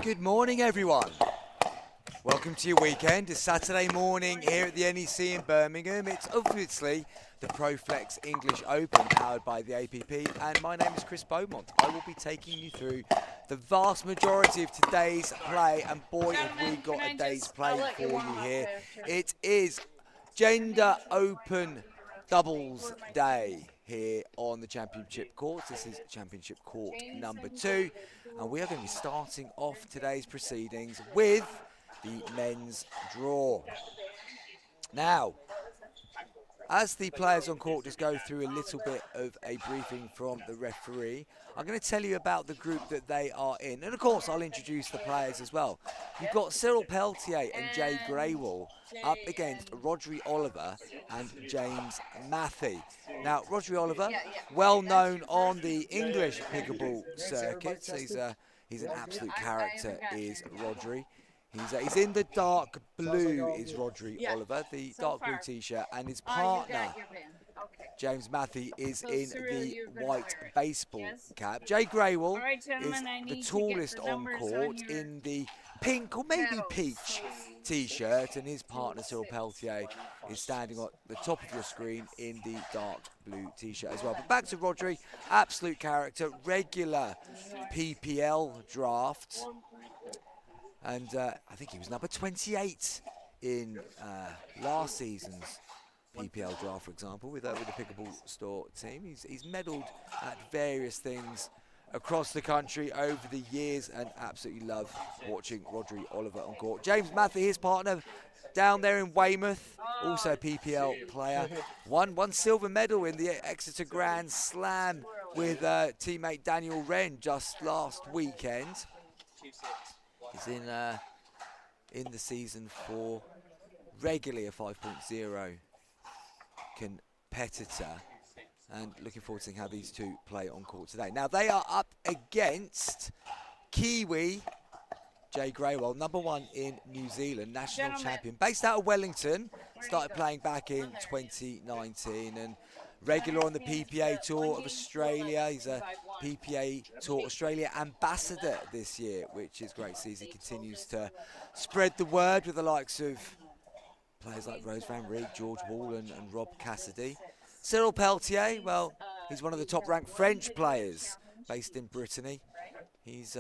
Good morning, everyone. Welcome to your weekend. It's Saturday morning here at the NEC in Birmingham. It's obviously the ProFlex English Open powered by the APP, and my name is Chris Beaumont. I will be taking you through the vast majority of today's play, and boy, have we got a day's play for you here. It is Gender Open Doubles Day here on the championship courts. This is championship court number 2, and we are going to be starting off today's proceedings with the men's draw. Now, as the players on court just go through a little bit of a briefing from the referee, I'm going to tell you about the group that they are in. And of course, I'll introduce the players as well. You've got Cyril Peltier and Jay Greywall up against Rodri Oliver and James Matthey. Now, Rodri Oliver, well known on the English pickleball circuit. He's an absolute character, is Rodri. He's in the dark blue, is Rodri Oliver, the dark blue t-shirt, and his partner, James Matthey, is in the white baseball cap. Jay Greywall is the tallest on court in the pink or maybe peach t-shirt, and his partner, Cyril Peltier, is standing at the top of your screen in the dark blue t-shirt as well. But back to Rodri, absolute character, regular PPL draft. And I think he was number 28 in last season's PPL draft, for example, with the Pickleball Store team. He's medalled at various things across the country over the years, and absolutely love watching Rodri Oliver on court. James Matthey, his partner, down there in Weymouth, also a PPL player. One silver medal in the Exeter Grand Slam with teammate Daniel Wren just last weekend. He's in the season for regularly a 5.0 competitor, and looking forward to seeing how these two play on court today. Now they are up against Kiwi Jay Greywall, number 1 in New Zealand, national champion, based out of Wellington, started playing back in 2019 and regular on the PPA Tour of Australia. He's a PPA Tour Australia ambassador this year, which is great to see as he continues to spread the word with the likes of players like Rose Van Riek, George Wall and Rob Cassidy. Cyril Peltier, well, he's one of the top-ranked French players based in Brittany. He's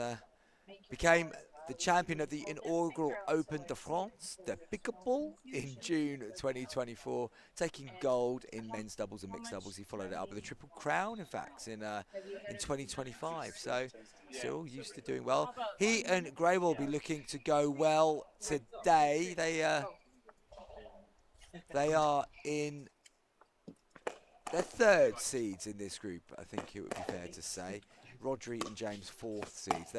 became the champion of the inaugural Open de France de Pickleball in June 2024, taking gold in men's doubles and mixed doubles. He followed it up with a triple crown, in fact, in 2025. So still used to doing well. He and Gray will be looking to go well today. They are in their 3rd seeds in this group, I think it would be fair to say. Rodri and James 4th seeds.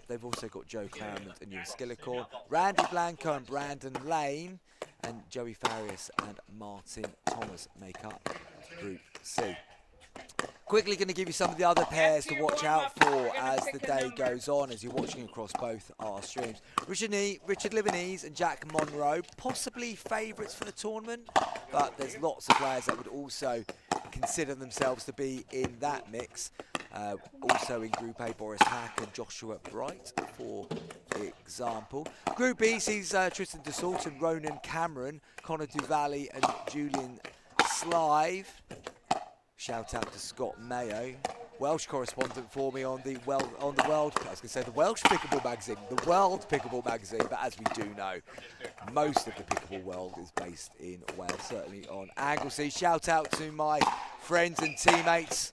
They've also got Joe Claremont and Ewan Skillicorn, Randy Blanco and Brandon Lane, and Joey Farias and Martin Thomas make up Group C. Quickly going to give you some of the other pairs to watch out for as the day goes on, as you're watching across both our streams. Richard Livanese and Jack Monroe, possibly favourites for the tournament, but there's lots of players that would also consider themselves to be in that mix. Also in Group A, Boris Hack and Joshua Bright, for example. Group B sees Tristan de Sultan, Ronan Cameron, Connor Duvalli and Julian Slive. Shout out to Scott Mayo, Welsh correspondent for me on the Welsh Pickleball magazine, the World Pickleball magazine. But as we do know, most of the pickleball world is based in Wales, certainly on Anglesey. Shout out to my friends and teammates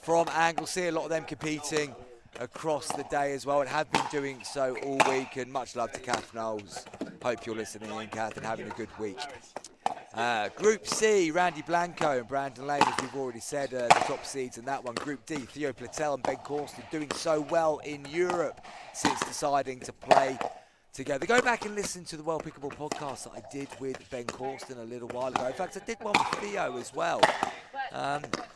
from Anglesey, a lot of them competing across the day as well, and have been doing so all week. And much love to Kath Knowles. Hope you're listening in, Kath, and having a good week. Group C, Randy Blanco and Brandon Lane, as we've already said, the top seeds in that one. Group D, Theo Platel and Ben Corsten, doing so well in Europe since deciding to play together. Go back and listen to the World Pickleball podcast that I did with Ben Corsten a little while ago. In fact, I did one with Theo as well,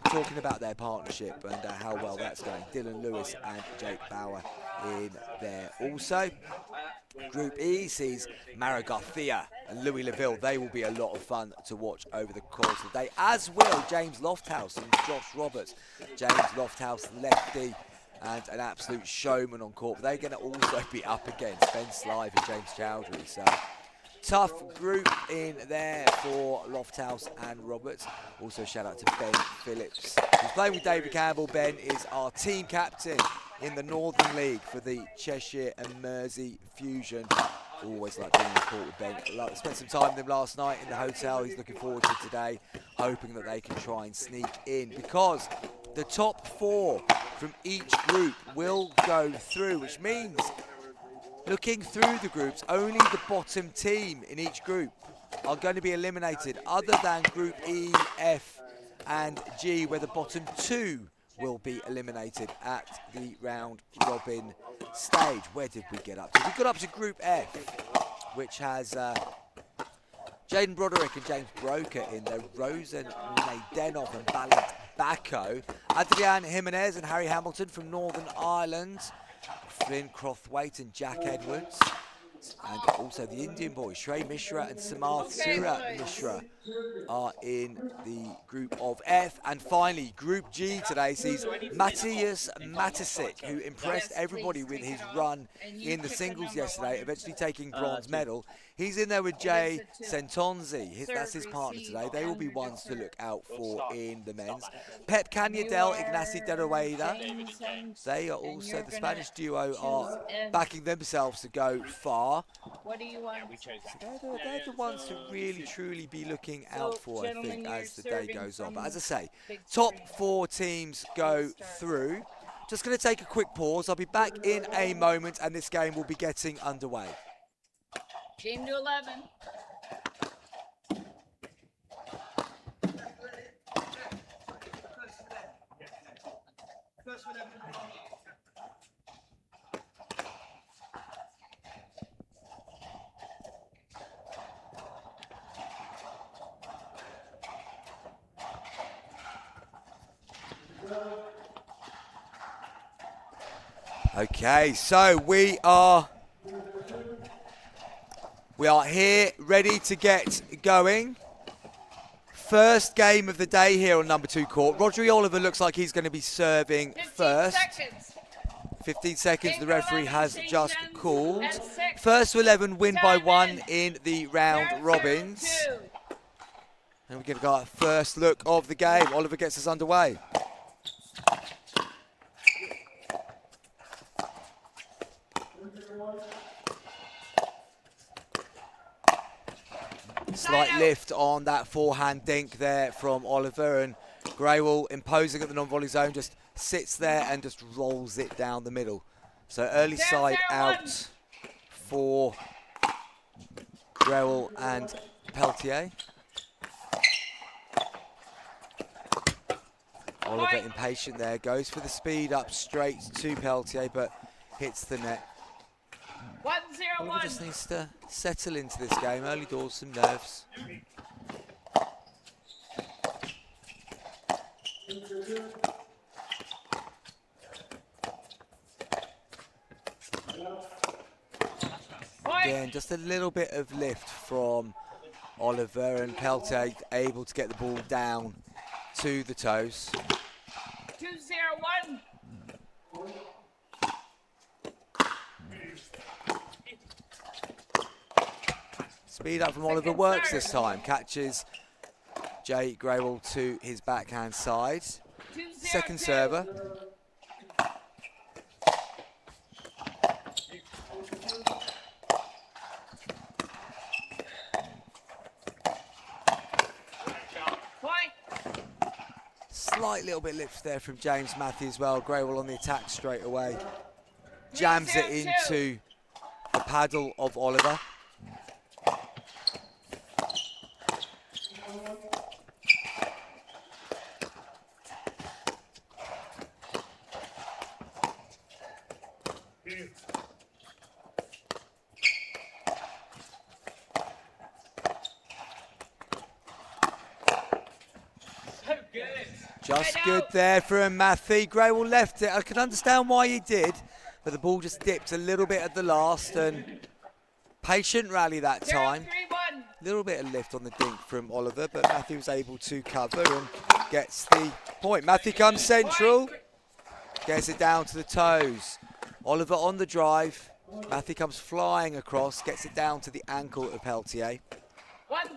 talking about their partnership and how well that's going. Dylan Lewis and Jake Bauer in there also. Group E sees Mara Garcia and Louis Leville. They will be a lot of fun to watch over the course of the day, as will James Lofthouse and Josh Roberts. James Lofthouse, lefty, and an absolute showman on court. But they're going to also be up against Ben Slive and James Chowdhury. So tough group in there for Lofthouse and Roberts. Also shout out to Ben Phillips, who's playing with David Campbell. Ben is our team captain in the Northern League for the Cheshire and Mersey Fusion. Always like being on the court with Ben. Spent some time with him last night in the hotel. He's looking forward to today, hoping that they can try and sneak in, because the top 4 from each group will go through, which means, looking through the groups, only the bottom team in each group are going to be eliminated, other than Group E, F and G, where the bottom 2 will be eliminated at the round robin stage. Where did we get up to? We got up to Group F, which has Jaden Broderick and James Broker in there, Rosen Naidenov and Balint Bacco, Adrian Jimenez and Harry Hamilton from Northern Ireland, Flynn Crothwaite and Jack Edwards, and also the Indian boys, Shrey Mishra and Samarth Surya Mishra are in the group of F. And finally, Group G today sees Matthias Matisic, who impressed everybody with his run in the singles yesterday, eventually taking bronze medal. He's in there with Jay Sentonzi. That's his partner today. They will be ones to look out for in the men's. Pep Cañadel, Ignacy de Rueda. They are also, the Spanish duo are backing themselves to go far. What do you want? They're the ones to really, truly be looking out for, I think, as the day goes on. But as I say, top 4 teams go through. Just going to take a quick pause. I'll be back in a moment, and this game will be getting underway. Team to 11. Okay, so we are here, ready to get going. First game of the day here on number 2 court. Rodri Oliver looks like he's going to be serving 15 first. seconds. 15 seconds, the referee has Change just hands called. at 6. First to 11 win by Time 1 in. in the round Serve, robins. serve, 2. And we're going to go at first look of the game. Oliver gets us underway. Slight lift on that forehand dink there from Oliver, and Greywall, imposing at the non-volley zone, just sits there and just rolls it down the middle. So early side out for Greywall and Peltier. Oliver impatient there, goes for the speed up straight to Peltier, but hits the net. 1-0-1. Oliver just needs to settle into this game. Early doors, some nerves. Again, just a little bit of lift from Oliver, and Peltier able to get the ball down to the toes. 2-0-1. Speed up from Oliver works this time. Catches Jay Greywall to his backhand side. Second server. Slight little bit lift there from James Matthew as well. Greywall on the attack straight away. Jams it into the paddle of Oliver. Just good there from Matthew. Greywall left it. I can understand why he did, but the ball just dipped a little bit at the last, and Patient rally that time. 0-3-1. Little bit of lift on the dink from Oliver, but Matthew was able to cover and gets the point. Matthew comes central, gets it down to the toes. Oliver on the drive. Matthew comes flying across, gets it down to the ankle of Peltier. 1-3-1.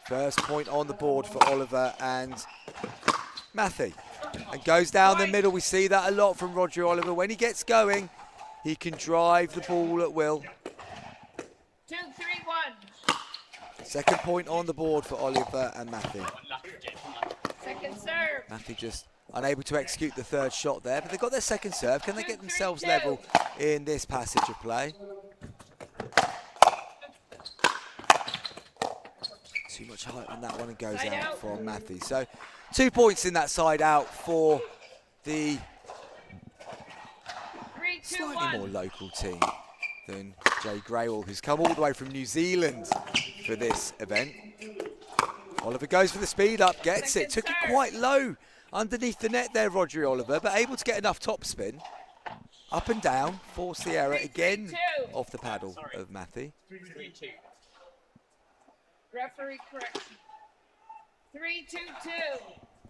First point on the board for Oliver and Matthew. And goes down the middle. We see that a lot from Roger Oliver. When he gets going, he can drive the ball at will. 2-3-1. Second point on the board for Oliver and Matthew. Second serve. Matthew just unable to execute the third shot there, but they've got their second serve. Can they get themselves level in this passage of play? Too much height on that one and goes out from Matthew. So 2 points in that side out for the 3-2-1. slightly more local team than Jay Graywell, who's come all the way from New Zealand for this event. Oliver goes for the speed up, gets it, took it quite low underneath the net there, Roger Oliver, but able to get enough top spin. Up and down, force the error again off the paddle of Matthew. 3-2. Referee correction. 3-2-2.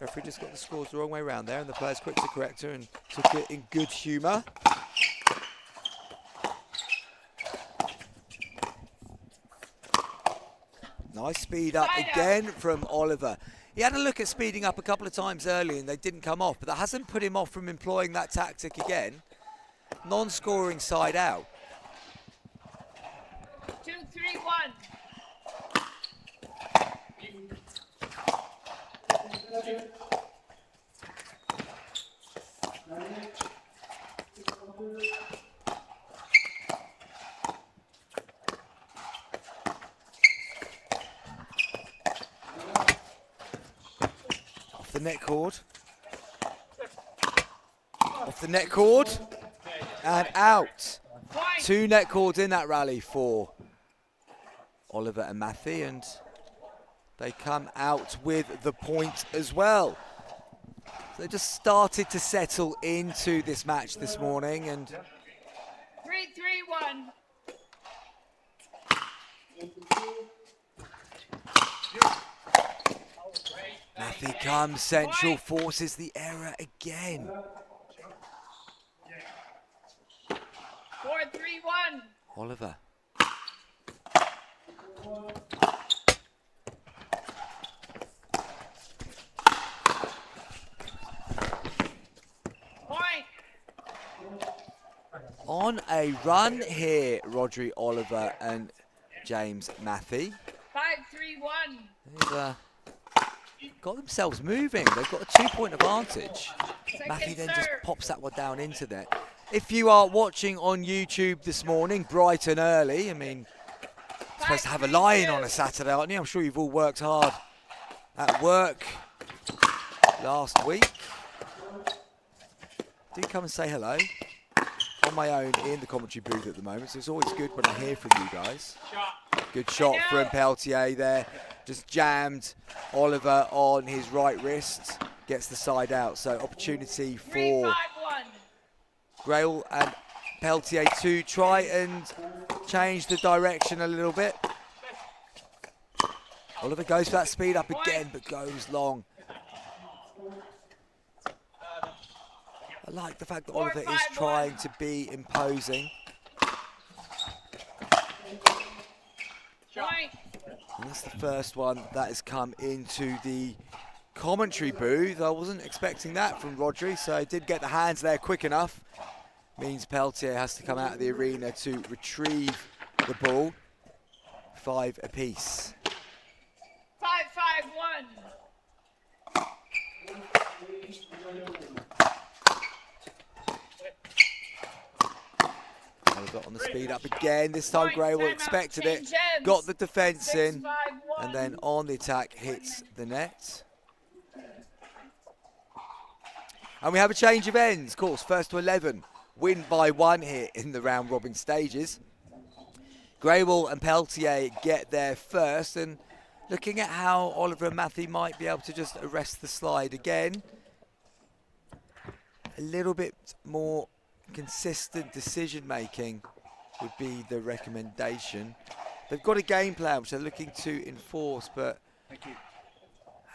Referee just got the scores the wrong way around there, and the player's quick to correct her and took it in good humour. Nice speed up again from Oliver. He had a look at speeding up a couple of times early and they didn't come off, but that hasn't put him off from employing that tactic again. Non-scoring side out. 2-3-1. Off the net cord. Off the net cord. And out. 2 net cords in that rally for Oliver and Matthew, and they come out with the point as well. So they just started to settle into this match this morning, and 3-3-1. Matthew comes central, forces the error again. 4-3-1. Oliver. Point. On a run here, Rodri Oliver and James Matthew. 5-3-1. They've got themselves moving. They've got a 2-point advantage. Matthew then just pops that one down into there. If you are watching on YouTube this morning, bright and early, I mean, you're supposed to have a lie-in on a Saturday, aren't you? I'm sure you've all worked hard at work last week. Do come and say hello. On my own in the commentary booth at the moment, so it's always good when I hear from you guys. Good shot from Peltier there. Just jammed Oliver on his right wrist. Gets the side out. So opportunity for Grail and Peltier to try and change the direction a little bit. Oliver goes for that speed up again, but goes long. I like the fact that Oliver is trying to be imposing. And that's the first one that has come into the commentary booth. I wasn't expecting that from Rodri, so he did get the hands there quick enough. Means Peltier has to come out of the arena to retrieve the ball. 5 apiece. 5-5-1. Oliver on the speed up again. This time Graywell expected it. Got the defence in. And then on the attack hits the net. And we have a change of ends. Of course, first to 11. Win by 1 here in the round robin stages. Graywell and Peltier get there first, and looking at how Oliver and Matthew might be able to just arrest the slide again. A little bit more consistent decision making would be the recommendation. They've got a game plan which they're looking to enforce, but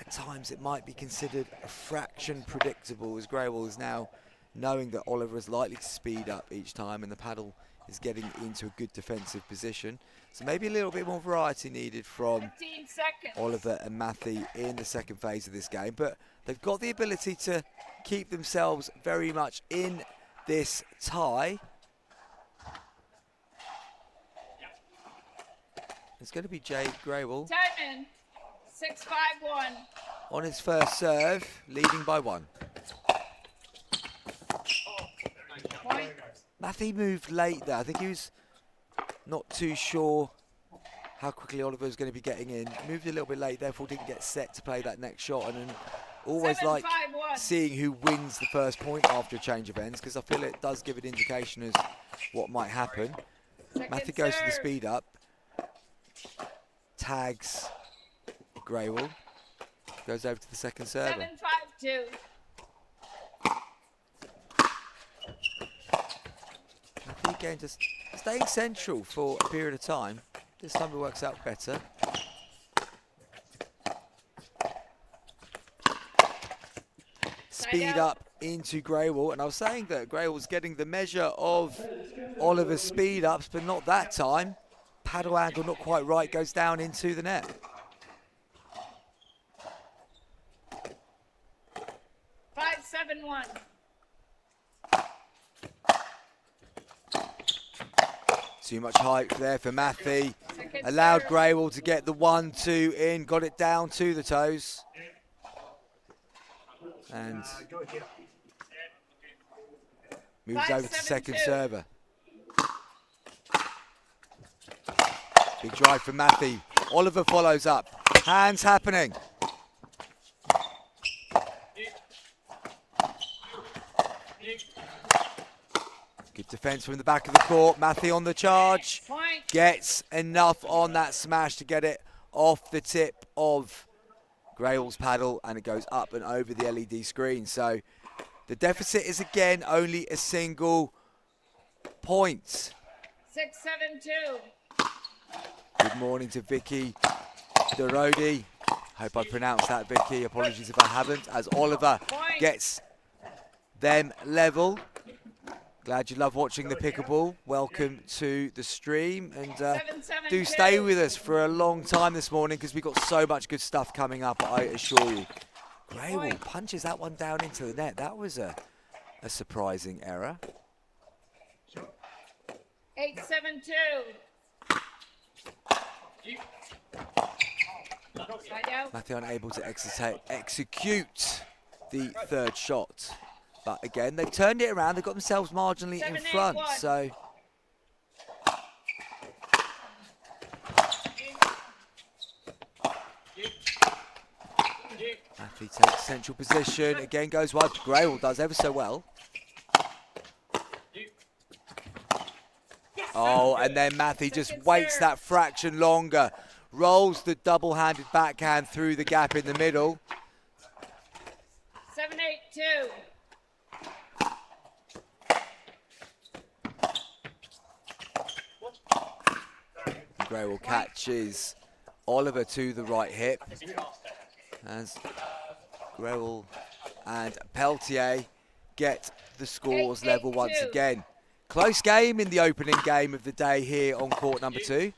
at times it might be considered a fraction predictable, as Greywell is now knowing that Oliver is likely to speed up each time and the paddle is getting into a good defensive position. So maybe a little bit more variety needed from 15 seconds. Oliver and Matthew in the second phase of this game, but they've got the ability to keep themselves very much in this tie. It's going to be Jay Greywell Time in. 6-5-1. on his first serve, leading by 1. Point. Matthew moved late there. I think he was not too sure how quickly Oliver was going to be getting in. Moved a little bit late, therefore didn't get set to play that next shot. And always 7-5-1. like seeing who wins the first point after a change of ends, because I feel it does give an indication as what might happen. Second Matthew goes for the serve. speed up. Tags Greywell. Goes over to the second server. 7-5-2. Matthew again just staying central for a period of time. This time it works out better. Speed up into Greywell, and I was saying that Greywell's getting the measure of Oliver's speed ups, but not that time. Paddle angle not quite right, goes down into the net. Five, 7-1. Too much height there for Matthew. Second Allowed serve. Greywell to get the 1-2 in, got it down to the toes. And moves over to second 5-7-2. server. Big drive from Matthew. Oliver follows up. Hands happening. Good defense from the back of the court. Matthew on the charge. Point. Gets enough on that smash to get it off the tip of Greywell's paddle, and it goes up and over the LED screen. So the deficit is again only a single point. 6-7-2. Good morning to Vicky Dorodi. Hope I pronounced that, Vicky. Apologies if I haven't, as Oliver gets them level. Glad you love watching the pickleball. Welcome to the stream, and do stay with us for a long time this morning because we've got so much good stuff coming up, I assure you. Greywell punches that one down into the net. That was a surprising error. 8-7-2. Side out. Matthew unable to execute the third shot. But again, they've turned it around. They've got themselves marginally in front. 7-8-1. So Matthew takes central position. Again goes wide. Greywell does ever so well. Oh, and then Matthew just waits that fraction longer. Rolls the double-handed backhand through the gap in the middle. 7-8-2. Greywell catches Oliver to the right hip as Greywell and Peltier get the scores level once again. Close game in the opening game of the day here on court number 2.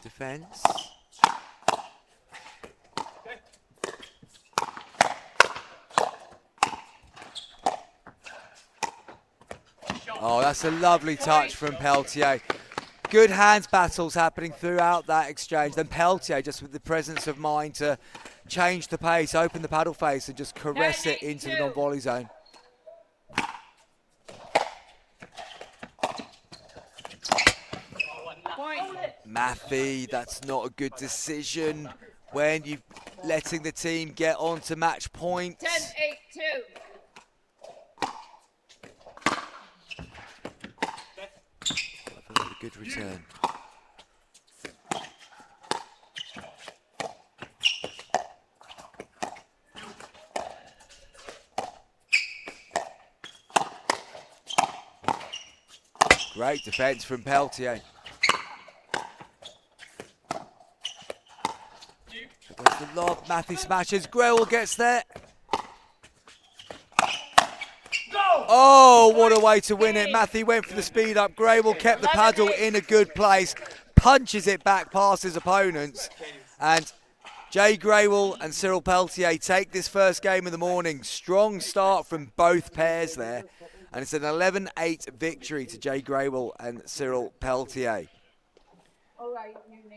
Defense. Oh, that's a lovely touch from Peltier. Good hands battles happening throughout that exchange. Then Peltier just with the presence of mind to change the pace, open the paddle face and just caress it into the non-volley zone. Matthew, that's not a good decision when you're letting the team get on to match point. 10-8-2. A good return. Great defence from Peltier. Against the lob, Matthew smashes. Grewal gets there. Oh, what a way to win it. Matthew went for the speed up. Grewal kept the paddle in a good place. Punches it back past his opponents. And Jay Grewal and Cyril Peltier take this first game of the morning. Strong start from both pairs there. And it's an 11-8 victory to Jay Grewal and Cyril Peltier.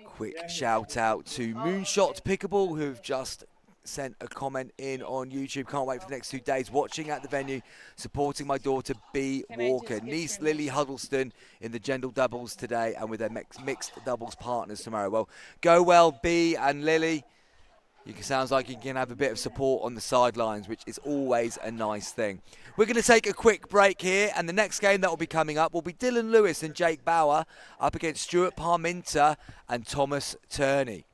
Quick shout out to Moonshot Pickleball, who've just sent a comment in on YouTube. Can't wait for the next 2 days. Watching at the venue, supporting my daughter B Walker. Niece Lily Huddleston in the gender doubles today and with their mixed doubles partners tomorrow. Well, go well, B and Lily. Sounds like you can have a bit of support on the sidelines, which is always a nice thing. We're going to take a quick break here, and the next game that will be coming up will be Dylan Lewis and Jake Bauer up against Stuart Parminter and Thomas Turney.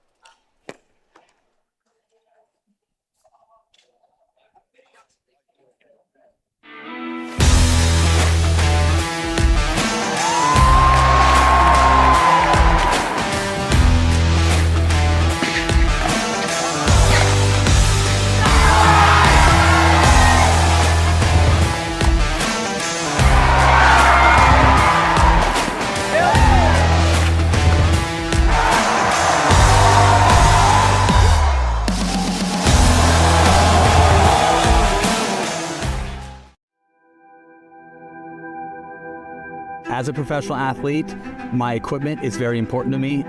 As a professional athlete, my equipment is very important to me.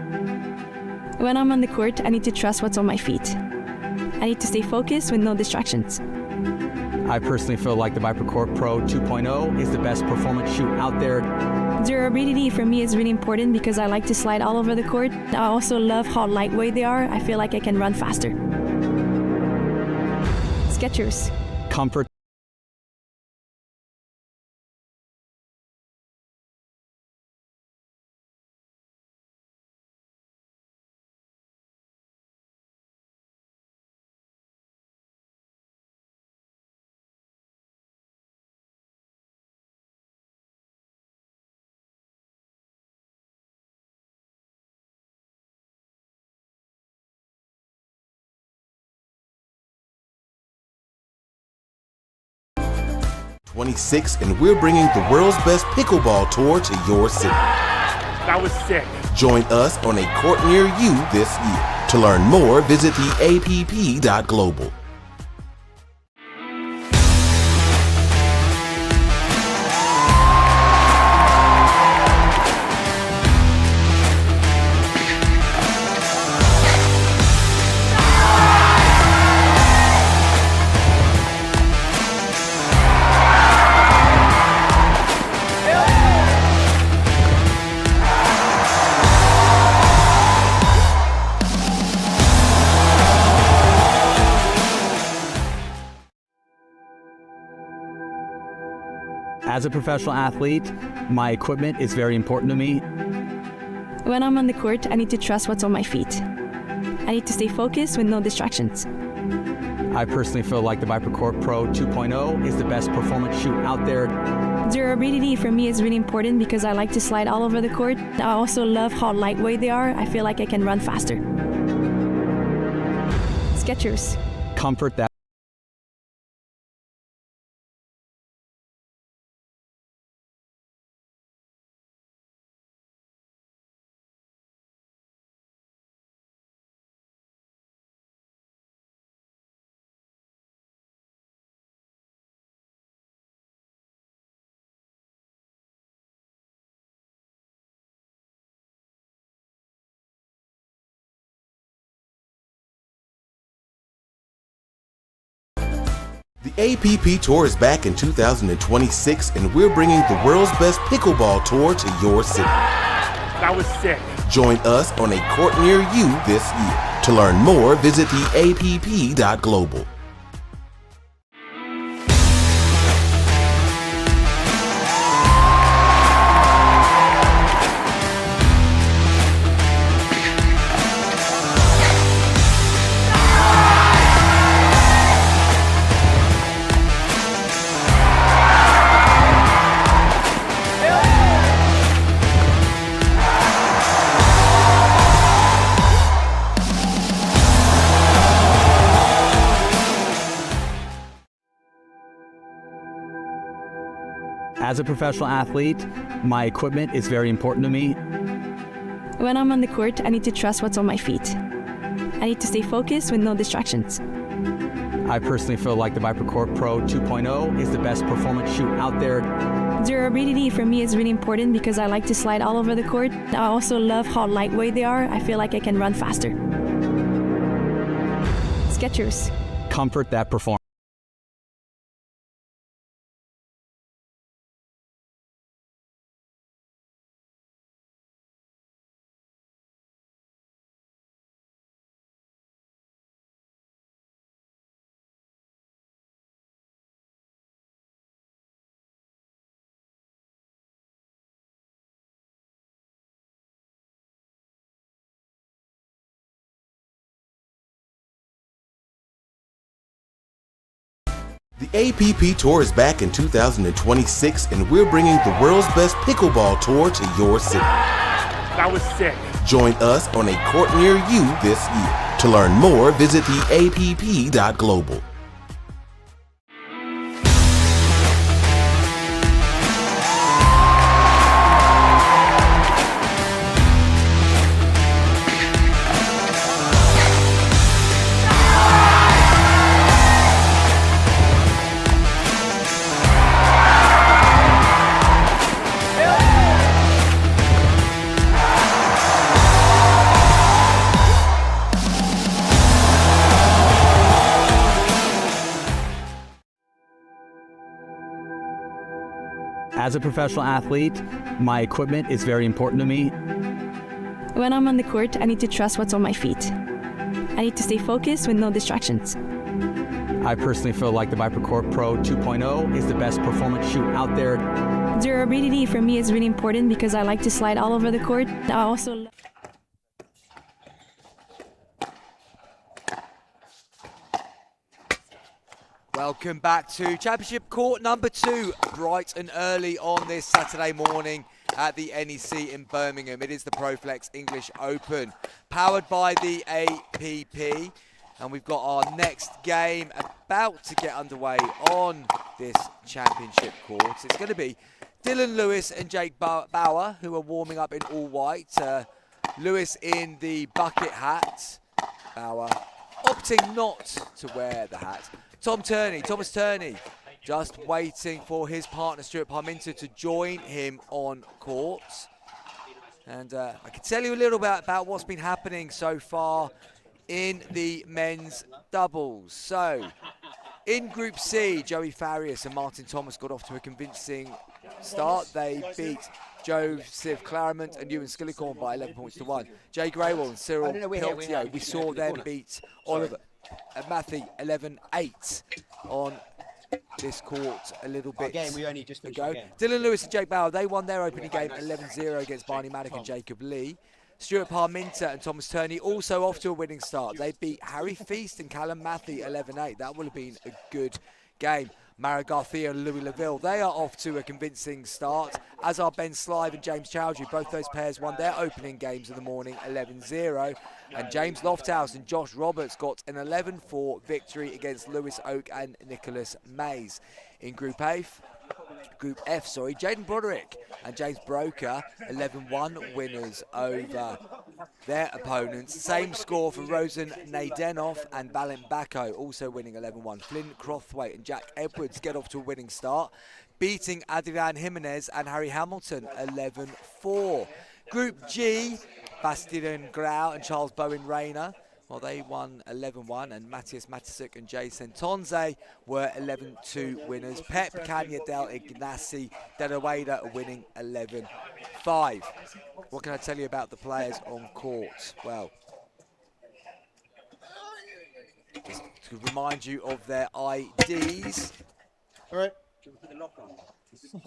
When I'm on the court, I need to trust what's on my feet. I need to stay focused with no distractions. I personally feel like the ViperCourt Pro 2.0 is the best performance shoe out there. Durability for me is really important because I like to slide all over the court. I also love how lightweight they are. I feel like I can run faster. Skechers. Comfort. '26, and we're bringing the world's best pickleball tour to your city. That was sick. Join us on a court near you this year. To learn more, visit theapp.global. As a professional athlete, my equipment is very important to me. When I'm on the court, I need to trust what's on my feet. I need to stay focused with no distractions. I personally feel like the ViperCourt Pro 2.0 is the best performance shoe out there. Durability for me is really important because I like to slide all over the court. I also love how lightweight they are. I feel like I can run faster. Skechers. Comfort that The APP Tour is back in 2026, and we're bringing the world's best pickleball tour to your city. That was sick. Join us on a court near you this year. To learn more, visit theapp.global. As a professional athlete, my equipment is very important to me. When I'm on the court, I need to trust what's on my feet. I need to stay focused with no distractions. I personally feel like the ViperCourt Pro 2.0 is the best performance shoe out there. Durability for me is really important because I like to slide all over the court. I also love how lightweight they are. I feel like I can run faster. Skechers. Comfort that performs. The APP Tour is back in 2026, and we're bringing the world's best pickleball tour to your city. That was sick. Join us on a court near you this year. To learn more, visit theapp.global. As a professional athlete, my equipment is very important to me. When I'm on the court, I need to trust what's on my feet. I need to stay focused with no distractions. I personally feel like the ViperCourt Pro 2.0 is the best performance shoe out there. Durability for me is really important because I like to slide all over the court. I also Welcome back to Championship Court number 2, bright and early on this Saturday morning at the NEC in Birmingham. It is the ProFlex English Open, powered by the APP. And we've got our next game about to get underway on this Championship Court. It's going to be Dylan Lewis and Jake Bauer, who are warming up in all white. Lewis in the bucket hat, Bauer opting not to wear the hat. Thomas Turney, just waiting for his partner Stuart Parminter to join him on court. And I can tell you a little bit about what's been happening so far in the men's doubles. So, in Group C, Joey Farias and Martin Thomas got off to a convincing start. They beat Joseph Claremont and Ewan Skillicorn by 11 points to 1. Jay Graywell and Cyril Peltier, we saw them beat Oliver and Matthew 11-8 on this court a little bit ago. Dylan Lewis and Jake Bauer, they won their opening game 11-0 against Barney Maddock and Jacob Lee. Stuart Parminter and Thomas Turney also off to a winning start. They beat Harry Feast and Callum Matthew 11-8. That would have been a good game. Mara Garcia and Louis Laville, they are off to a convincing start, as are Ben Slive and James Chowdhury. Both those pairs won their opening games of the morning 11-0. And James Lofthouse and Josh Roberts got an 11-4 victory against Lewis Oak and Nicholas Mays. In Group F, Jaden Broderick and James Broker, 11-1 winners over their opponents. Same score for Rosen Nadenov and Balint Bako, also winning 11-1. Flynn Crothwaite and Jack Edwards get off to a winning start, beating Adrian Jimenez and Harry Hamilton, 11-4. Group G, Bastian Grau and Charles Bowen Rayner, well, they won 11-1, and Matthias Matisuk and Jay Sentonze were 11-2 winners. Pep, Kanya, Del Ignasi, Deraweda winning 11-5. What can I tell you about the players on court? Well, just to remind you of their IDs. All right.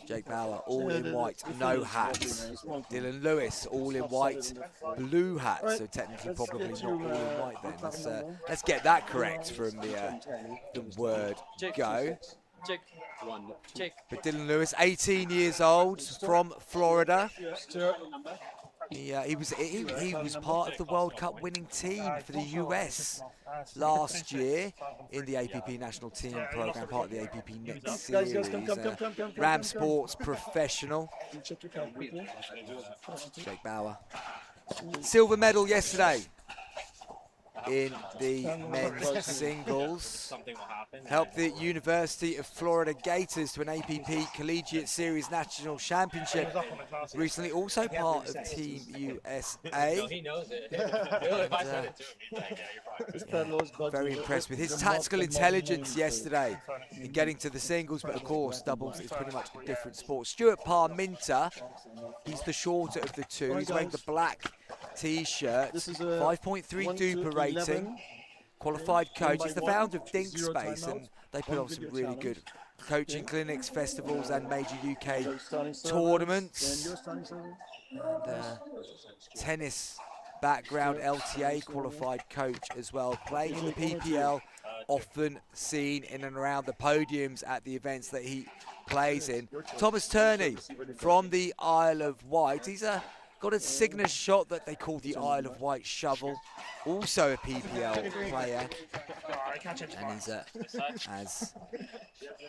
Jake Bauer, all in white, no hat. Dylan Lewis, all in white, blue hat. So technically probably not all in white then. Let's get that correct from the word go. But Dylan Lewis, 18 years old, from Florida. He was part of the World Cup winning team for the US last year in the APP national team program, part of the APP Next Series. Ram Sports professional. Jake Bauer. Silver medal yesterday in the men's singles. Helped the University of Florida Gators to an APP Collegiate Series National Championship. Recently also part of Team USA. Very impressed with his tactical intelligence yesterday in getting to the singles, but of course doubles is pretty much a different sport. Stuart Parminter, he's the shorter of the two. He's wearing the black T-shirt, 5.3 Duper rating, qualified coach. He's the founder of Dink Space, and they put on some really good coaching clinics, festivals, and major UK tournaments. And, tennis background, LTA qualified coach as well, playing in the PPL, often seen in and around the podiums at the events that he plays in. Thomas Turney from the Isle of Wight. He's got a signature shot that they call the Isle of Wight shovel. Also a PPL player. And he's, as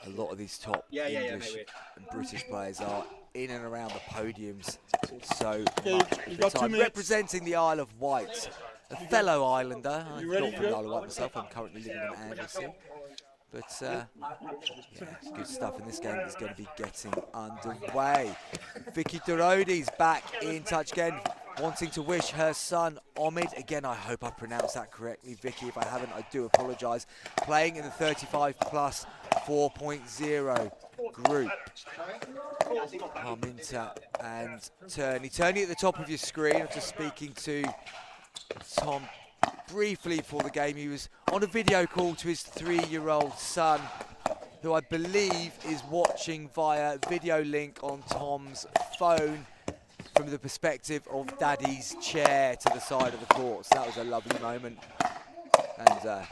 a lot of these top English and British players are, in and around the podiums so much of the time. Representing the Isle of Wight, a fellow islander. I'm not from the Isle of Wight myself, I'm currently living in Anglesey. But yeah, good stuff, and this game is going to be getting underway. Vicky Dorodi's back in touch again, wanting to wish her son Omid, again I hope I pronounced that correctly, Vicky, if I haven't I do apologise, playing in the 35 plus 4.0 group. Parminter and Turney. Turney at the top of your screen. I'm just speaking to Tom briefly before the game. He was on a video call to his 3-year-old son, who I believe is watching via video link on Tom's phone from the perspective of Daddy's chair to the side of the court. So that was a lovely moment. And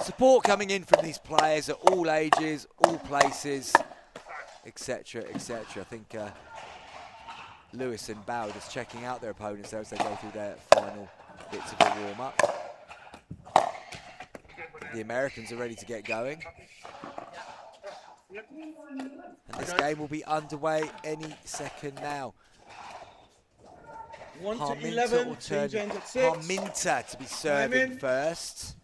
support coming in from these players at all ages, all places, etc., etc. I think Lewis and Bauer just checking out their opponents there as they go through their final bits of a warm-up. The Americans are ready to get going. And this game will be underway any second now. Parminter or Turney. Parminter to be serving first.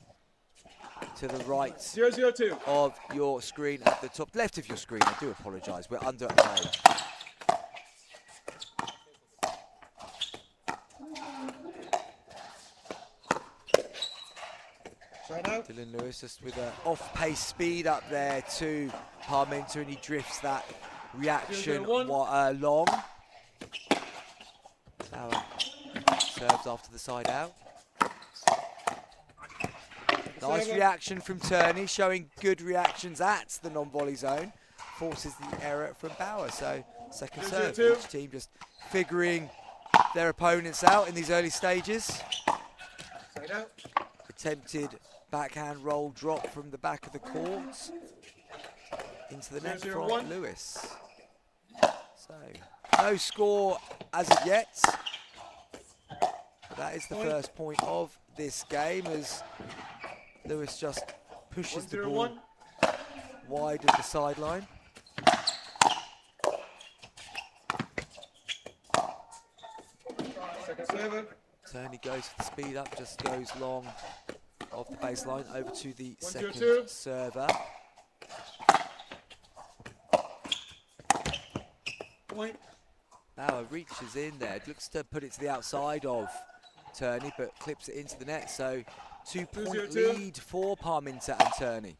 To the right of your screen, at the top left of your screen. I do apologise, we're under play. Dylan Lewis just with an off-pace speed up there to Parminter, and he drifts that reaction long. Serves after the side out. Nice reaction from Turney, showing good reactions at the non-volley zone. Forces the error from Bauer, so second serve. Each team just figuring their opponents out in these early stages. Attempted backhand roll drop from the back of the court into the net from Lewis. So no score as of yet. But that is the first point of this game as Lewis just pushes the ball wide of the sideline. Turney goes for the speed up, just goes long off the baseline over to the second server. Bauer reaches in there, looks to put it to the outside of Turney, but clips it into the net, so 2-point lead for Parminter and Turney.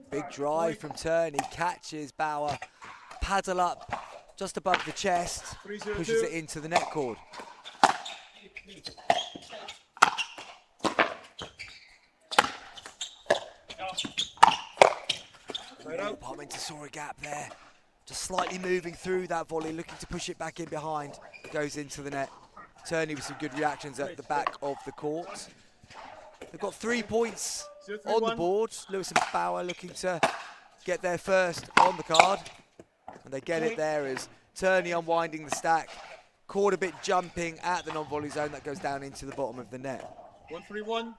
Big drive from Turney, catches Bauer, paddle up just above the chest, pushes it into the net cord. Parminter saw a gap there, just slightly moving through that volley, looking to push it back in behind, goes into the net. Turney with some good reactions at the back of the court. They've got 3 points on the board. Lewis and Bauer looking to get their first on the card. And they get it there as Turney unwinding the stack. Caught a bit jumping at the non-volley zone. That goes down into the bottom of the net. 1-3-1.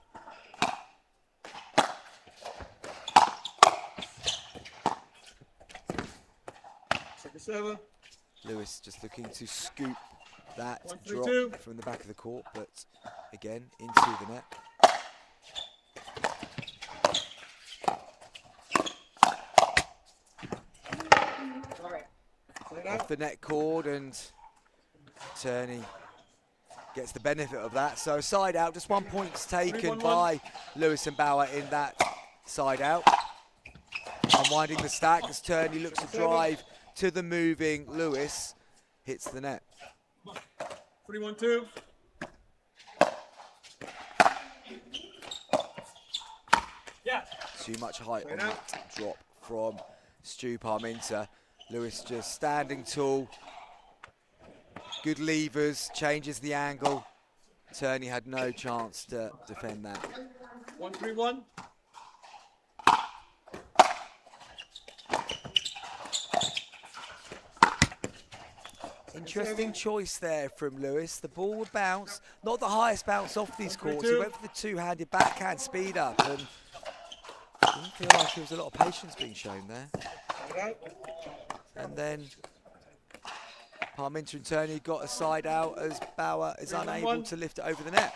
Second server. Lewis just looking to scoop that 1-3-2. drop from the back of the court, but again, into the net. Off the net cord, and Turney gets the benefit of that. So side out, just 1 point taken by Lewis and Bauer in that side out. Unwinding the stack as Turney looks to drive to the moving Lewis, hits the net. 3-1-2. Yeah. Too much height on that drop from Stu Parminter. Lewis just standing tall. Good levers, changes the angle. Turney had no chance to defend that. 1-3-1. Interesting choice there from Lewis. The ball would bounce, not the highest bounce off these courts. He went for the two-handed backhand speed up, and didn't feel like there was a lot of patience being shown there. And then Parminter and Turney got a side out as Bauer is unable to lift it over the net.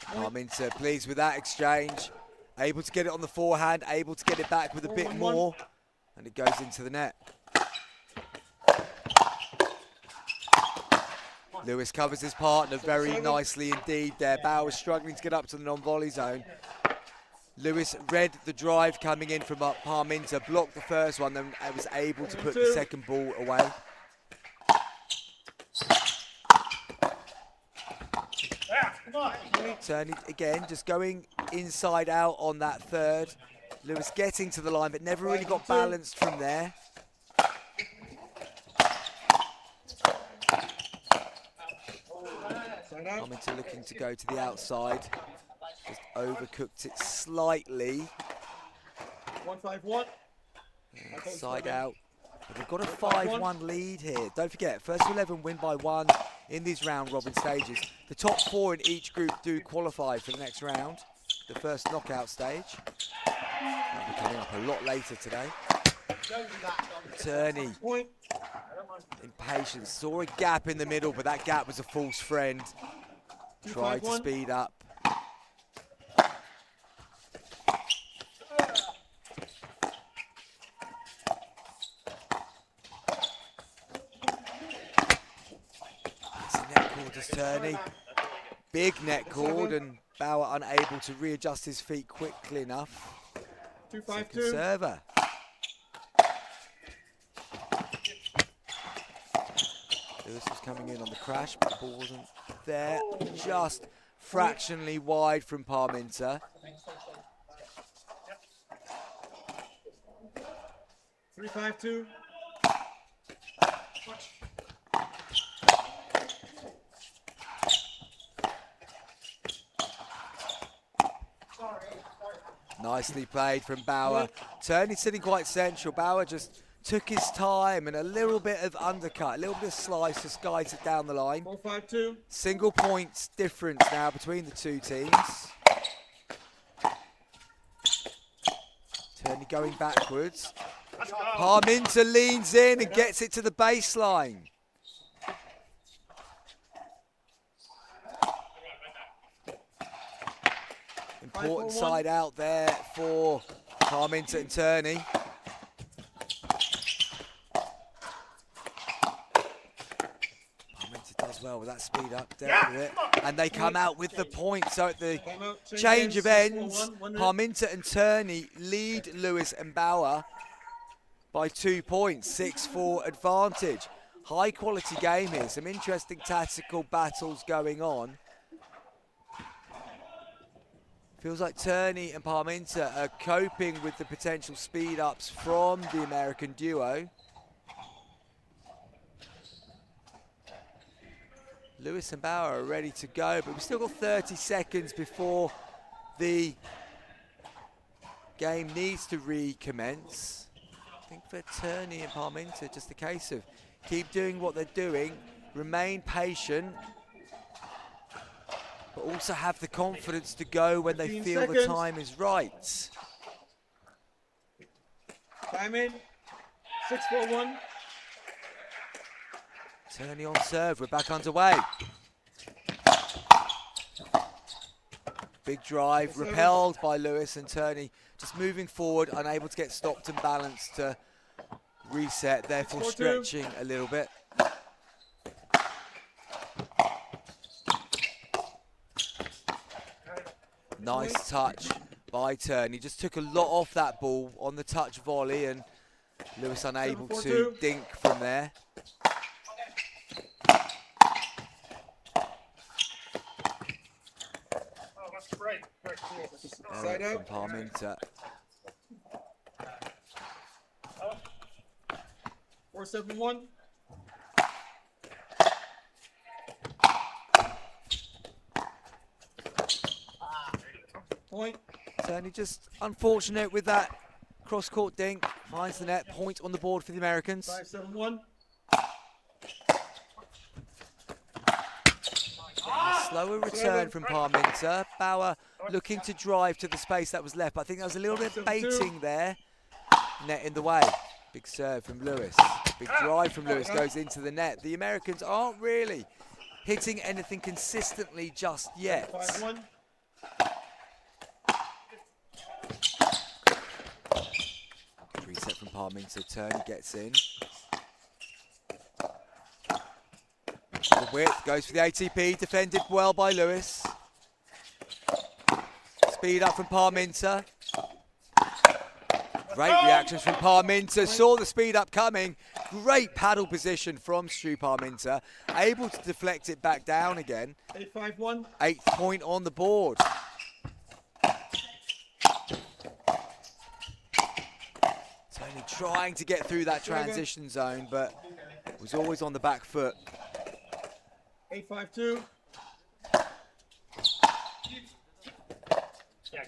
Parminter pleased with that exchange. Able to get it on the forehand, able to get it back with a bit more, and it goes into the net. Lewis covers his partner very nicely indeed there. Bauer struggling to get up to the non-volley zone. Lewis read the drive coming in from Parminter, blocked the first one, then was able to put the second ball away. Turney again, just going inside out on that third. Lewis getting to the line, but never really got balanced from there. Parminter looking to go to the outside. Just overcooked it slightly. 1-5-1. Side out. But they've got a 5-1 lead here. Don't forget, first 11 win by 1 in these round robin stages. The top 4 in each group do qualify for the next round, the first knockout stage. That'll be coming up a lot later today. Turney, impatient, saw a gap in the middle, but that gap was a false friend. Tried to speed up. Turney, big net cord, and Bauer unable to readjust his feet quickly enough. 2-5-2. Server. Lewis was coming in on the crash, but the ball wasn't there. Just fractionally wide from Parminter. 3-5-2. Nicely played from Bauer. Turney sitting quite central. Bauer just took his time and a little bit of undercut, a little bit of slice, just guides it down the line. 4-5-2. Single points difference now between the two teams. Turney going backwards. Parminter leans in and gets it to the baseline. Important side out there for Parminter and Turney. Parminter does well with that speed up, dealt with it. And they come out with the point. So at the change of ends, Parminter and Turney lead Lewis and Bauer by 2 points, 6-4 advantage. High quality game here, some interesting tactical battles going on. Feels like Turney and Parminter are coping with the potential speed ups from the American duo. Lewis and Bauer are ready to go, but we've still got 30 seconds before the game needs to recommence. I think for Turney and Parminter, just a case of keep doing what they're doing, remain patient, but also have the confidence to go when they feel the time is right. Time in. 6-4-1. Turney on serve, we're back underway. Big drive, repelled by Lewis, and Turney just moving forward, unable to get stopped and balanced to reset, therefore stretching a little bit. Nice touch by Turney, just took a lot off that ball on the touch volley, and Lewis unable to dink from there. Side out. From Parminter. 4-7-1. Point. Turney just unfortunate with that cross-court dink. Finds the net, point on the board for the Americans. 5-7-1. Slower return from Parminter. Bauer looking to drive to the space that was left, but I think there was a little bit of baiting there. Net in the way. Big serve from Lewis. Big drive from Lewis goes into the net. The Americans aren't really hitting anything consistently just yet. 5-1. Good reset from Parminter. Turney gets in. The width goes for the ATP, defended well by Lewis. Speed up from Parminter. Great reactions from Parminter, saw the speed up coming. Great paddle position from Stu Parminter, able to deflect it back down again. 8-5-1. 8th point on the board. Tony trying to get through that transition zone, but was always on the back foot. 8-5-2.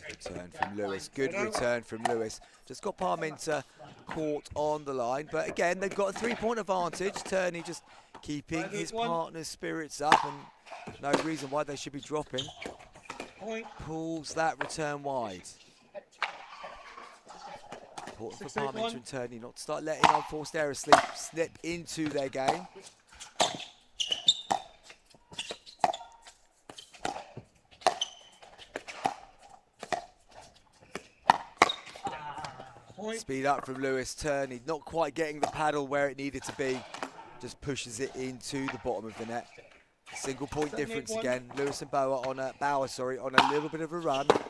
Return from Lewis, good return from Lewis. Just got Parminter caught on the line, but again, they've got a 3-point advantage. Turney just keeping his partner's spirits up, and no reason why they should be dropping. Point. Pulls that return wide. Important for Parminter and Turney not to start letting unforced errors slip into their game. Speed up from Lewis. Turney not quite getting the paddle where it needed to be. Just pushes it into the bottom of the net. Single point difference again. Lewis and Bauer on a little bit of a run. Bit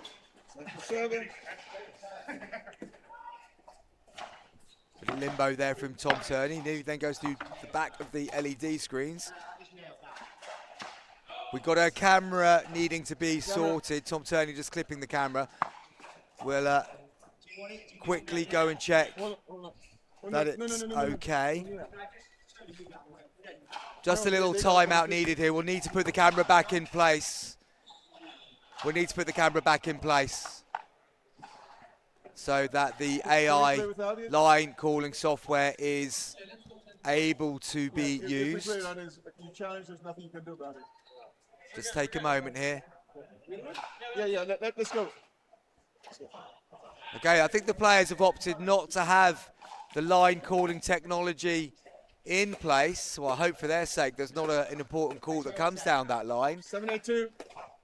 of limbo there from Tom Turney. He then goes to the back of the LED screens. We've got a camera needing to be sorted. Tom Turney just clipping the camera. We'll quickly go and check that it's okay. Just a little timeout needed here. We'll need to put the camera back in place. We need to put the camera back in place so that the AI line calling software is able to be used. Just take a moment here. Let's go. Okay, I think the players have opted not to have the line calling technology in place. Well, I hope for their sake there's not an important call that comes down that line. 7-8-2.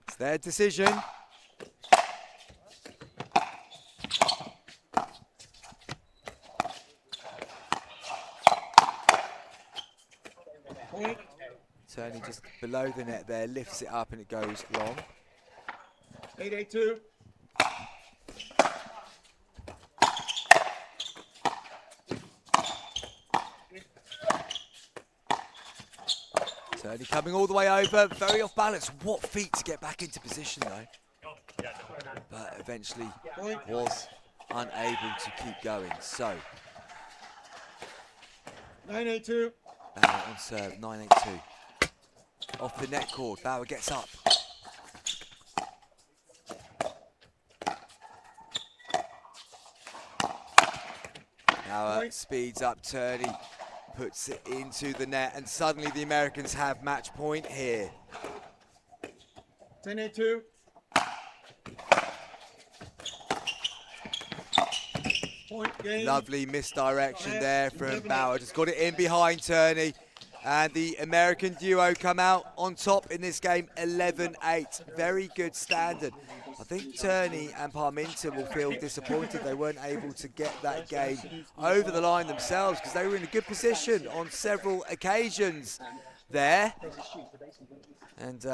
It's their decision. Turney just below the net there, lifts it up and it goes long. 8-8-2. Turney coming all the way over, very off balance. What feet to get back into position though. But eventually was unable to keep going. So 9-8-2. on serve, 9-8-2. off the net cord. Bauer gets up. Bauer speeds up, Turney puts it into the net, and suddenly the Americans have match point here. 10-8-2. Point game. Lovely misdirection there from Bauer. Just got it in behind Turney. And the American duo come out on top in this game, 11-8. Very good standard. I think Turney and Parminter will feel disappointed they weren't able to get that game over the line themselves, because they were in a good position on several occasions there. And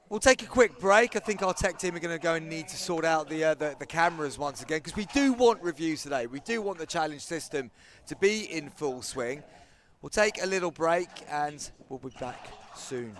we'll take a quick break. I think our tech team are going to go and need to sort out the cameras once again, because we do want reviews today. We do want the challenge system to be in full swing. We'll take a little break and we'll be back soon.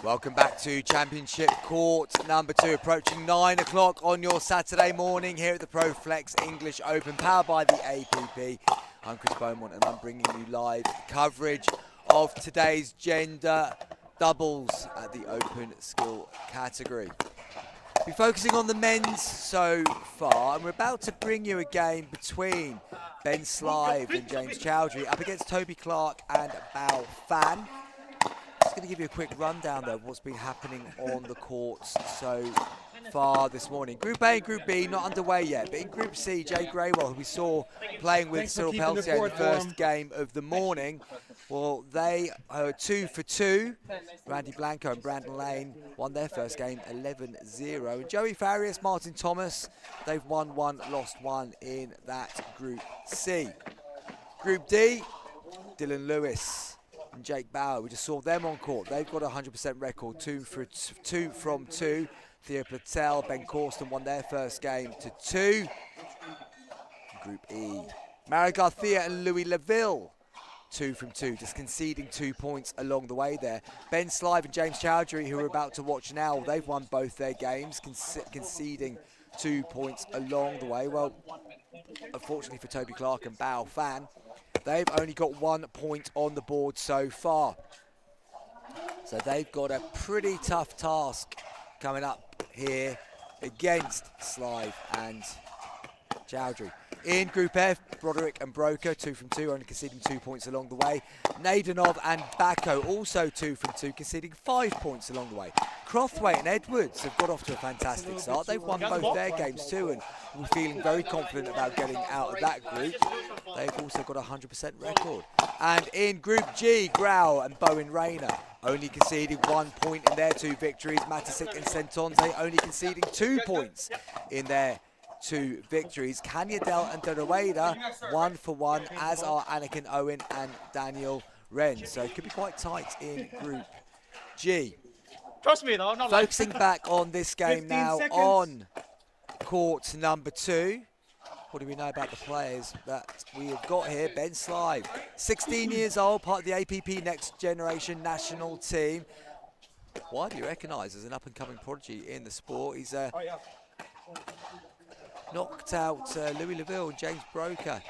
Welcome back to Championship Court number 2, approaching 9 o'clock on your Saturday morning here at the ProFlex English Open, powered by the APP. I'm Chris Beaumont and I'm bringing you live coverage of today's gender doubles at the open skill category. We're focusing on the men's so far, and we're about to bring you a game between Ben Slive and James Chowdhury up against Toby Clark and Bao Fan. Just going to give you a quick rundown though of what's been happening on the courts so far this morning. Group A and Group B not underway yet, but in Group C, Jay Graywell, who we saw playing with Cyril Peltier in the first game of the morning, well, they are 2 for 2. Randy Blanco and Brandon Lane won their first game 11-0. And Joey Farias, Martin Thomas, they've won 1, lost 1 in that Group C. Group D, Dylan Lewis and Jake Bauer, we just saw them on court. They've got a 100% record, 2 from 2. Theo Patel, Ben Corsten won their first game to 2. Group E, Mara Garcia and Louis Laville, 2 from 2, just conceding 2 points along the way there. Ben Slive and James Chowdhury, who we're about to watch now, they've won both their games, conceding 2 points along the way. Well, unfortunately for Toby Clark and Bao Fan, they've only got 1 point on the board so far. So they've got a pretty tough task coming up here against Slive and Chowdhury. In Group F, Broderick and Broker, 2 from 2, only conceding 2 points along the way. Nadanov and Bacco, also 2 from 2, conceding 5 points along the way. Crothwaite and Edwards have got off to a fantastic start. They've won both their games too, and we're feeling very confident about getting out of that group. They've also got a 100% record. And in Group G, Grau and Bowen Rayner only conceding 1 point in their 2 victories. Matasik and Sentonze only conceding 2 points in their 2 victories. Kanyadel and Doraweda 1 for 1, as are Anakin Owen and Daniel Wren. So it could be quite tight in Group G. Trust me though, I'm not Focusing back on this game now on court number 2. What do we know about the players that we have got here? Ben Slive, 16 years old, part of the APP Next Generation national team. Widely recognised as an up-and-coming prodigy in the sport. He's knocked out Louis Laville and James Broker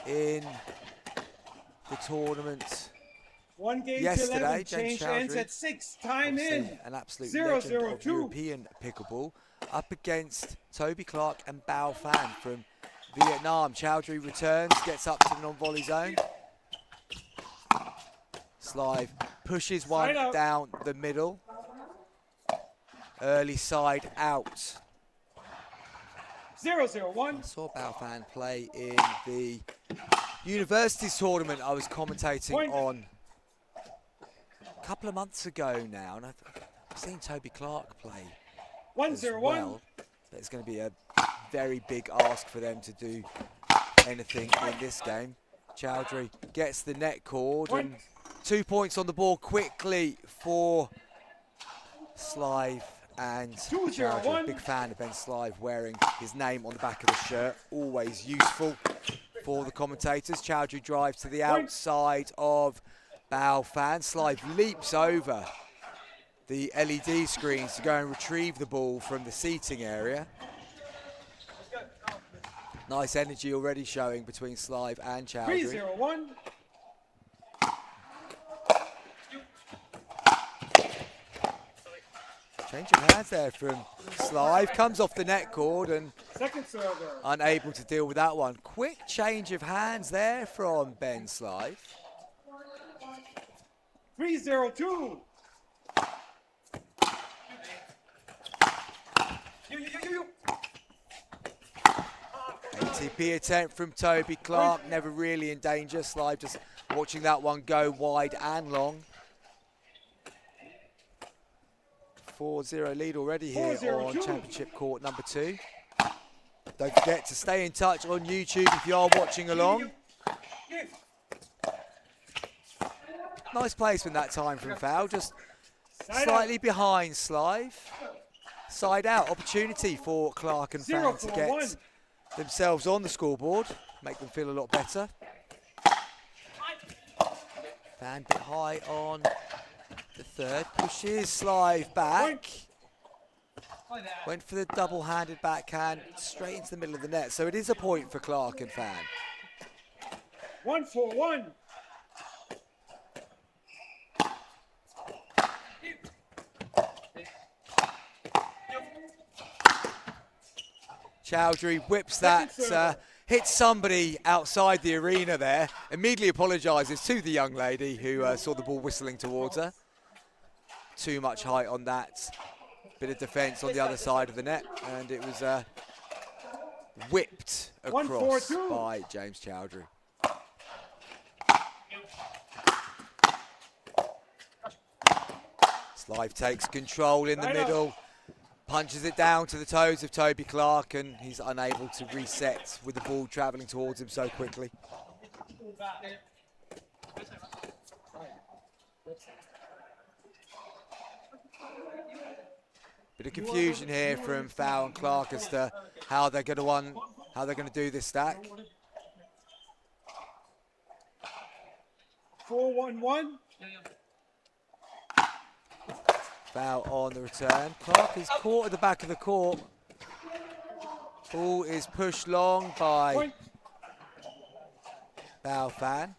in the tournament 1 game yesterday. To 11, James change ends Chowdhury, at 6, time in. an absolute 0, legend 0, of 2. European pickleball, up against Toby Clark and Bao Fan from Vietnam. Chowdhury returns, gets up to the non-volley zone. Slive pushes one down the middle. Early side out. 0, 0, 1. I saw Bao Fan play in the Universities tournament I was commentating on a couple of months ago now, and I've seen Toby Clark play 1, as 0, well. 1. It's going to be a very big ask for them to do anything in this game. Chowdhury gets the net cord, and 2 points on the board quickly for Slive and Chowdhury. Big fan of Ben Slive wearing his name on the back of the shirt, always useful for the commentators. Chowdhury drives to the outside of Bao Fan. Slive leaps over the LED screens to go and retrieve the ball from the seating area. Nice energy already showing between Slive and Chowdhury. 3, 0, 1. Change of hands there from Slive. Comes off the net cord and Second server. unable to deal with that one. Quick change of hands there from Ben Slive. 3, 0, 2. ATP attempt from Toby Clark, never really in danger. Slive just watching that one go wide and long. 4-0 lead already here on Championship Court number 2. Don't forget to stay in touch on YouTube if you are watching along. Nice placement that time from Foul, just slightly behind Slive. Side out, opportunity for Clark and Fan to get themselves on the scoreboard, make them feel a lot better. Fan a bit high on The third pushes Slive back. Went for the double-handed backhand straight into the middle of the net. So it is a point for Clark and Fan. 1-4-1. Chowdhury whips that, hits somebody outside the arena there, immediately apologises to the young lady who saw the ball whistling towards her. Too much height on that. Bit of defence on the other side of the net, and it was whipped across by James Chowdhury. Slive takes control in the middle, punches it down to the toes of Toby Clark, and he's unable to reset with the ball travelling towards him so quickly. Bit of confusion here from Fowl and Clark as to how they're going to do this stack. 4-1-1. Foul on the return. Clark is caught at the back of the court. Ball is pushed long by Foul Fan.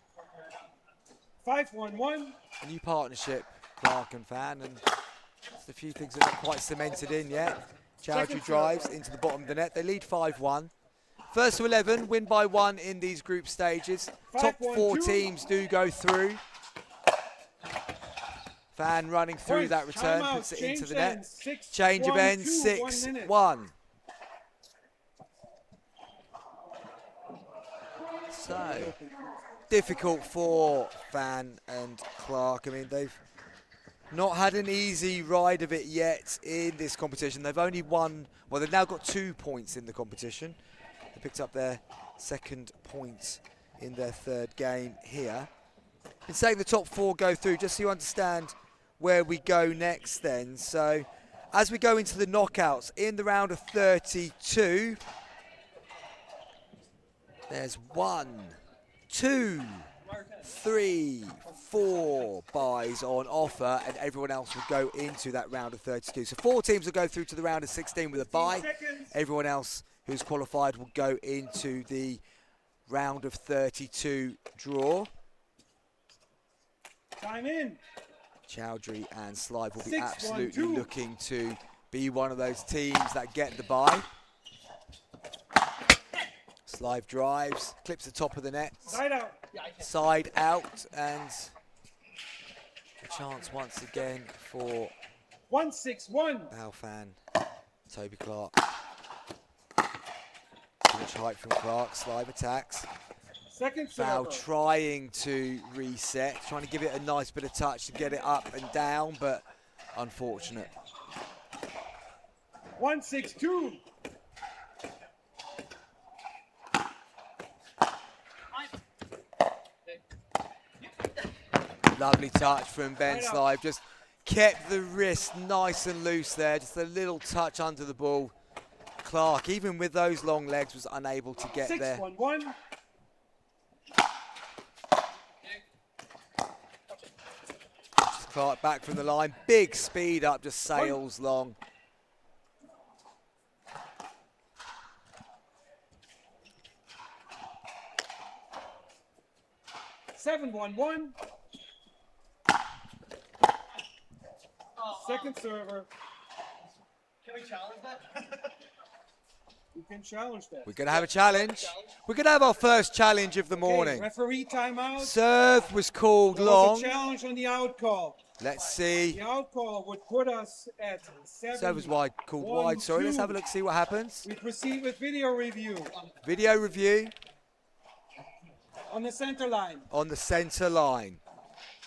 5-1-1. A new partnership, Clark and Fan, and just a few things that are not quite cemented in yet. Chowdhury drives into the bottom of the net. They lead 5-1. First to 11, win by 1 in these group stages. Top 4 teams do go through. Fan running through that return, puts it into the net. Change of ends, 6-1. So, difficult for Fan and Clark. I mean, they've not had an easy ride of it yet in this competition. They've only won, well, they've now got 2 points in the competition. They picked up their second point in their third game here. In saying the top 4 go through, just so you understand where we go next then. So as we go into the knockouts in the round of 32, there's 1, 2, 3, 4 buys on offer, and everyone else will go into that round of 32. So 4 teams will go through to the round of 16 with a buy. Everyone else who's qualified will go into the round of 32 draw. Time in. Chowdhury and Slive will be absolutely looking to be one of those teams that get the bye. Slive drives, clips the top of the net. Side out, and a chance once again for 1-6-1. Fan, Toby Clark. Too much height from Clark. Slive attacks. Second Foul server. trying to reset, trying to give it a nice bit of touch to get it up and down, but unfortunate. 1-6-2. Lovely touch from Ben Slive, just kept the wrist nice and loose there, just a little touch under the ball. Clark, even with those long legs, was unable to get there. 6-1-1. Clark back from the line, big speed up, just sails long. Seven, 1-1. Second server. Can we challenge that? You can challenge that. We're going to have a challenge. We're going to have our first challenge of the morning. Okay, referee timeout. Serve was called There long. was a challenge on the out call. Let's see. The out call would put us at 7. Serve was wide, called wide. Sorry, let's have a look, see what happens. We proceed with video review. Video review. On the center line. On the centre line.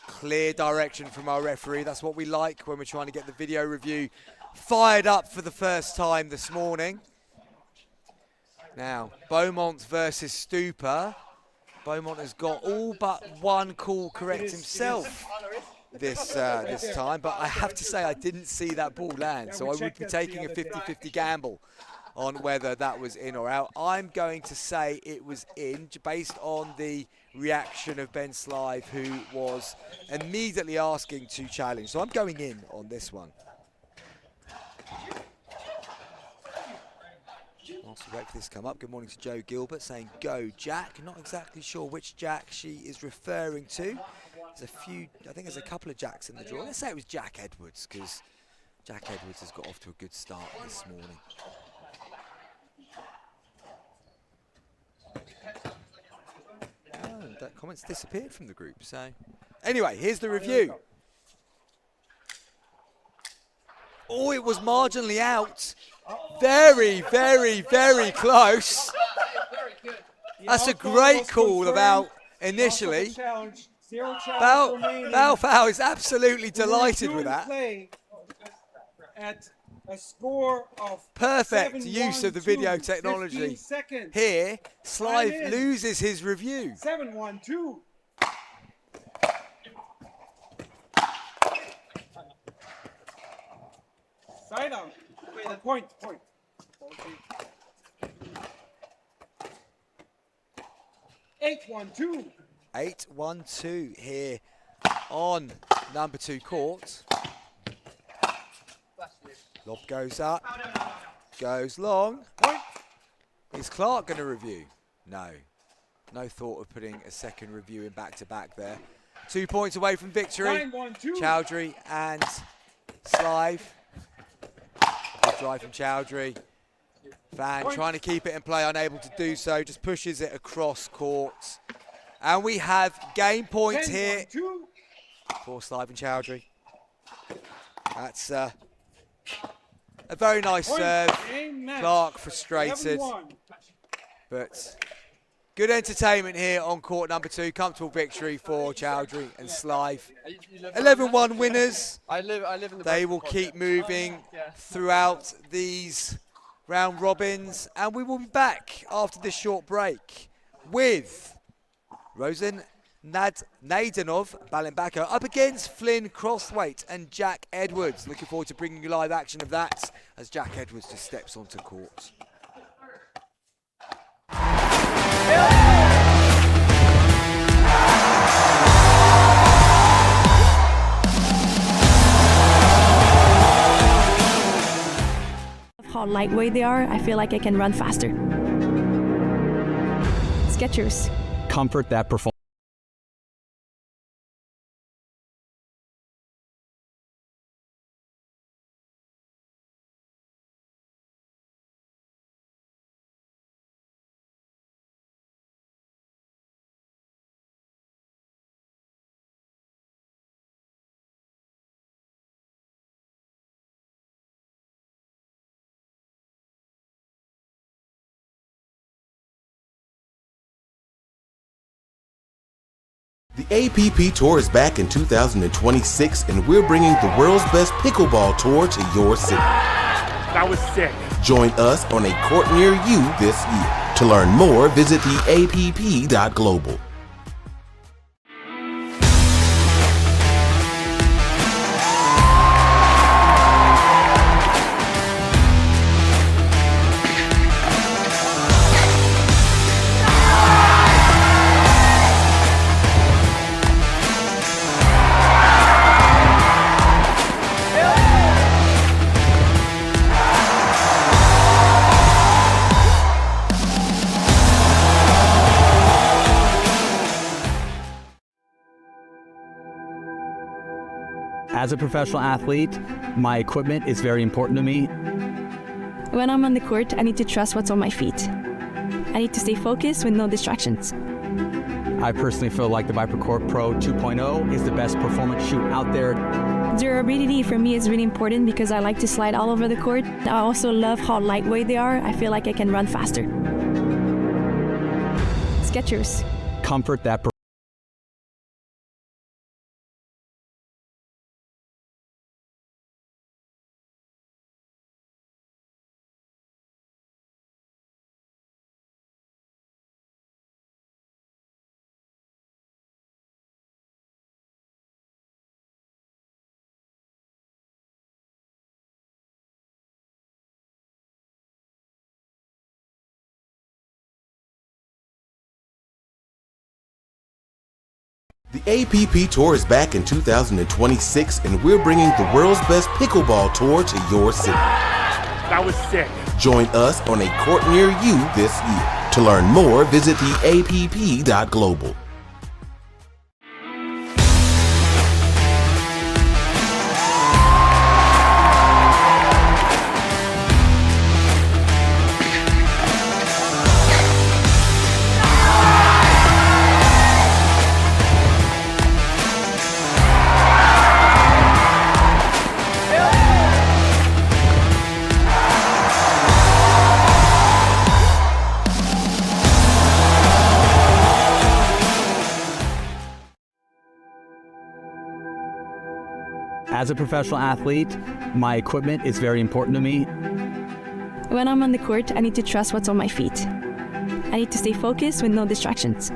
Clear direction from our referee. That's what we like when we're trying to get the video review fired up for the first time this morning. Now, Beaumont versus Stupa. Beaumont has got all but one call correct himself this time, but I have to say I didn't see that ball land, so I would be taking a 50-50 gamble on whether that was in or out. I'm going to say it was in, based on the reaction of Ben Slive, who was immediately asking to challenge. So I'm going in on this one. Whilst we wait for this to come up, good morning to Joe Gilbert saying go Jack. Not exactly sure which Jack she is referring to. There's a few, I think there's a couple of Jacks in the draw. Let's say it was Jack Edwards, because Jack Edwards has got off to a good start this morning. Oh, that comment's disappeared from the group. So anyway, here's the review. Oh, it was marginally out. Very, very, very close. That's a great call about initially. Balfour is absolutely delighted with that. At a score of Perfect use of the video technology. Here, Slive loses his review. 7-1-2. Side out. Point. 8-1-2. 8-1-2 here on number 2 court. Lob goes up, goes long. Is Clark going to review? No. No thought of putting a second review in back-to-back there. 2 points away from victory. 9-1-2. Chowdhury and Slive. Good drive from Chowdhury. Van trying to keep it in play, unable to do so. Just pushes it across court. And we have game points here for Slive and Chowdhury. That's a very nice serve. Clark frustrated. But good entertainment here on court number 2. Comfortable victory for Chowdhury and Slive. 11-1 winners. They will keep moving throughout these round robins. And we will be back after this short break with Rosen Naidenov Balenbako up against Flynn Crosswaite and Jack Edwards. Looking forward to bringing you live action of that as Jack Edwards just steps onto court. How lightweight they are, I feel like I can run faster. Skechers. Comfort that performance. The APP Tour is back in 2026, and we're bringing the world's best pickleball tour to your city. That was sick. Join us on a court near you this year. To learn more, visit theapp.global. As a professional athlete, my equipment is very important to me. When I'm on the court, I need to trust what's on my feet. I need to stay focused with no distractions. I personally feel like the ViperCourt Pro 2.0 is the best performance shoe out there. Durability for me is really important because I like to slide all over the court. I also love how lightweight they are. I feel like I can run faster. Skechers. Comfort that The APP Tour is back in 2026, and we're bringing the world's best pickleball tour to your city. That was sick. Join us on a court near you this year. To learn more, visit theapp.global. As a professional athlete, my equipment is very important to me. When I'm on the court, I need to trust what's on my feet. I need to stay focused with no distractions.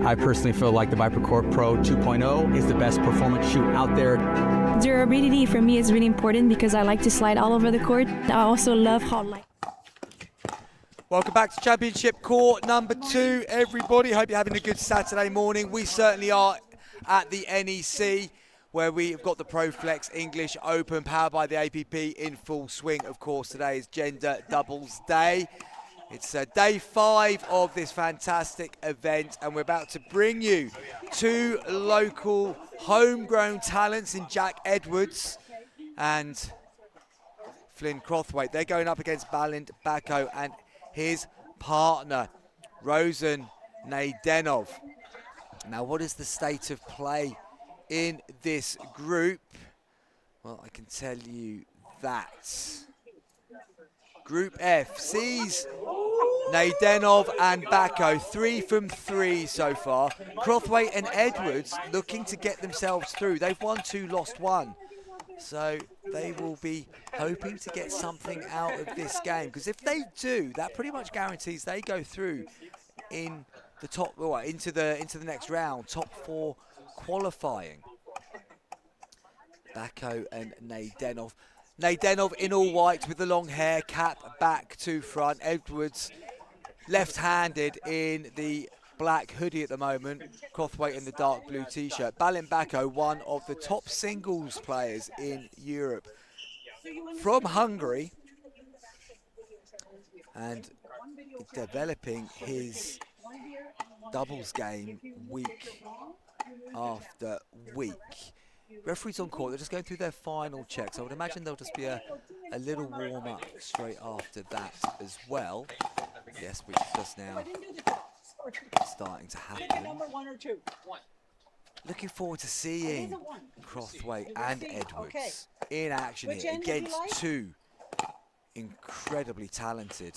I personally feel like the ViperCourt Pro 2.0 is the best performance shoe out there. Durability for me is really important because I like to slide all over the court. I also love how light. Welcome back to Championship Court number 2, everybody. Hope you're having a good Saturday morning. We certainly are at the NEC, where we've got the ProFlex English Open powered by the APP in full swing. Of course, today is Gender Doubles Day. It's day 5 of this fantastic event, and we're about to bring you 2 local homegrown talents in Jack Edwards and Flynn Crothwaite. They're going up against Balint Bako and his partner, Rosen Naidenov. Now, what is the state of play in this group? Well, I can tell you that. Group F sees Naidenov and Bako 3 from 3 so far. Crothwaite and Edwards looking to get themselves through. They've won 2, lost 1. So they will be hoping to get something out of this game, because if they do, that pretty much guarantees they go through in the top, well, into the next round, top 4 qualifying. Bako and Naidenov. Naidenov in all white with the long hair, cap back to front. Edwards left-handed in the black hoodie at the moment. Crothwaite in the dark blue t-shirt. Balint Bako, one of the top singles players in Europe, from Hungary, and developing his doubles game week after week. Referees on court, they're just going through their final checks. I would imagine there'll just be a little warm-up straight after that as well. Yes, which is just now starting to happen. Looking forward to seeing Crothwaite and Edwards in action here against 2 incredibly talented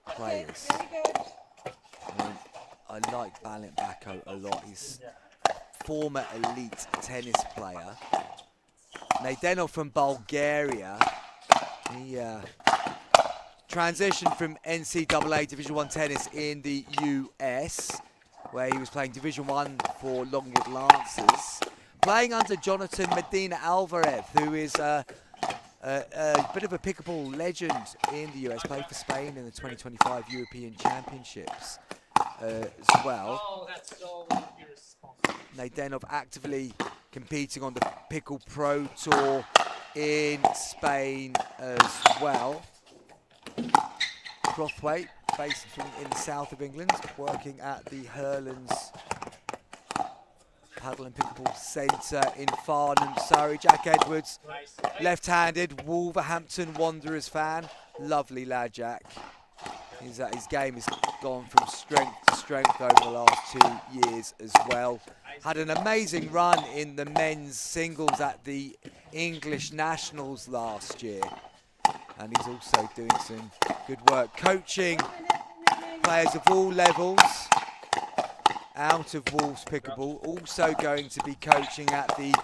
players. I like Balint Bako a lot. He's former elite tennis player. Naidenov from Bulgaria. He transitioned from NCAA Division 1 tennis in the US, where he was playing Division 1 for Longwood Lancers, playing under Jonathan Medina Alvarez, who is a bit of a pickleball legend in the US, played for Spain in the 2025 European Championships as well. Naidenov actively competing on the Pickle Pro Tour in Spain as well. Crothwaite, based in the south of England, working at the Hurlands Paddle and Pickleball Centre in Farnham, Surrey. Jack Edwards, left-handed, Wolverhampton Wanderers fan. Lovely lad, Jack. His game has gone from strength to strength over the last 2 years as well. Had an amazing run in the men's singles at the English Nationals last year. And he's also doing some good work coaching players of all levels out of Wolves Pickleball. Also going to be coaching at the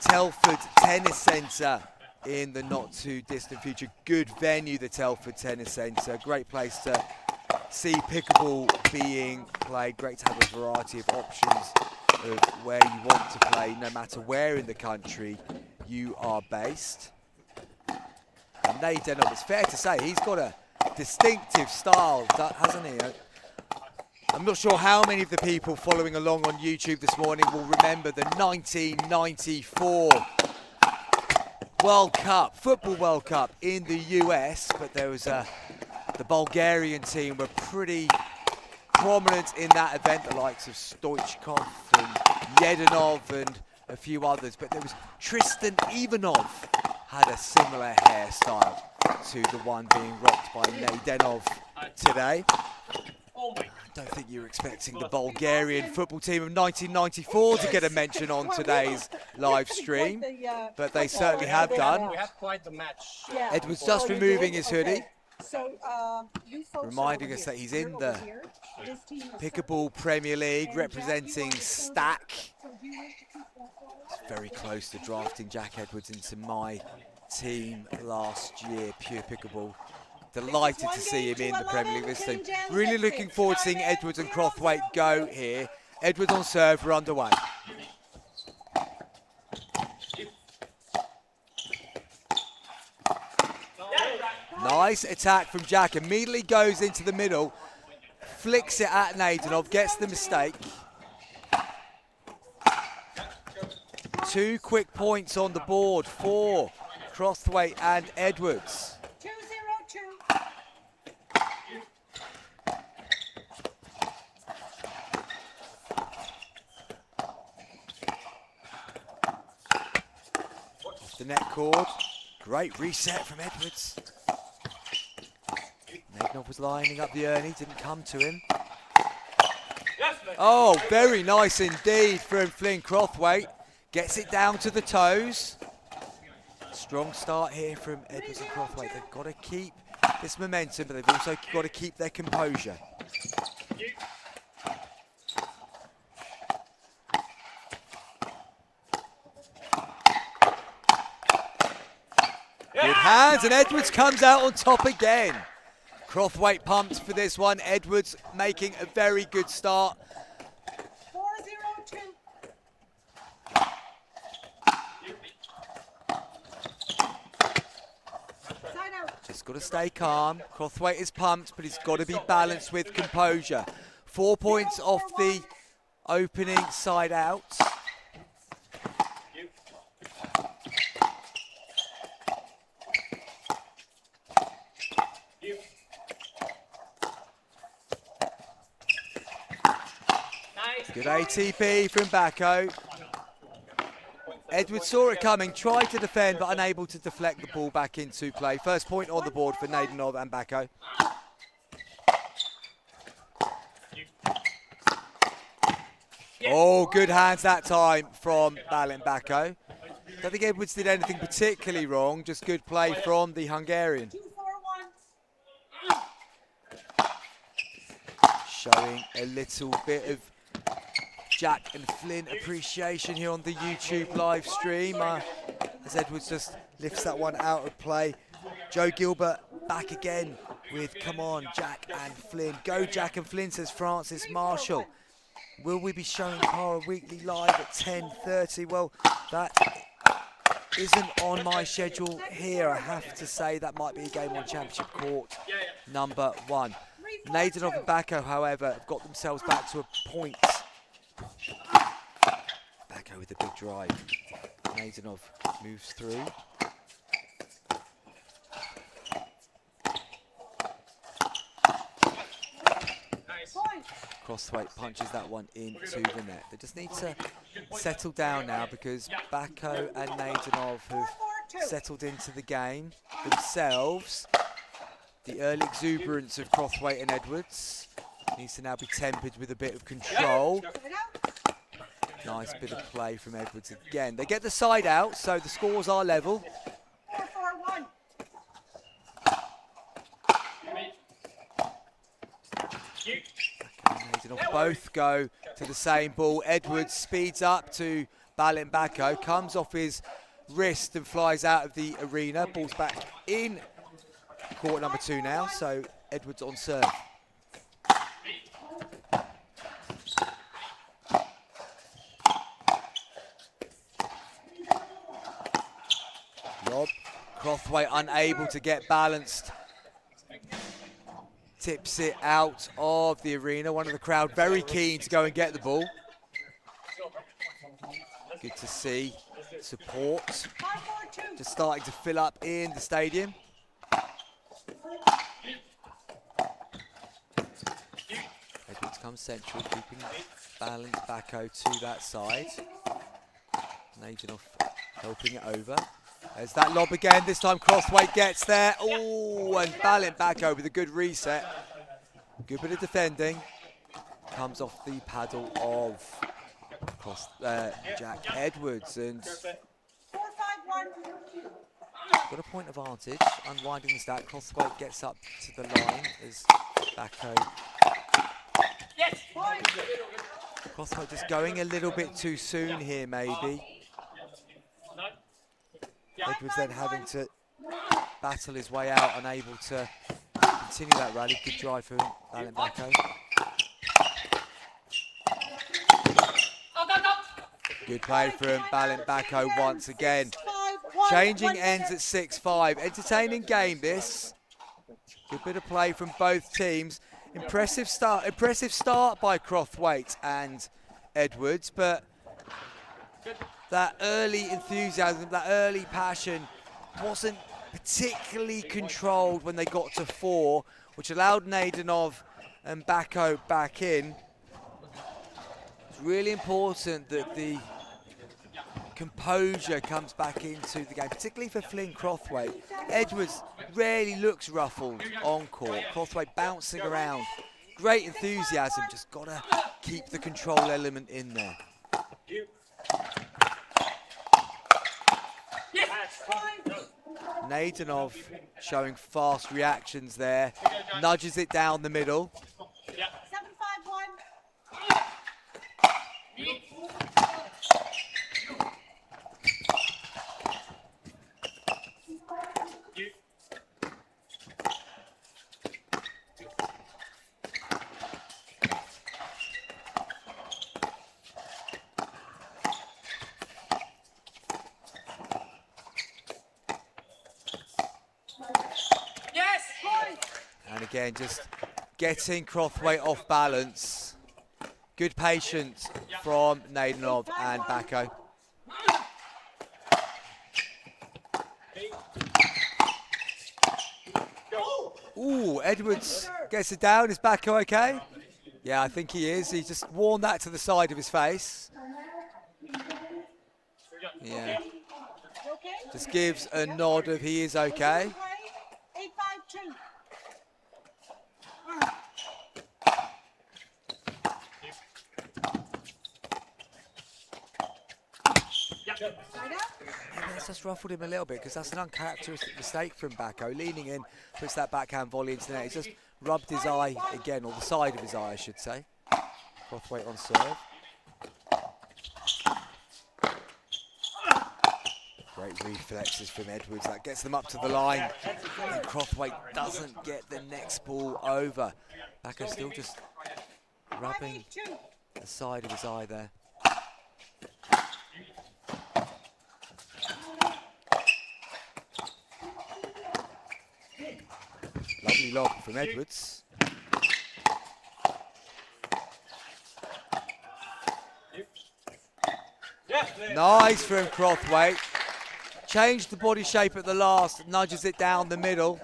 Telford Tennis Centre in the not too distant future. Good venue, the Telford Tennis Centre. Great place to see pickleball being played. Great to have a variety of options of where you want to play, no matter where in the country you are based. And Naidenov, it's fair to say, he's got a distinctive style, hasn't he? I'm not sure how many of the people following along on YouTube this morning will remember the 1994 World Cup, Football World Cup in the US, but there was the Bulgarian team were pretty prominent in that event, the likes of Stoichkov and Yedinov and a few others, but there was Tristan Ivanov had a similar hairstyle to the one being rocked by Naydenov today. I don't think you were expecting the Bulgarian football team of 1994 to get a mention on today's live stream, but they certainly have done. We have quite the match. Edwards just removing his hoodie, So, reminding us that he's in the Pickleball Premier League representing Stack. It's very close to drafting Jack Edwards into my team last year, Pure Pickleball. Delighted to see him in the Premier League this time. Really looking forward to seeing Edwards and Crothwaite go here. Edwards on serve, we're underway. Nice attack from Jack, immediately goes into the middle, flicks it at Naydenov, gets the mistake. 2 quick points on the board for Crothwaite and Edwards. 2-0-2. Off the net cord, great reset from Edwards. Naydenov was lining up the Ernie, didn't come to him. Oh, very nice indeed from Flynn Crothwaite. Gets it down to the toes. Strong start here from Edwards and Crothwaite. They've got to keep this momentum, but they've also got to keep their composure. Good hands, and Edwards comes out on top again. Crothwaite pumped for this one. Edwards making a very good start. 4-0-2. Side out. Just got to stay calm. Crothwaite is pumped, but he's got to be balanced with composure. 4 points off the opening side out. Good ATP from Bacco. Edwards saw it coming, tried to defend, but unable to deflect the ball back into play. First point on the board for Naydenov and Bacco. Oh, good hands that time from Balint Bacco. Don't think Edwards did anything particularly wrong, just good play from the Hungarian. 2-4-1. Showing a little bit of Jack and Flynn appreciation here on the YouTube live stream as Edwards just lifts that one out of play. Joe Gilbert back again with come on Jack and Flynn. Go Jack and Flynn, says Francis Marshall. Will we be showing Para Weekly live at 10:30? Well, that isn't on my schedule here. I have to say that might be a game on Championship Court number 1. Naydenov and Bacco, however, have got themselves back to a point. Bacco with a big drive. Naydenov moves through. Crothwaite punches that one into the net. They just need to settle down now because Bacco and Naydenov have settled into the game themselves. The early exuberance of Crothwaite and Edwards needs to now be tempered with a bit of control. Nice bit of play from Edwards again. They get the side out, so the scores are level. 4-4-1. Both go to the same ball. Edwards speeds up to Balint Bacco, comes off his wrist and flies out of the arena. Ball's back in court number 2 now, so Edwards on serve. Lob. Crothwaite unable to get balanced. tips it out of the arena. One of the crowd very keen to go and get the ball. Good to see support just starting to fill up in the stadium. Edwards comes central, keeping balance Bacco to that side. Nadenov helping it over. There's that lob again, this time Crossway gets there. Oh, and Balint Bacco with a good reset. Good bit of defending. Comes off the paddle of Jack Edwards, and 4-5-1. got a point advantage. Unwinding the stack, Crossway gets up to the line as Bacco. Crossway just going a little bit too soon here, maybe. Edwards then having to battle his way out, unable to continue that rally. Good drive from Balint Bacco. Good play from Balint Bacco once again. Changing ends at 6-5. Entertaining game this. Good bit of play from both teams. Impressive start by Crothwaite and Edwards, but that early enthusiasm, that early passion wasn't particularly controlled when they got to 4, which allowed Nadenov and Bacco back in. It's really important that the composure comes back into the game, particularly for Flynn Crothwaite. Edwards rarely looks ruffled on court. Crothwaite bouncing around. Great enthusiasm, just got to keep the control element in there. Nadenov showing fast reactions there. Nudges it down the middle. 7-5-1. And again, just getting Crothwaite off balance. Good patience from Nadenov and Bacco. Ooh, Edwards gets it down. Is Bacco okay? Yeah, I think he is. He's just worn that to the side of his face. Yeah. Just gives a nod of he is okay. 8-5-2. That's just ruffled him a little bit because that's an uncharacteristic mistake from Bacco. Leaning in, puts that backhand volley into the net. He's just rubbed his eye again, or the side of his eye, I should say. Crothwaite on serve. Great reflexes from Edwards. That gets them up to the line. And Crothwaite doesn't get the next ball over. Bacco still just rubbing the side of his eye there. Lovely lob from Edwards. Nice from Crothwaite. Changed the body shape at the last, nudges it down the middle.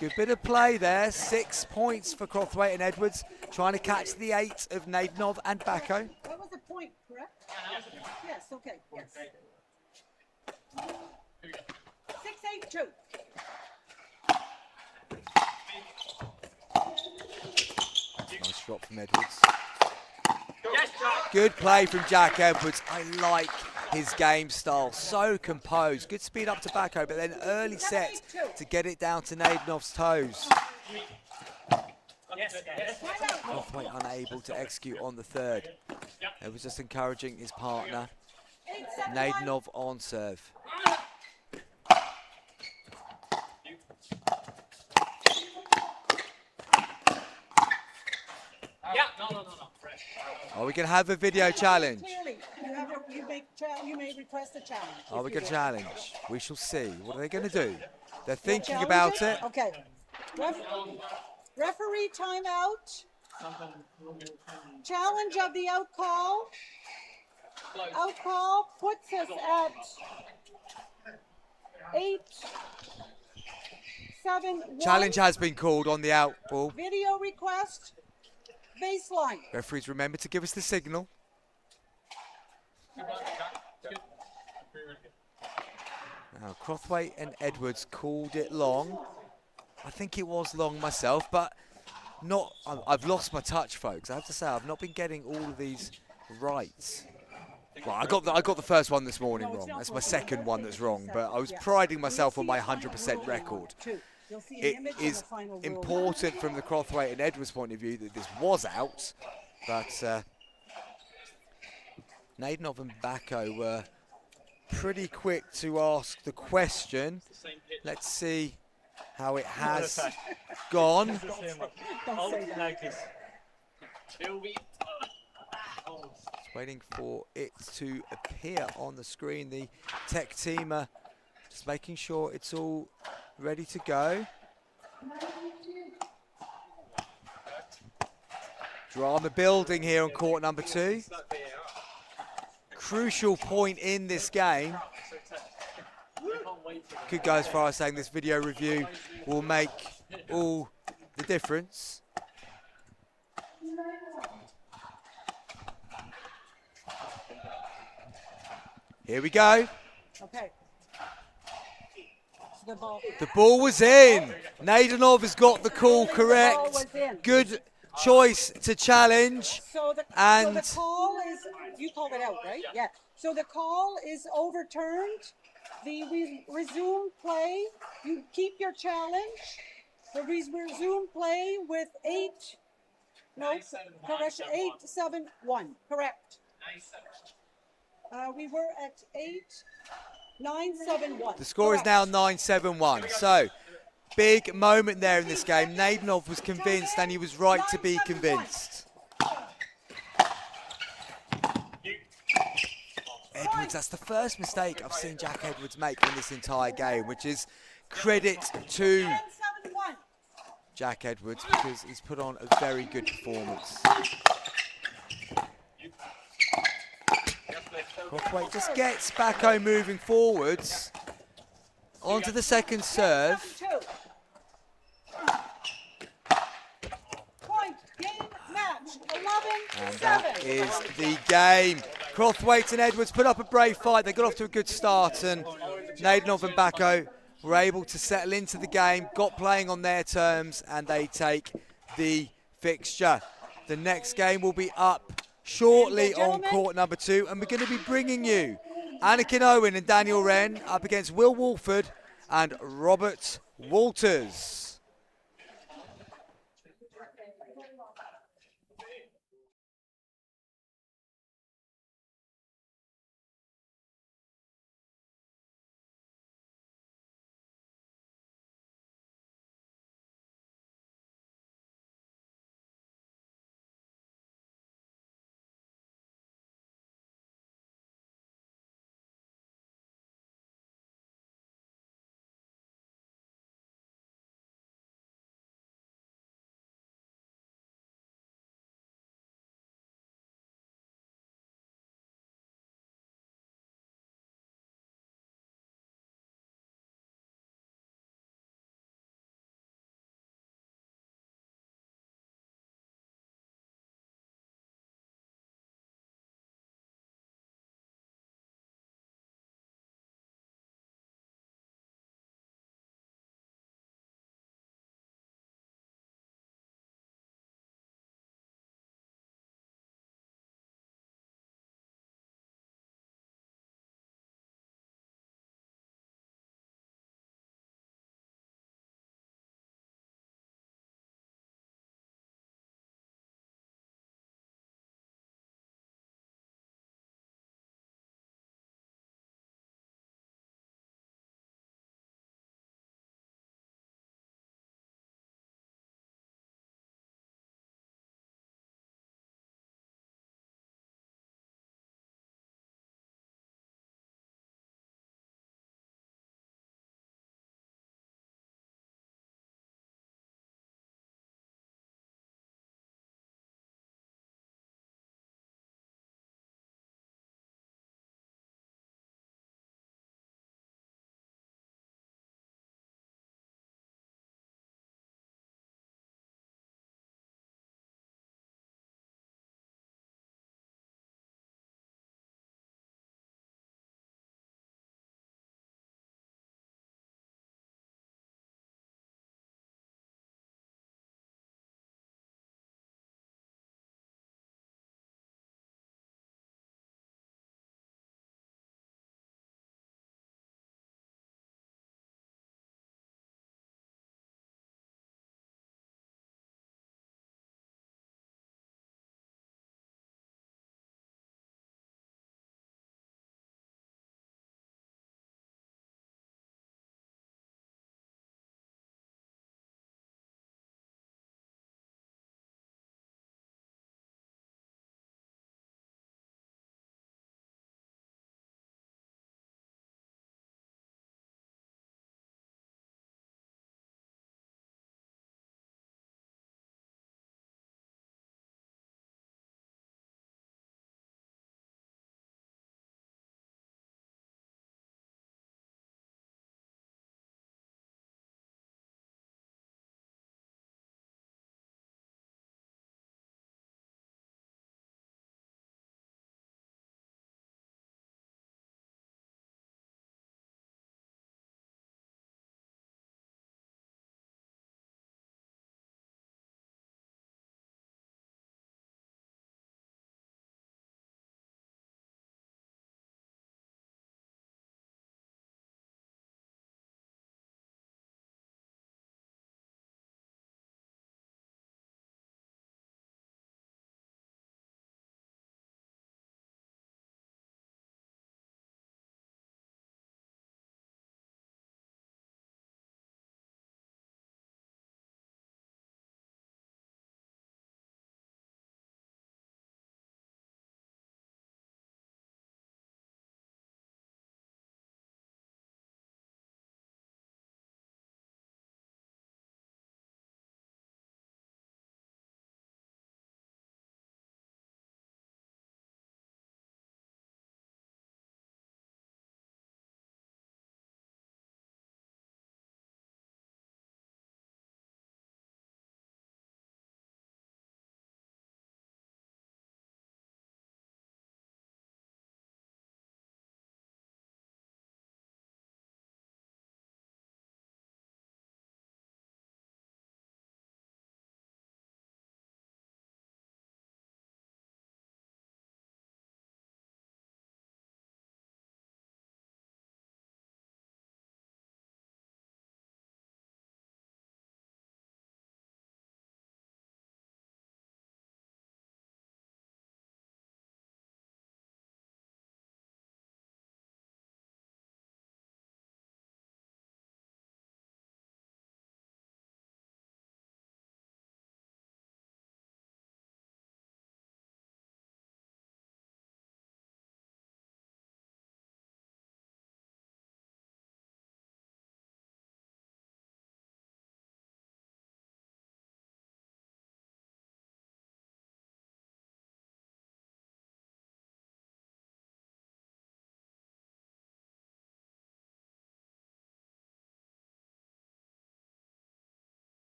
Good bit of play there. 6 points for Crothwaite and Edwards, trying to catch the 8 of Nadenov and Bacco. That was a point, correct? Yes, okay, yes. 6-8-2. Nice drop from Edwards. Good play from Jack Edwards. I like his game style. So composed. Good speed up to Bacco, but then early set to get it down to Nadenov's toes. Crothwaite unable to execute on the third. It was just encouraging his partner. Nadenov on serve. Are we going to have a video challenge? You may request a challenge. Are we going to challenge? We shall see. What are they going to do? They're thinking about it. Okay. Referee timeout. Challenge of the out call. Out call puts us at 8-7-1. Challenge has been called on the out ball. Video request. Baseline. Referees, remember to give us the signal. Now, Crothwaite and Edwards called it long. I think it was long myself, but not. I've lost my touch, folks. I have to say, I've not been getting all of these right. Well, I got the first one this morning wrong. That's my second one that's wrong, but I was priding myself on my 100% record. It is important from the Crothwaite and Edwards point of view that this was out, but Nadenov and Bacco were pretty quick to ask the question. Let's see how it has gone. Just waiting for it to appear on the screen. The tech team are just making sure it's all ready to go. Drama building here on court number 2. Crucial point in this game. Could go as far as saying this video review will make all the difference. Here we go. Okay. The ball was in. Nadenov has got the call correct. Good choice to challenge. So the call is, you called it out, right? Yeah. So the call is overturned. We resume play. You keep your challenge. The resume play with 8-7-1. Correct. We were at 9-7-1. The score is now 9-7-1. So, big moment there in this game. Nadenov was convinced, and he was right to be convinced. Edwards, that's the first mistake I've seen Jack Edwards make in this entire game, which is credit to Jack Edwards because he's put on a very good performance. Crothwaite just gets Bacco moving forwards onto the second serve. Point, game, match, 11-7. And that is the game. Crothwaite and Edwards put up a brave fight. They got off to a good start, and Nadenov and Bacco were able to settle into the game, got playing on their terms, and they take the fixture. The next game will be up shortly on court number 2, and we're going to be bringing you Anakin Owen and Daniel Wren up against Will Wolford and Robert Walters.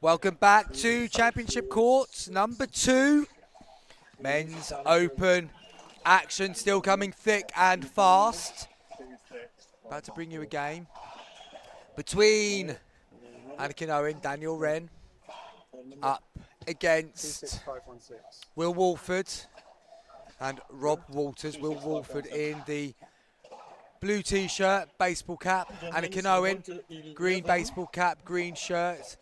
Welcome back to Championship Courts number 2. Men's Open action still coming thick and fast. About to bring you a game between Anakin Owen, Daniel Wren, up against Will Walford and Rob Walters. Will Walford in the blue t-shirt, baseball cap. Anakin Owen, green baseball cap, green shirt.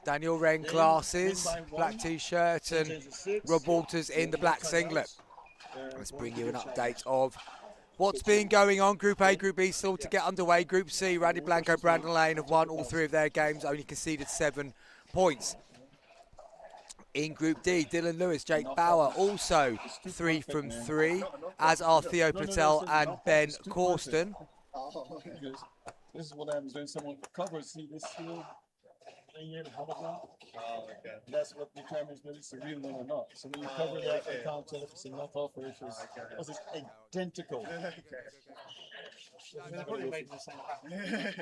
Daniel Wren glasses, black t-shirt, and Rob Walters in the black singlet. Let's bring you an update of what's been going on. Group A, Group B still to get underway. Group C, Randy Blanco, Brandon Lane have won all 3 of their games, only conceded 7 points. In Group D, Dylan Lewis, Jake Bauer, also 3 from 3, as are Theo Patel and Ben Corsten. This is what happens when someone covers. See this little thing here, the holograph? Oh, okay. That's what determines whether it's a real one or not. So when you cover that, you can't tell if it's a knockoff or if it's identical. They're probably made in the same pattern.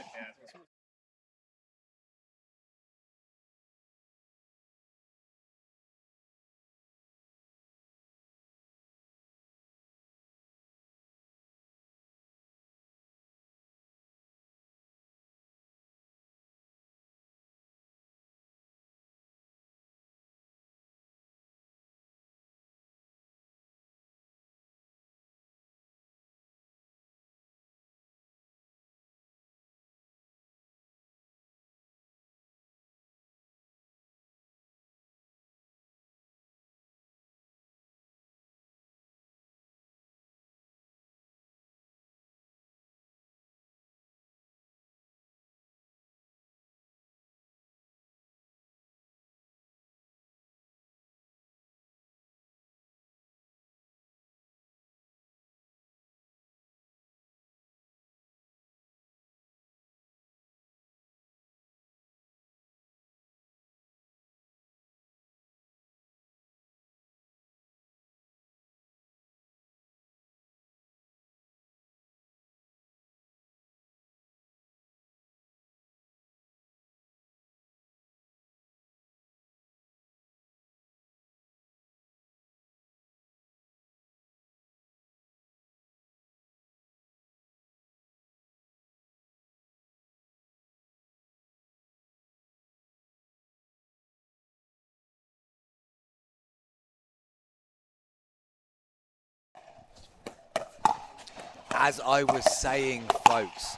As I was saying, folks,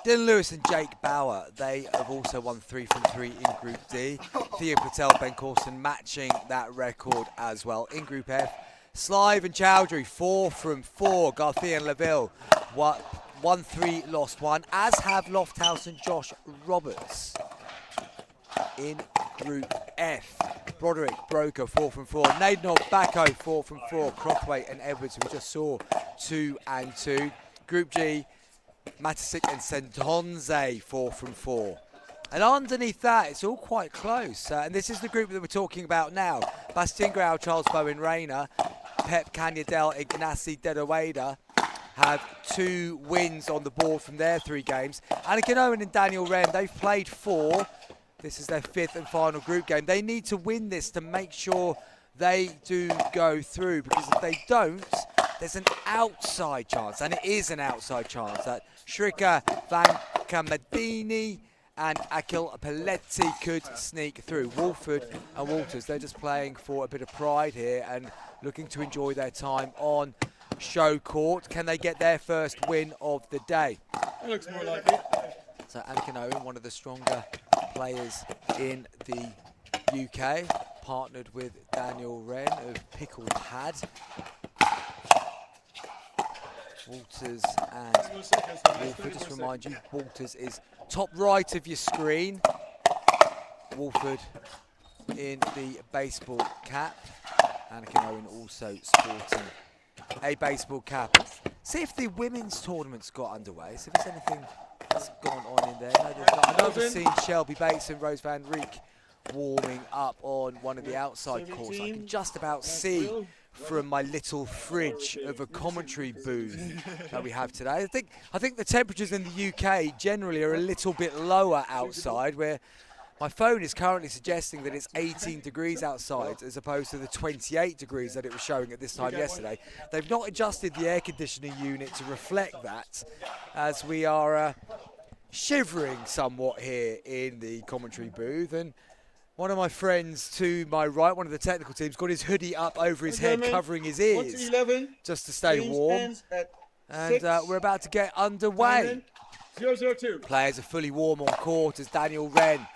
Dylan Lewis and Jake Bauer, they have also won 3 from 3 in Group D. Theo Patel, Ben Corson matching that record as well. In Group F, Slive and Chowdhury, 4 from 4. Garcia and Laville, 1-3, lost 1, as have Lofthouse and Josh Roberts. In Group F, Broderick, Broker, 4 from 4. Nadenov, Bacco, 4 from 4. Crothwaite and Edwards, we just saw 2 and 2. Group G, Matisic and Sentonze, 4 from 4. And underneath that, it's all quite close. And this is the group that we're talking about now. Bastien Grau, Charles Bowen Rayner, Pep Canyadel, Ignacy Dedaweda have 2 wins on the board from their 3 games. Anakin Owen and Daniel Wren, they've played 4. This is their 5th and final group game. They need to win this to make sure they do go through, because if they don't, there's an outside chance, and it is an outside chance, that Shrika, Van Kamadini and Akil Paletti could sneak through. Wolford and Walters, they're just playing for a bit of pride here and looking to enjoy their time on show court. Can they get their first win of the day? It looks more like it. So Anakin Owen, one of the stronger players in the UK, partnered with Daniel Wren of Pickled Pad. Walters and Wolford, just to remind you, Walters is top right of your screen. Wolford in the baseball cap. Anakin Owen also sporting a baseball cap. See if the women's tournament's got underway, see if there's anything that's gone on in there. No, there's not. I know we've seen Shelby Bates and Rose Van Reek warming up on one of the outside courts. I can just about see from my little fridge of a commentary booth that we have today. I think the temperatures in the UK generally are a little bit lower outside, where my phone is currently suggesting that it's 18 degrees outside as opposed to the 28 degrees that it was showing at this time yesterday. They've not adjusted the air conditioning unit to reflect that, as we are shivering somewhat here in the commentary booth. And one of my friends to my right, one of the technical teams, got his hoodie up over his head, covering his ears, just to stay warm. And we're about to get underway. 0-0-2. Players are fully warm on court as Daniel Wren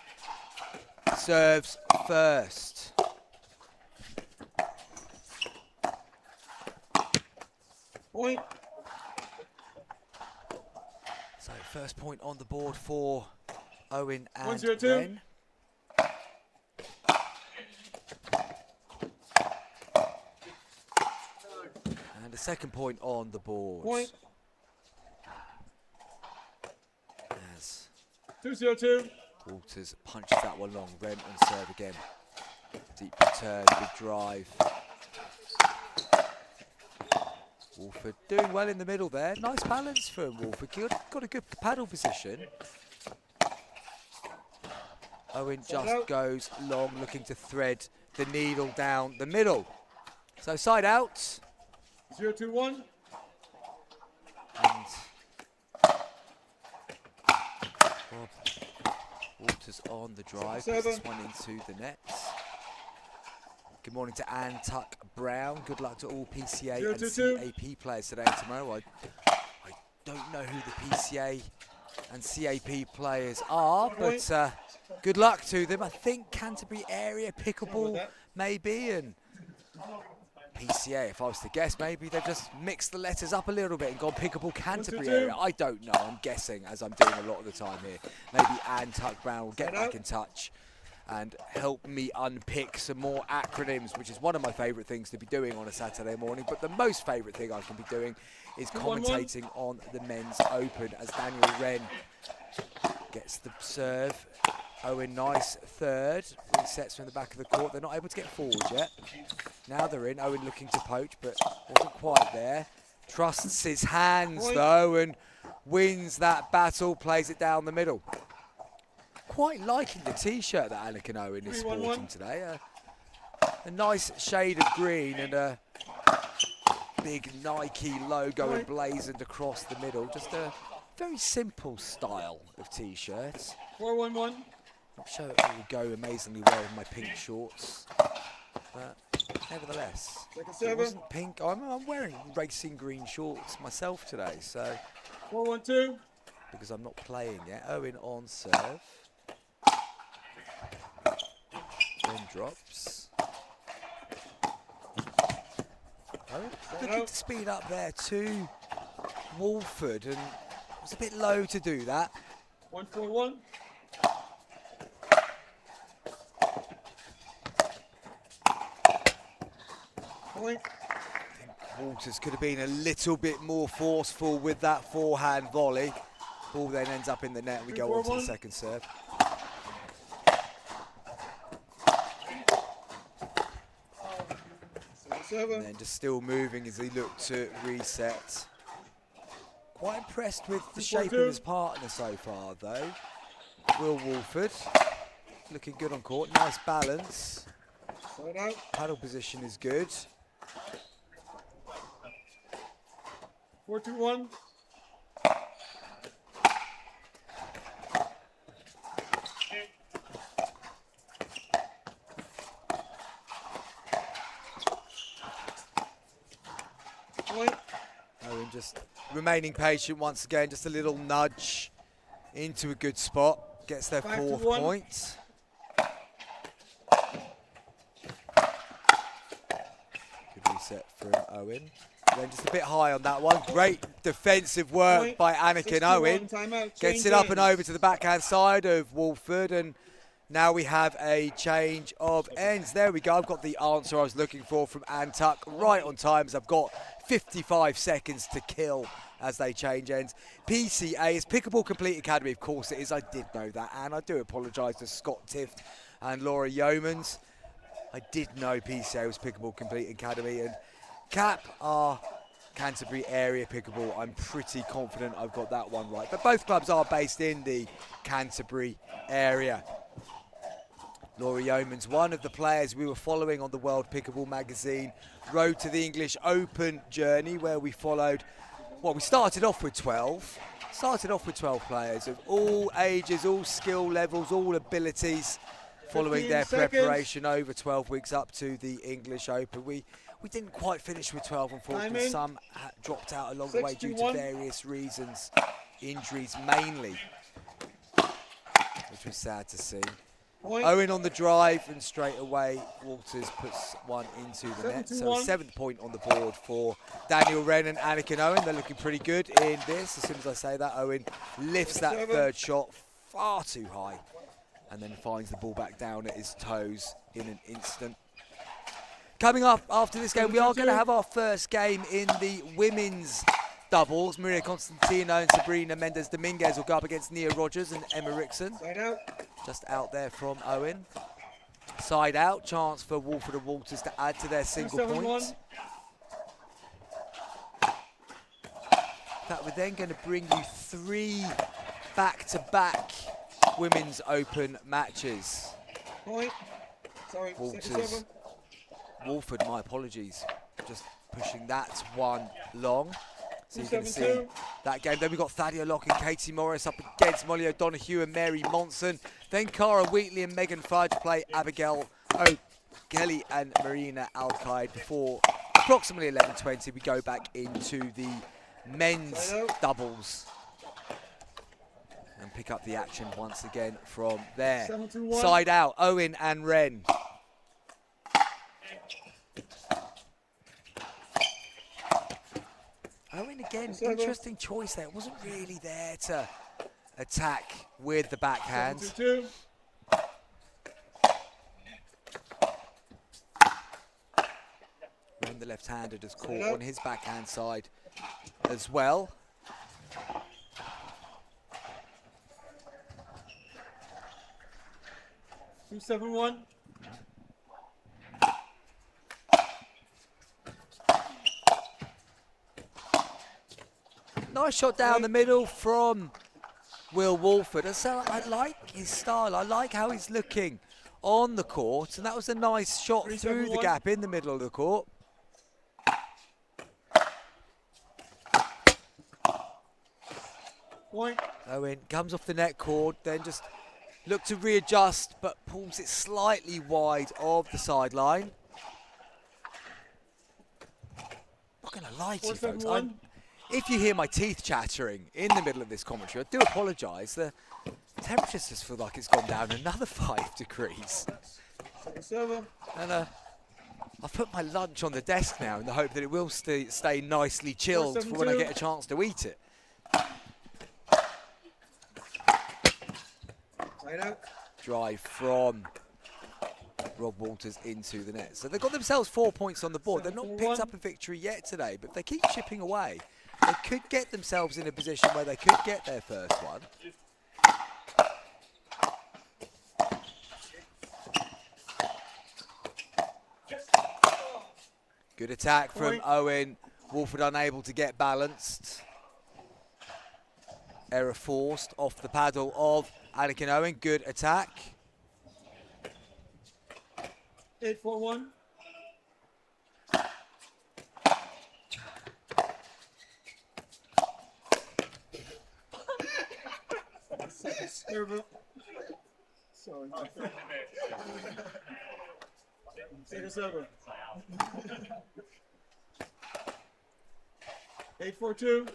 serves first. Point. So first point on the board for Owen and 1-0-2. Wren. And a second point on the board. Point. As 2-0-2. Walters punches that one long. Wren on serve again. Deep return, big drive. Wolford doing well in the middle there. Nice balance from Wolford. Got a good paddle position. Owen just goes long, looking to thread the needle down the middle. So side out. 0-2-1. And Walters on the drive. Puts this one into the nets. Good morning to Anne Tuck Brown. Good luck to all PCA and CAP players today and tomorrow. I don't know who the PCA and CAP players are, but good luck to them. I think Canterbury Area Pickleball maybe, and PCA, if I was to guess, maybe they've just mixed the letters up a little bit and gone Pickleball Canterbury Area. I don't know. I'm guessing, as I'm doing a lot of the time here. Maybe Anne Tuck Brown will get back in touch and help me unpick some more acronyms, which is one of my favourite things to be doing on a Saturday morning. But the most favourite thing I can be doing is commentating on the Men's Open, as Daniel Wren gets the serve. Owen, nice third. Resets from the back of the court. They're not able to get forward yet. Now they're in. Owen looking to poach, but wasn't quite there. Trusts his hands, though, and wins that battle, plays it down the middle. Quite liking the T-shirt that Anakin Owen is sporting today. A nice shade of green and a big Nike logo emblazoned across the middle. Just a very simple style of T-shirts. 4-1-1. Not sure it will go amazingly well with my pink shorts, but nevertheless, it wasn't pink. I'm wearing racing green shorts myself today, so 4-1-2. because I'm not playing yet. Owen on serve. Then drops. Owen looking to speed up there to Wolford, and it was a bit low to do that. 1-4-1. Point. I think Walters could have been a little bit more forceful with that forehand volley. Ball then ends up in the net and we go on to the second serve. And then just still moving as he looked to reset. Quite impressed with the shape of his partner so far, though. Will Wolford looking good on court. Nice balance. Paddle position is good. 4-2-1. Owen just remaining patient once again, just a little nudge into a good spot. Gets their fourth point. Good reset from Owen. Then just a bit high on that one. Great defensive work by Anakin Owen. Gets it up and over to the backhand side of Wolford, and now we have a change of ends. There we go. I've got the answer I was looking for from Antuck right on time, as I've got 55 seconds to kill as they change ends. PCA is Pickleball Complete Academy. Of course it is. I did know that, and I do apologise to Scott Tift and Laura Yeomans. I I did know PCA was Pickleball Complete Academy, and CAP are Canterbury Area Pickleball. I'm pretty confident I've got that one right. But both clubs are based in the Canterbury area. Laurie Yeoman's one of the players we were following on the World Pickleball magazine Road to the English Open journey, where we followed, well, we started off with 12 players of all ages, all skill levels, all abilities, following their preparation over 12 weeks up to the English Open. We didn't quite finish with 12, unfortunately. Some dropped out along the way due to various reasons, injuries mainly, which was sad to see. Owen on the drive, and straight away Walters puts one into the net. So 7th point on the board for Daniel Wren and Anakin Owen. They're looking pretty good in this. As soon as I say that, Owen lifts that third shot far too high and then finds the ball back down at his toes in an instant. Coming up after this game, we are going to have our first game in the women's doubles. Maria Constantino and Sabrina Mendez-Dominguez will go up against Nia Rogers and Emma Rickson. Just out there from Owen. Side out, chance for Wolford and Walters to add to their single points. That we're then going to bring you 3 back-to-back Women's Open matches. Walters, Wolford, my apologies, just pushing that one long. So you can see that game. Then we've got Thadia Locke and Katie Morris up against Molly O'Donoghue and Mary Monson. Then Cara Wheatley and Megan Fudge play Abigail O'Kelly and Marina Al-Qaid before approximately 11:20 we go back into the men's doubles and pick up the action once again from there. Side out, Owen and Wren. Owen again, interesting choice there. Wasn't really there to attack with the backhand. When the left-handed is caught on his backhand side as well. Two 7-1. Nice shot down the middle from Will Wolford. So I like his style. I like how he's looking on the court. And that was a nice shot through the gap in the middle of the court. Owen comes off the net cord, then just look to readjust, but pulls it slightly wide of the sideline. Not going to lie to you, folks. If you hear my teeth chattering in the middle of this commentary, I do apologise. The temperature just feels like it's gone down another 5 degrees. And I've put my lunch on the desk now in the hope that it will stay nicely chilled for when I get a chance to eat it. Drive from Rob Walters into the net. So they've got themselves 4 points on the board. They've not picked up a victory yet today, but if they keep chipping away, they could get themselves in a position where they could get their first one. Good attack from Owen. Wolford unable to get balanced. Error forced off the paddle of Anakin Owen. Good attack. 8-4-1. Sorry. 8-7. 8-4-2.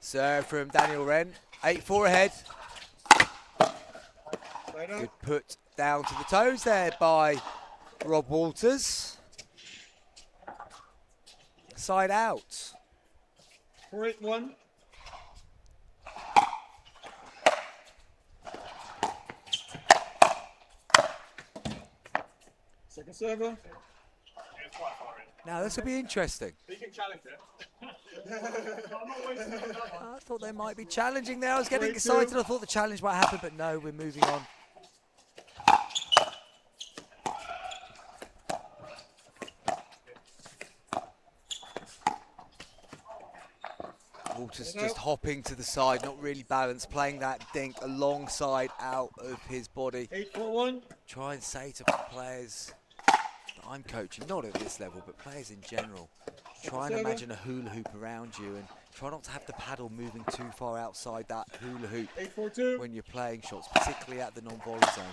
Serve from Daniel Wren. 8-4 ahead. Good put down to the toes there by Rob Walters. Side out. 4-8-1. Second server. Now this will be interesting. He can challenge it. I thought they might be challenging there. I was getting excited. I thought the challenge might happen, but no, we're moving on. Walters just hopping to the side, not really balanced, playing that dink alongside out of his body. 8-4-1. Try and say to players that I'm coaching, not at this level, but players in general, try and imagine a hula hoop around you and try not to have the paddle moving too far outside that hula hoop 8-4-2. when you're playing shots, particularly at the non-volley zone.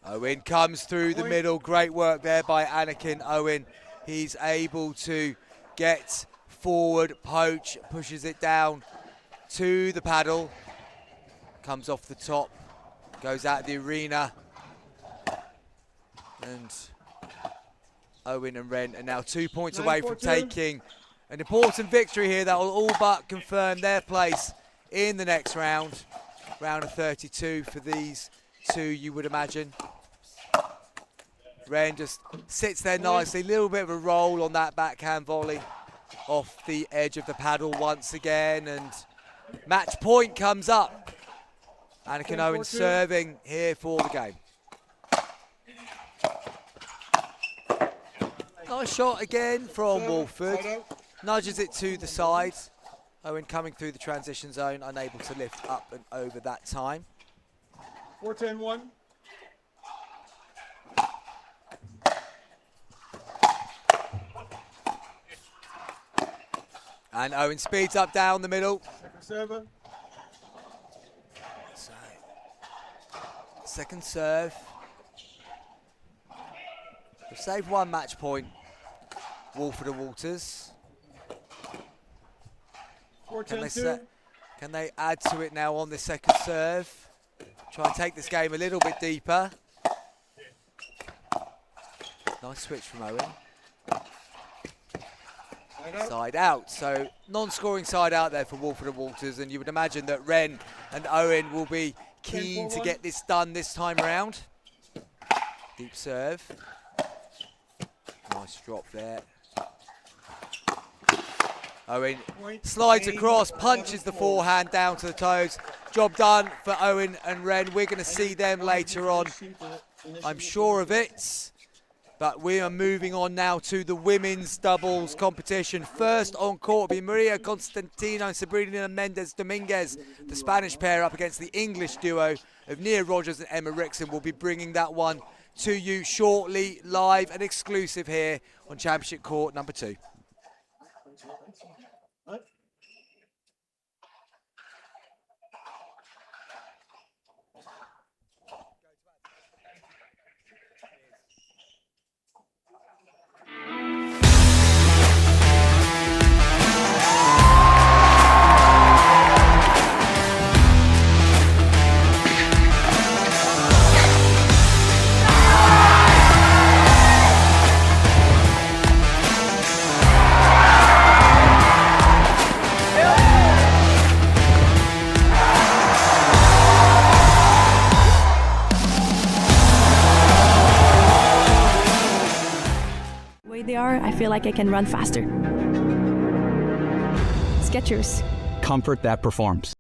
Owen comes through the middle. Great work there by Anakin Owen. He's able to get forward, poach, pushes it down to the paddle. Comes off the top, goes out of the arena. And Owen and Wren are now 2 points away from taking an important victory here that will all but confirm their place in the next round. Round of 32 for these two, you would imagine. Wren just sits there nicely, little bit of a roll on that backhand volley off the edge of the paddle once again, and match point comes up. Anakin Owen serving here for the game. Nice shot again from Wolford, nudges it to the side. Owen coming through the transition zone, unable to lift up and over that time. 4-10-1. And Owen speeds up down the middle. Second serve. So, second serve. We've saved one match point. Wolford and Walters. Can they add to it now on the second serve? Try and take this game a little bit deeper. Nice switch from Owen. Side out, so non-scoring side out there for Wolford and Walters, and you would imagine that Wren and Owen will be keen to get this done this time around. Deep serve. Nice drop there. Owen slides across, punches the forehand down to the toes. Job done for Owen and Wren. We're going to see them later on, I'm sure of it. But we are moving on now to the women's doubles competition. First on court will be Maria Constantino and Sabrina Mendez Dominguez. The Spanish pair up against the English duo of Nia Rogers and Emma Rickson. We'll be bringing that one to you shortly, live and exclusive here on Championship Court number 2. I feel like I can run faster. Skechers. Comfort that performs.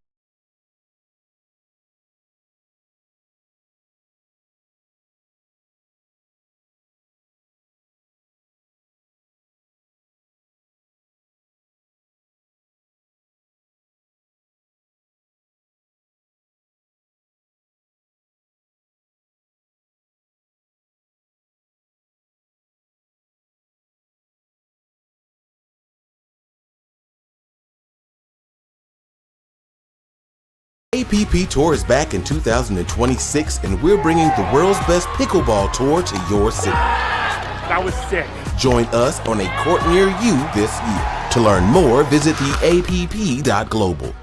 APP Tour is back in 2026, and we're bringing the world's best pickleball tour to your city. That was sick. Join us on a court near you this year. To learn more, visit theapp.global.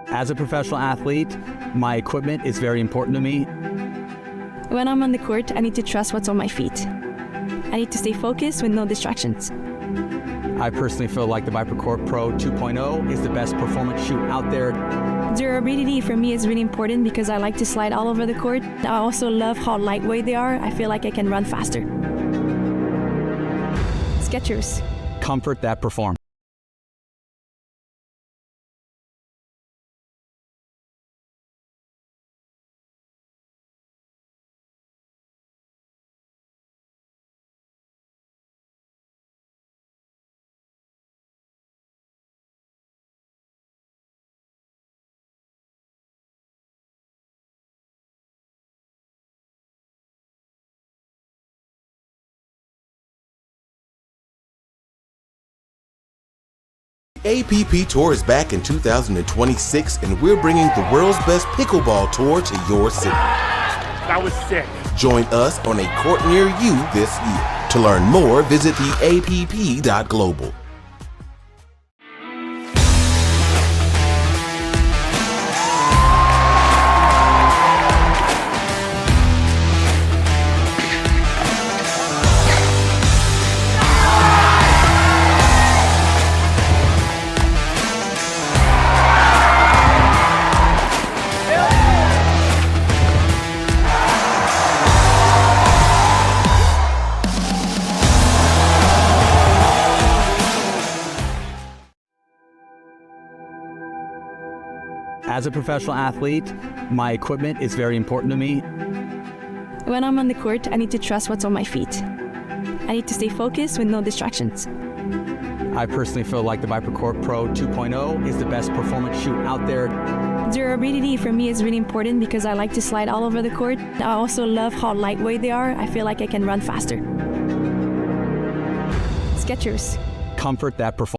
As a professional athlete, my equipment is very important to me. When I'm on the court, I need to trust what's on my feet. I need to stay focused with no distractions. I personally feel like the ViperCourt Pro 2.0 is the best performance shoe out there. Durability for me is really important because I like to slide all over the court. I also love how lightweight they are. I feel like I can run faster. Skechers. Comfort that performs. The APP Tour is back in 2026, and we're bringing the world's best pickleball tour to your city. That was sick. Join us on a court near you this year. To learn more, visit theapp.global. As a professional athlete, my equipment is very important to me. When I'm on the court, I need to trust what's on my feet. I need to stay focused with no distractions. I personally feel like the ViperCourt Pro 2.0 is the best performance shoe out there. Durability for me is really important because I like to slide all over the court. I also love how lightweight they are. I feel like I can run faster. Skechers. Comfort that performs.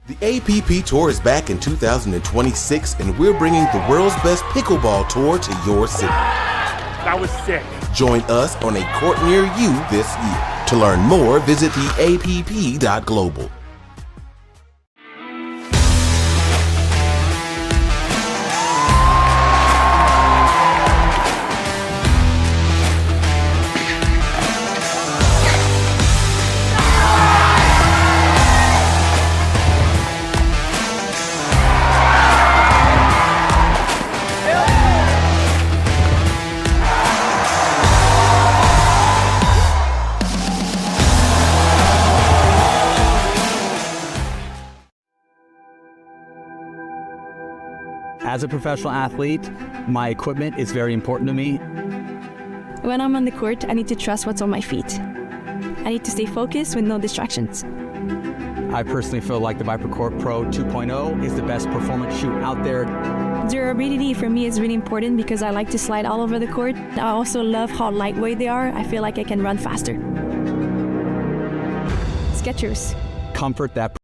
The APP Tour is back in 2026, and we're bringing the world's best pickleball tour to your city. That was sick. Join us on a court near you this year. To learn more, visit theapp.global. As a professional athlete, my equipment is very important to me. When I'm on the court, I need to trust what's on my feet. I need to stay focused with no distractions. I personally feel like the ViperCourt Pro 2.0 is the best performance shoe out there. Durability for me is really important because I like to slide all over the court. I also love how lightweight they are. I feel like I can run faster. Skechers. Comfort that.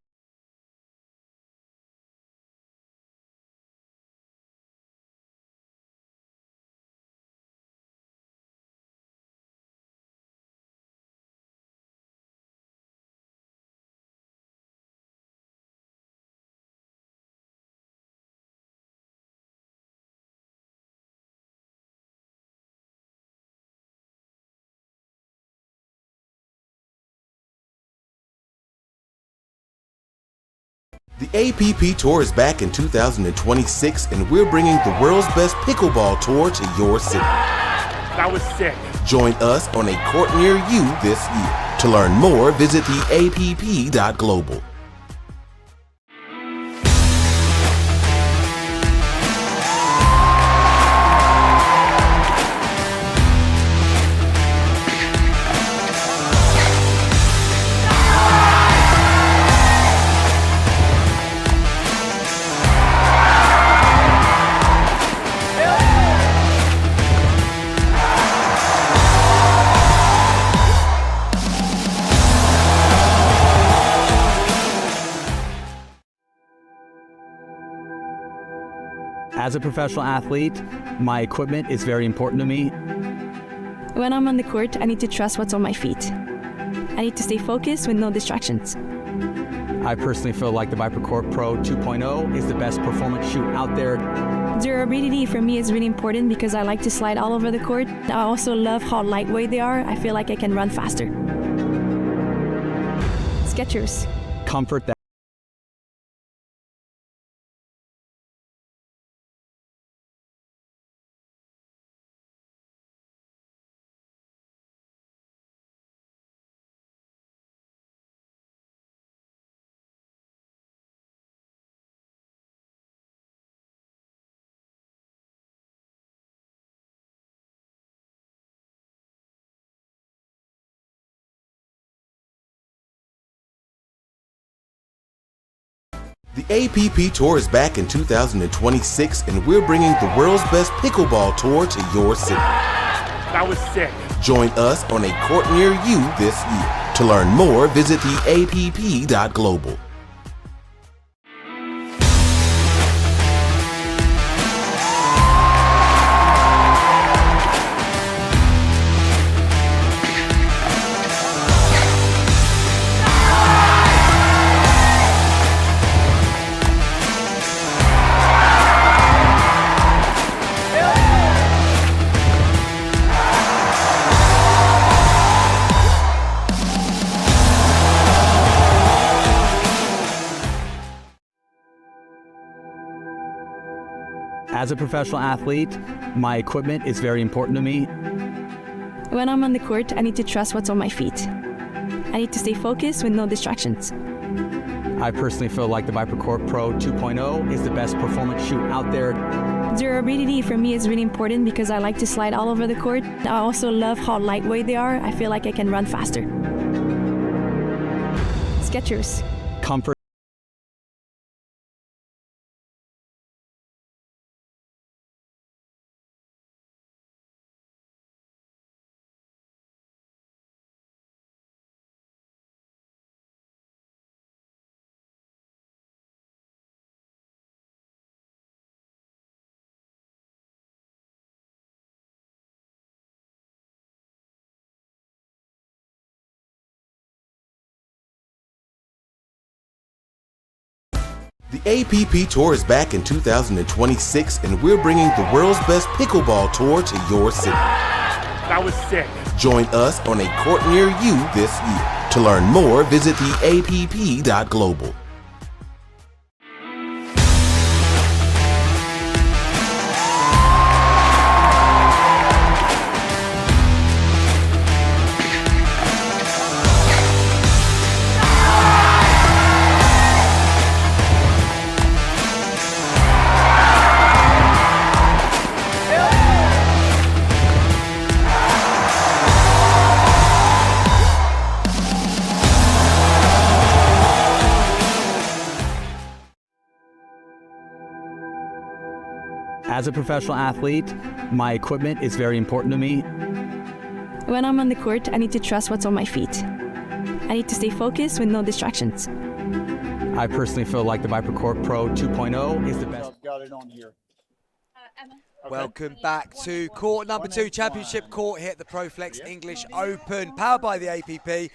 The APP Tour is back in 2026, and we're bringing the world's best pickleball tour to your city. That was sick. Join us on a court near you this year. To learn more, visit theapp.global. As a professional athlete, my equipment is very important to me. When I'm on the court, I need to trust what's on my feet. I need to stay focused with no distractions. I personally feel like the ViperCourt Pro 2.0 is the best performance shoe out there. Durability for me is really important because I like to slide all over the court. I also love how lightweight they are. I feel like I can run faster. Skechers. Comfort that The APP Tour is back in 2026, and we're bringing the world's best pickleball tour to your city. That was sick. Join us on a court near you this year. To learn more, visit theapp.global. As a professional athlete, my equipment is very important to me. When I'm on the court, I need to trust what's on my feet. I need to stay focused with no distractions. I personally feel like the ViperCourt Pro 2.0 is the best performance shoe out there. Durability for me is really important because I like to slide all over the court. I also love how lightweight they are. I feel like I can run faster. Skechers. Comfort. The APP Tour is back in 2026, and we're bringing the world's best pickleball tour to your city. That was sick. Join us on a court near you this year. To learn more, visit theapp.global. As a professional athlete, my equipment is very important to me. When I'm on the court, I need to trust what's on my feet. I need to stay focused with no distractions. I personally feel like the ViperCourt Pro 2.0 is the best. I've got it on here. Welcome back to court number 2, championship court here at the ProFlex English Open, powered by the APP.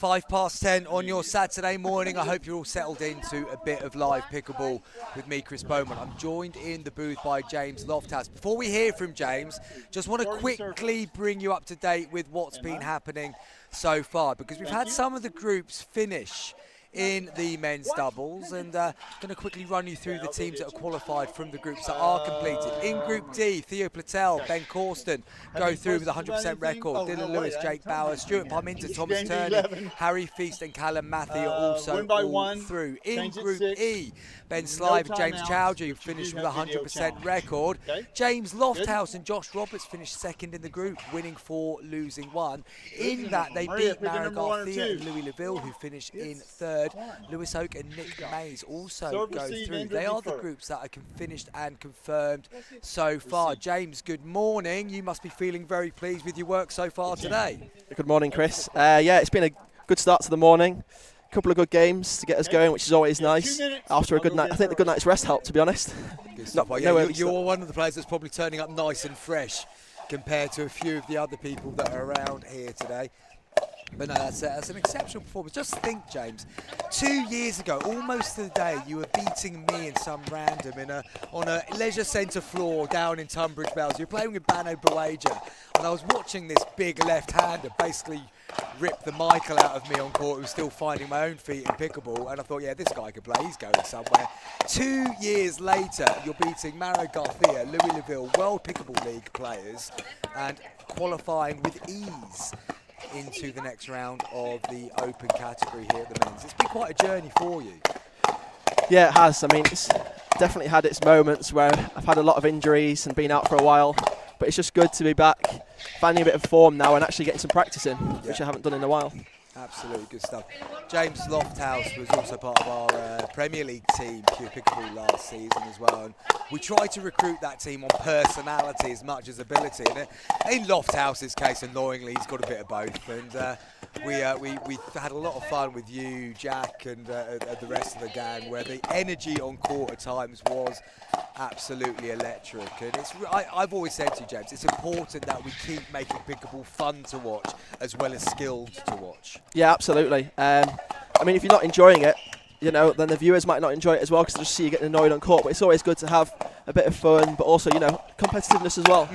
10:05 on your Saturday morning. I hope you're all settled into a bit of live pickleball with me, Chris Bowman. I'm joined in the booth by James Lofthouse. Before we hear from James, just want to quickly bring you up to date with what's been happening so far, because we've had some of the groups finish in the men's doubles, and going to quickly run you through the teams that are qualified from the groups that are completed. In Group D, Theo Platel, Ben Corsten go through with a 100% record. Dylan Lewis, Jake Bauer, Stuart Parminter, Thomas Turner, Harry Feast and Callum Matthew are also all through. In Group E, Ben Slive and James Chowdhury finished with a 100% record. James Lofthouse and Josh Roberts finished second in the group, winning 4, losing 1. In that, they beat Mara Garcia and Louis Leville, who finished in third. Lewis Oak and Nick Mays also go through. They are the groups that are finished and confirmed so far. James, good morning. You must be feeling very pleased with your work so far today. Good morning, Chris. Yeah, it's been a good start to the morning. couple of good games to get us going, which is always nice. After a good night, I think the good night's rest helped, to be honest. Good stuff. Well, yeah, you're one of the players that's probably turning up nice and fresh compared to a few of the other people that are around here today. But no, that's an exceptional performance. Just think, James, 2 years ago, almost to the day, you were beating me and some random on a leisure centre floor down in Tunbridge Wells. You were playing with Bano Buwaja, and I was watching this big left-hander basically rip the Michael out of me on court, who was still finding my own feet in pickleball, and I thought, yeah, this guy could play, he's going somewhere. 2 years later, you're beating Mario Garcia, Louis Leville, World Pickleball League players, and qualifying with ease into the next round of the open category here at the men's. It's been quite a journey for you. Yeah, it has. I mean, it's definitely had its moments where I've had a lot of injuries and been out for a while, but it's just good to be back, finding a bit of form now and actually getting some practice in, which I haven't done in a while. Absolutely, good stuff. James Lofthouse was also part of our Premier League team, Pure Pickleball, last season as well. And we tried to recruit that team on personality as much as ability. And in Lofthouse's case, annoyingly, he's got a bit of both. And we had a lot of fun with you, Jack, and the rest of the gang, where the energy on court at times was absolutely electric. And I've always said to you, James, it's important that we keep making pickleball fun to watch as well as skilled to watch. Yeah, absolutely. I mean, if you're not enjoying it, you know, then the viewers might not enjoy it as well, because they just see you getting annoyed on court. But it's always good to have a bit of fun, but also, you know, competitiveness as well.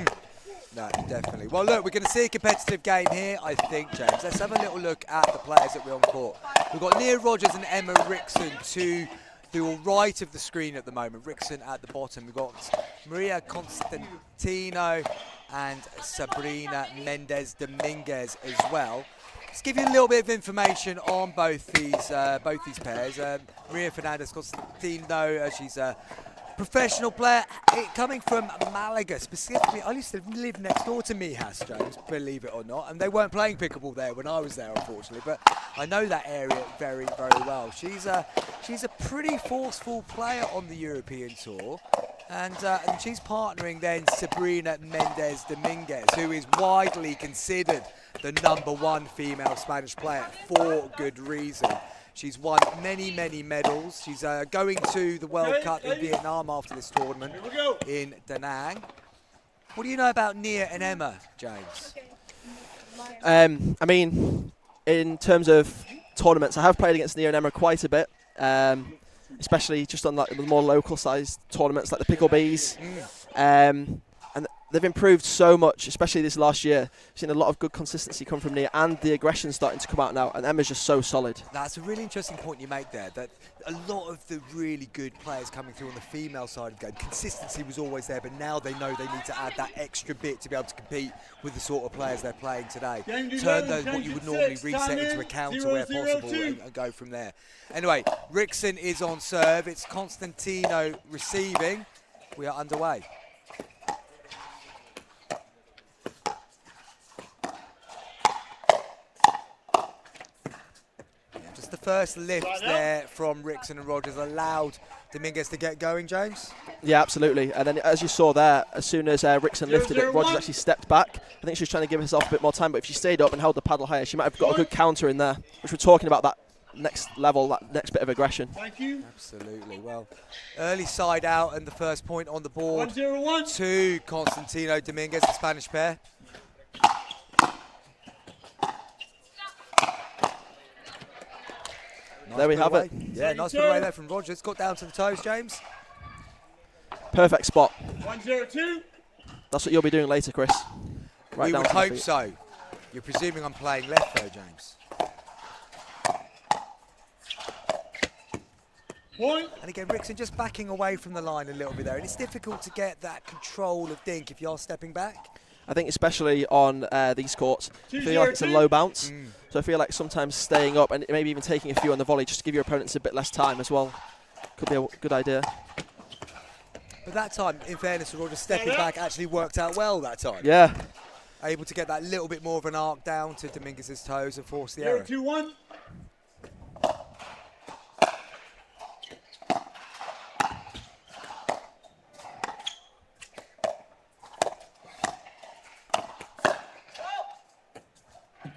No, definitely. Well, look, we're going to see a competitive game here, I think, James. Let's have a little look at the players that we're on court. We've got Nia Rogers and Emma Rickson to the right of the screen at the moment. Rickson at the bottom. We've got Maria Constantino and Sabrina Mendez Dominguez as well. Let's give you a little bit of information on both these pairs. Maria Fernandez Constantino, she's a professional player coming from Malaga specifically. I used to live next door to Mijas, James, believe it or not, and they weren't playing pickleball there when I was there, unfortunately, but I know that area very, very well. She's a pretty forceful player on the European tour, and she's partnering then Sabrina Mendez Dominguez, who is widely considered the #1 female Spanish player for good reason. She's won many, many medals. She's going to the World Cup in Vietnam after this tournament in Da Nang. What do you know about Nia and Emma, James? I mean, in terms of tournaments, I have played against Nia and Emma quite a bit, especially just on like the more local-sized tournaments like the Pickle Bees. And they've improved so much, especially this last year. I've seen a lot of good consistency come from Nia, and the aggression starting to come out now, and Emma's just so solid. That's a really interesting point you make there, that a lot of the really good players coming through on the female side of the game, consistency was always there, but now they know they need to add that extra bit to be able to compete with the sort of players they're playing today. Turn those, what you would normally reset into a counter where possible, and go from there. Anyway, Rickson is on serve. It's Constantino receiving. We are underway. The first lift there from Rickson and Rogers allowed Dominguez to get going, James? Yeah, absolutely. And then as you saw there, as soon as Rickson lifted it, Rogers actually stepped back. I think she was trying to give herself a bit more time, but if she stayed up and held the paddle higher, she might have got a good counter in there, which we're talking about, that next level, that next bit of aggression. Thank you. Absolutely. Well, early side out and the first point on the board 1-0-1 to Constantino Dominguez, the Spanish pair. There we have it. Yeah, nice put away there from Rogers. Got down to the toes, James. Perfect spot. 1-0-2. That's what you'll be doing later, Chris. Right We down would to the hope feet. so. You're presuming I'm playing left though, James. Point. And again, Rickson just backing away from the line a little bit there. And it's difficult to get that control of dink if you're stepping back. I think especially on these courts, I feel like it's a low bounce. So I feel like sometimes staying up and maybe even taking a few on the volley just to give your opponents a bit less time as well could be a good idea. But that time, in fairness to Rogers, stepping back actually worked out well that time. Yeah. Able to get that little bit more of an arc down to Dominguez's toes and force the error. 0-2-1.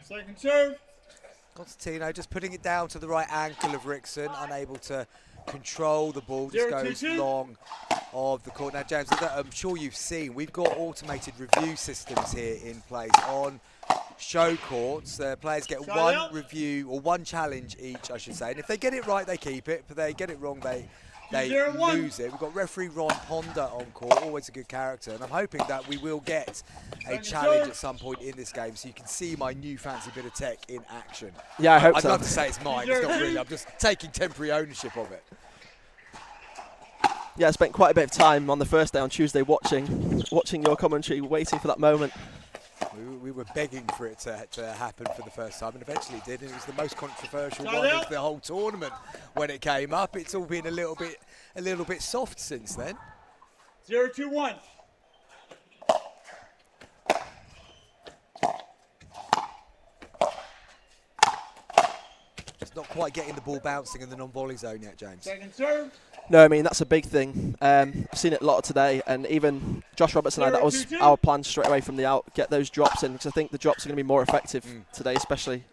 Second serve. Constantino just putting it down to the right ankle of Rickson, unable to control the ball, just goes long of the court. Now, James, I'm sure you've seen, we've got automated review systems here in place on show courts. The players get one review, or one challenge each, I should say, and if they get it right, they keep it. If they get it wrong, they lose it. We've got referee Ron Ponder on court, always a good character, and I'm hoping that we will get a challenge at some point in this game so you can see my new fancy bit of tech in action. Yeah, I hope so. I'd love to say it's mine, it's not really, I'm just taking temporary ownership of it. Yeah, I spent quite a bit of time on the first day on Tuesday watching your commentary, waiting for that moment. We were begging for it to happen for the first time, and eventually it did, and it was the most controversial one of the whole tournament when it came up. It's all been a little bit soft since then. 0-2-1. It's not quite getting the ball bouncing in the non-volley zone yet, James. Second serve. No, I mean, that's a big thing. I've seen it a lot today, and even Josh Roberts and I, that was our plan straight away from the out, get those drops in, because I think the drops are going to be more effective today, especially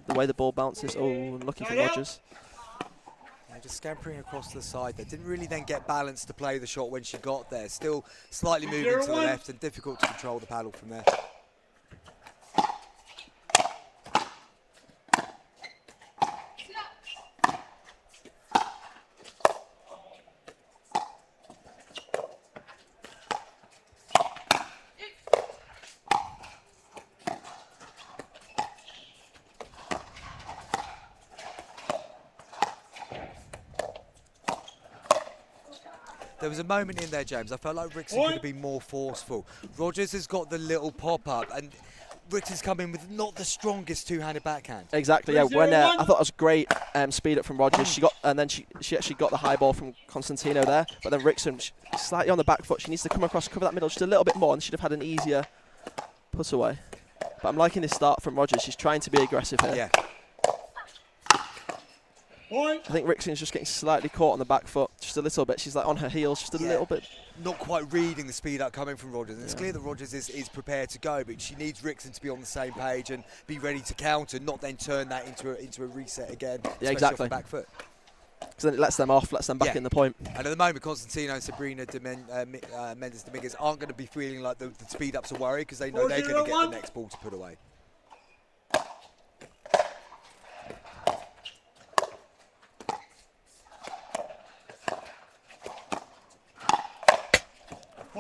the way the ball bounces. Oh, looking for Rogers. Yeah, just scampering across the side there. Didn't really then get balance to play the shot when she got there. Still slightly moving to the left and difficult to control the paddle from there. There was a moment in there, James, I felt like Rickson could have been more forceful. Rogers has got the little pop-up, and Rickson's come in with not the strongest two-handed backhand. Exactly, yeah. When I thought it was great speed up from Rogers. She actually got the high ball from Constantino there, but then Rickson slightly on the back foot. She needs to come across, cover that middle just a little bit more, and she'd have had an easier put away. But I'm liking this start from Rogers. She's trying to be aggressive here. Yeah. I think Rickson's just getting slightly caught on the back foot, just a little bit. She's like on her heels, just a little bit. Not quite reading the speed up coming from Rogers. And it's clear that Rogers is prepared to go, but she needs Rickson to be on the same page and be ready to counter, not then turn that into a reset again. Yeah, exactly. Off the back foot. Because then it lets them off, lets them back in the point. And at the moment, Constantino and Sabrina Mendes Dominguez aren't going to be feeling like the speed ups are worried, because they know they're going to get the next ball to put away.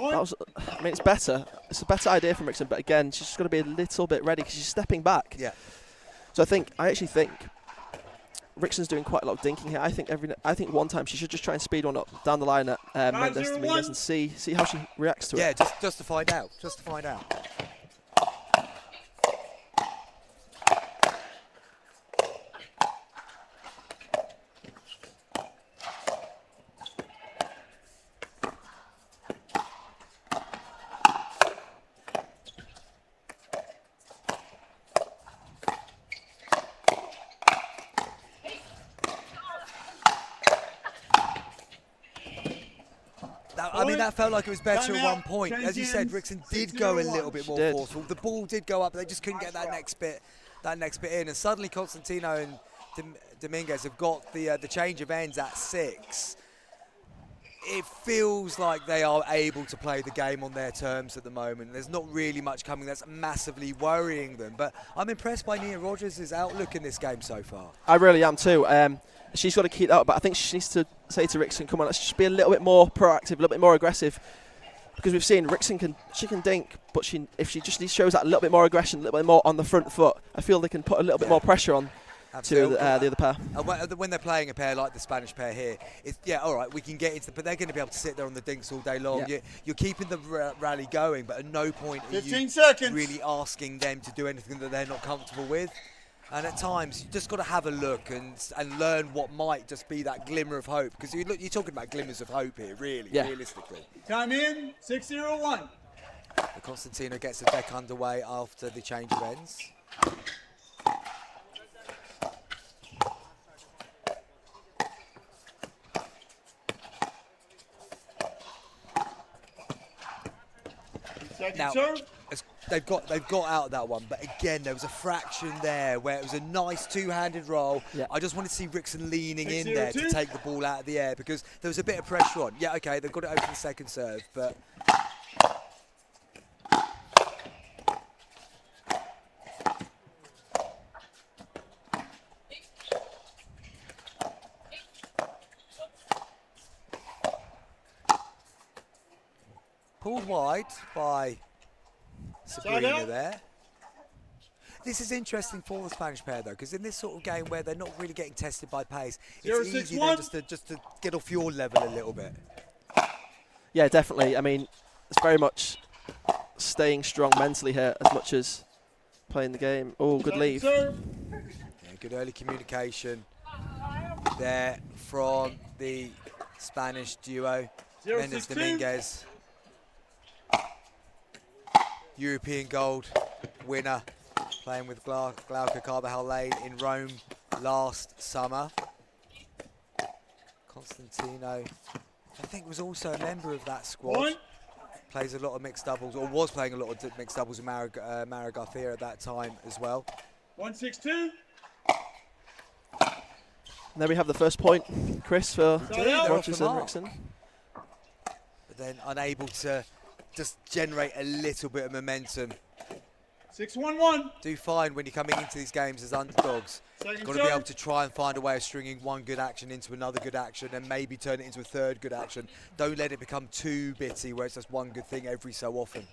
I mean, it's better. It's a better idea from Rickson, but again, she's just got to be a little bit ready because she's stepping back. Yeah. So I actually think Rickson's doing quite a lot of dinking here. I think one time she should just try and speed one up down the line at Mendes Dominguez and see how she reacts to it. Yeah, just to find out. Just to find out. I mean, that felt like it was better at one point. As you said, Rickson did go a little bit more forceful. The ball did go up, but they just couldn't get that next bit in. And suddenly, Constantino and Dominguez have got the change of ends at 6. It feels like they are able to play the game on their terms at the moment. There's not really much coming that's massively worrying them. But I'm impressed by Nia Rogers' outlook in this game so far. I really am too. She's got to keep that up, but I think she needs to say to Rickson, come on, let's just be a little bit more proactive, a little bit more aggressive. Because we've seen Rickson can dink, but if she just shows that a little bit more aggression, a little bit more on the front foot, I feel they can put a little bit more pressure on to the other pair. And when they're playing a pair like the Spanish pair here, all right, we can get into but they're going to be able to sit there on the dinks all day long. Yeah. You're keeping the rally going, but at no point are you really asking them to do anything that they're not comfortable with. And at times, you just got to have a look and learn what might just be that glimmer of hope. Because you're talking about glimmers of hope here, really, realistically. Time in, 6-0-1. Constantino gets the deck underway after the change of ends. Second serve. they've got out of that one, but again there was a fraction there where it was a nice two-handed roll. Yeah. I just wanted to see Rickson leaning in there to take the ball out of the air because there was a bit of pressure on. Yeah, okay, they've got it over the second serve, but pulled wide by Sabrina there. This is interesting for the Spanish pair though, because in this sort of game where they're not really getting tested by pace, it's easy then just to get off your level a little bit. Yeah, definitely. I mean, it's very much staying strong mentally here as much as playing the game. Oh, good leave. Yeah, good early communication there from the Spanish duo. Mendes Dominguez, European gold winner, playing with Glauca Carbajal Lane in Rome last summer. Constantino, I think, was also a member of that squad. Plays a lot of mixed doubles, or was playing a lot of mixed doubles with Mara Garcia at that time as well. 1-6-2. There we have the first point, Chris, for Rogers and Rickson. But then unable to just generate a little bit of momentum. 6-1-1. Do find when you're coming into these games as underdogs, you've got to be able to try and find a way of stringing one good action into another good action and maybe turn it into a third good action. Don't let it become too bitty where it's just one good thing every so often.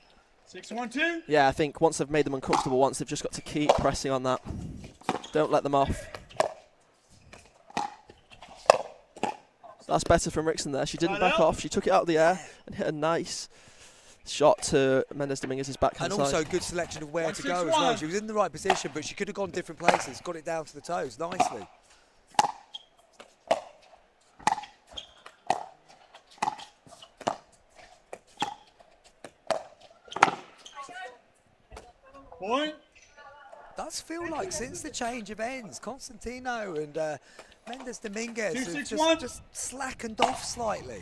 6-1-2. Yeah, I think once they've made them uncomfortable once, they've just got to keep pressing on that. Don't let them off. That's better from Rickson there. She didn't back off. She took it out of the air and hit a nice shot to Mendes Dominguez's backhand side. And also good selection of where to go as well. She was in the right position, but she could have gone different places. Got it down to the toes nicely. Point. Does feel like since the change of ends, Constantino and Mendes Dominguez have just slackened off slightly.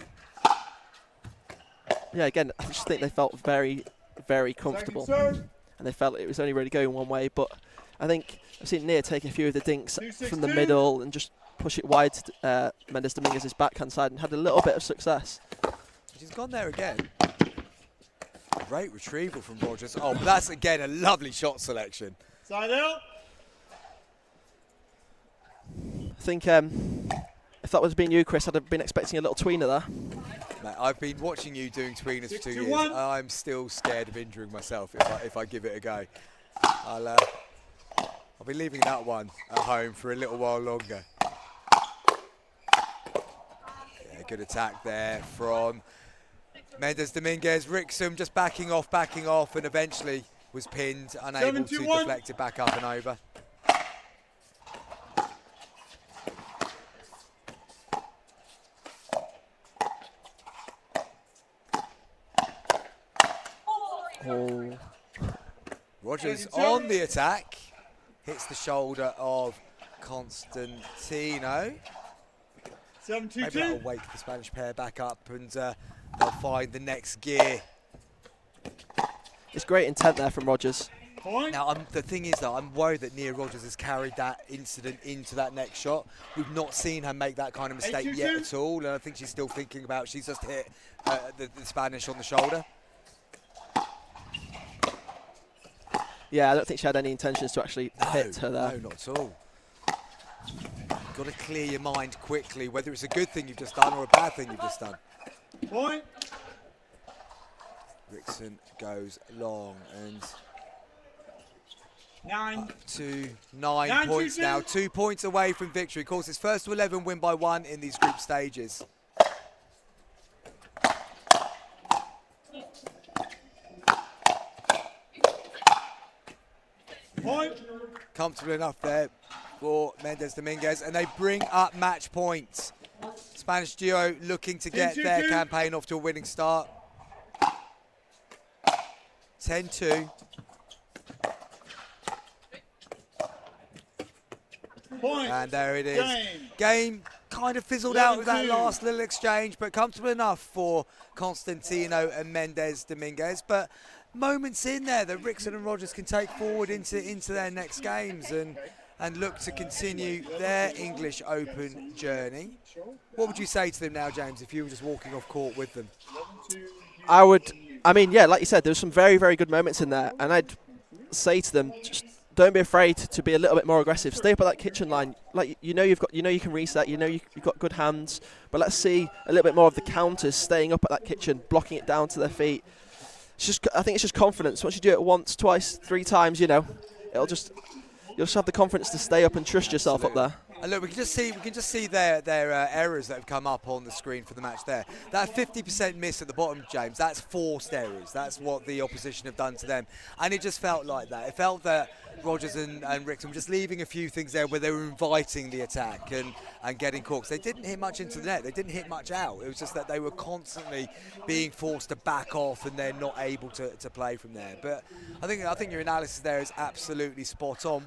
Yeah, again, I just think they felt very, very comfortable. And they felt it was only really going one way. But I think I've seen Nia take a few of the dinks from the middle and just push it wide to Mendes Dominguez's backhand side and had a little bit of success. She's gone there again. Great retrieval from Rogers. Oh, but that's again a lovely shot selection. Side out. I think if that was being you, Chris, I'd have been expecting a little tweener there. Mate, I've been watching you doing tweeners for 2 years. I'm still scared of injuring myself if I give it a go. I'll be leaving that one at home for a little while longer. Yeah, good attack there from Mendes Dominguez. Rickson just backing off, and eventually was pinned, unable to deflect it back up and over. Oh. Rogers on the attack, hits the shoulder of Constantino. 7-2-2. Maybe that'll wake the Spanish pair back up and they'll find the next gear. It's great intent there from Rogers. Now, the thing is, though, I'm worried that Nia Rogers has carried that incident into that next shot. We've not seen her make that kind of mistake yet at all, and I think she's still thinking about she's just hit the Spanish on the shoulder. Yeah, I don't think she had any intentions to actually hit her there. No, not at all. You've got to clear your mind quickly, whether it's a good thing you've just done or a bad thing you've just done. Point. Rickson goes long and 9. Up to 9 points now. 2 points away from victory. Of course, it's first to 11 win by 1 in these group stages. Point. Comfortable enough there for Mendes Dominguez, and they bring up match points. Spanish duo looking to get their campaign off to a winning start. 10-2. Point. And there it is. Game kind of fizzled out with that last little exchange, but comfortable enough for Constantino and Mendes Dominguez. But moments in there that Rickson and Rogers can take forward into their next games and look to continue their English Open journey. What would you say to them now, James, if you were just walking off court with them? Yeah, like you said, there's some very, very good moments in there, and I'd say to them, just don't be afraid to be a little bit more aggressive. Stay up at that kitchen line. Like you can reset. You've got good hands, but let's see a little bit more of the counters, staying up at that kitchen, blocking it down to their feet. I think it's just confidence. Once you do it once, twice, 3 times, you'll just have the confidence to stay up and trust yourself up there. And look, we can just see their errors that have come up on the screen for the match there. That 50% miss at the bottom, James, that's forced errors. That's what the opposition have done to them. And it just felt like that. It felt that Rogers and Rickson were just leaving a few things there where they were inviting the attack and getting caught. They didn't hit much into the net. They didn't hit much out. It was just that they were constantly being forced to back off and they're not able to play from there. But I think your analysis there is absolutely spot on.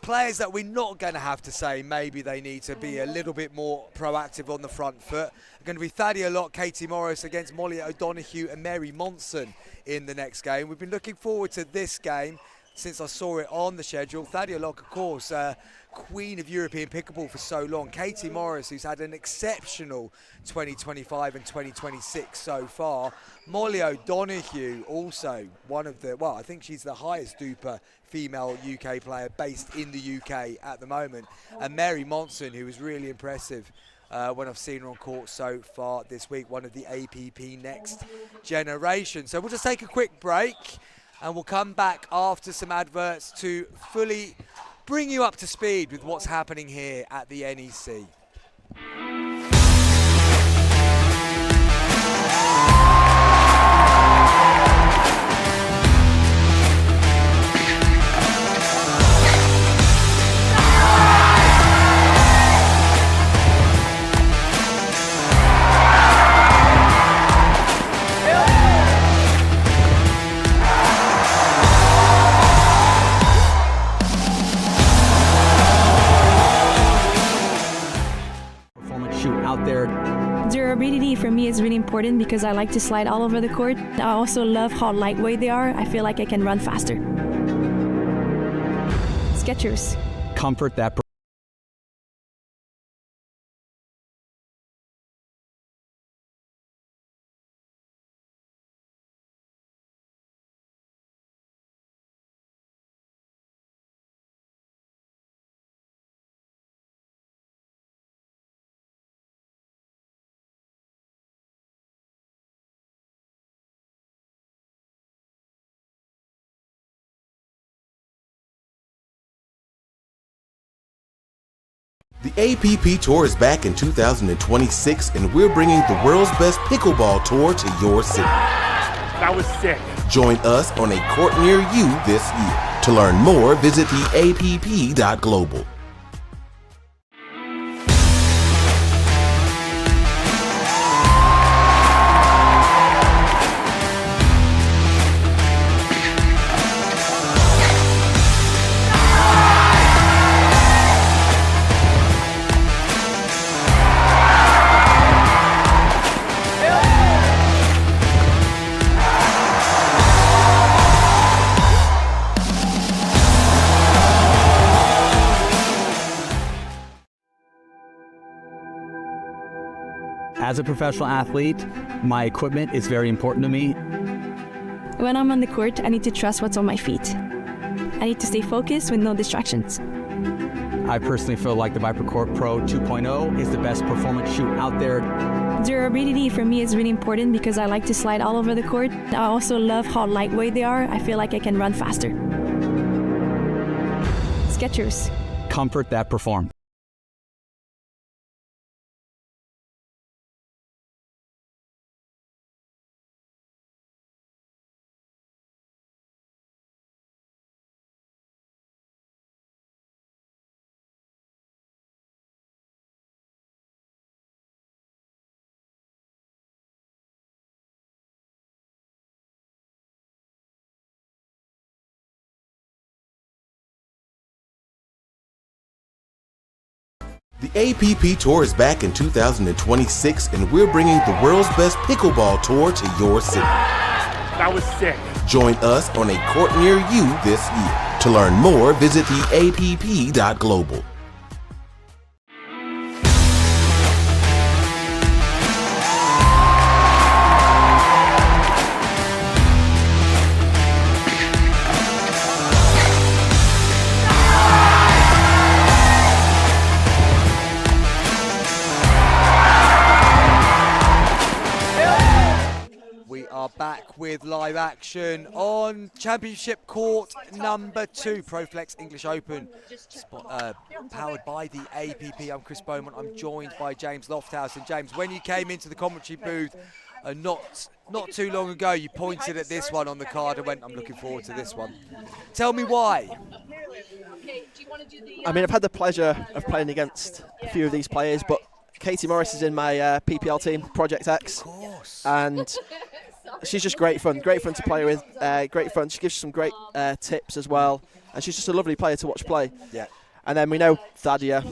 Players that we're not going to have to say maybe they need to be a little bit more proactive on the front foot are going to be Thadia Locke, Katie Morris against Molly O'Donoghue and Mary Monson in the next game. We've been looking forward to this game since I saw it on the schedule. Thadia Locke, of course, queen of European pickleball for so long. Katie Morris, who's had an exceptional 2025 and 2026 so far. Molly O'Donoghue, also one of the, I think she's the highest duper female UK player based in the UK at the moment. And Mary Monson, who was really impressive when I've seen her on court so far this week, one of the APP next generation. So we'll just take a quick break and we'll come back after some adverts to fully bring you up to speed with what's happening here at the NEC. Durability for me is really important because I like to slide all over the court. I also love how lightweight they are. I feel like I can run faster. Skechers. Comfort that. The APP Tour is back in 2026, and we're bringing the world's best pickleball tour to your city. That was sick. Join us on a court near you this year. To learn more, visit theapp.global. As a professional athlete, my equipment is very important to me. When I'm on the court, I need to trust what's on my feet. I need to stay focused with no distractions. I personally feel like the ViperCourt Pro 2.0 is the best performance shoe out there. Durability for me is really important because I like to slide all over the court. I also love how lightweight they are. I feel like I can run faster. Skechers. Comfort that performs. The APP Tour is back in 2026, and we're bringing the world's best pickleball tour to your city. That was sick. Join us on a court near you this year. To learn more, visit theapp.global. We are back with live action on Championship Court number 2, ProFlex English Open, powered by the APP. I'm Chris Beaumont. I'm joined by James Lofthouse. And James, when you came into the commentary booth not too long ago, you pointed at this one on the card and went, I'm looking forward to this one. Tell me why. I mean, I've had the pleasure of playing against a few of these players, but Katie Morris is in my PPL team, Project X. Of course. And she's just great fun to play with. Great fun. She gives you some great tips as well, and she's just a lovely player to watch play. Yeah. And then we know Thadia,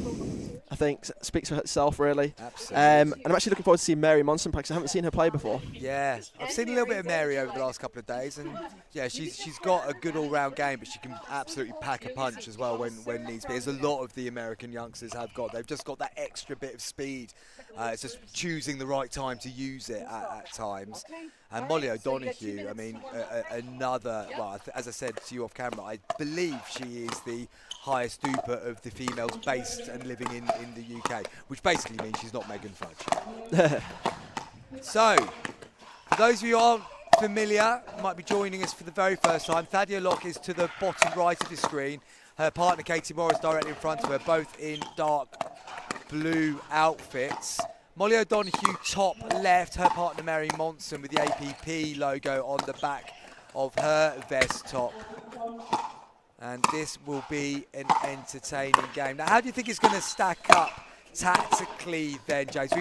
I think, speaks for itself really. Absolutely. And I'm actually looking forward to seeing Mary Monson play because I haven't seen her play before. Yeah, I've seen a little bit of Mary over the last couple of days, and yeah, she's got a good all-round game, but she can absolutely pack a punch as well when needs be. As a lot of the American youngsters have got, they've just got that extra bit of speed. It's just choosing the right time to use it at times. And Molly O'Donoghue, I mean, another, well, as I said to you off camera, I believe she is the highest duper of the females based and living in the UK, which basically means she's not Megan Fudge. So, for those of you who aren't familiar, might be joining us for the very first time, Thadia Locke is to the bottom right of the screen. Her partner Katie Morris directly in front of her, both in dark blue outfits. Molly O'Donoghue top left, her partner Mary Monson with the APP logo on the back of her vest top. And this will be an entertaining game. Now, how do you think it's going to stack up tactically then, James?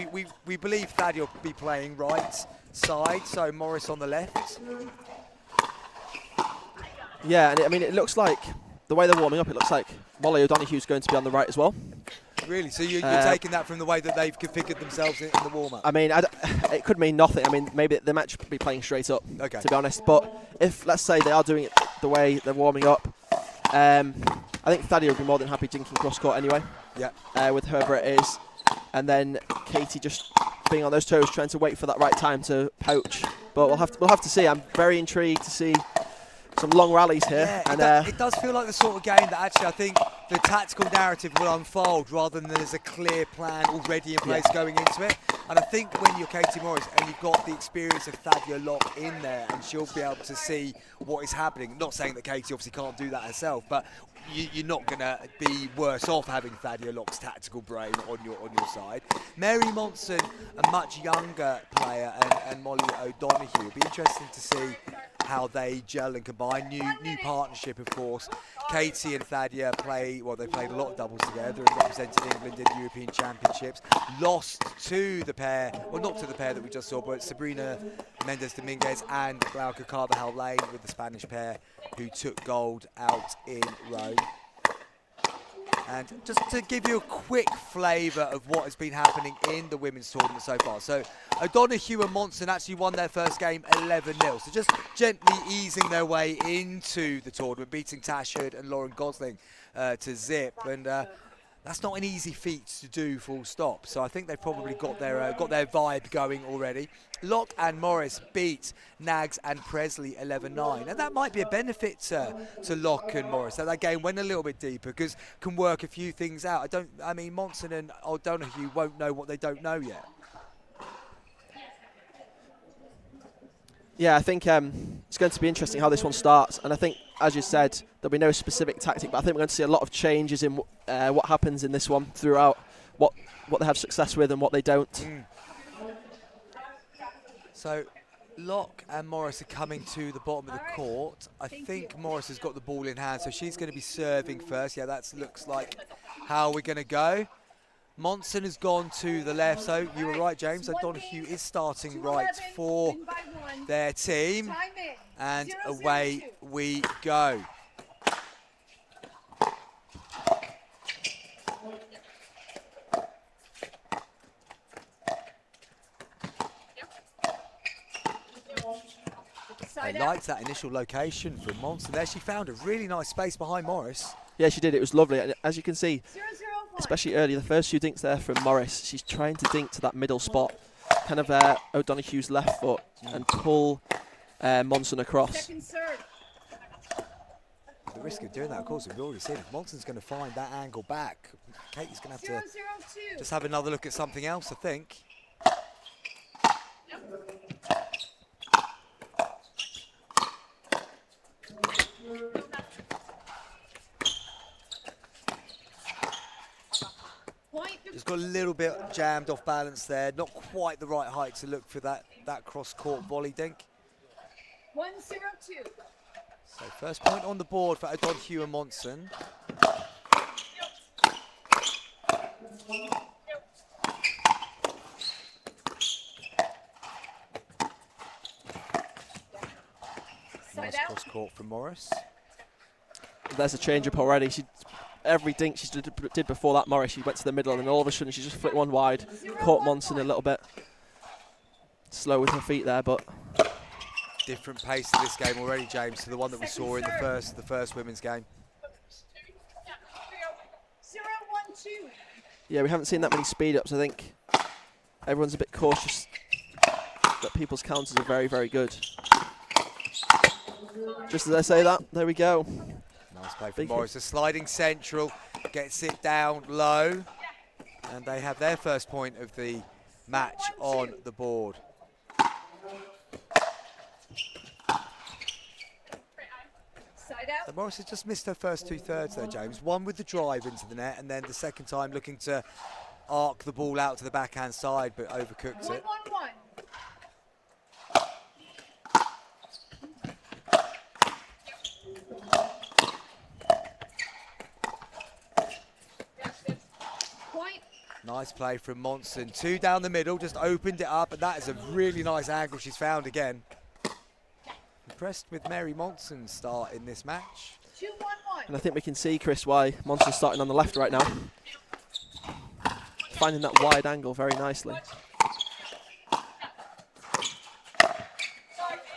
We believe Thadia will be playing right side, so Morris on the left. Yeah, and I mean, it looks like, the way they're warming up, it looks like Molly O'Donoghue's going to be on the right as well. Really? So you're taking that from the way that they've configured themselves in the warm-up? I mean, it could mean nothing. I mean, maybe they might be playing straight up, to be honest. But if, let's say, they are doing it the way they're warming up, I think Thadia would be more than happy jinking cross-court anyway. Yeah. With whoever it is. And then Katie just being on those toes, trying to wait for that right time to poach. But we'll have to see. I'm very intrigued to see some long rallies here. Yeah, it does feel like the sort of game that actually I think the tactical narrative will unfold rather than there's a clear plan already in place going into it. And I think when you're Katie Morris and you've got the experience of Thadia Locke in there, and she'll be able to see what is happening. Not saying that Katie obviously can't do that herself, but you're not going to be worse off having Thadia Locke's tactical brain on your side. Mary Monson, a much younger player, and Molly O'Donoghue. It'll be interesting to see how they gel and combine. New partnership, of course. Katie and Thadia they played a lot of doubles together and represented England in European Championships. Lost to the pair, well, not to the pair that we just saw, but Sabrina Mendes Dominguez and Glauca Carvajal Lane with the Spanish pair who took gold out in Rome. And just to give you a quick flavour of what has been happening in the women's tournament so far. So O'Donoghue and Monson actually won their first game 11-0. So just gently easing their way into the tournament, beating Tash Hood and Lauren Gosling to zip. And that's not an easy feat to do, full stop. So I think they've probably got their vibe going already. Locke and Morris beat Nags and Presley 11-9. And that might be a benefit to Locke and Morris. That game went a little bit deeper because can work a few things out. I mean, Monson and O'Donoghue won't know what they don't know yet. Yeah, I think it's going to be interesting how this one starts. And I think, as you said, there'll be no specific tactic, but I think we're going to see a lot of changes in what happens in this one throughout, what they have success with and what they don't. So Locke and Morris are coming to the bottom of the court. I think Morris has got the ball in hand, so she's going to be serving first. Yeah, that looks like how we're going to go. Monson has gone to the left, so you were right, James. O'Donoghue is starting right for their team. And away we go. I liked that initial location from Monson there. She found a really nice space behind Morris. Yeah, she did. It was lovely. And as you can see, especially early, the first few dinks there from Morris, she's trying to dink to that middle spot, kind of O'Donoghue's left foot, and pull Monson across. Second serve. The risk of doing that, of course, we've already seen it. Monson's going to find that angle back. Katie's going to have to just have another look at something else, I think. Just got a little bit jammed off balance there. Not quite the right height to look for that cross-court volley dink. 1-0-2. So first point on the board for O'Donoghue and Monson. Nice cross-court from Morris. There's a change-up already. Every dink she did before that, Morris, she went to the middle, and then all of a sudden she just flicked one wide, caught Monson a little bit slow with her feet there, but different pace to this game already, James, to the one that we saw in the first women's game. 0-1-2. Yeah, we haven't seen that many speed-ups. I think everyone's a bit cautious that people's counters are very, very good. Just as I say that, there we go. Nice play from Morris. A sliding central, gets it down low, and they have their first point of the match on the board. So Morris has just missed her first two-thirds there, James. One with the drive into the net, and then the second time looking to arc the ball out to the backhand side, but overcooked it. 1-1-1. Nice play from Monson. Two down the middle, just opened it up, and that is a really nice angle she's found again. Impressed with Mary Monson's start in this match. 2-1-1. And I think we can see, Chris, why Monson's starting on the left right now. Finding that wide angle very nicely.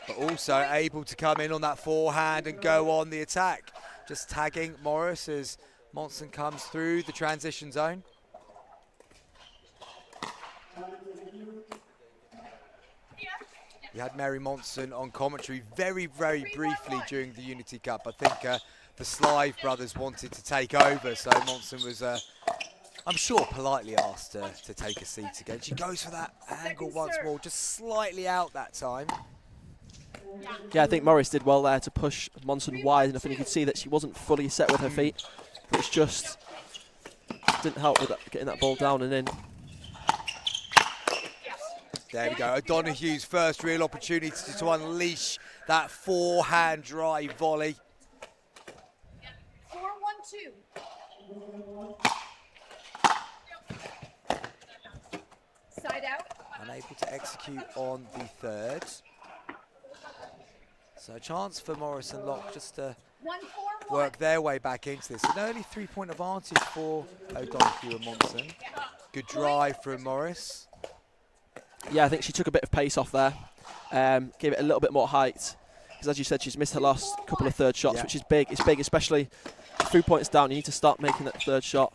But also able to come in on that forehand and go on the attack. Just tagging Morris as Monson comes through the transition zone. You had Mary Monson on commentary very, very briefly during the Unity Cup. I think the Slive brothers wanted to take over, so Monson was, I'm sure, politely asked to take a seat again. She goes for that angle once more, just slightly out that time. Yeah, I think Morris did well there to push Monson wide enough, and you could see that she wasn't fully set with her feet. But it's just didn't help with that, getting that ball down and in. There we go, O'Donoghue's first real opportunity to unleash that forehand drive volley. 4-1-2. Side out. Unable to execute on the third. So a chance for Morris and Locke just to work their way back into this. An early three-point advantage for O'Donoghue and Monson. Good drive from Morris. Yeah, I think she took a bit of pace off there, gave it a little bit more height, because as you said, she's missed her last couple of third shots, which is big. It's big, especially 3 points down. You need to start making that third shot.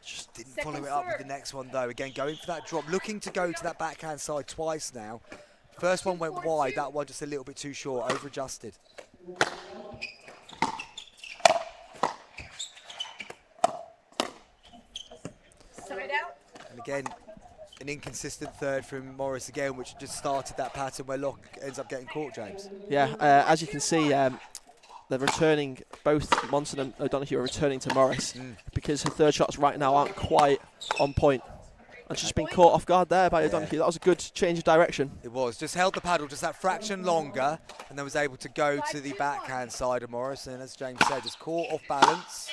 Just didn't follow it up with the next one, though. Again, going for that drop, looking to go to that backhand side twice now. First one went wide, that one just a little bit too short, over-adjusted. Side out. And again, an inconsistent third from Morris again, which just started that pattern where Locke ends up getting caught, James. Yeah, as you can see, they're returning, both Monson and O'Donoghue are returning to Morris because her third shots right now aren't quite on point. And she's been caught off guard there by O'Donoghue. That was a good change of direction. It was. Just held the paddle just that fraction longer and then was able to go to the backhand side of Morris. And as James said, just caught off balance.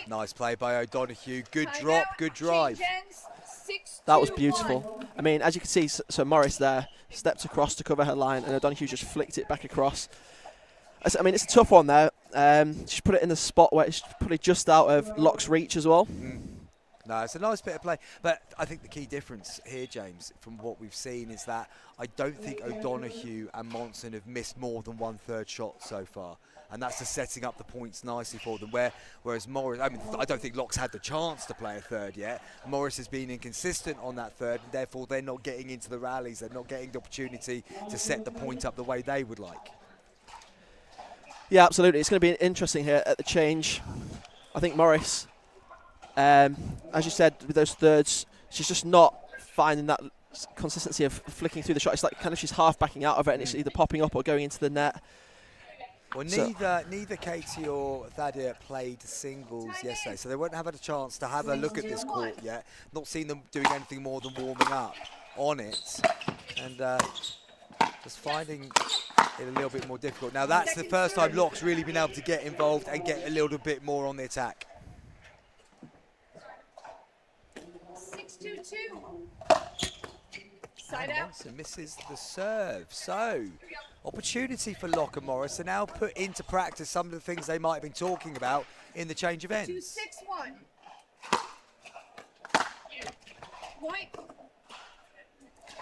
Nice play by O'Donoghue. Good drop, good drive. That was beautiful. I mean, as you can see, so Morris there stepped across to cover her line, and O'Donoghue just flicked it back across. I mean, it's a tough one there. She's put it in the spot where it's probably just out of Locke's reach as well. No, it's a nice bit of play. But I think the key difference here, James, from what we've seen is that I don't think O'Donoghue and Monson have missed more than 1/3 shot so far. And that's just setting up the points nicely for them. Whereas Morris, I mean, I don't think Locke's had the chance to play a third yet. Morris has been inconsistent on that third, and therefore they're not getting into the rallies. They're not getting the opportunity to set the point up the way they would like. Yeah, absolutely. It's going to be interesting here at the change. I think Morris, as you said, with those thirds, she's just not finding that consistency of flicking through the shot. It's like kind of she's half backing out of it, and it's either popping up or going into the net. Well, neither Katie or Thadia played singles yesterday, so they won't have had a chance to have a look at this court yet. Not seen them doing anything more than warming up on it, and just finding it a little bit more difficult. Now, that's the first time Locke's really been able to get involved and get a little bit more on the attack. 6-2-2. Side out. Monson misses the serve. So, opportunity for Locke and Morris to now put into practice some of the things they might have been talking about in the change of ends. 2-6-1. Point.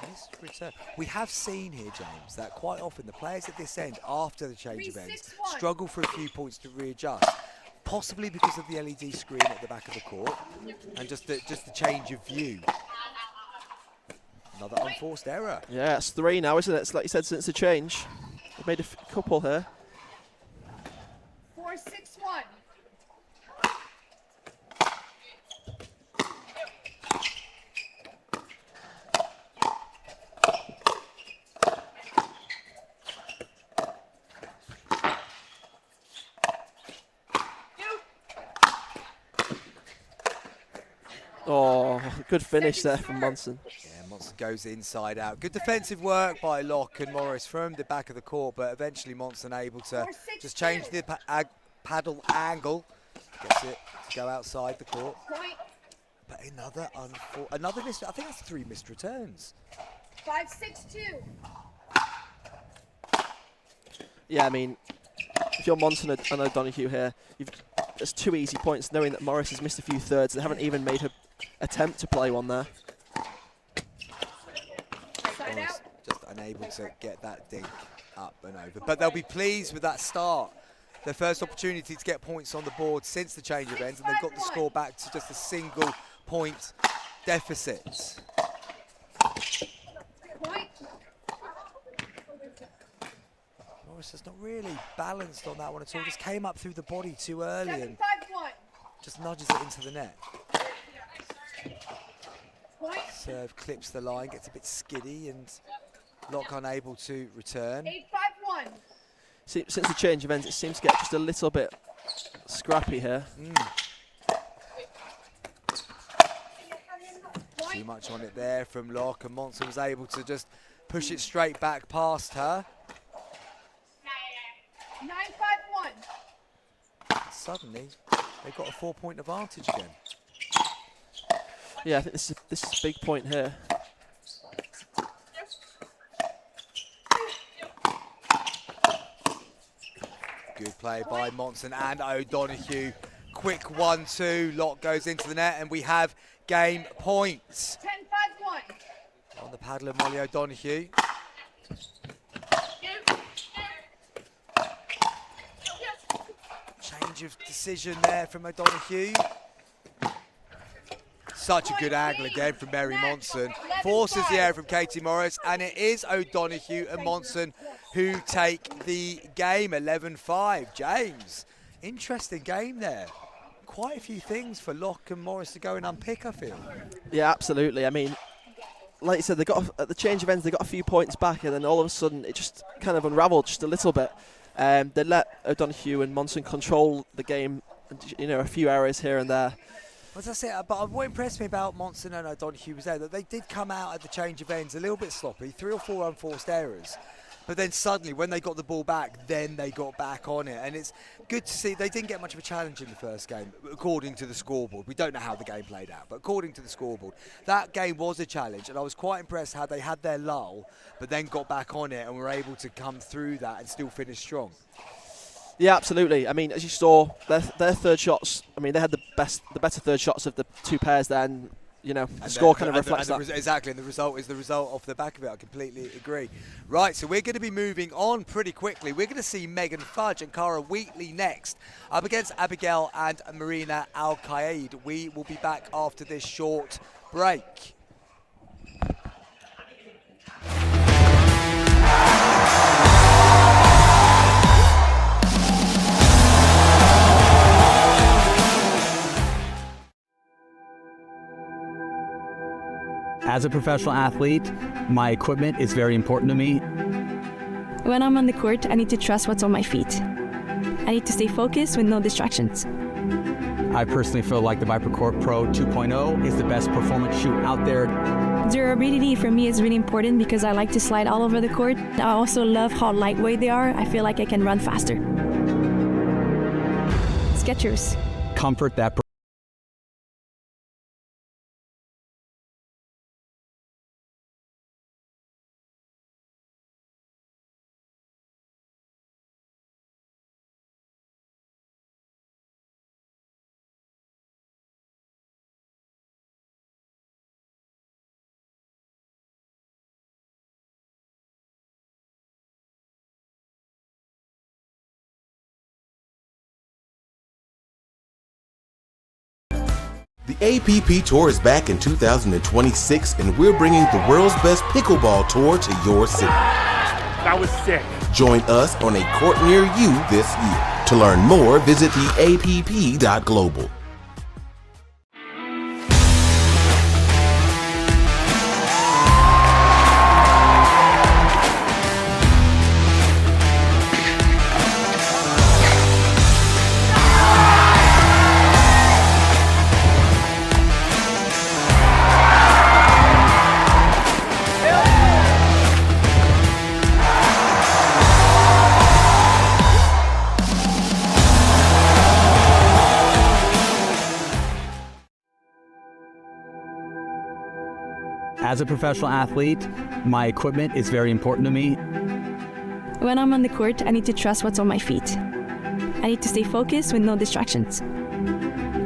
Nice return. We have seen here, James, that quite often the players at this end, after the change of ends, struggle for a few points to readjust. Possibly because of the LED screen at the back of the court and just the change of view. Another unforced error. Yeah, it's 3 now, isn't it? It's like you said, since the change. They've made a couple here. 4-6-1. Oh, good finish there from Monson. Yeah, Monson goes inside out. Good defensive work by Locke and Morris from the back of the court, but eventually Monson able to just change the paddle angle. Gets it to go outside the court. But another missed, I think that's 3 missed returns. 5-6-2. Yeah, I mean, if you're Monson and O'Donoghue here, there's 2 easy points, knowing that Morris has missed a few thirds. They haven't even made an attempt to play one there. Morris just unable to get that dink up and over. But they'll be pleased with that start. Their first opportunity to get points on the board since the change of ends, and they've got the score back to just a single point deficit. Morris has not really balanced on that one at all. Just came up through the body too early and just nudges it into the net. Serve clips the line, gets a bit skiddy, and Locke unable to return. 8-5-1. See, since the change of ends, it seems to get just a little bit scrappy here. Too much on it there from Locke, and Monson was able to just push it straight back past her. 9-5-1. Suddenly, they've got a 4-point advantage again. Yeah, I think this is a big point here. Good play by Monson and O'Donoghue. Quick 1-2. Locke goes into the net, and we have game points. 10-5-1. On the paddle of Molly O'Donoghue. Change of decision there from O'Donoghue. Such a good angle again from Mary Monson. Forces the error from Katie Morris, and it is O'Donoghue and Monson who take the game. 11-5. James, interesting game there. Quite a few things for Locke and Morris to go and unpick, I feel. Yeah, absolutely. I mean, like you said, they got at the change of ends, they got a few points back, and then all of a sudden it just kind of unravelled just a little bit. They let O'Donoghue and Monson control the game, and, you know, a few errors here and there. As I said, but what impressed me about Monson and O'Donoghue was that they did come out at the change of ends a little bit sloppy, 3 or 4 unforced errors. But then suddenly, when they got the ball back, then they got back on it. And it's good to see they didn't get much of a challenge in the first game, according to the scoreboard. We don't know how the game played out, but according to the scoreboard, that game was a challenge. And I was quite impressed how they had their lull, but then got back on it and were able to come through that and still finish strong. Yeah, absolutely. I mean, as you saw, their third shots. I mean, they had the better third shots of the two pairs. Then, you know, the score kind of reflects that. Exactly, and the result is the result off the back of it. I completely agree. Right, so we're going to be moving on pretty quickly. We're going to see Megan Fudge and Cara Wheatley next, up against Abigail and Marina Al-Qaid. We will be back after this short break. As a professional athlete, my equipment is very important to me. When I'm on the court, I need to trust what's on my feet. I need to stay focused with no distractions. I personally feel like the ViperCourt Pro 2.0 is the best performance shoe out there. Durability for me is really important because I like to slide all over the court. I also love how lightweight they are. I feel like I can run faster. Skechers. Comfort that The APP Tour is back in 2026, and we're bringing the world's best pickleball tour to your city. That was sick. Join us on a court near you this year. To learn more, visit theapp.global. As a professional athlete, my equipment is very important to me. When I'm on the court, I need to trust what's on my feet. I need to stay focused with no distractions.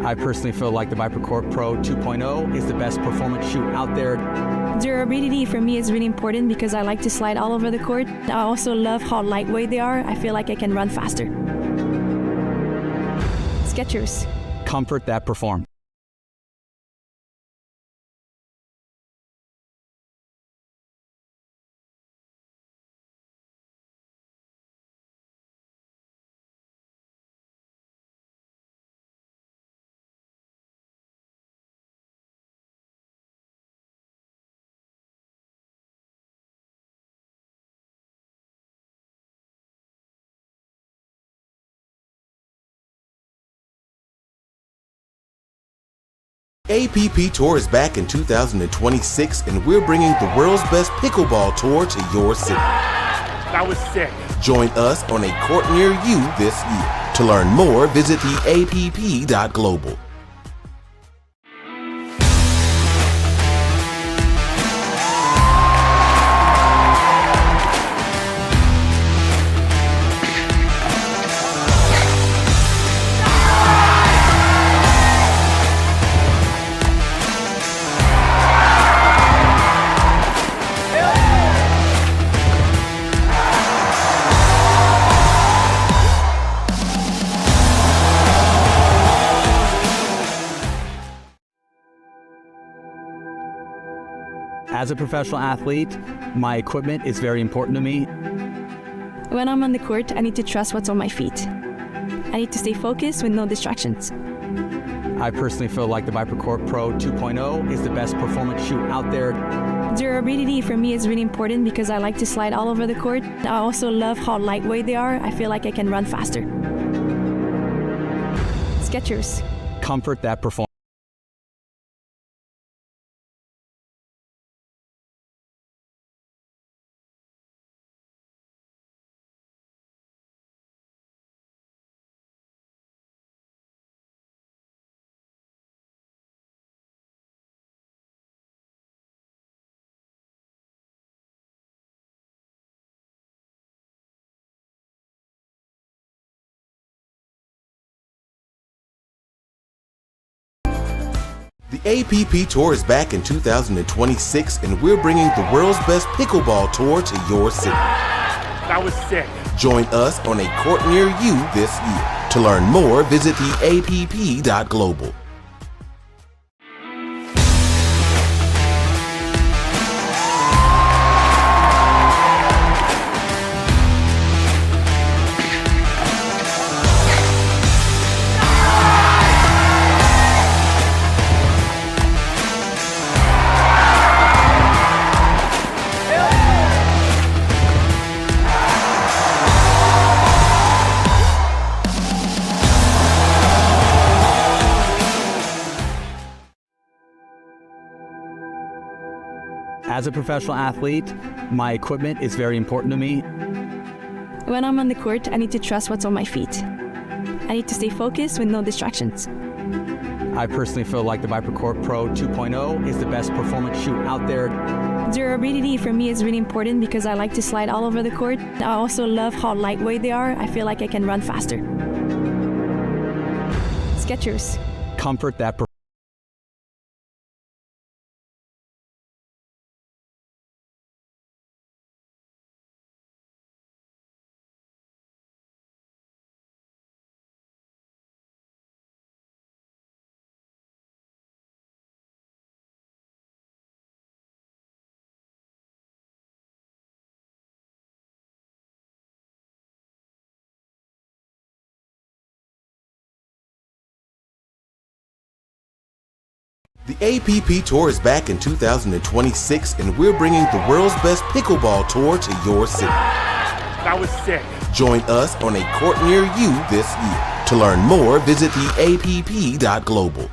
I personally feel like the ViperCourt Pro 2.0 is the best performance shoe out there. Durability for me is really important because I like to slide all over the court. I also love how lightweight they are. I feel like I can run faster. Skechers. Comfort that perform. APP Tour is back in 2026, and we're bringing the world's best pickleball tour to your city. That was sick. Join us on a court near you this year. To learn more, visit theapp.global. As a professional athlete, my equipment is very important to me. When I'm on the court, I need to trust what's on my feet. I need to stay focused with no distractions. I personally feel like the ViperCourt Pro 2.0 is the best performance shoe out there. Durability for me is really important because I like to slide all over the court. I also love how lightweight they are. I feel like I can run faster. Skechers. Comfort that perform. The APP Tour is back in 2026, and we're bringing the world's best pickleball tour to your city. That was sick. Join us on a court near you this year. To learn more, visit theapp.global. As a professional athlete, my equipment is very important to me. When I'm on the court, I need to trust what's on my feet. I need to stay focused with no distractions. I personally feel like the ViperCourt Pro 2.0 is the best performance shoe out there. Durability for me is really important because I like to slide all over the court. I also love how lightweight they are. I feel like I can run faster. Skechers. Comfort that The APP Tour is back in 2026, and we're bringing the world's best pickleball tour to your city. That was sick. Join us on a court near you this year. To learn more, visit theapp.global.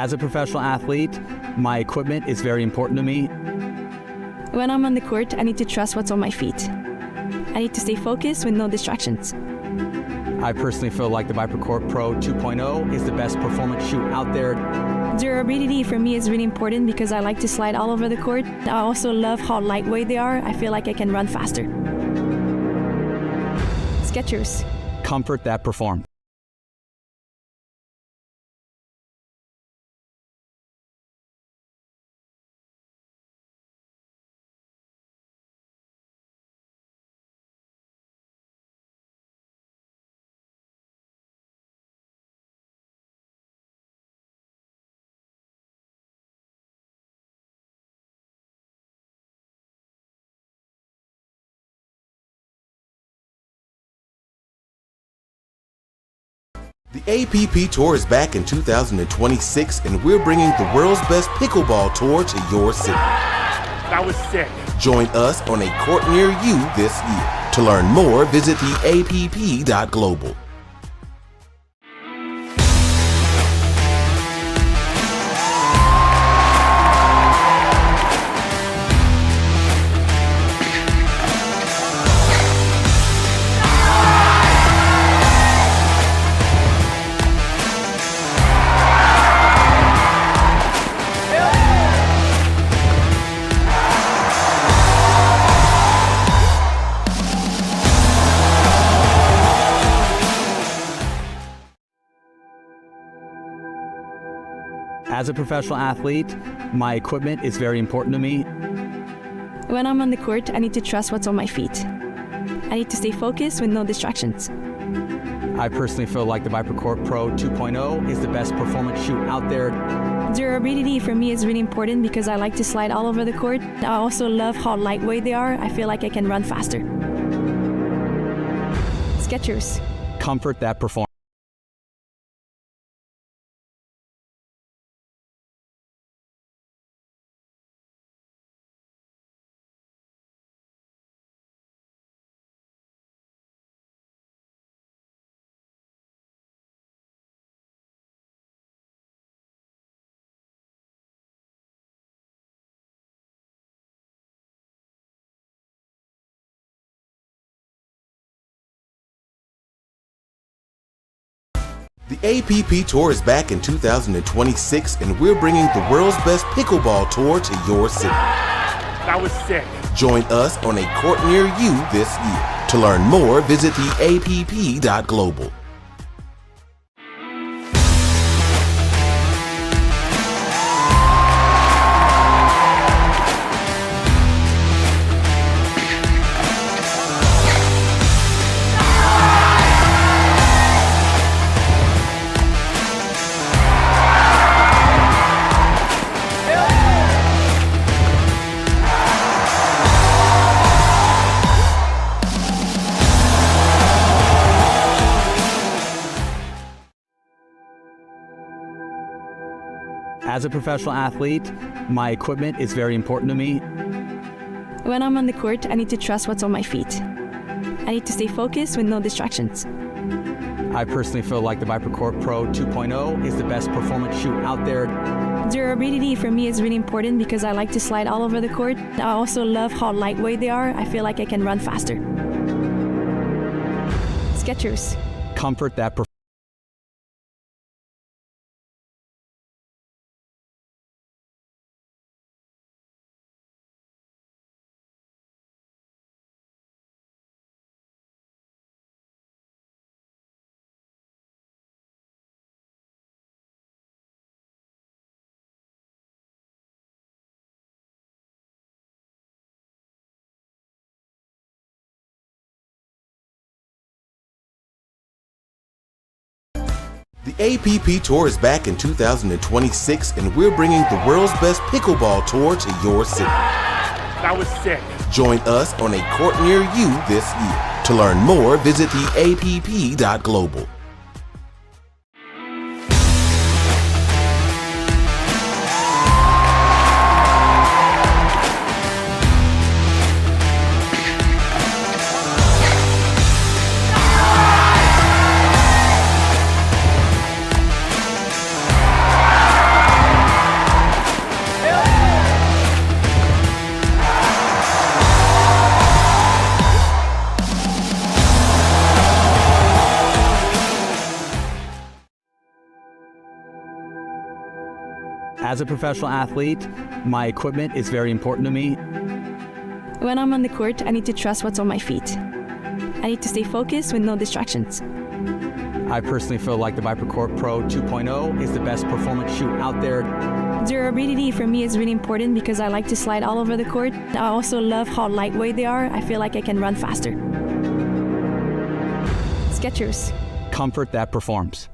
As a professional athlete, my equipment is very important to me. When I'm on the court, I need to trust what's on my feet. I need to stay focused with no distractions. I personally feel like the ViperCourt Pro 2.0 is the best performance shoe out there. Durability for me is really important because I like to slide all over the court. I also love how lightweight they are. I feel like I can run faster. Skechers. Comfort that perform. The APP Tour is back in 2026, and we're bringing the world's best pickleball tour to your city. That was sick. Join us on a court near you this year. To learn more, visit theapp.global. As a professional athlete, my equipment is very important to me. When I'm on the court, I need to trust what's on my feet. I need to stay focused with no distractions. I personally feel like the ViperCourt Pro 2.0 is the best performance shoe out there. Durability for me is really important because I like to slide all over the court. I also love how lightweight they are. I feel like I can run faster. Skechers. Comfort that perform. The APP Tour is back in 2026, and we're bringing the world's best pickleball tour to your city. That was sick. Join us on a court near you this year. To learn more, visit theapp.global. As a professional athlete, my equipment is very important to me. When I'm on the court, I need to trust what's on my feet. I need to stay focused with no distractions. I personally feel like the ViperCourt Pro 2.0 is the best performance shoe out there. Durability for me is really important because I like to slide all over the court. I also love how lightweight they are. I feel like I can run faster. Skechers. Comfort that The APP Tour is back in 2026, and we're bringing the world's best pickleball tour to your city. That was sick. Join us on a court near you this year. To learn more, visit theapp.global. As a professional athlete, my equipment is very important to me. When I'm on the court, I need to trust what's on my feet. I need to stay focused with no distractions. I personally feel like the ViperCourt Pro 2.0 is the best performance shoe out there. Durability for me is really important because I like to slide all over the court. I also love how lightweight they are. I feel like I can run faster. Skechers. Comfort that performs.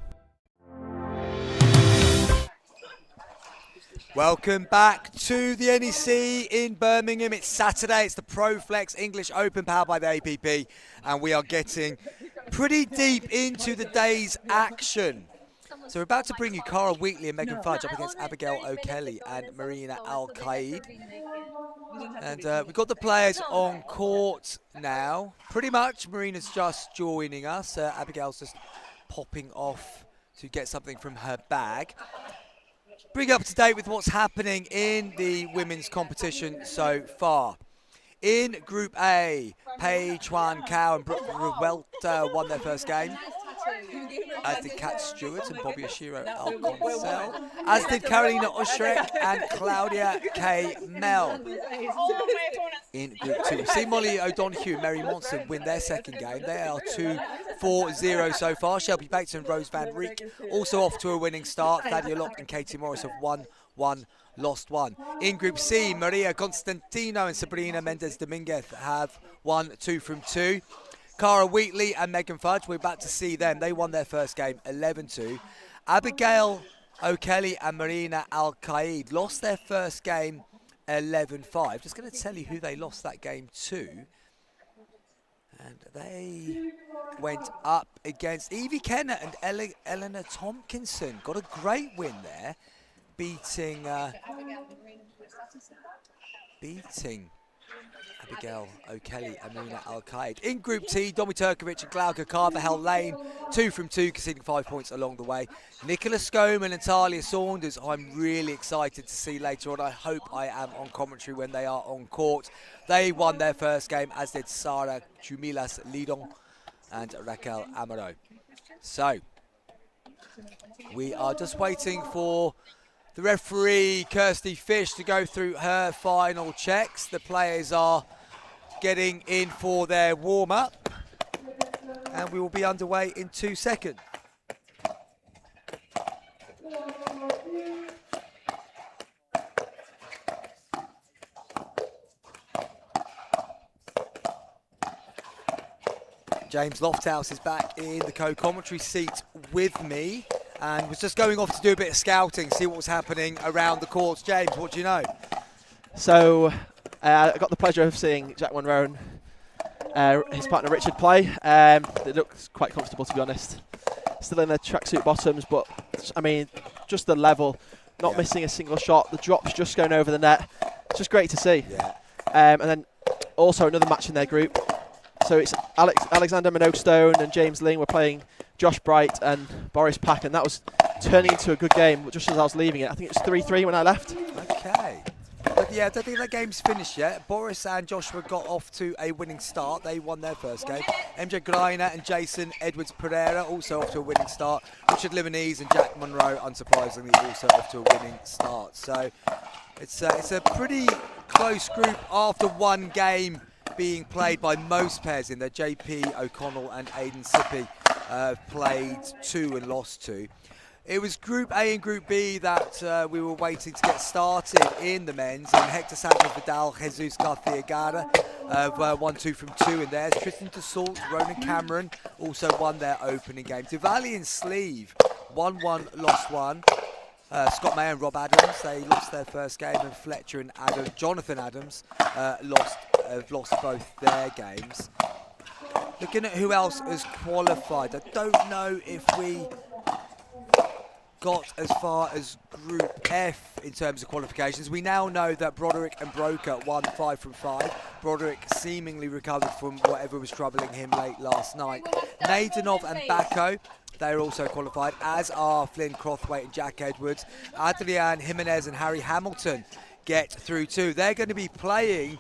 Welcome back to the NEC in Birmingham. It's Saturday. It's the ProFlex English Open powered by the APP, and we are getting pretty deep into the day's action. So we're about to bring you Cara Wheatley and Megan Fudge up against Abigail O'Kelly and Marina Al-Qaid. And we've got the players on court now. Pretty much, Marina's just joining us. Abigail's just popping off to get something from her bag. Bring up to date with what's happening in the women's competition so far. In Group A, Paige Chuan Cao and Brooke Ruwelta won their first game, as did Kat Stewart and Bobby Oshiro Alconcel, as did Carolina Oshrek and Claudia K. Mel. In Group 2, we've seen Molly O'Donoghue and Mary Monson win their second game. They are 2-4-0 so far. Shelby Bates and Rose Van Reek also off to a winning start. Thadia Locke and Katie Morris have won one, lost one. In Group C, Maria Constantino and Sabrina Mendez Dominguez have won 2 from 2. Cara Wheatley and Megan Fudge, we're about to see them. They won their first game 11-2. Abigail O'Kelly and Marina Al-Qaid lost their first game 11-5. Just going to tell you who they lost that game to. And they went up against Evie Kenner and Eleanor Tompkinson. Got a great win there, beating Abigail O'Kelly and Marina Al-Qaid. In Group T, Domi Turkovic and Glauca Carver held lane 2 from 2, conceding 5 points along the way. Nicola Scoman and Talia Saunders, I'm really excited to see later on. I hope I am on commentary when they are on court. They won their first game, as did Sara Chumilas Lidon and Raquel Amaro. So, We are just waiting for the referee, Kirsty Fish, to go through her final checks. The players are getting in for their warm-up, and we will be underway in 2 seconds. James Lofthouse is back in the co-commentary seat with me and was just going off to do a bit of scouting, see what was happening around the courts. James, what do you know? So I got the pleasure of seeing Jack Monroe and his partner Richard play. It looks quite comfortable, to be honest. Still in their tracksuit bottoms, but I mean, just the level, not missing a single shot. The drops just going over the net. It's just great to see. Yeah. And then also another match in their group. So it's Alexander Minogue-Stone and James Ling were playing Josh Bright and Boris Pack, and that was turning into a good game just as I was leaving it. I think it was 3-3 when I left. Okay. But yeah, I don't think that game's finished yet. Boris and Joshua got off to a winning start. They won their first game. MJ Greiner and Jason Edwards Pereira also off to a winning start. Richard Limonese and Jack Monroe, unsurprisingly, also off to a winning start. So it's a pretty close group after one game being played by most pairs in there. JP O'Connell and Aidan Sippy played 2 and lost 2. It was Group A and Group B that we were waiting to get started in the men's, and Hector Santos Vidal, Jesus Garcia Gara won 2 from 2 in theirs. Tristan Dassault, Ronan Cameron also won their opening game. Diwali and Sleeve won 1, lost 1. Scott Mayer and Rob Adams, they lost their first game, and Fletcher and Jonathan Adams have lost both their games. Looking at who else has qualified, I don't know if we got as far as Group F in terms of qualifications. We now know that Broderick and Broker won 5 from 5. Broderick seemingly recovered from whatever was troubling him late last night. Naidenov and Bacco, they're also qualified, as are Flynn Crothwaite and Jack Edwards. Adrian Jimenez and Harry Hamilton get through too. They're going to be playing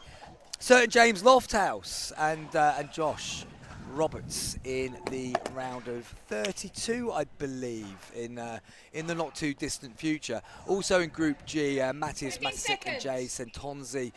certain James Lofthouse and Josh Roberts in the round of 32, I believe, in the not too distant future. Also in Group G, Matthias Matisik and Jay Sentonzi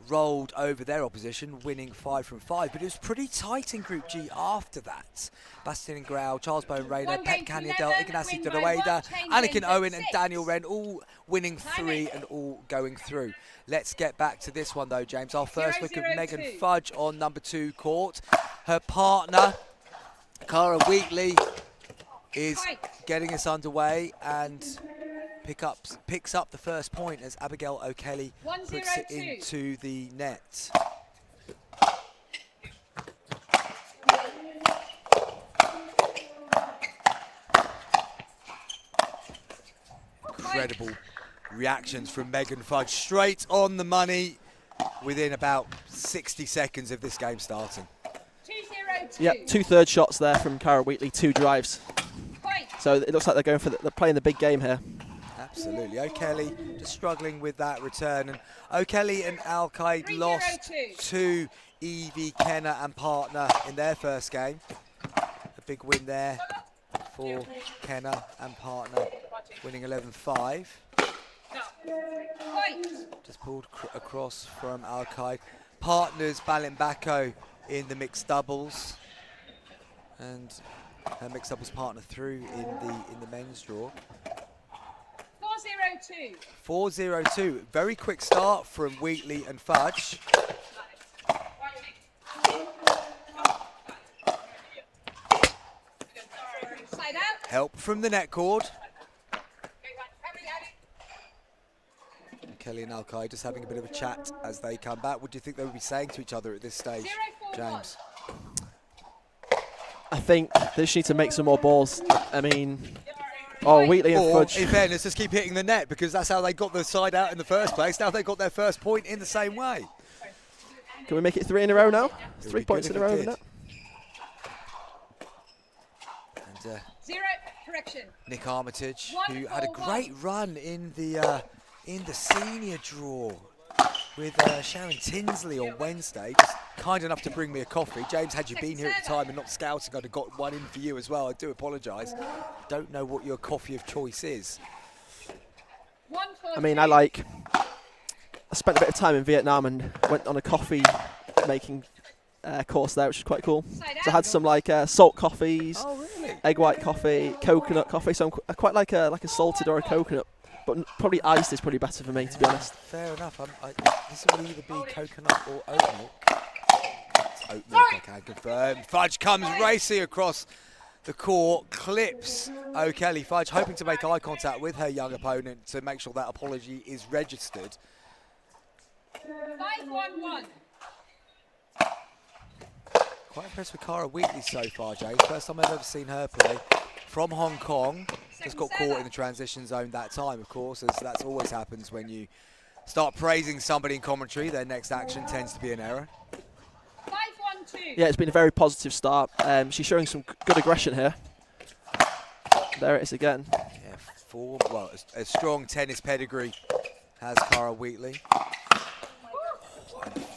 rolled over their opposition, winning 5 from 5. But it was pretty tight in Group G after that. Bastian Grau, Charles Bone Rayner, Pet Canyadel, Ignacy Donoeda, Anakin Owen and Daniel Wren all winning 3 and all going through. Let's get back to this one though, James. Our first look at Megan Fudge on number 2 court. Her partner, Cara Wheatley, is getting us underway and picks up the first point as Abigail O'Kelly puts it into the net. Incredible reactions from Megan Fudge, straight on the money within about 60 seconds of this game starting. 2-0-2. Yeah, 2 third shots there from Cara Wheatley, 2 drives. So it looks like they're playing the big game here. Absolutely. O'Kelly just struggling with that return. And O'Kelly and Al-Qaid lost to Evie, Kenner and partner in their first game. A big win there for Kenner and partner, winning 11-5. Just pulled across from Al-Qaid. Partners Balin Bacco in the mixed doubles. And her mixed doubles partner through in the men's draw. 4-0-2. 4-0-2. Very quick start from Wheatley and Fudge. Help from the net cord. Kelly and Al-Qaid just having a bit of a chat as they come back. What do you think they would be saying to each other at this stage, James? I think they just need to make some more balls. I mean, Wheatley and Fudge. In fairness, just keep hitting the net, because that's how they got the side out in the first place. Now they got their first point in the same way. Can we make it 3 in a row now? 3 points in a row, isn't it? And, 0, correction. Nick Armitage, who had a great run in the senior draw. with Sharon Tinsley on Wednesday. Just kind enough to bring me a coffee. James, had you been here at the time and not scouting, I'd have got one in for you as well. I do apologise. Don't know what your coffee of choice is. I mean, I spent a bit of time in Vietnam and went on a coffee making course there, which is quite cool. So I had some salt coffees, egg white coffee, coconut coffee. So I quite like a salted or a coconut, but probably iced is probably better for me, to be honest. Fair enough. This will either be coconut or oat milk. It's oat milk, I can confirm. Fudge comes racing across the court, clips O'Kelly. Fudge hoping to make eye contact with her young opponent to make sure that apology is registered. 5-1-1. Quite impressed with Cara Wheatley so far, James. First time I've ever seen her play. From Hong Kong. Just got caught in the transition zone that time, of course, as that always happens when you start praising somebody in commentary. Their next action tends to be an error. 5-1-2. Yeah, it's been a very positive start. She's showing some good aggression here. There it is again. Yeah, a strong tennis pedigree has Cara Wheatley.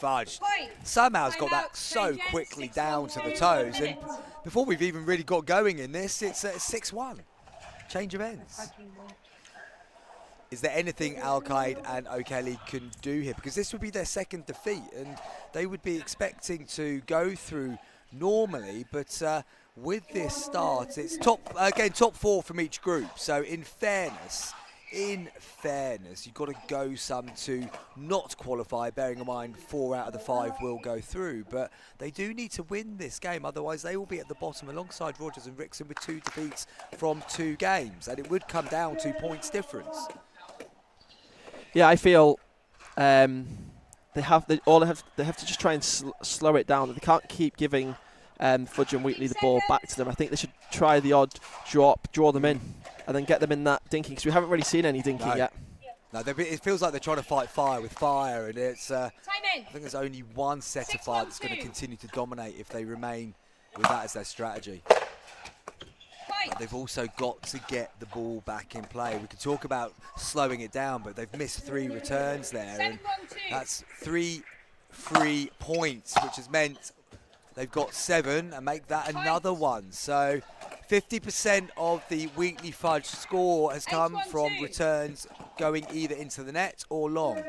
Fudge somehow has got that so quickly down to the toes, and before we've even really got going in this, it's 6-1. Change of ends. Is there anything Al-Qaid and O'Kelly can do here? Because this would be their second defeat, and they would be expecting to go through normally, but with this start, it's top four from each group. So in fairness, you've got to go some to not qualify, bearing in mind 4 out of the 5 will go through. But they do need to win this game, otherwise they will be at the bottom alongside Rogers and Rickson with 2 defeats from 2 games, and it would come down to points difference. Yeah, I feel they have to just try and slow it down. They can't keep giving Fudge and Wheatley the ball back to them. I think they should try the odd drop, draw them in, and then get them in that dinking, because we haven't really seen any dinking yet. No, it feels like they're trying to fight fire with fire, and it's. I think there's only one set of fire that's going to continue to dominate if they remain with that as their strategy. But they've also got to get the ball back in play. We could talk about slowing it down, but they've missed 3 returns there, and that's 3 free points, which has meant they've got 7 and make that another one. So 50% of the Wheatley Fudge score has come from returns going either into the net or long.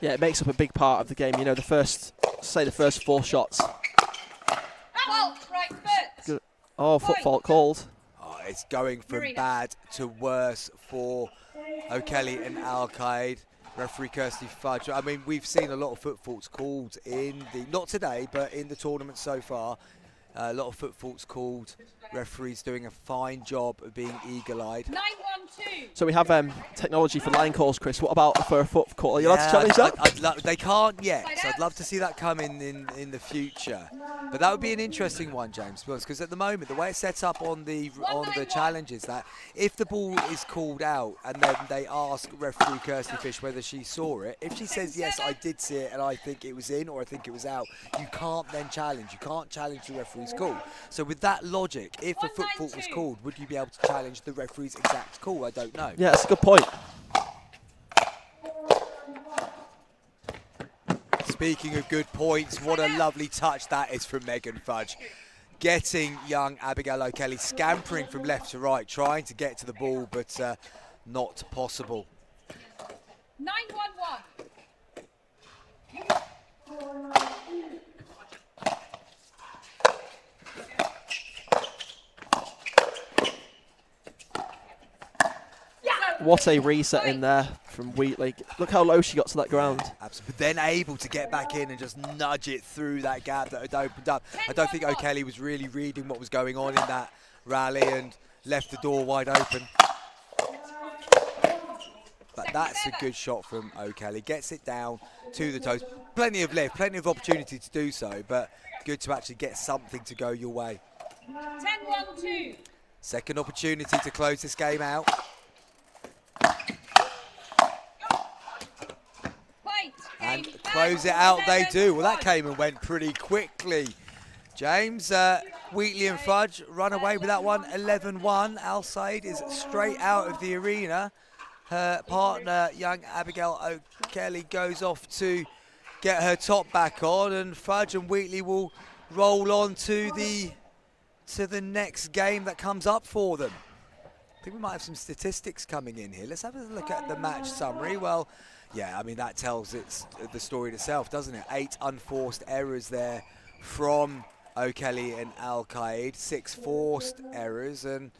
Yeah, it makes up a big part of the game. You know, the first 4 shots. Good. Oh, foot fault called. Oh, it's going from bad to worse for O'Kelly and Al-Qaid. Referee Kirsty Fudge. I mean, we've seen a lot of foot faults called in not today, but in the tournament so far. A lot of foot faults called. Referees doing a fine job of being eagle-eyed. 9-1-2. So we have technology for line calls, Chris. What about for a foot call? Are you allowed to challenge that? They can't yet, so I'd love to see that come in the future. But that would be an interesting one, James, because at the moment, the way it's set up on the challenge is that if the ball is called out and then they ask referee Kirsty Fish whether she saw it, if she says, yes, I did see it and I think it was in or I think it was out, you can't then challenge. You can't challenge the referee's call. So with that logic, if a foot fault was called, would you be able to challenge the referee's exact call? I don't know. Yeah, that's a good point. Speaking of good points, what a lovely touch that is from Megan Fudge. Getting young Abigail O'Kelly scampering from left to right, trying to get to the ball, but not possible. 9-1-1. What a reset in there from Wheatley. Look how low she got to that ground. Absolutely. But then able to get back in and just nudge it through that gap that had opened up. I don't think O'Kelly was really reading what was going on in that rally and left the door wide open. But that's a good shot from O'Kelly. Gets it down to the toes. Plenty of lift, plenty of opportunity to do so, but good to actually get something to go your way. 10-1-2. Second opportunity to close this game out. And close it out they do. Well, that came and went pretty quickly. James, Wheatley and Fudge run away with that one, 11-1. Al Said is straight out of the arena. her partner, young Abigail O'Kelly, goes off to get her top back on, and Fudge and Wheatley will roll on to the next game that comes up for them. I think we might have some statistics coming in here. Let's have a look at the match summary. Well, yeah, I mean, that tells the story itself, doesn't it? 8 unforced errors there from O'Kelly and Al-Qaid, 6 forced errors, and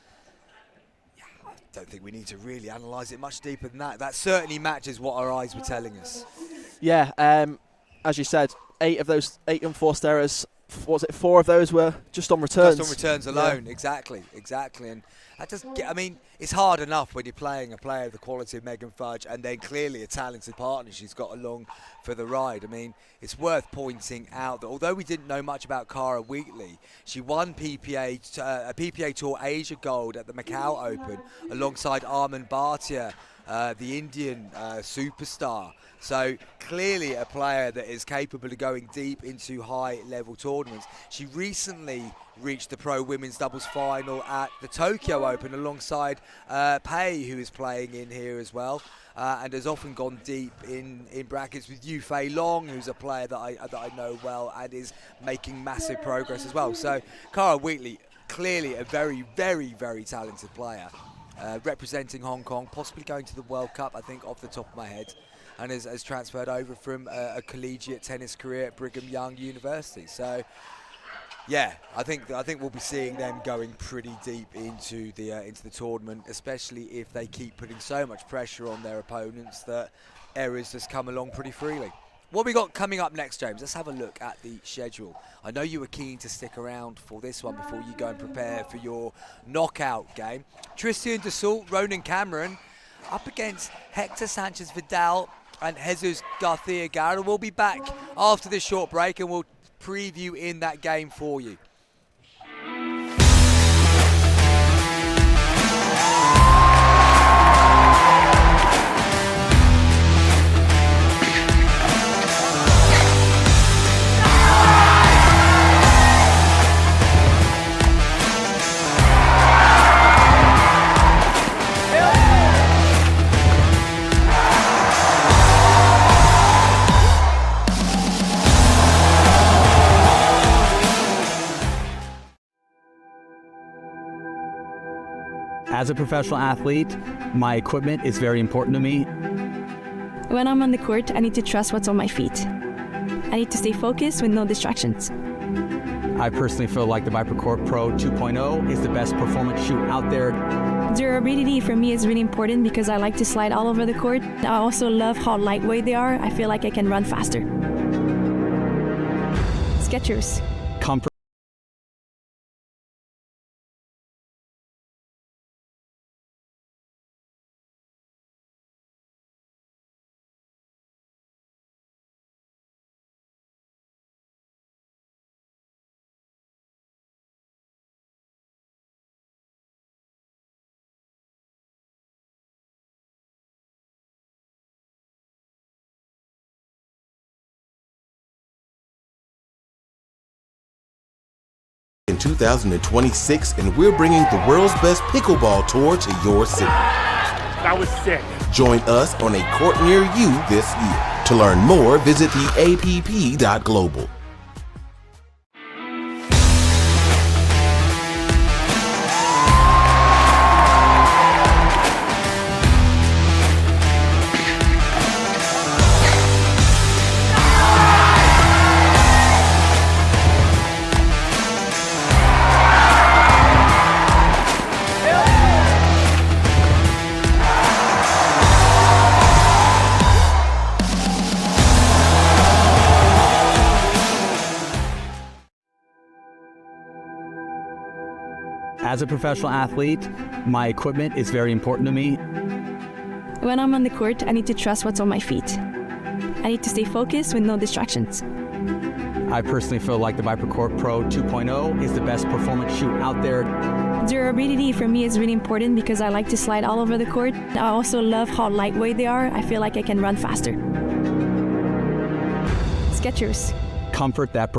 yeah, I don't think we need to really analyse it much deeper than that. That certainly matches what our eyes were telling us. Yeah, as you said, 8 of those 8 unforced errors, was it 4 of those were just on returns? Just on returns alone, yeah. exactly. And that just, I mean, it's hard enough when you're playing a player of the quality of Megan Fudge, and then clearly a talented partner she's got along for the ride. I mean, it's worth pointing out that although we didn't know much about Cara Wheatley, she won a PPA Tour Asia Gold at the Macau Open alongside Arman Bhatia, the Indian superstar. So clearly a player that is capable of going deep into high-level tournaments. She recently reached the pro women's doubles final at the Tokyo Open alongside Pei, who is playing in here as well, and has often gone deep in brackets with Yu Fei Long, who's a player that I know well and is making massive progress as well. So Cara Wheatley, clearly a very, very, very talented player, representing Hong Kong, possibly going to the World Cup, I think, off the top of my head, and has transferred over from a collegiate tennis career at Brigham Young University. So, yeah, I think we'll be seeing them going pretty deep into the tournament, especially if they keep putting so much pressure on their opponents that errors just come along pretty freely. What we got coming up next, James? Let's have a look at the schedule. I know you were keen to stick around for this one before you go and prepare for your knockout game. Tristan Dassault, Ronan Cameron, up against Hector Sanchez Vidal and Jesus Garcia Guerra. We'll be back after this short break and we'll preview in that game for you. As a professional athlete, my equipment is very important to me. When I'm on the court, I need to trust what's on my feet. I need to stay focused with no distractions. I personally feel like the ViperCourt Pro 2.0 is the best performance shoe out there. Durability for me is really important because I like to slide all over the court. I also love how lightweight they are. I feel like I can run faster. Skechers. Comfort. In 2026, and we're bringing the world's best pickleball tour to your city. That was sick. Join us on a court near you this year. To learn more, visit theapp.global. As a professional athlete, my equipment is very important to me. When I'm on the court, I need to trust what's on my feet. I need to stay focused with no distractions. I personally feel like the ViperCourt Pro 2.0 is the best performance shoe out there. Durability for me is really important because I like to slide all over the court. I also love how lightweight they are. I feel like I can run faster. Skechers. Comfort that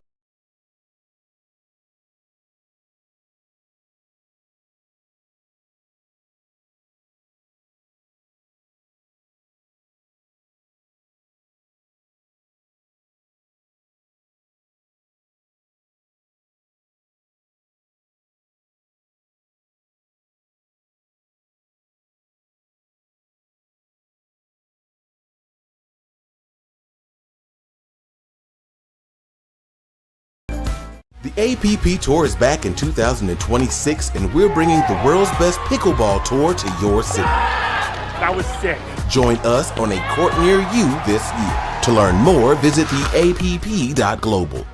The APP Tour is back in 2026, and we're bringing the world's best pickleball tour to your city. That was sick. Join us on a court near you this year. To learn more, visit theapp.global.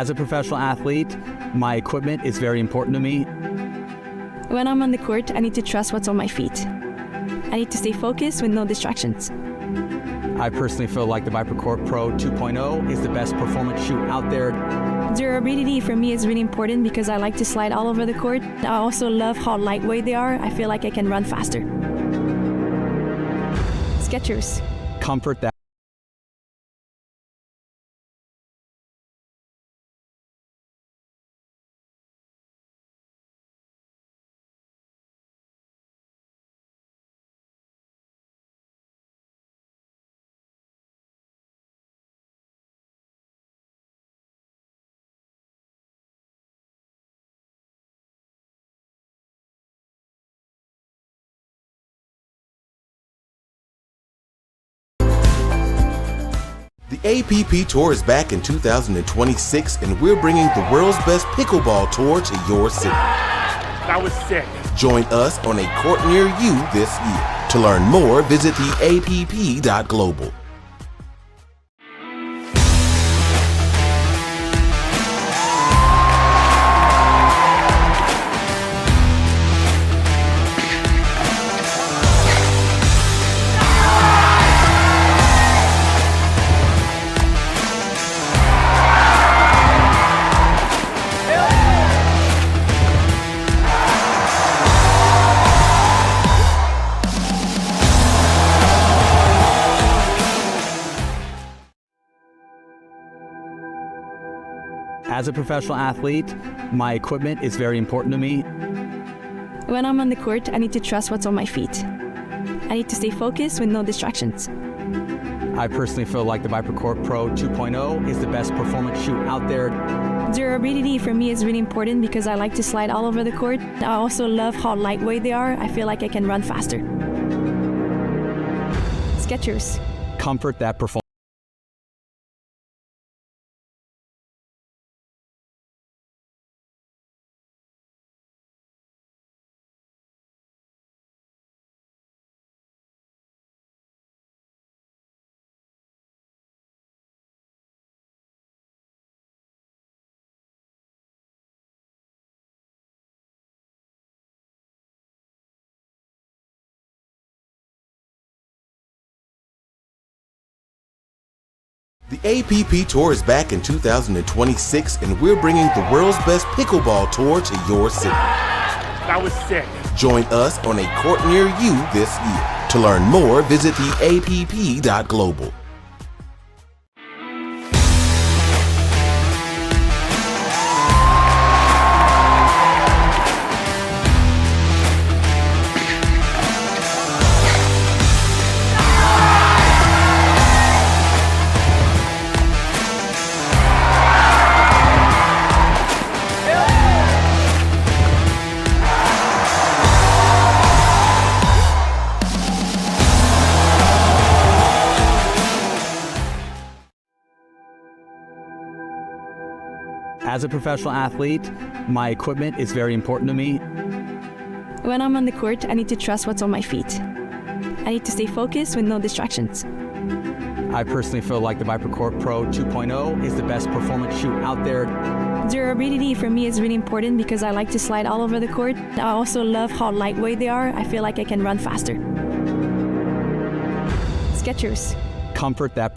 As a professional athlete, my equipment is very important to me. When I'm on the court, I need to trust what's on my feet. I need to stay focused with no distractions. I personally feel like the ViperCourt Pro 2.0 is the best performance shoe out there. Durability for me is really important because I like to slide all over the court. I also love how lightweight they are. I feel like I can run faster. Skechers. Comfort that The APP Tour is back in 2026, and we're bringing the world's best pickleball tour to your city. That was sick. Join us on a court near you this year. To learn more, visit theapp.global. As a professional athlete, my equipment is very important to me. When I'm on the court, I need to trust what's on my feet. I need to stay focused with no distractions. I personally feel like the ViperCourt Pro 2.0 is the best performance shoe out there. Durability for me is really important because I like to slide all over the court. I also love how lightweight they are. I feel like I can run faster. Skechers. Comfort that performance. The APP Tour is back in 2026, and we're bringing the world's best pickleball tour to your city. That was sick. Join us on a court near you this year. To learn more, visit theapp.global. As a professional athlete, my equipment is very important to me. When I'm on the court, I need to trust what's on my feet. I need to stay focused with no distractions. I personally feel like the ViperCourt Pro 2.0 is the best performance shoe out there. Durability for me is really important because I like to slide all over the court. I also love how lightweight they are. I feel like I can run faster. Skechers. Comfort that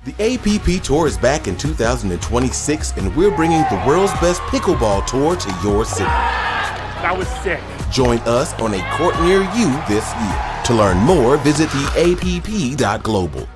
The APP Tour is back in 2026, and we're bringing the world's best pickleball tour to your city. That was sick. Join us on a court near you this year. To learn more, visit theapp.global.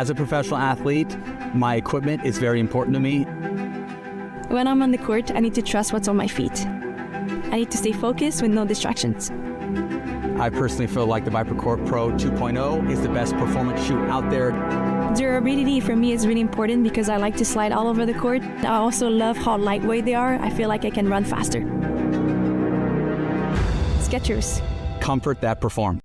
As a professional athlete, my equipment is very important to me. When I'm on the court, I need to trust what's on my feet. I need to stay focused with no distractions. I personally feel like the ViperCourt Pro 2.0 is the best performance shoe out there. Durability for me is really important because I like to slide all over the court. I also love how lightweight they are. I feel like I can run faster. Skechers. Comfort that performs.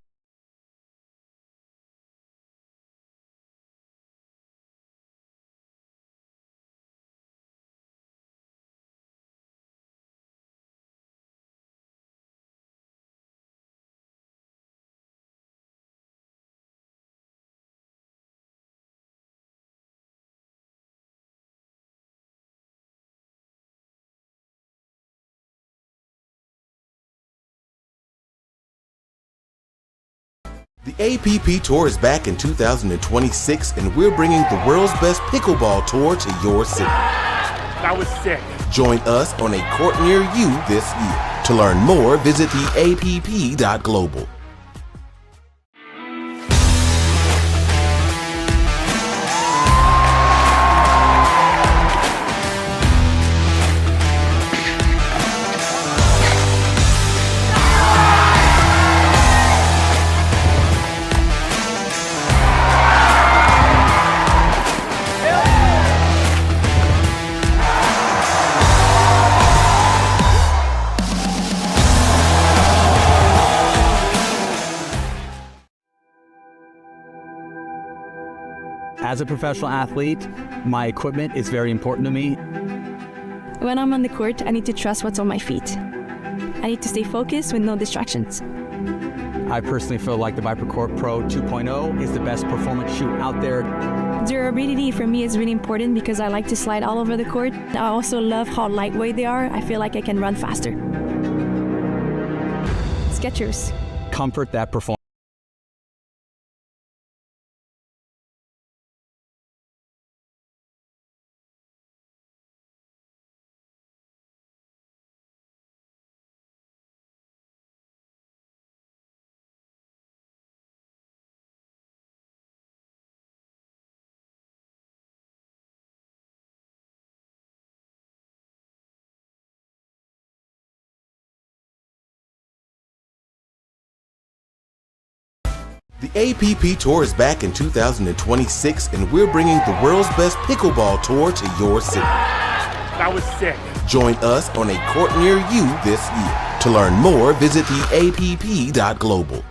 The APP Tour is back in 2026, and we're bringing the world's best pickleball tour to your city. That was sick. Join us on a court near you this year. To learn more, visit theapp.global. As a professional athlete, my equipment is very important to me. When I'm on the court, I need to trust what's on my feet. I need to stay focused with no distractions. I personally feel like the ViperCourt Pro 2.0 is the best performance shoe out there. Durability for me is really important because I like to slide all over the court. I also love how lightweight they are. I feel like I can run faster. Skechers. Comfort that performs. The APP Tour is back in 2026, and we're bringing the world's best pickleball tour to your city. That was sick. Join us on a court near you this year. To learn more, visit theapp.global.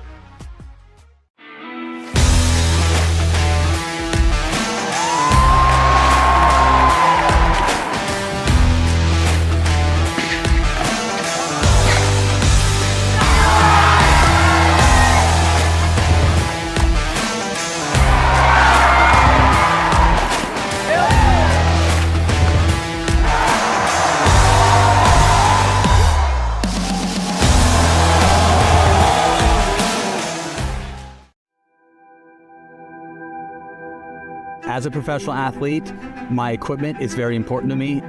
As a professional athlete, my equipment is very important to me.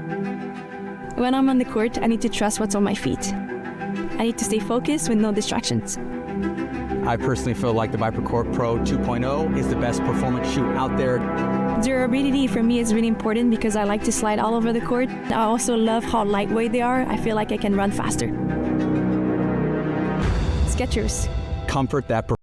When I'm on the court, I need to trust what's on my feet. I need to stay focused with no distractions. I personally feel like the ViperCourt Pro 2.0 is the best performance shoe out there. Durability for me is really important because I like to slide all over the court. I also love how lightweight they are. I feel like I can run faster. Skechers. Comfort that performs.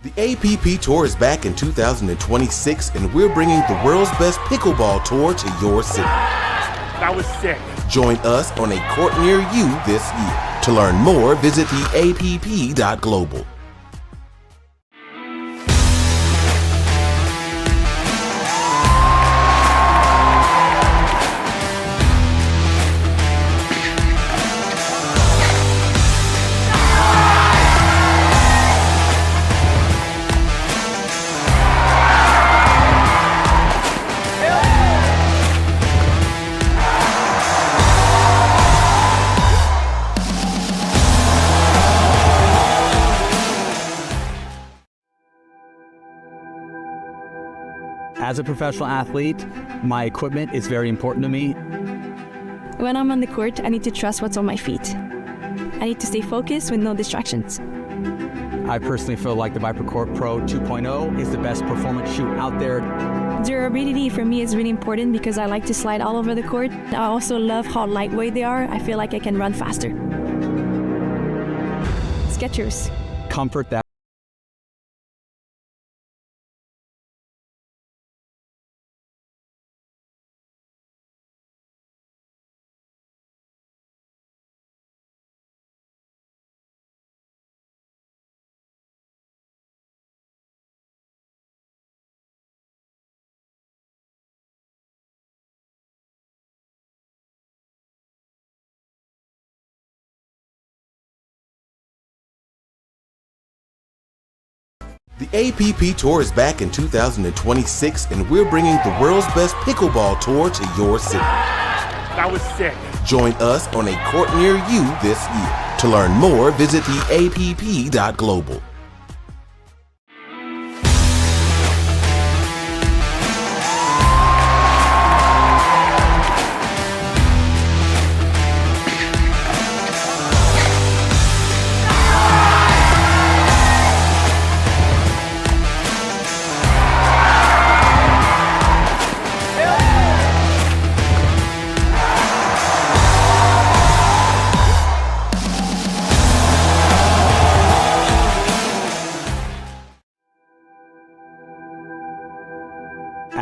The APP Tour is back in 2026, and we're bringing the world's best pickleball tour to your city. That was sick. Join us on a court near you this year. To learn more, visit theapp.global. As a professional athlete, my equipment is very important to me. When I'm on the court, I need to trust what's on my feet. I need to stay focused with no distractions. I personally feel like the ViperCourt Pro 2.0 is the best performance shoe out there. Durability for me is really important because I like to slide all over the court. I also love how lightweight they are. I feel like I can run faster. Skechers. Comfort that The APP Tour is back in 2026, and we're bringing the world's best pickleball tour to your city. That was sick. Join us on a court near you this year. To learn more, visit theapp.global.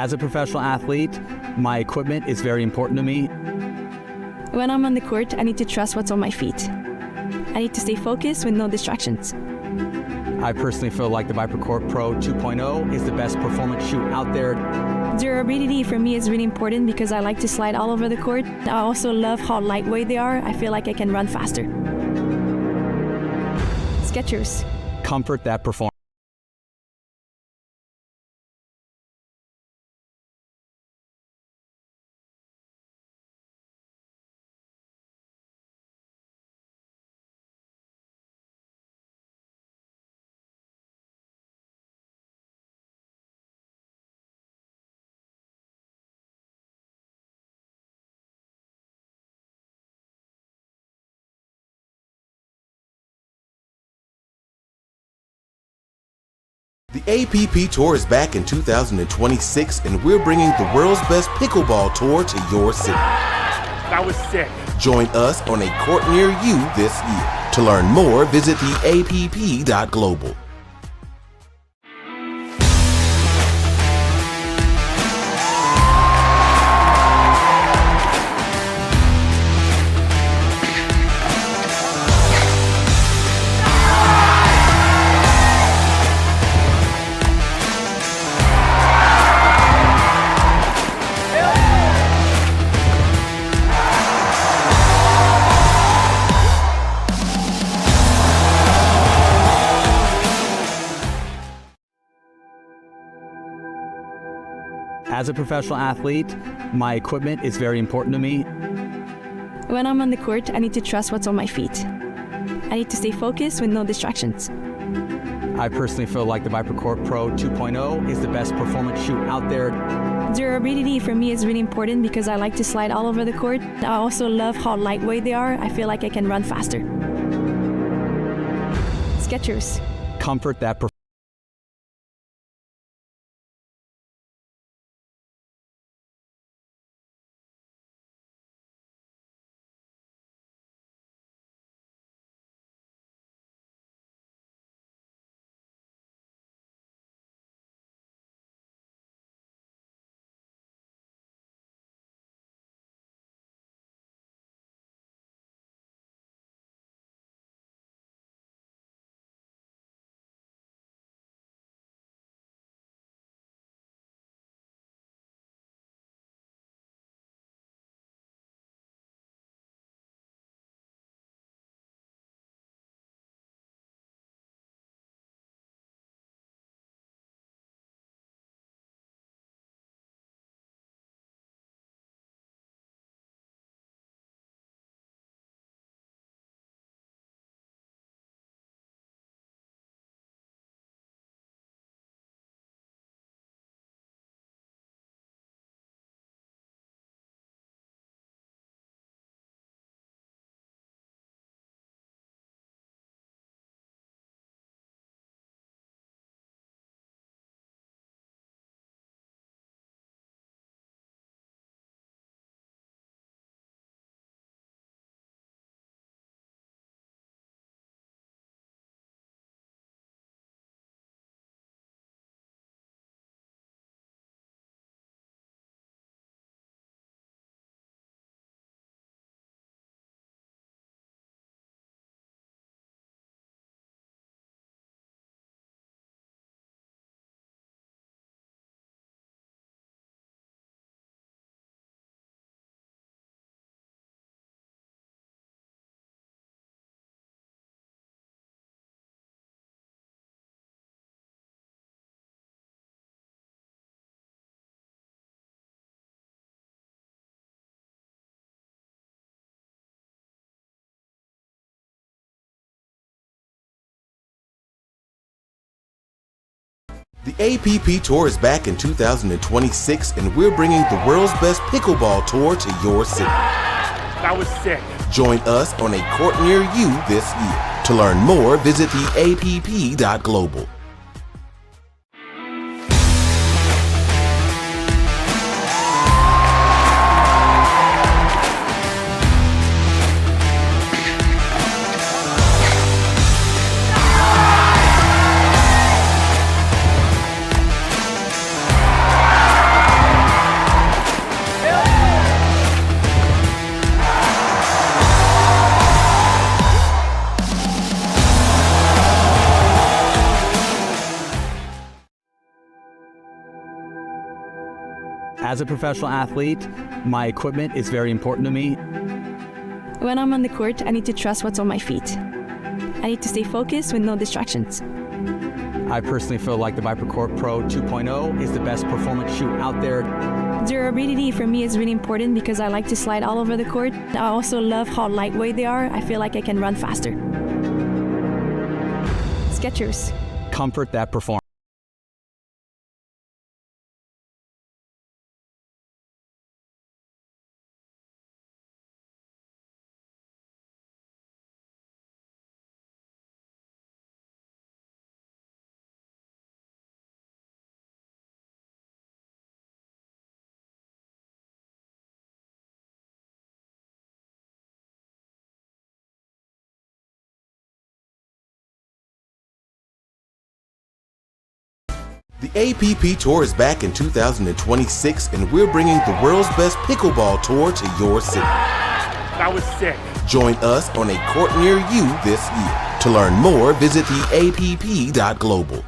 As a professional athlete, my equipment is very important to me. When I'm on the court, I need to trust what's on my feet. I need to stay focused with no distractions. I personally feel like the ViperCourt Pro 2.0 is the best performance shoe out there. Durability for me is really important because I like to slide all over the court. I also love how lightweight they are. I feel like I can run faster. Skechers. Comfort that performance. The APP Tour is back in 2026, and we're bringing the world's best pickleball tour to your city. That was sick. Join us on a court near you this year. To learn more, visit theapp.global. As a professional athlete, my equipment is very important to me. When I'm on the court, I need to trust what's on my feet. I need to stay focused with no distractions. I personally feel like the ViperCourt Pro 2.0 is the best performance shoe out there. Durability for me is really important because I like to slide all over the court. I also love how lightweight they are. I feel like I can run faster. Skechers. Comfort that performance. The APP Tour is back in 2026, and we're bringing the world's best pickleball tour to your city. That was sick. Join us on a court near you this year. To learn more, visit theapp.global. As a professional athlete, my equipment is very important to me. When I'm on the court, I need to trust what's on my feet. I need to stay focused with no distractions. I personally feel like the ViperCourt Pro 2.0 is the best performance shoe out there. Durability for me is really important because I like to slide all over the court. I also love how lightweight they are. I feel like I can run faster. Skechers. Comfort that performs. The APP Tour is back in 2026, and we're bringing the world's best pickleball tour to your city. That was sick. Join us on a court near you this year. To learn more, visit theapp.global.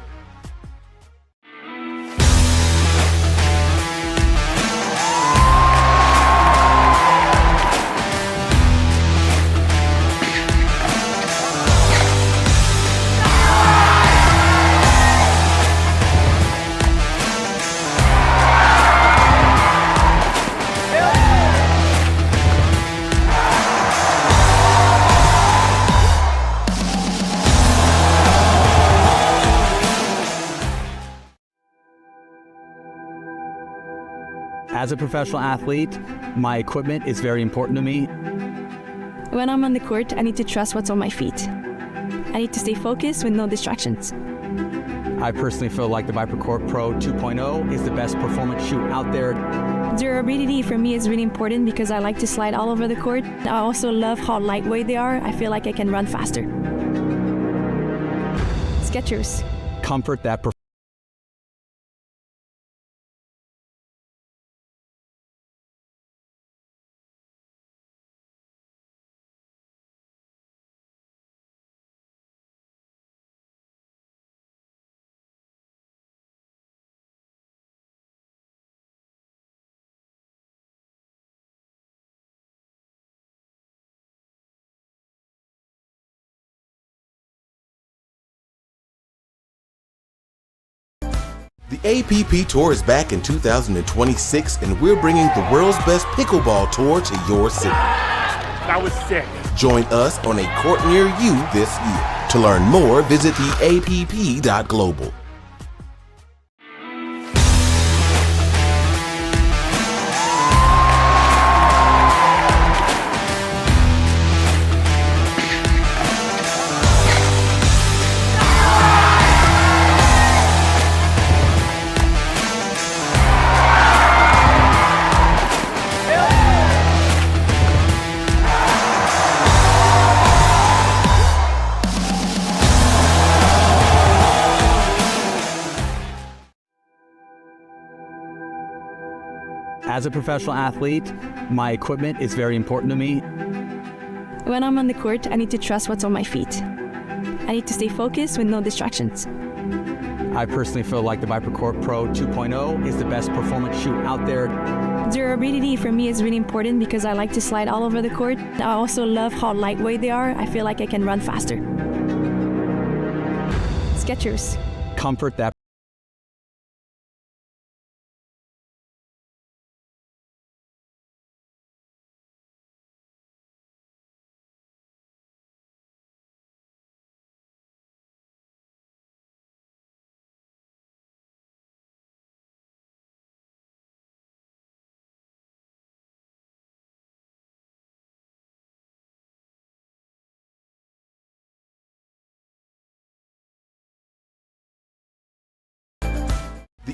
As a professional athlete, my equipment is very important to me. When I'm on the court, I need to trust what's on my feet. I need to stay focused with no distractions. I personally feel like the ViperCourt Pro 2.0 is the best performance shoe out there. Durability for me is really important because I like to slide all over the court. I also love how lightweight they are. I feel like I can run faster. Skechers. Comfort that performs. The APP Tour is back in 2026, and we're bringing the world's best pickleball tour to your city. That was sick. Join us on a court near you this year. To learn more, visit theapp.global. As a professional athlete, my equipment is very important to me. When I'm on the court, I need to trust what's on my feet. I need to stay focused with no distractions. I personally feel like the ViperCourt Pro 2.0 is the best performance shoe out there. Durability for me is really important because I like to slide all over the court. I also love how lightweight they are. I feel like I can run faster. Skechers. Comfort that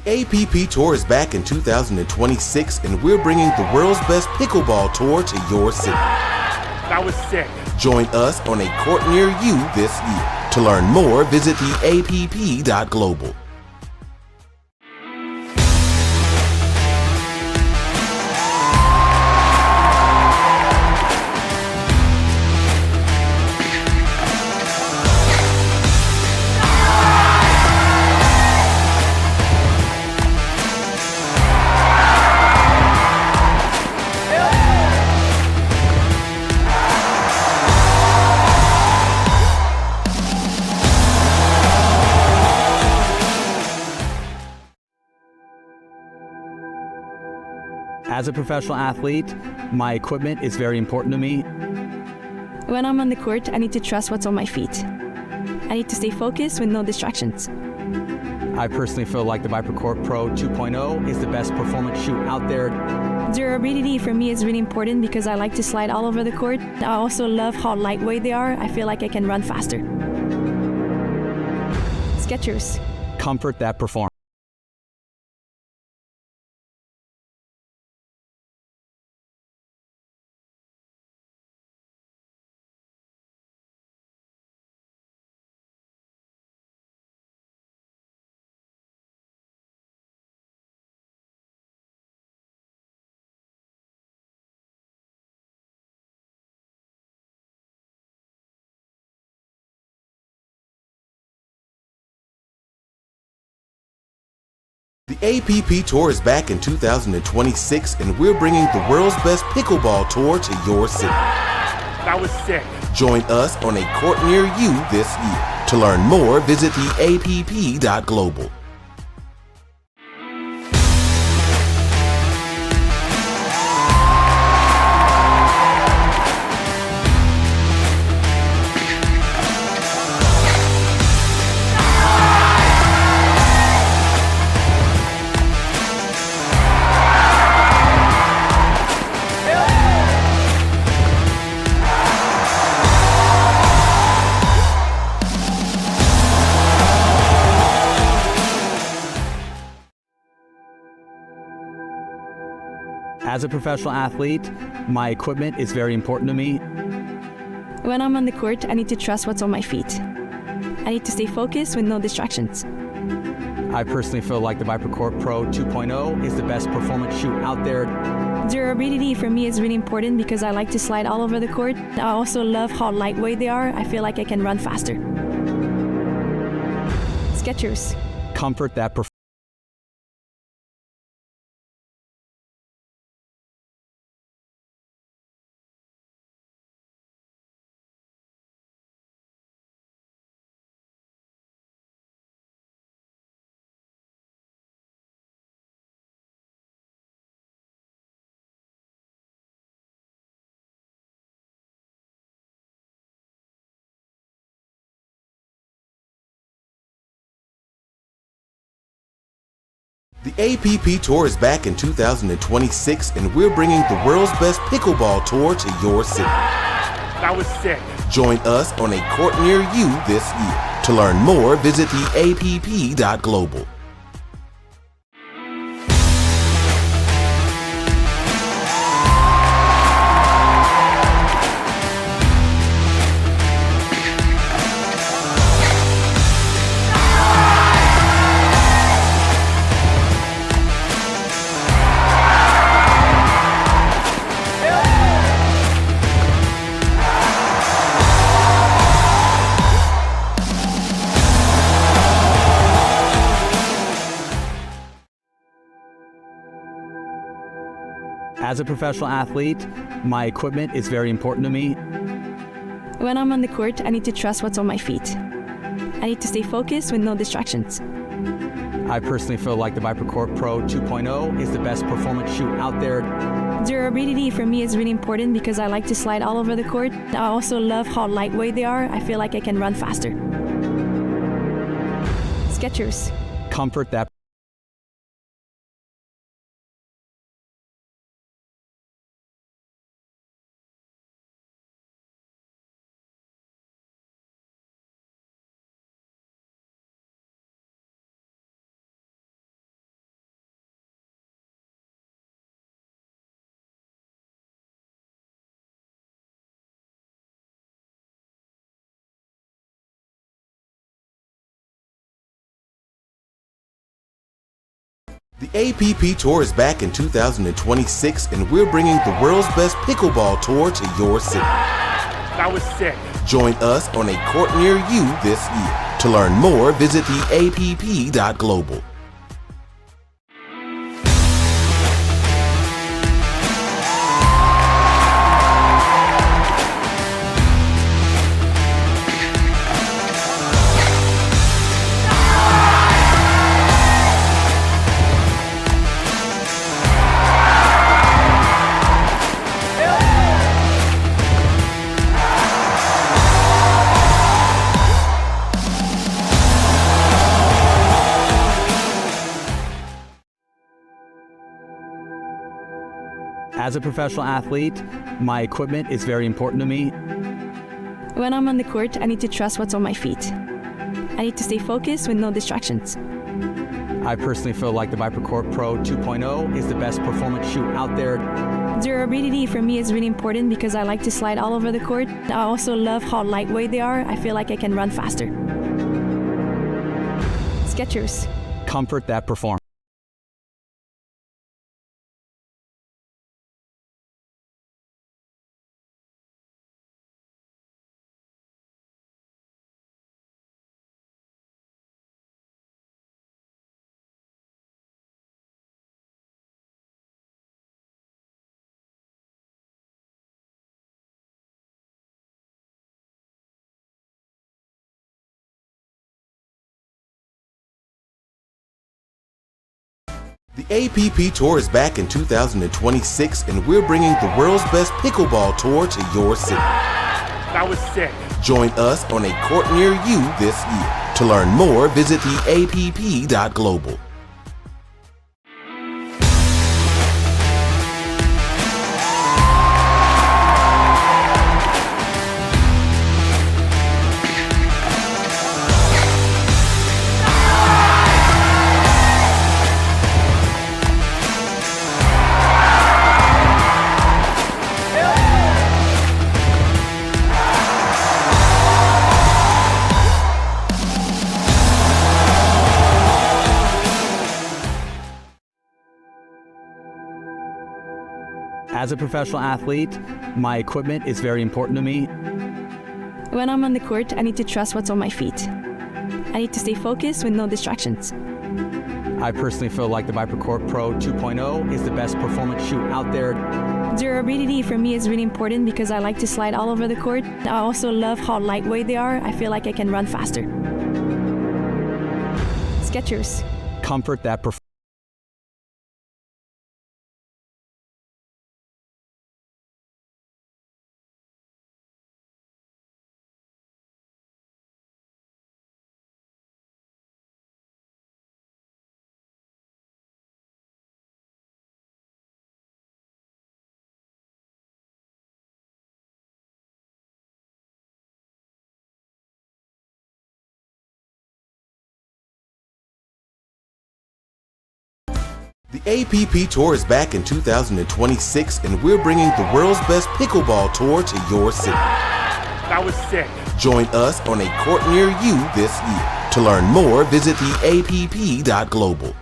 The APP Tour is back in 2026, and we're bringing the world's best pickleball tour to your city. That was sick. Join us on a court near you this year. To learn more, visit theapp.global. As a professional athlete, my equipment is very important to me. When I'm on the court, I need to trust what's on my feet. I need to stay focused with no distractions. I personally feel like the ViperCourt Pro 2.0 is the best performance shoe out there. Durability for me is really important because I like to slide all over the court. I also love how lightweight they are. I feel like I can run faster. Skechers. Comfort that performs. The APP Tour is back in 2026, and we're bringing the world's best pickleball tour to your city. That was sick. Join us on a court near you this year. To learn more, visit theapp.global. As a professional athlete, my equipment is very important to me. When I'm on the court, I need to trust what's on my feet. I need to stay focused with no distractions. I personally feel like the ViperCourt Pro 2.0 is the best performance shoe out there. Durability for me is really important because I like to slide all over the court. I also love how lightweight they are. I feel like I can run faster. Skechers. Comfort that performs. The APP Tour is back in 2026, and we're bringing the world's best pickleball tour to your city. That was sick. Join us on a court near you this year. To learn more, visit theapp.global. As a professional athlete, my equipment is very important to me. When I'm on the court, I need to trust what's on my feet. I need to stay focused with no distractions. I personally feel like the ViperCourt Pro 2.0 is the best performance shoe out there. Durability for me is really important because I like to slide all over the court. I also love how lightweight they are. I feel like I can run faster. Skechers. Comfort that The APP Tour is back in 2026, and we're bringing the world's best pickleball tour to your city. That was sick. Join us on a court near you this year. To learn more, visit theapp.global. As a professional athlete, my equipment is very important to me. When I'm on the court, I need to trust what's on my feet. I need to stay focused with no distractions. I personally feel like the ViperCourt Pro 2.0 is the best performance shoe out there. Durability for me is really important because I like to slide all over the court. I also love how lightweight they are. I feel like I can run faster. Skechers. Comfort that performs. The APP Tour is back in 2026, and we're bringing the world's best pickleball tour to your city. That was sick. Join us on a court near you this year. To learn more, visit theapp.global. As a professional athlete, my equipment is very important to me. When I'm on the court, I need to trust what's on my feet. I need to stay focused with no distractions. I personally feel like the ViperCourt Pro 2.0 is the best performance shoe out there. Durability for me is really important because I like to slide all over the court. I also love how lightweight they are. I feel like I can run faster. Skechers. Comfort that performs. The APP Tour is back in 2026, and we're bringing the world's best pickleball tour to your city. That was sick. Join us on a court near you this year. To learn more, visit theapp.global.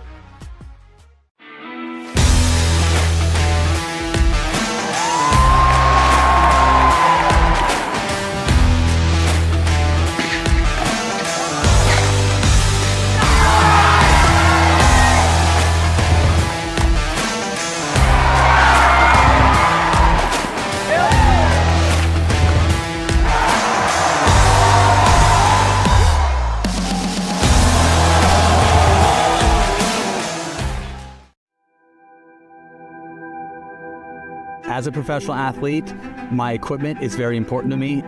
As a professional athlete, my equipment is very important to me.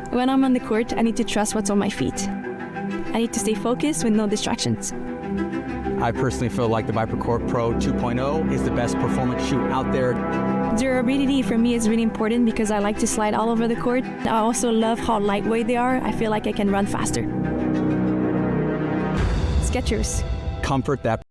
When I'm on the court, I need to trust what's on my feet. I need to stay focused with no distractions. I personally feel like the ViperCourt Pro 2.0 is the best performance shoe out there. Durability for me is really important because I like to slide all over the court. I also love how lightweight they are. I feel like I can run faster. Skechers. Comfort that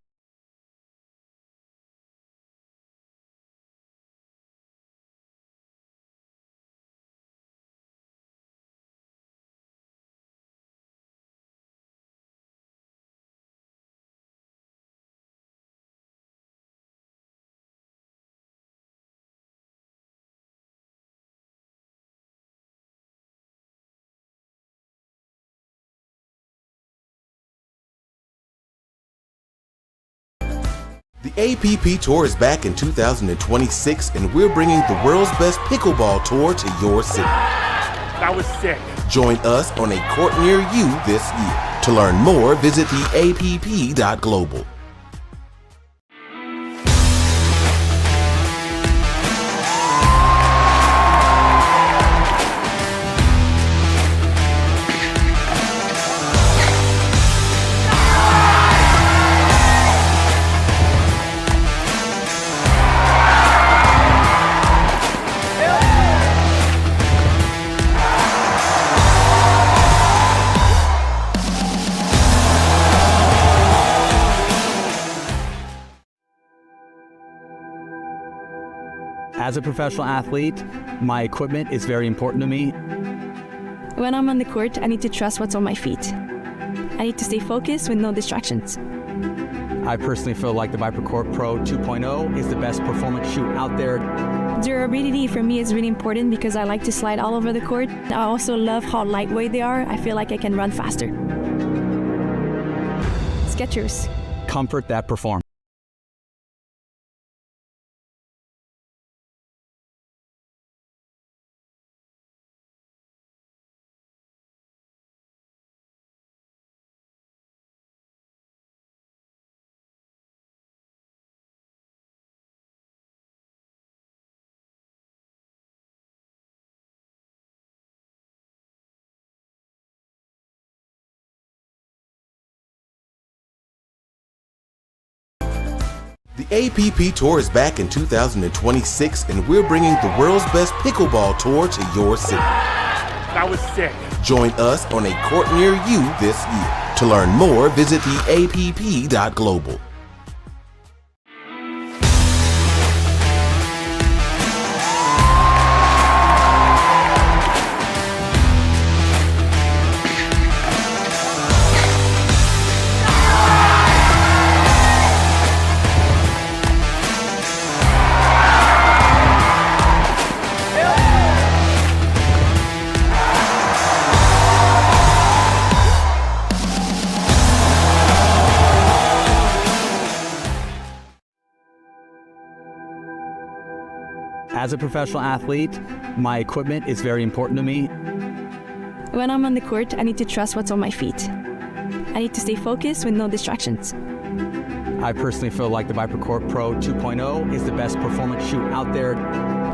The APP Tour is back in 2026, and we're bringing the world's best pickleball tour to your city. That was sick. Join us on a court near you this year. To learn more, visit theapp.global. As a professional athlete, my equipment is very important to me. When I'm on the court, I need to trust what's on my feet. I need to stay focused with no distractions. I personally feel like the ViperCourt Pro 2.0 is the best performance shoe out there. Durability for me is really important because I like to slide all over the court. I also love how lightweight they are. I feel like I can run faster. Skechers. Comfort that performs. The APP Tour is back in 2026, and we're bringing the world's best pickleball tour to your city. That was sick. Join us on a court near you this year. To learn more, visit theapp.global. As a professional athlete, my equipment is very important to me. When I'm on the court, I need to trust what's on my feet. I need to stay focused with no distractions. I personally feel like the ViperCourt Pro 2.0 is the best performance shoe out there.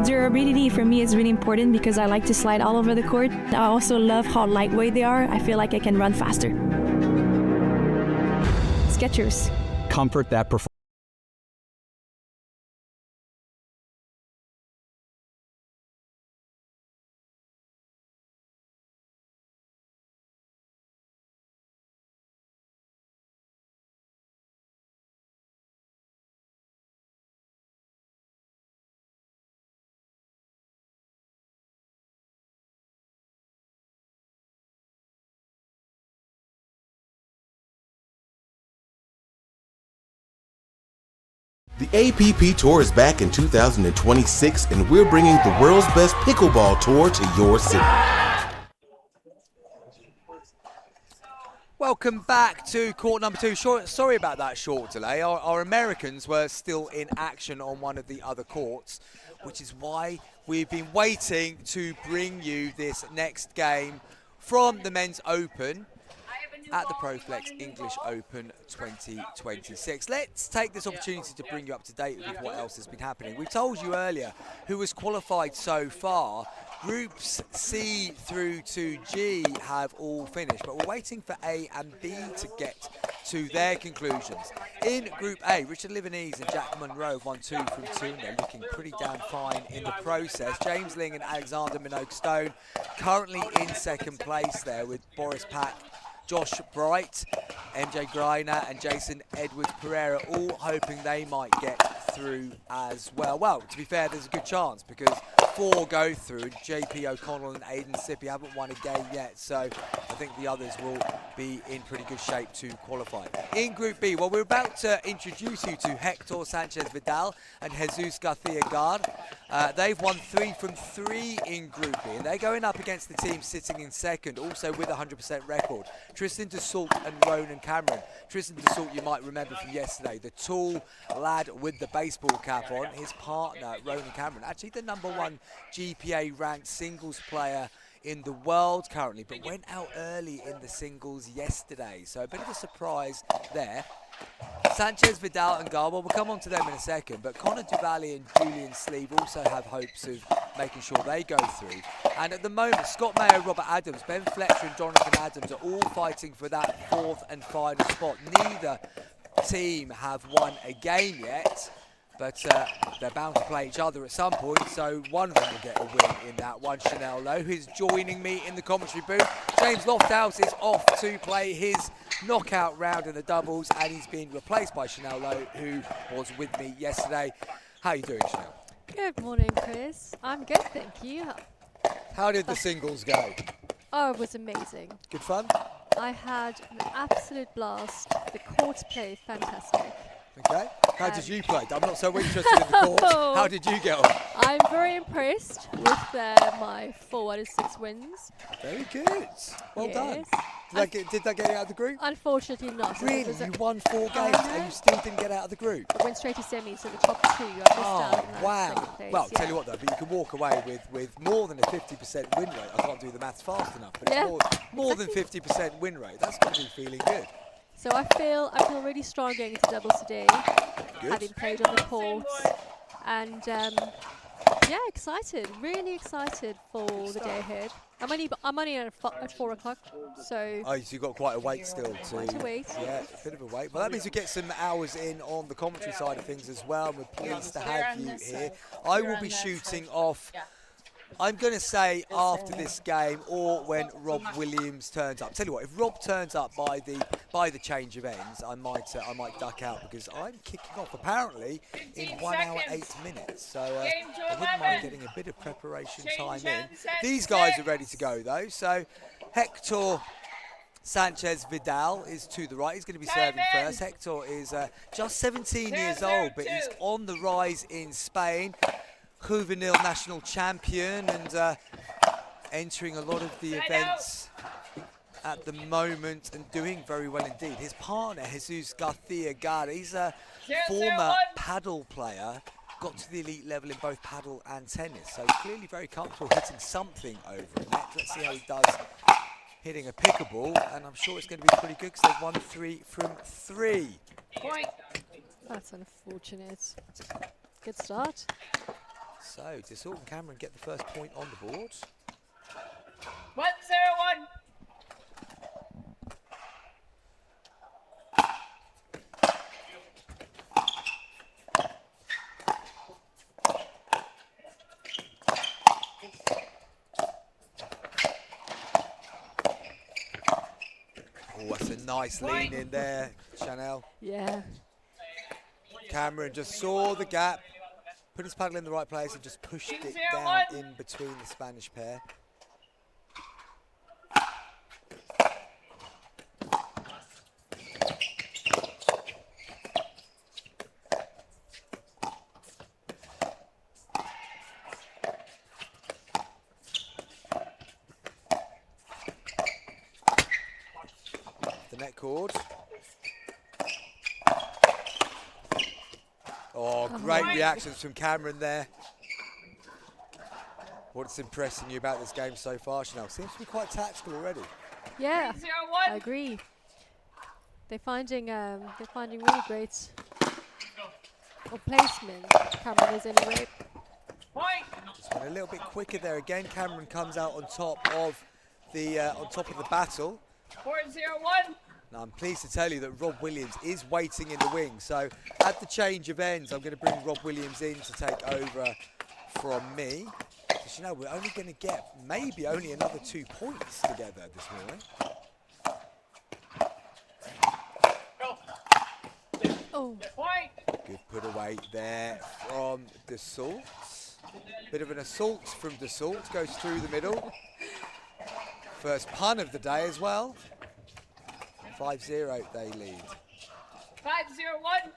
Durability for me is really important because I like to slide all over the court. I also love how lightweight they are. I feel like I can run faster. Skechers. Comfort that performance. The APP Tour is back in 2026, and we're bringing the world's best pickleball tour to your city. Welcome back to court number 2. Sorry about that short delay. Our Americans were still in action on one of the other courts, which is why we've been waiting to bring you this next game from the Men's Open at the ProFlex English Open 2026. Let's take this opportunity to bring you up to date with what else has been happening. We told you earlier who has qualified so far. Groups C through to G have all finished, but we're waiting for A and B to get to their conclusions. In Group A, Richard Livanese and Jack Monroe have won 2 from 2, and they're looking pretty damn fine in the process. James Ling and Alexander Minogue-Stone currently in second place there, with Boris Pack, Josh Bright, MJ Greiner and Jason Edwards Pereira all hoping they might get through as well. Well, to be fair, there's a good chance because 4 go through. JP O'Connell and Aidan Sippy haven't won a game yet, so I think the others will be in pretty good shape to qualify. In Group B, well, we're about to introduce you to Hector Sanchez Vidal and Jesus Garcia Gard. They've won 3 from 3 in Group B, and they're going up against the team sitting in second, also with a 100% record. Tristan DeSalt and Ronan Cameron. Tristan DeSalt, you might remember from yesterday, the tall lad with the baseball cap on. His partner, Ronan Cameron, actually the #1 GPA-ranked singles player in the world currently, but went out early in the singles yesterday. So a bit of a surprise there. Sanchez, Vidal and Garbo, we'll come on to them in a second, but Connor Duvalli and Julian Sleeve also have hopes of making sure they go through. And at the moment, Scott Mayo, Robert Adams, Ben Fletcher and Jonathan Adams are all fighting for that 4th and final spot. Neither team have won a game yet, but they're bound to play each other at some point, so one of them will get a win in that one. Chanel Lowe, who's joining me in the commentary booth. James Lofthouse is off to play his knockout round in the doubles, and he's being replaced by Chanel Lowe, who was with me yesterday. How are you doing, Chanel? Good morning, Chris. I'm good, thank you. How did the singles go? Oh, it was amazing. Good fun? I had an absolute blast. The court play, fantastic. Okay. How did you play? I'm not so interested in the court. How did you get on? I'm very impressed with my 4 out of 6 wins. Very good. Well done. Did that get you out of the group? Unfortunately not. Really? You won 4 games and you still didn't get out of the group? I went straight to semis, so the top 2 I missed out on wow. second place. Well, tell you what though, but you can walk away with more than a 50% win rate. I can't do the maths fast enough, but it's more than 50% win rate. That's got to be feeling good. So I feel really strong going into doubles today, having played on the courts, and yeah, excited, really excited for the day ahead. I'm only at 4 o'clock, so. Oh, so you've got quite a wait still to. Quite a wait. Yeah, a bit of a wait. Well, that means we get some hours in on the commentary side of things as well. We're pleased to have you here. I will be shooting off. I'm going to say after this game or when Rob Williams turns up. Tell you what, if Rob turns up by the change of ends, I might duck out because I'm kicking off apparently in 1 hour 8 minutes. So I wouldn't mind getting a bit of preparation time in. These guys are ready to go though. So Hector Sanchez Vidal is to the right. He's going to be serving first. Hector is just 17 years old, but he's on the rise in Spain. Juvenile national champion and entering a lot of the events at the moment and doing very well indeed. His partner, Jesus Garcia Gara, he's a former paddle player, got to the elite level in both paddle and tennis, so clearly very comfortable hitting something over a net. Let's see how he does hitting a pickleball, and I'm sure it's going to be pretty good because they've won 3 from 3. That's unfortunate. Good start. So, DeSalt and Cameron get the first point on the board. 1-0-1. Oh, that's a nice lean in there, Chanel. Yeah. Cameron just saw the gap, put his paddle in the right place and just pushed it down in between the Spanish pair. The net cord. Oh, great reactions from Cameron there. What's impressing you about this game so far, Chanel? Seems to be quite tactical already. Yeah, I agree. They're finding really great placement. Cameron is anyway. Just went a little bit quicker there. Again, Cameron comes out on top of the battle. 4-0-1. Now, I'm pleased to tell you that Rob Williams is waiting in the wing. So at the change of ends, I'm going to bring Rob Williams in to take over from me. Because, you know, we're only going to get maybe only another 2 points together this morning. Oh. Good put away there from DeSalt. Bit of an assault from DeSalt. Goes through the middle. First pun of the day as well. 5-0 they lead. 5-0-1.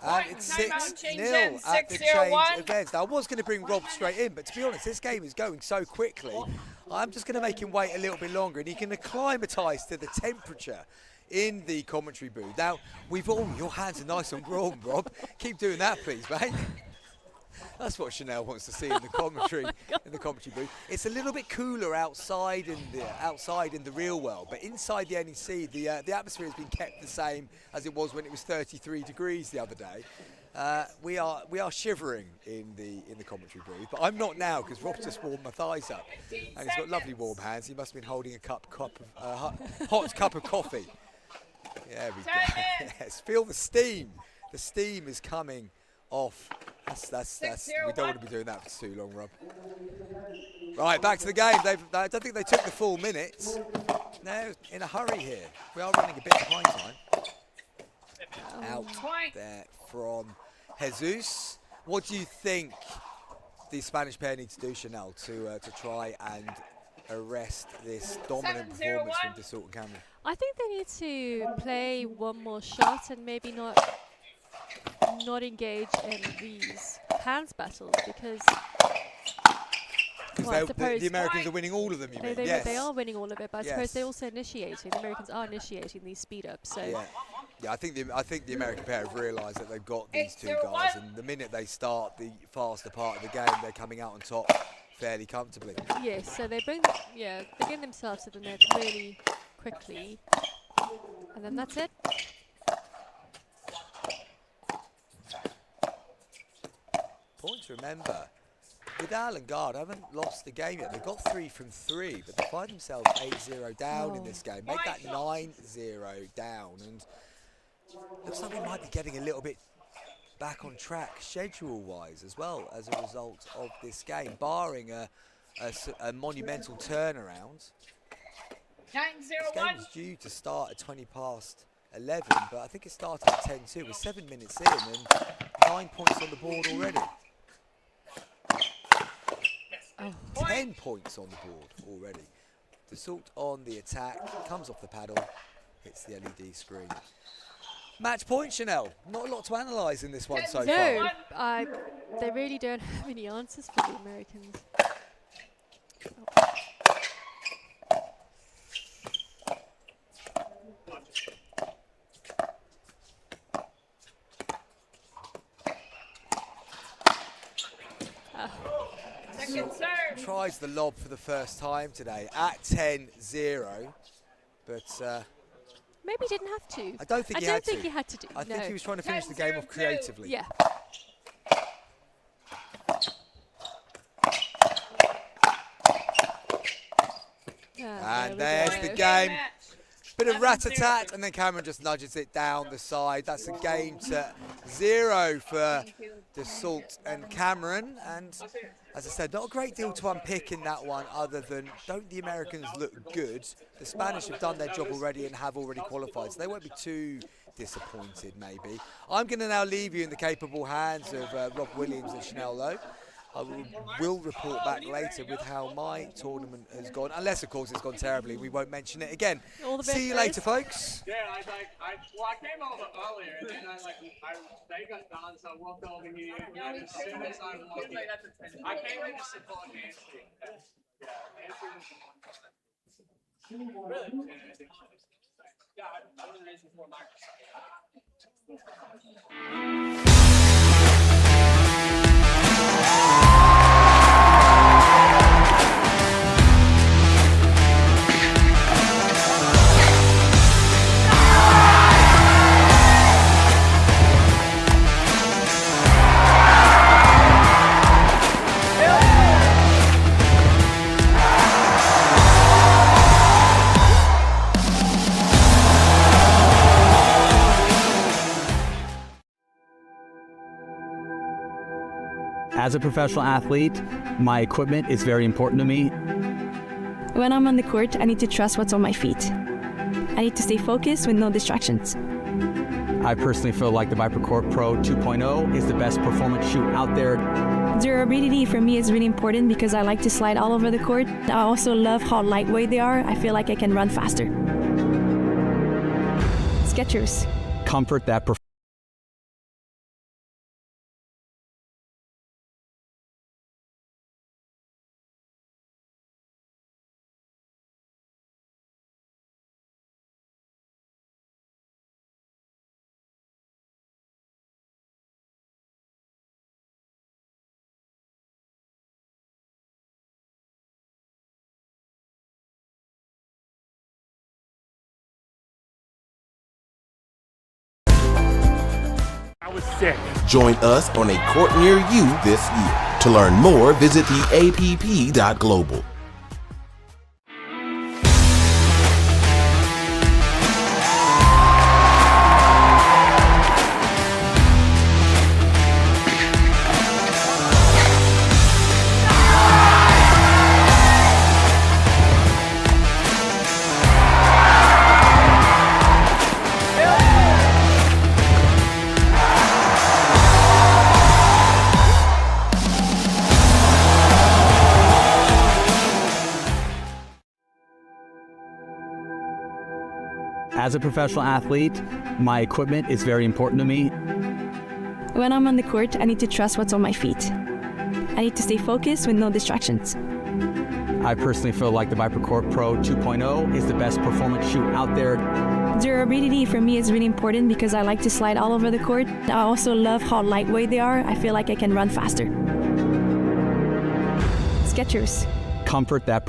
And it's Timeout, 6-0 change at the in, change 6-0-1. events. Now, I was going to bring Rob straight in, but to be honest, this game is going so quickly, I'm just going to make him wait a little bit longer, and he can acclimatise to the temperature in the commentary booth. Now, your hands are nice and warm, Rob. Keep doing that, please, mate. That's what Chanel wants to see in the commentary in the commentary booth. It's a little bit cooler outside in the real world, but inside the NEC, the atmosphere has been kept the same as it was when it was 33 degrees the other day. We are shivering in the commentary booth, but I'm not now because Rob just warmed my thighs up, and he's got lovely warm hands. He must have been holding a hot cup of coffee. There we go. Yes, feel the steam. The steam is coming off. That's we don't want to be doing that for too long, Rob. Right, back to the game. I don't think they took the full minute. No, in a hurry here. We are running a bit behind time. Out there from Jesus. What do you think the Spanish pair need to do, Chanel, to try and arrest this dominant performance from Dassault and Cameron? I think they need to play one more shot and maybe not engage in these hands battles because the Americans are winning all of them, you mean? Yes. They are winning all of it, but I suppose they're also initiating. The Americans are initiating these speed ups. So yeah, I think the American pair have realised that they've got these two guys, and the minute they start the faster part of the game, they're coming out on top fairly comfortably. Yes, so they get themselves to the net really quickly, and then that's it. Point to remember, with Alan Guard, I haven't lost the game yet. They've got 3 from 3, but they find themselves 8-0 down in this game. Make that 9-0 down, and looks like we might be getting a little bit back on track schedule-wise as well as a result of this game, barring a monumental turnaround. This game was due to start at 20 past 11, but I think it started at 10-2. We're 7 minutes in and 9 points on the board already. 10 points on the board already. Dassault on the attack, comes off the paddle, hits the LED screen. Match point, Chanel. Not a lot to analyse in this one so far. No, they really don't have any answers for the Americans. Tries the lob for the first time today at 10-0, but maybe he didn't have to. I don't think he had to. I think he was trying to finish the game off creatively. Yeah. And there's the game. Bit of rat-a-tat, and then Cameron just nudges it down the side. That's a game to 0 for Dassault and Cameron. And as I said, not a great deal to unpick in that one other than don't the Americans look good? The Spanish have done their job already and have already qualified, so they won't be too disappointed maybe. I'm going to now leave you in the capable hands of Rob Williams and Chanel Lowe. I will report back later with how my tournament has gone, unless of course it's gone terribly. We won't mention it again. See you later, folks. Yeah, I came over earlier, and then they got done, so I walked over here. And as soon as I walked in, I came in to support Nancy. Yeah, Nancy was really? Yeah, I was raising for Microsoft. As a professional athlete, my equipment is very important to me. When I'm on the court, I need to trust what's on my feet. I need to stay focused with no distractions. I personally feel like the ViperCore Pro 2.0 is the best performance shoe out there. Durability for me is really important because I like to slide all over the court. I also love how lightweight they are. I feel like I can run faster. Skechers. Comfort that That was sick. Join us on a court near you this year. To learn more, visit theapp.global. As a professional athlete, my equipment is very important to me. When I'm on the court, I need to trust what's on my feet. I need to stay focused with no distractions. I personally feel like the ViperCourt Pro 2.0 is the best performance shoe out there. Durability for me is really important because I like to slide all over the court. I also love how lightweight they are. I feel like I can run faster. Skechers. Comfort that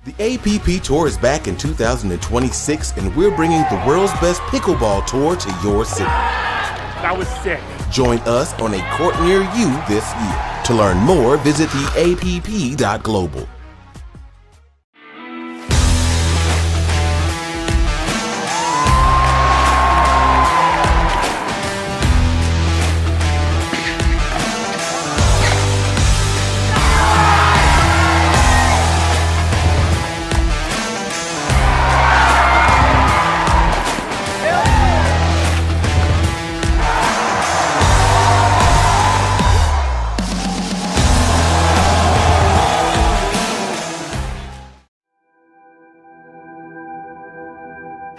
The APP Tour is back in 2026, and we're bringing the world's best pickleball tour to your city. That was sick. Join us on a court near you this year. To learn more, visit theapp.global.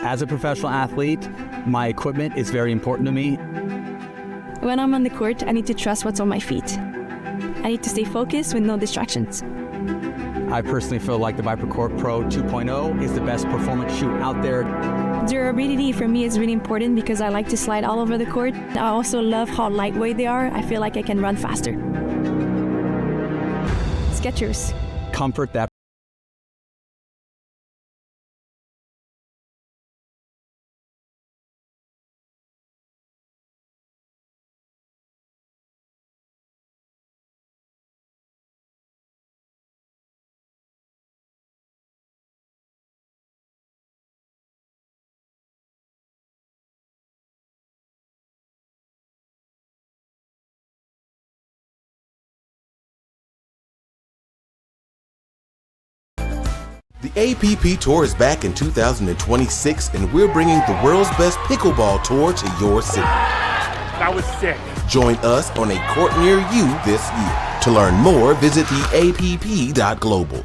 As a professional athlete, my equipment is very important to me. When I'm on the court, I need to trust what's on my feet. I need to stay focused with no distractions. I personally feel like the ViperCourt Pro 2.0 is the best performance shoe out there. Durability for me is really important because I like to slide all over the court. I also love how lightweight they are. I feel like I can run faster. Skechers. Comfort that The APP Tour is back in 2026, and we're bringing the world's best pickleball tour to your city. That was sick. Join us on a court near you this year. To learn more, visit theapp.global.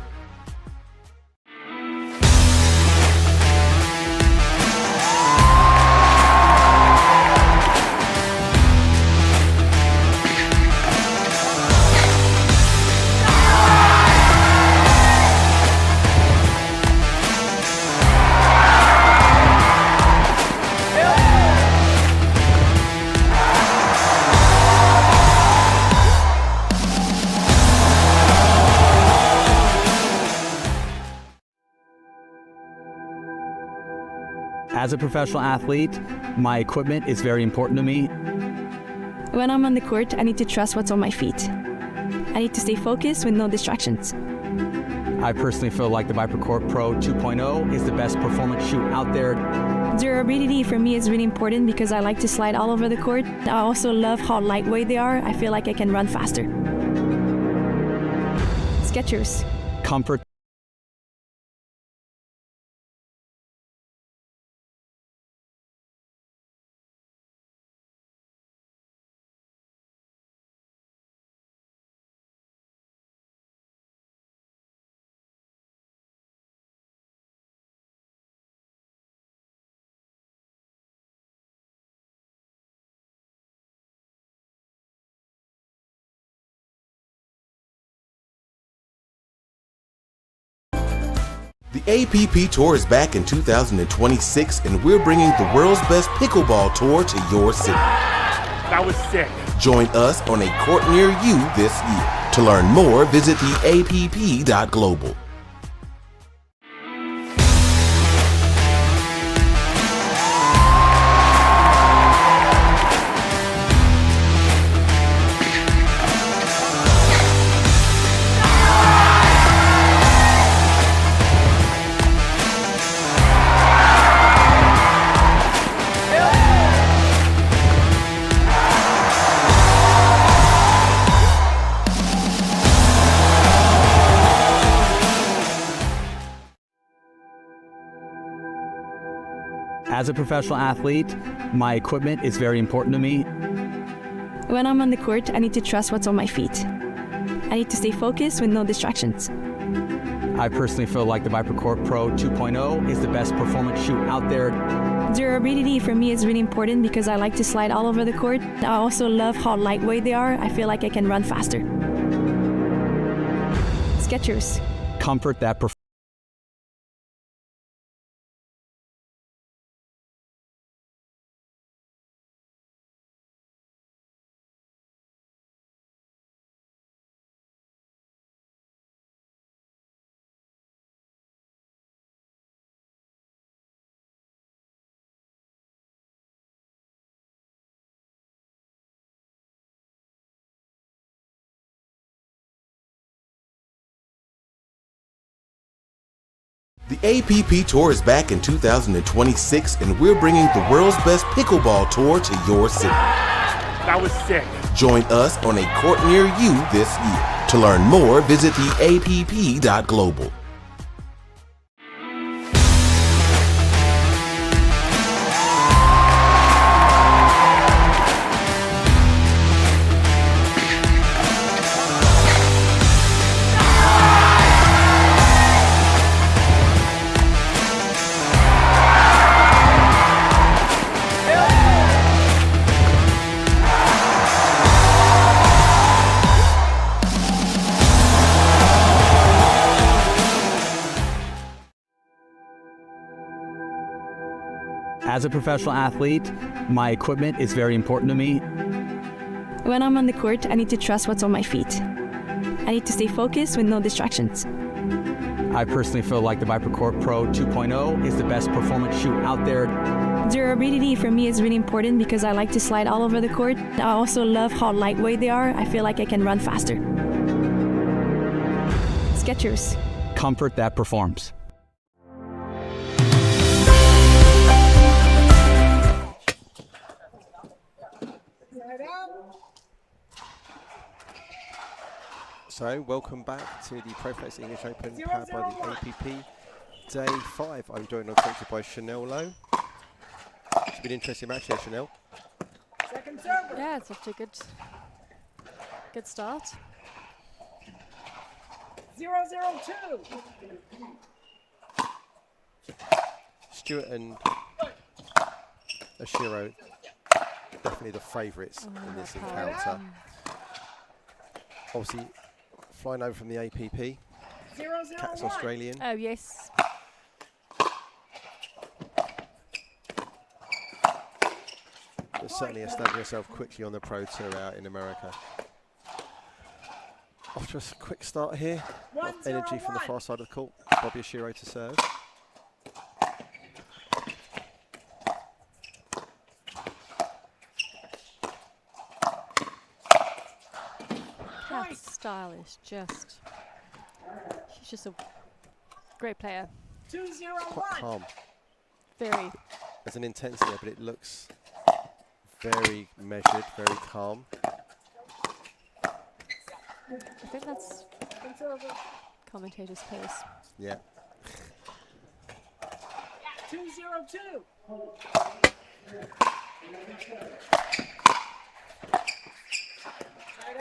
As a professional athlete, my equipment is very important to me. When I'm on the court, I need to trust what's on my feet. I need to stay focused with no distractions. I personally feel like the ViperCourt Pro 2.0 is the best performance shoe out there. Durability for me is really important because I like to slide all over the court. I also love how lightweight they are. I feel like I can run faster. Skechers. Comfort The APP Tour is back in 2026, and we're bringing the world's best pickleball tour to your city. That was sick. Join us on a court near you this year. To learn more, visit theapp.global. As a professional athlete, my equipment is very important to me. When I'm on the court, I need to trust what's on my feet. I need to stay focused with no distractions. I personally feel like the ViperCourt Pro 2.0 is the best performance shoe out there. Durability for me is really important because I like to slide all over the court. I also love how lightweight they are. I feel like I can run faster. Skechers. Comfort that performance. The APP Tour is back in 2026, and we're bringing the world's best pickleball tour to your city. That was sick. Join us on a court near you this year. To learn more, visit theapp.global. As a professional athlete, my equipment is very important to me. When I'm on the court, I need to trust what's on my feet. I need to stay focused with no distractions. I personally feel like the ViperCourt Pro 2.0 is the best performance shoe out there. Durability for me is really important because I like to slide all over the court. I also love how lightweight they are. I feel like I can run faster. Skechers. Comfort that performs. So, welcome back to the ProFlex English Open powered by the APP. Day 5. I'm joined on commentary by Chanel Lowe. Should be an interesting match here, Chanel. Yeah, it's off to a good start. 0-0-2. Stuart and Ashiro, definitely the favourites in this encounter. Obviously, flying over from the APP. Cat's Australian. Oh, yes. But certainly establishing herself quickly on the Pro Tour out in America. After a quick start here, energy from the far side of the court. Bobby Ashiro to serve. Cat's style is just, she's just a great player. 2-0-1. Quite calm. Very. There's an intensity there, but it looks very measured, very calm. I think that's commentator's pace. Yeah. 2-0-2.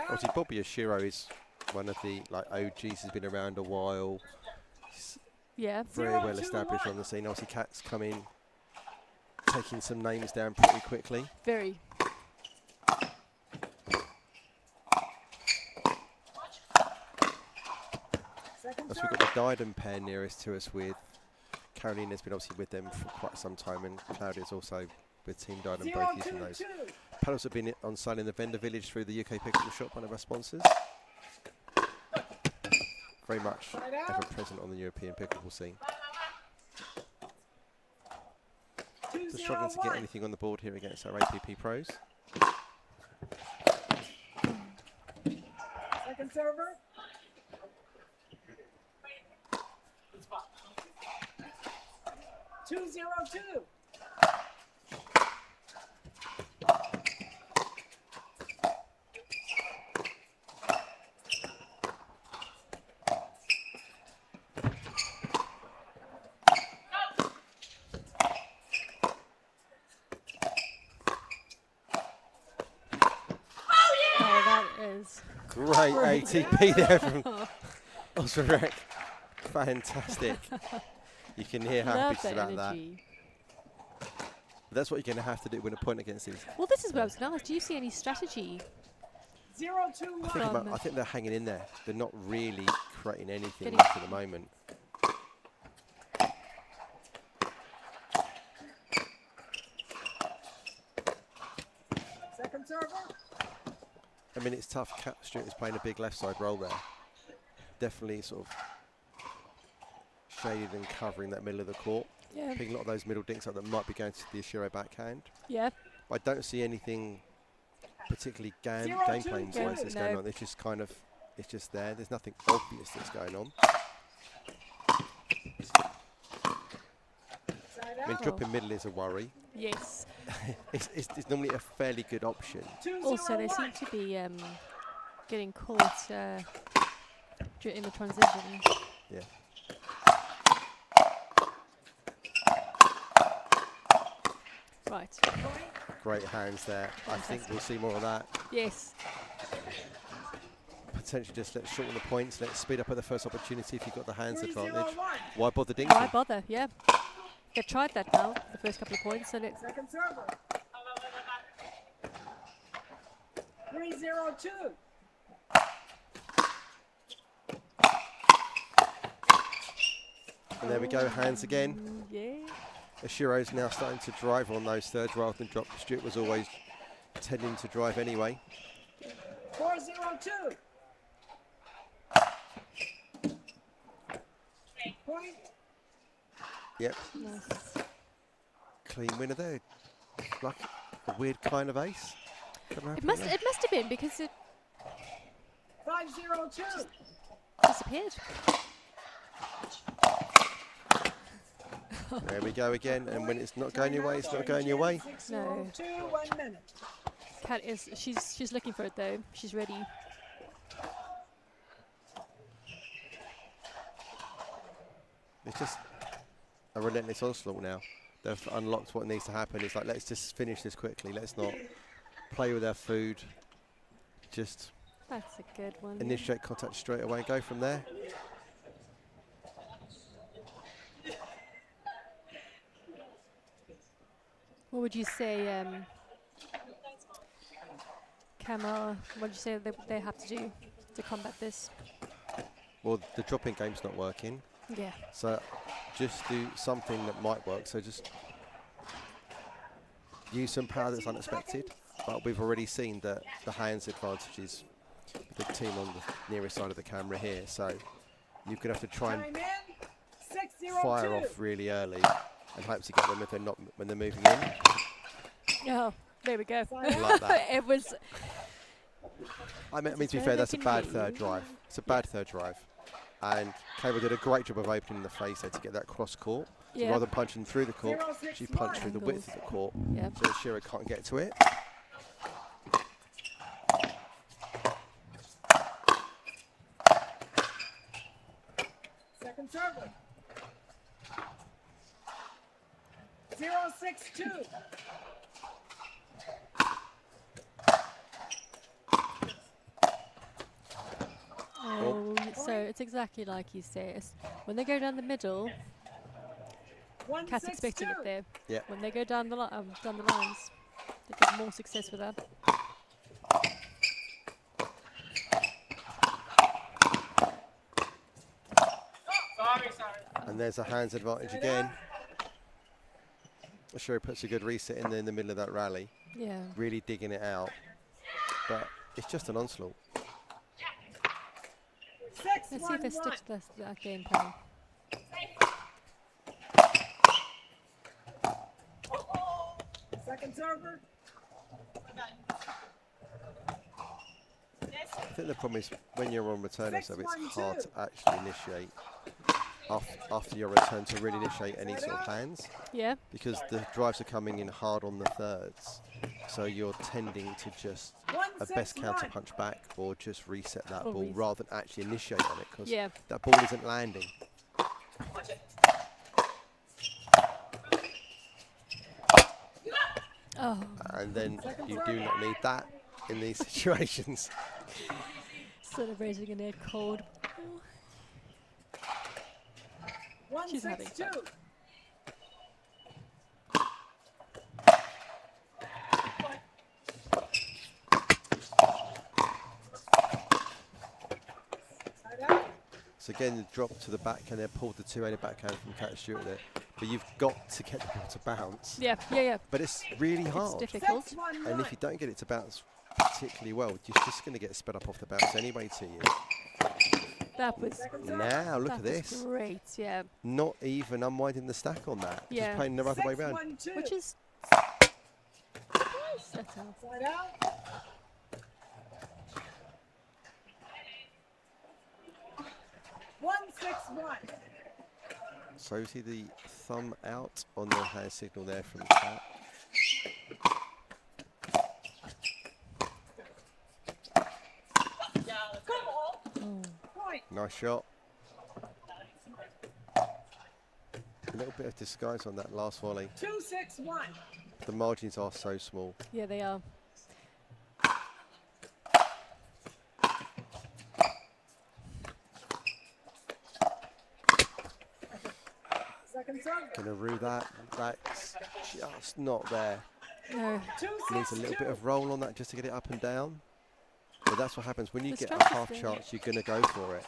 Obviously, Bobby Ashiro is one of the OGs. Has been around a while. Yeah. Very well established on the scene. Obviously, Cat's come in, taking some names down pretty quickly. Very. So we've got the Dyden pair nearest to us with Carolina's been obviously with them for quite some time, and Claudia's also with Team Dyden, both using those. Paddles have been on sale in the vendor village through the UK Pickleball Shop, one of our sponsors. Very much ever present on the European pickleball scene. Just struggling to get anything on the board here against our APP pros. Second server. Two zero two. Great ATP there from Osverek. Fantastic. You can hear how happy she's about that. But that's what you're going to have to do win a point against these. Well, this is what I was going to ask. Do you see any strategy? 0-2-1. I think they're hanging in there. They're not really creating anything at the moment. Second server. I mean, it's tough. Cat Stewart is playing a big left side role there. Definitely sort of shaded and covering that middle of the court. Yeah. Picking a lot of those middle dinks up that might be going to the Ashiro backhand. Yeah. But I don't see anything particularly game playing wise that's going on. It's just kind of, it's just there. There's nothing obvious that's going on. I mean, dropping middle is a worry. Yes. it's normally a fairly good option. Also, they seem to be getting caught in the transition. Yeah. Right. Great hands there. I think we'll see more of that. Yes. Potentially just let's shorten the points. Let's speed up at the first opportunity if you've got the hands advantage. Why bother dinking? Why bother? Yeah. They've tried that now, the first couple of points. So let's. Second server. 3-0-2. And there we go, hands again. Yeah. Ashiro's now starting to drive on those thirds rather than drop. Stewart was always tending to drive anyway. 4-0-2. Point. Yep. Nice. Clean winner there. Like a weird kind of ace. It must have been because it 5-0-2. disappeared. There we go again, and when it's not going your way, it's not going your way. No. 1 minute. Kat is she's looking for it though. She's ready. It's just a relentless onslaught now. They've unlocked what needs to happen. It's like, let's just finish this quickly. Let's not play with our food. Just That's a good one. initiate contact straight away and go from there. What would you say, Kamal? What would you say they have to do to combat this? Well, the dropping game's not working. Yeah. So just do something that might work. So just use some power that's unexpected. But we've already seen that the hands advantage is the team on the nearest side of the camera here. So you're going to have to try and fire off really early and hope to get them if they're not when they're moving in. Oh, there we go. Like that. It was. I mean, to be fair, that's a bad third drive. It's a bad third drive. And Cable did a great job of opening the face there to get that cross court. So rather than punching through the court, she punched through the width of the court. Yeah. So Shira can't get to it. Second server. 0-6-2. Oh, so it's exactly like you say. When they go down the middle, Cat's expecting it there. Yeah. When they go down the lines, they get more success with that. And there's a hands advantage again. Sure, he puts a good reset in there in the middle of that rally. Yeah. Really digging it out. But it's just an onslaught. Let's see if they stick to that game plan. Second server. I think the problem is when you're on return of serve, it's hard to actually initiate after your return to really initiate any sort of hands. Yeah. Because the drives are coming in hard on the thirds. So you're tending to just at best counter punch back or just reset that ball rather than actually initiate on it because that ball isn't landing. Oh. And then you do not need that in these situations. Celebrating in a cold. She's having fun. So again, the drop to the backhand there, pulled the two-handed backhand from Cat Stewart there. But you've got to get the ball to bounce. Yeah, yeah, yeah. But it's really hard. It's difficult. And if you don't get it to bounce particularly well, you're just going to get sped up off the bounce anyway to you. That was now look at this. Great, yeah. Not even unwinding the stack on that. Yeah. Just playing the other way round. Which is settled. 1-6-1. So you see the thumb out on the hand signal there from Cat. Nice shot. A little bit of disguise on that last volley. 2-6-1. The margins are so small. Yeah, they are. Gonna rue that. That's just not there. No. Needs a little bit of roll on that just to get it up and down. But that's what happens when you get a half chance. You're gonna go for it.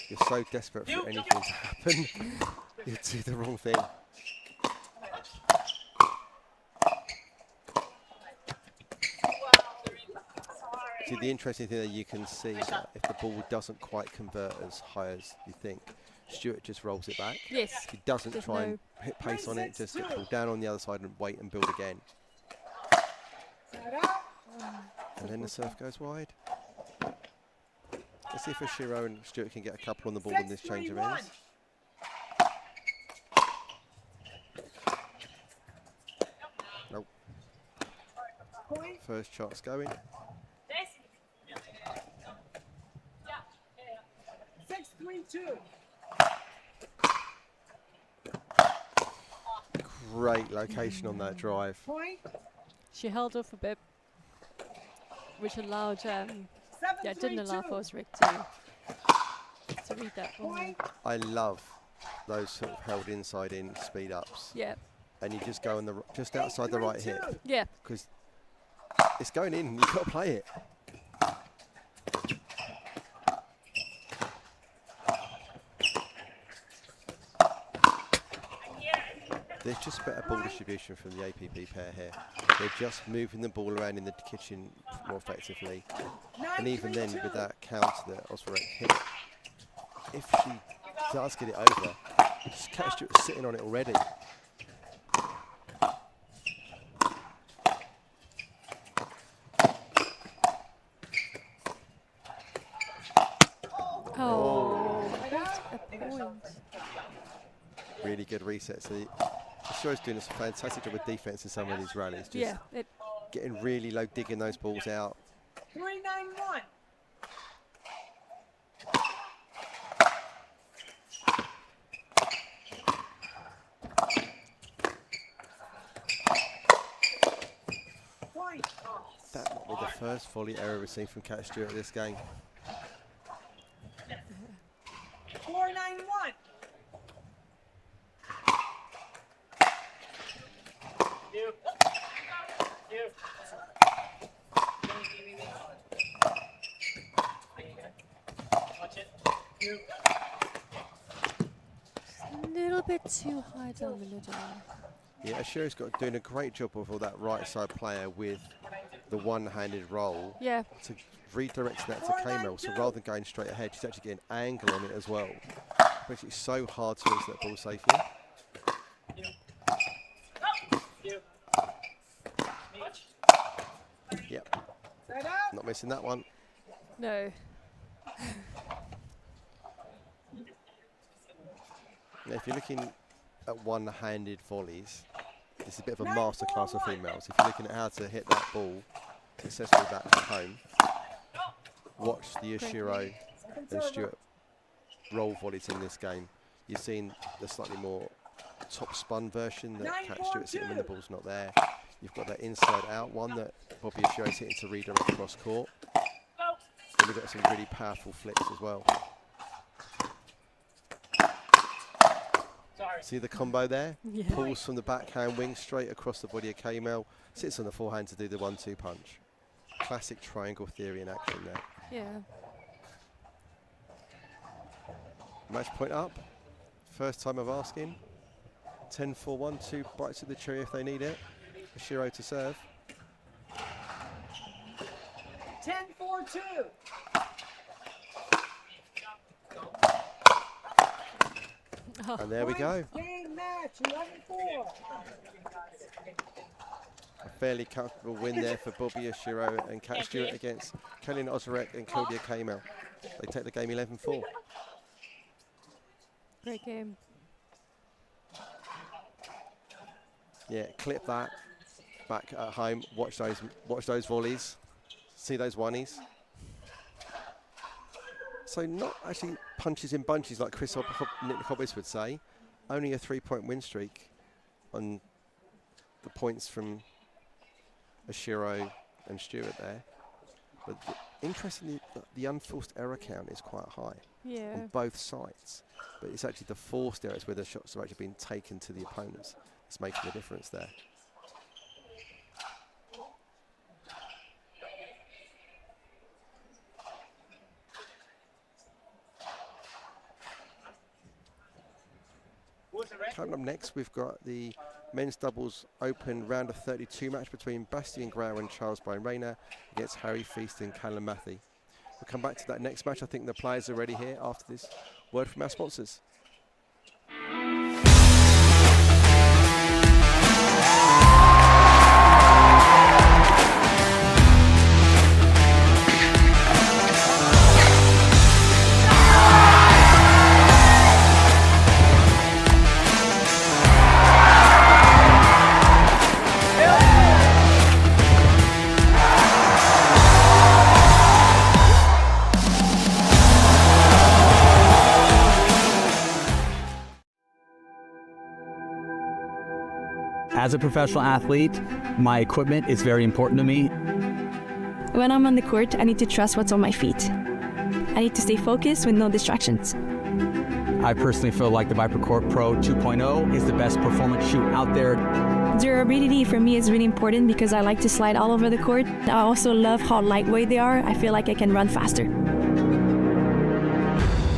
You're so desperate for anything to happen. You do the wrong thing. See, the interesting thing that you can see that if the ball doesn't quite convert as high as you think, Stewart just rolls it back. Yes. He doesn't try and hit pace on it, just get the ball down on the other side and wait and build again. And then the serve goes wide. Let's see if Oshiro and Stewart can get a couple on the ball in this change of ends. Nope. First shot's going. 6-3-2. Great location on that drive. She held off a bit, which allowed, didn't allow Fosrick to read that one. I love those sort of held inside in speed ups. Yeah. And you just go on the just outside the right hip. Yeah. Because it's going in. You've got to play it. There's just better ball distribution from the APP pair here. They're just moving the ball around in the kitchen more effectively. And even then, with that counter that Osvorek hit, if she does get it over, just Cat Stewart sitting on it already. Oh, what a point. Really good reset. So Show's doing a fantastic job with defense in some of these rallies. Just getting really low, digging those balls out. 3-9-1. That might be the first volley error we've seen from Cat Stewart this game. 4-9-1. little bit too high down the middle. Yeah, Ashiro's doing a great job of all that right side player with the one-handed roll. Yeah. To redirect that to K-Mel, so rather than going straight ahead, she's actually getting angle on it as well. But it's so hard to release that ball safely. Yep. Not missing that one. No. Now, if you're looking at one-handed volleys, this is a bit of a masterclass of females. If you're looking at how to hit that ball successfully back at home, watch the Ashiro and Stewart roll volleys in this game. You've seen the slightly more top-spun version that Kat Stewart's hitting when the ball's not there. You've got that inside-out one that Bobby Ashiro's hitting to redirect across court. And we've got some really powerful flicks as well. See the combo there? Yeah. Pulls from the backhand wing straight across the body of K-Mel, sits on the forehand to do the 1-2 punch. Classic triangle theory in action there. Yeah. Match point up. First time of asking. 10-4-1, 2 bites of the cherry if they need it. Ashiro to serve. 10-4-2. And there we go. Game match, 11-4. A fairly comfortable win there for Bobby Ashiro and Kat Stewart against Kellyanne Ozarek and Claudia K-Mel. They take the game 11-4. Great game. Yeah, clip that back at home. Watch those volleys. See those oneies. So not actually punches in bunches like Chris Hobbs would say. Only a 3-point win streak on the points from Ashiro and Stewart there. But interestingly, the unforced error count is quite high on both sides. But it's actually the forced errors where the shots have actually been taken to the opponents. It's making the difference there. Coming up next, we've got the men's doubles open round of 32 match between Bastien Grau and Charles Brian Rayner against Harry Feast and Callum Matthew. We'll come back to that next match. I think the players are ready here after this word from our sponsors. As a professional athlete, my equipment is very important to me. When I'm on the court, I need to trust what's on my feet. I need to stay focused with no distractions. I personally feel like the ViperCourt Pro 2.0 is the best performance shoe out there. Durability for me is really important because I like to slide all over the court. I also love how lightweight they are. I feel like I can run faster.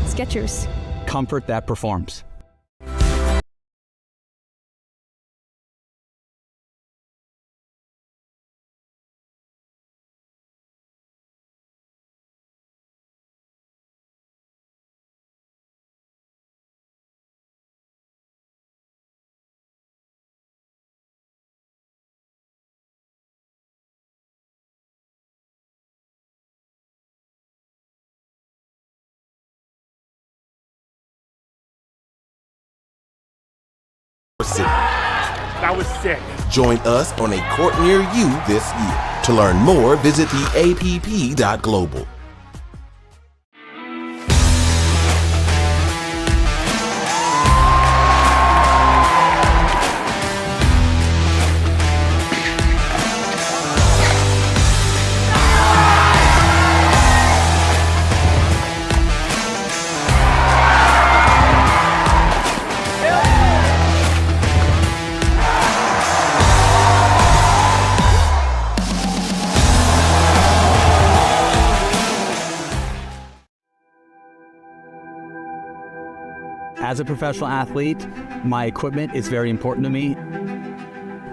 Skechers. Comfort that performs. That was sick. Join us on a court near you this year. To learn more, visit theapp.global. As a professional athlete, my equipment is very important to me.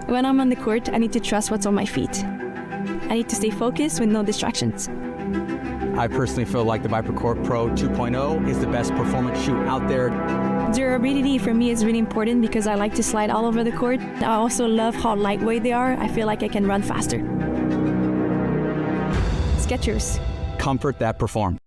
When I'm on the court, I need to trust what's on my feet. I need to stay focused with no distractions. I personally feel like the ViperCourt Pro 2.0 is the best performance shoe out there. Durability for me is really important because I like to slide all over the court. I also love how lightweight they are. I feel like I can run faster. Skechers. Comfort that performs.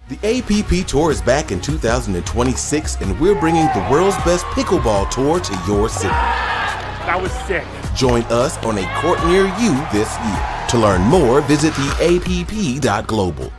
The APP Tour is back in 2026, and we're bringing the world's best pickleball tour to your city. That was sick. Join us on a court near you this year. To learn more, visit theapp.global.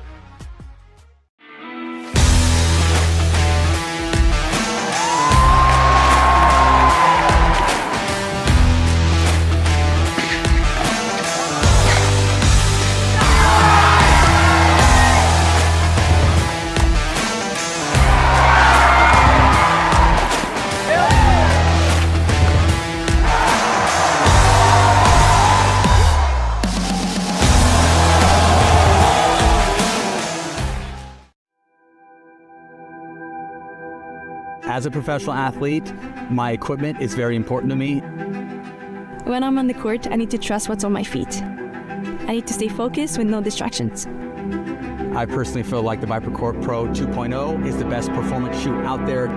As a professional athlete, my equipment is very important to me. When I'm on the court, I need to trust what's on my feet. I need to stay focused with no distractions. I personally feel like the ViperCourt Pro 2.0 is the best performance shoe out there.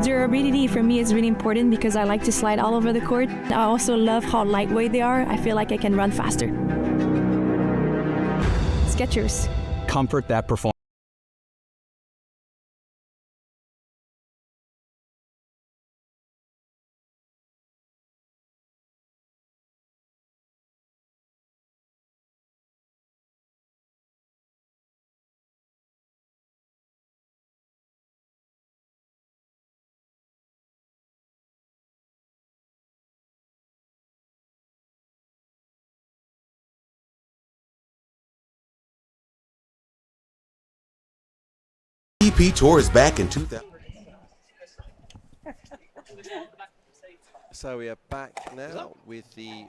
Durability for me is really important because I like to slide all over the court. I also love how lightweight they are. I feel like I can run faster. Skechers. Comfort that performs. APP Tour is back in 2000. So we are back now with the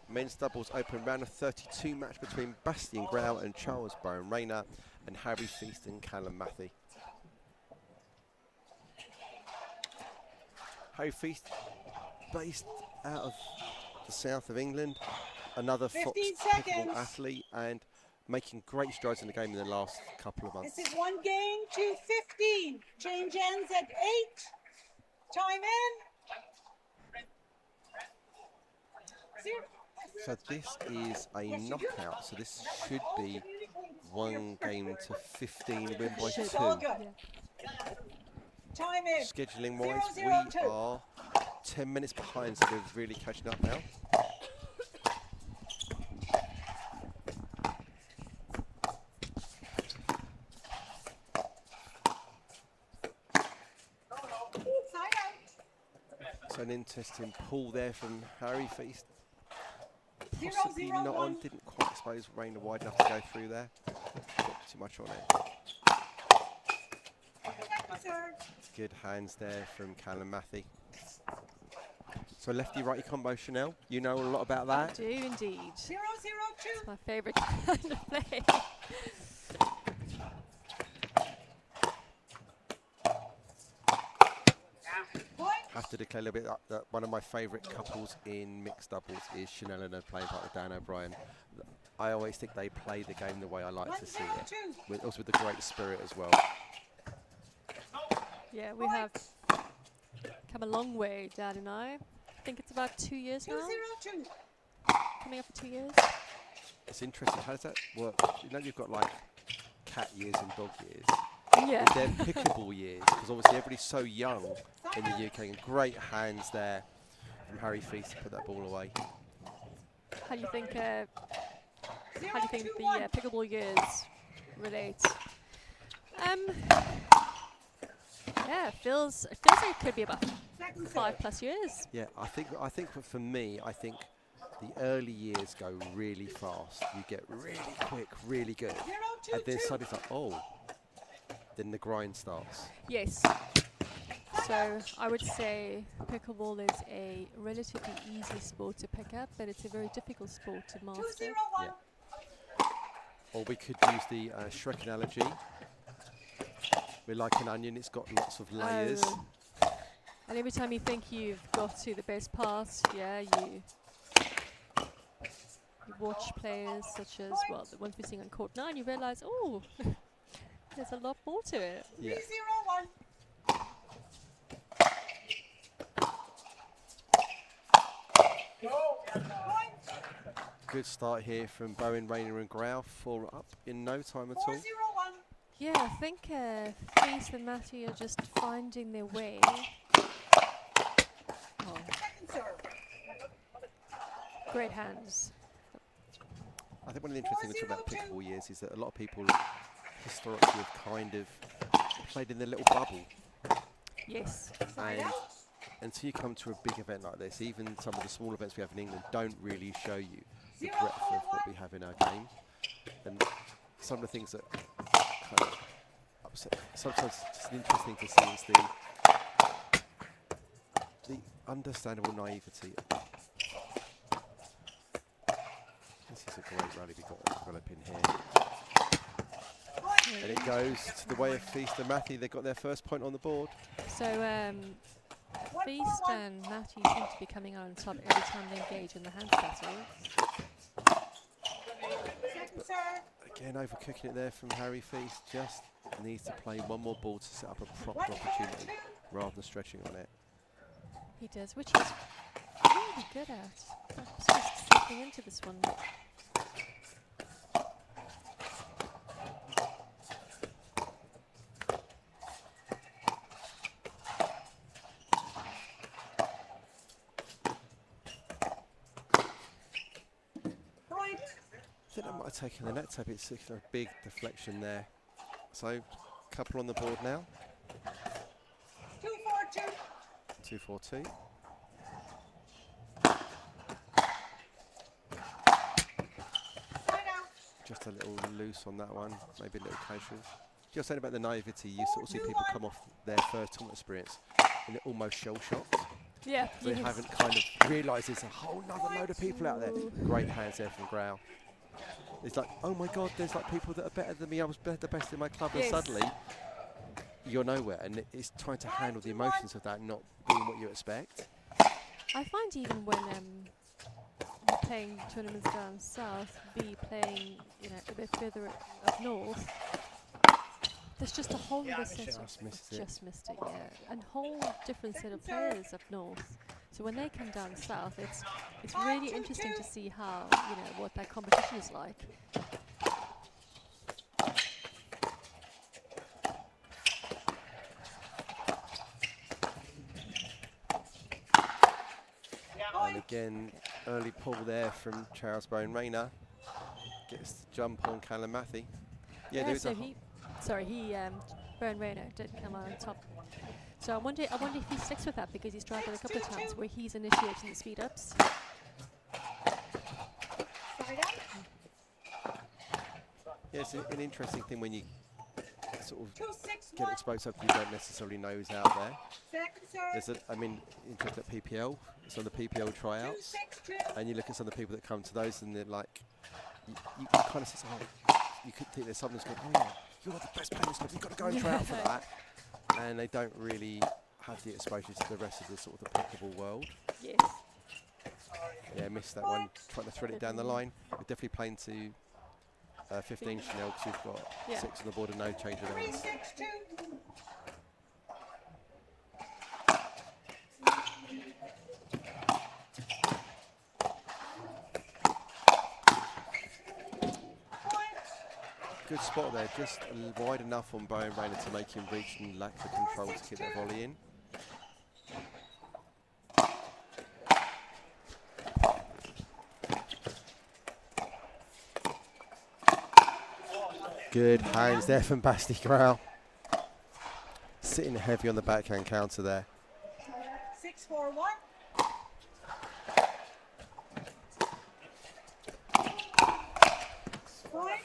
men's doubles open round of 32 match between Bastian Grau and Charles Brown Rayner and Harry Feast and Callum Matthew. Harry Feast, based out of the south of England, another Fox Pickleball athlete and making great strides in the game in the last couple of months. This is one game to 15. Change ends at 8. Time in. 0. So this is a knockout, so this should be one game to 15 win by 2. Time in. Scheduling wise, we are 10 minutes behind, so we're really catching up now. So an interesting pull there from Harry Feast. Possibly not on, didn't quite expose Rayner wide enough to go through there. Got too much on it. Good hands there from Callum Matthew. So lefty-righty combo, Chanel. You know a lot about that. I do indeed. 0-0-2. It's my favourite kind of play. Have to declare a little bit that one of my favourite couples in mixed doubles is Chanel and her playing partner Dan O'Brien. I always think they play the game the way I like to see it, also with a great spirit as well. Yeah, we have come a long way, Dad and I. I think it's about 2 years now. 2-0-2. Coming up for 2 years. It's interesting. How does that work? You know, you've got like cat years and dog years. Yeah. They're pickleball years, because obviously everybody's so young in the UK. And great hands there from Harry Feast to put that ball away. How do you think? The pickleball years relate? Yeah, it feels like it could be about 5+ years. Yeah, I think for me, I think the early years go really fast. You get really quick, really good, and then suddenly it's like, oh, then the grind starts. Yes. So I would say pickleball is a relatively easy sport to pick up, but it's a very difficult sport to master. Yeah. Or we could use the Shrek analogy. We're like an onion, it's got lots of layers. And every time you think you've got to the best part, yeah, you watch players such as, well, the ones we're seeing on court now, and you realise, oh, there's a lot more to it. Yeah. 3-0-1. Good start here from Bowen, Rayner and Grau. 4 up in no time at all. 4-0-1. Yeah, I think Feast and Matthew are just finding their way. Oh. Great hands. I think one of the interesting things about pickleball years is that a lot of people historically have kind of played in their little bubble. Yes. And until you come to a big event like this, even some of the small events we have in England don't really show you the breadth of what we have in our game. And some of the things that kind of upset, sometimes it's just interesting to see is the understandable naivety. This is a great rally we've got developing here. And it goes to the way of Feast and Matthew. They got their first point on the board. So Feast and Matthew seem to be coming out on top every time they engage in the hand battle. Again, overcooking it there from Harry Feast. Just needs to play one more ball to set up a proper opportunity rather than stretching on it. He does, which he's really good at. Perhaps just slipping into this one. I think that might have taken the net tap. It's a big deflection there. So, couple on the board now. 2-4-2. 2-4-2. Just a little loose on that one, maybe a little casual. You're saying about the naivety, you sort of see people come off their first tournament experience and they're almost shell-shocked. Yeah. They haven't kind of realised there's a whole nother load of people out there. Great hands there from Grau. It's like, oh my God, there's like people that are better than me. I was the best in my club, and suddenly you're nowhere. And it's trying to handle the emotions of that, not being what you expect. I find even when playing tournaments down south, playing a bit further up north, there's just a whole other set of just missed it, yeah, and whole different set of players up north. So when they come down south, it's really interesting to see how what that competition is like. And again, early pull there from Charles Bowen Rayner. Gets the jump on Callum Matthew. Yeah, there is so Bowen Rayner did come out on top. So I wonder if he sticks with that, because he's tried it a couple of times where he's initiating the speed ups. Yeah, it's an interesting thing when you sort of get exposed to something you don't necessarily know is out there. There's interest at PPL, it's on the PPL tryouts, and you look at some of the people that come to those and they're like, you kind of say, oh, you could think there's someone who's going, oh, you're the best player in this club, you've got to go and try out for that. And they don't really have the exposure to the rest of the sort of the pickleball world. Yes. Yeah, missed that one, trying to thread it down the line. We're definitely playing to 15 Chanel, because we've got 6 on the board and no change of hands. Good spot there, just wide enough on Bowen Rayner to make him reach and lack the control to keep that volley in. Good hands there from Basti Grau. sitting heavy on the backhand counter there. 6-4-1. Point.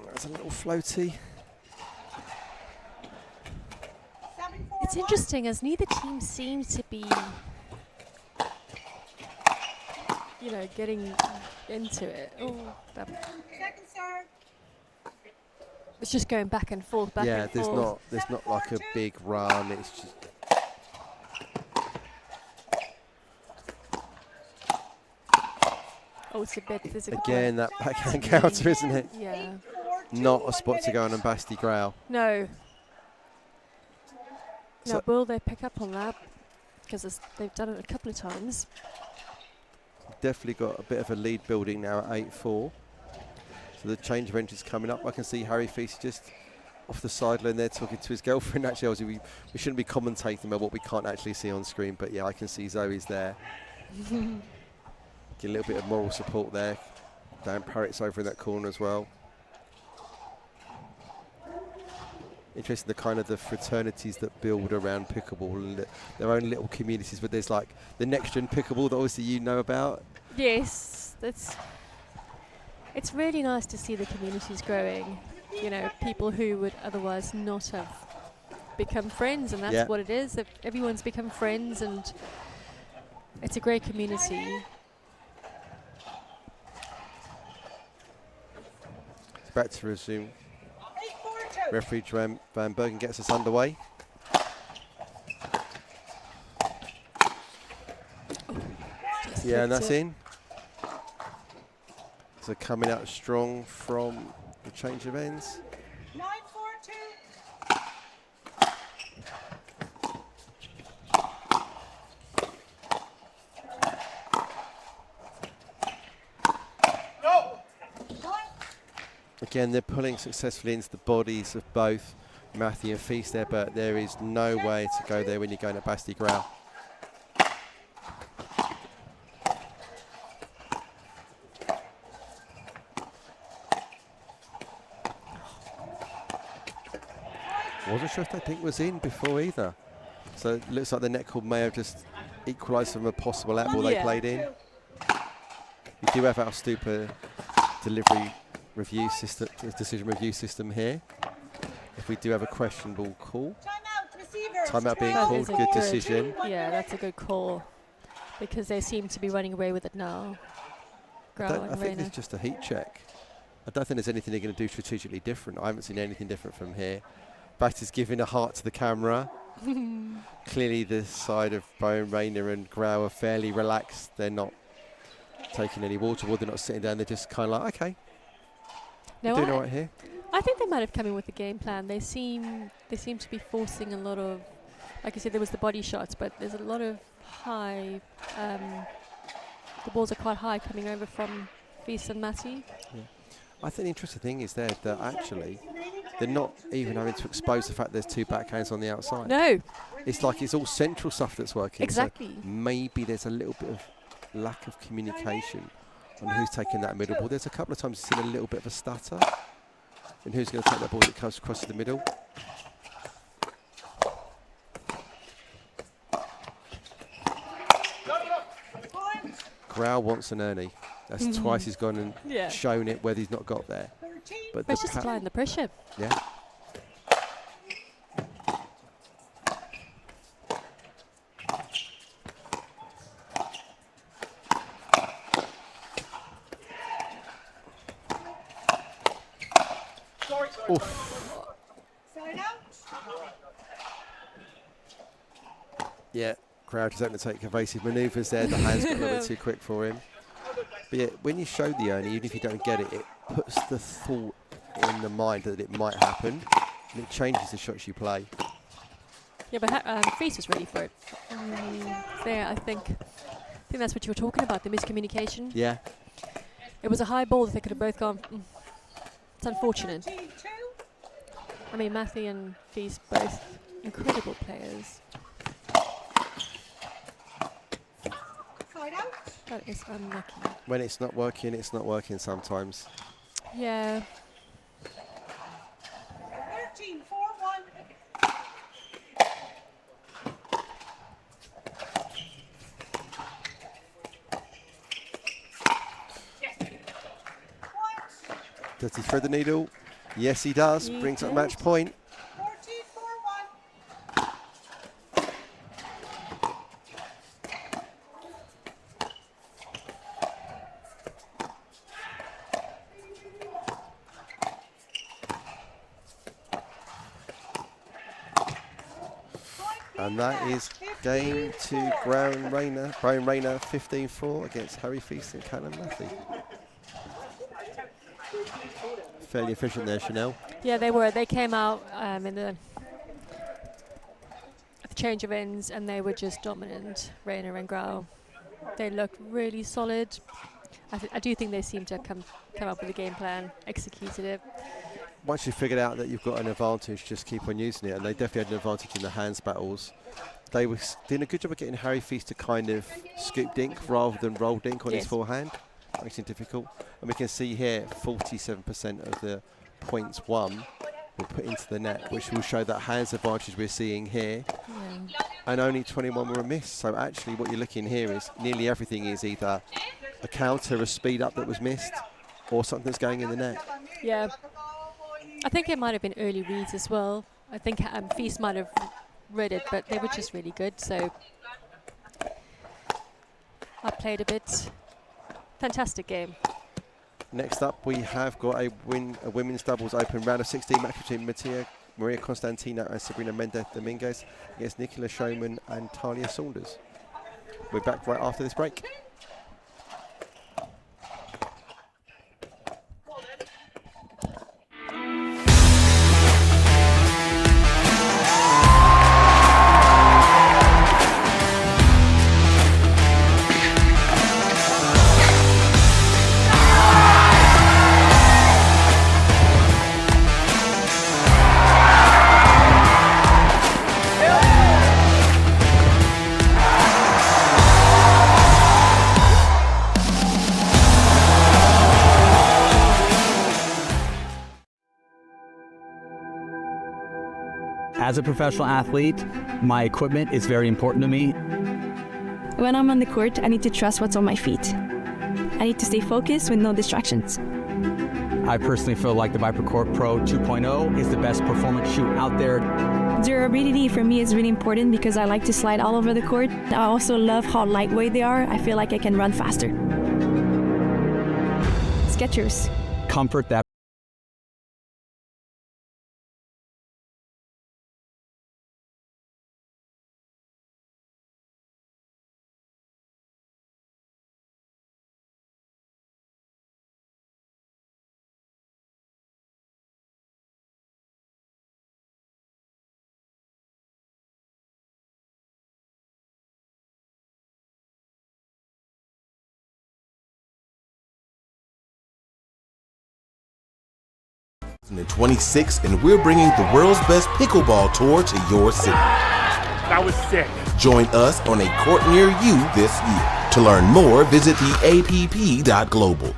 That's a little floaty. It's interesting as neither team seems to be, you know, getting into it. Oh, Second serve. it's just going back and forth, back and forth. there's not like a big run. It's just. Oh, it's a bit physical. Again, that backhand counter, isn't it? Yeah. Not a spot to go on Basti Grau. No. So Now, will they pick up on that? Because they've done it a couple of times. definitely got a bit of a lead building now at 8-4. So the change of entries coming up. I can see Harry Feast just off the sideline there talking to his girlfriend. Actually, obviously we shouldn't be commentating about what we can't actually see on screen, but yeah, I can see Zoe's there. Get a little bit of moral support there. Dan Parrott's over in that corner as well. Interesting, the kind of the fraternities that build around pickleball, their own little communities. But there's like the next gen pickleball that obviously you know about. Yes, it's really nice to see the communities growing. You know, people who would otherwise not have become friends, and that's what it is. That everyone's become friends, and it's a great community. It's back to resume. Referee Joanne Van Bergen gets us underway. Yeah, and that's in. So coming out strong from the change of ends. 9-4-2. Again, they're pulling successfully into the bodies of both Matthew and Feast there, but there is no way to go there when you're going at Basti Grau. Wasn't sure if that thing was in before either. So it looks like the net call may have just equalised from a possible out ball they played in. We do have our Stupa delivery review system, decision review system here. If we do have a questionable call. Timeout being called, good decision. Yeah, that's a good call. Because they seem to be running away with it now. I think it's just a heat check. I don't think there's anything they're going to do strategically different. I haven't seen anything different from here. Basti's giving a heart to the camera. Clearly the side of Bowen, Rayner and Grau are fairly relaxed. They're not taking any water, they're not sitting down, they're just kind of like, okay. No, doing all right here. I think they might have come in with a game plan. They seem to be forcing a lot of, like you said, there was the body shots, but there's a lot of high, the balls are quite high coming over from Feast and Matty. Yeah. I think the interesting thing is there that actually they're not even having to expose the fact there's two backhands on the outside. No. It's like it's all central stuff that's working. Exactly. So maybe there's a little bit of lack of communication on who's taking that middle ball. There's a couple of times you've seen a little bit of a stutter. And who's going to take that ball that comes across to the middle? Grau wants an Ernie. That's twice he's gone and shown it whether he's not got there. But it's just applying the pressure. Yeah. Oof. Yeah, Crowd is having to take evasive manoeuvres there. The hands got a little bit too quick for him. But yeah, when you show the Ernie, even if you don't get it, it puts the thought in the mind that it might happen, and it changes the shots you play. Yeah, but Feast was ready for it. There, I think that's what you were talking about, the miscommunication. Yeah. It was a high ball that they could have both gone. It's unfortunate. I mean, Matthew and Feast, both incredible players. That is unlucky. When it's not working sometimes. Yeah. 13-5. Does he thread the needle? Yes, he does. He Brings up did. match point. 14-4-1. And that is game to Brian Rayner 15-4 against Harry Feast and Callum Matthew. Fairly efficient there, Chanel. Yeah, they were. They came out in the change of ends and they were just dominant, Rayner and Grau. They looked really solid. I do think they seem to come up with a game plan, executed it. Once you figured out that you've got an advantage, just keep on using it. And they definitely had an advantage in the hands battles. They were doing a good job of getting Harry Feast to kind of scoop dink rather than roll dink on his forehand. Makes it difficult. And we can see here 47% of the points won were put into the net, which will show that hands advantage we're seeing here. Yeah. And only 21 were missed. So actually what you're looking here is nearly everything is either a counter, a speed up that was missed, or something's going in the net. Yeah. I think it might have been early reads as well. I think Feast might have read it, but they were just really good. So I played a bit. Fantastic game. Next up, we have got a women's doubles open round of 16 match between Maria Constantino and Sabrina Mendez Dominguez against Nicola Showman and Talia Saunders. We're back right after this break. As a professional athlete, my equipment is very important to me. When I'm on the court, I need to trust what's on my feet. I need to stay focused with no distractions. I personally feel like the ViperCourt Pro 2.0 is the best performance shoe out there. Durability for me is really important because I like to slide all over the court. I also love how lightweight they are. I feel like I can run faster. Skechers. Comfort that And 26, and we're bringing the world's best pickleball tour to your city. That was sick. Join us on a court near you this year. To learn more, visit theapp.global.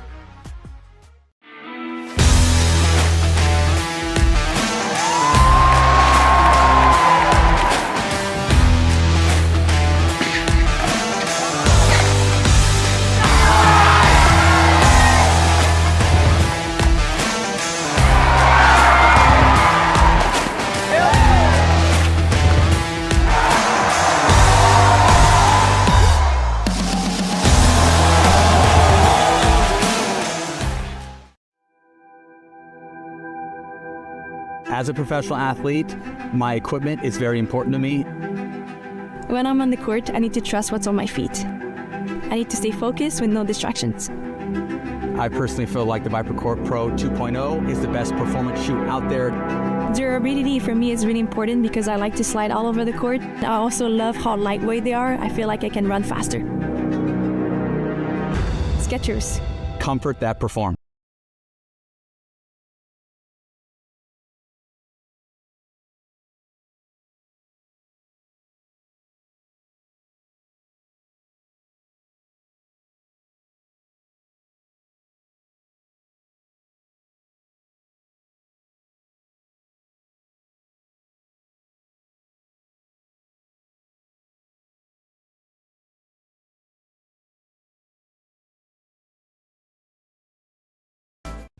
As a professional athlete, my equipment is very important to me. When I'm on the court, I need to trust what's on my feet. I need to stay focused with no distractions. I personally feel like the ViperCourt Pro 2.0 is the best performance shoe out there. Durability for me is really important because I like to slide all over the court. I also love how lightweight they are. I feel like I can run faster. Skechers. Comfort that performs.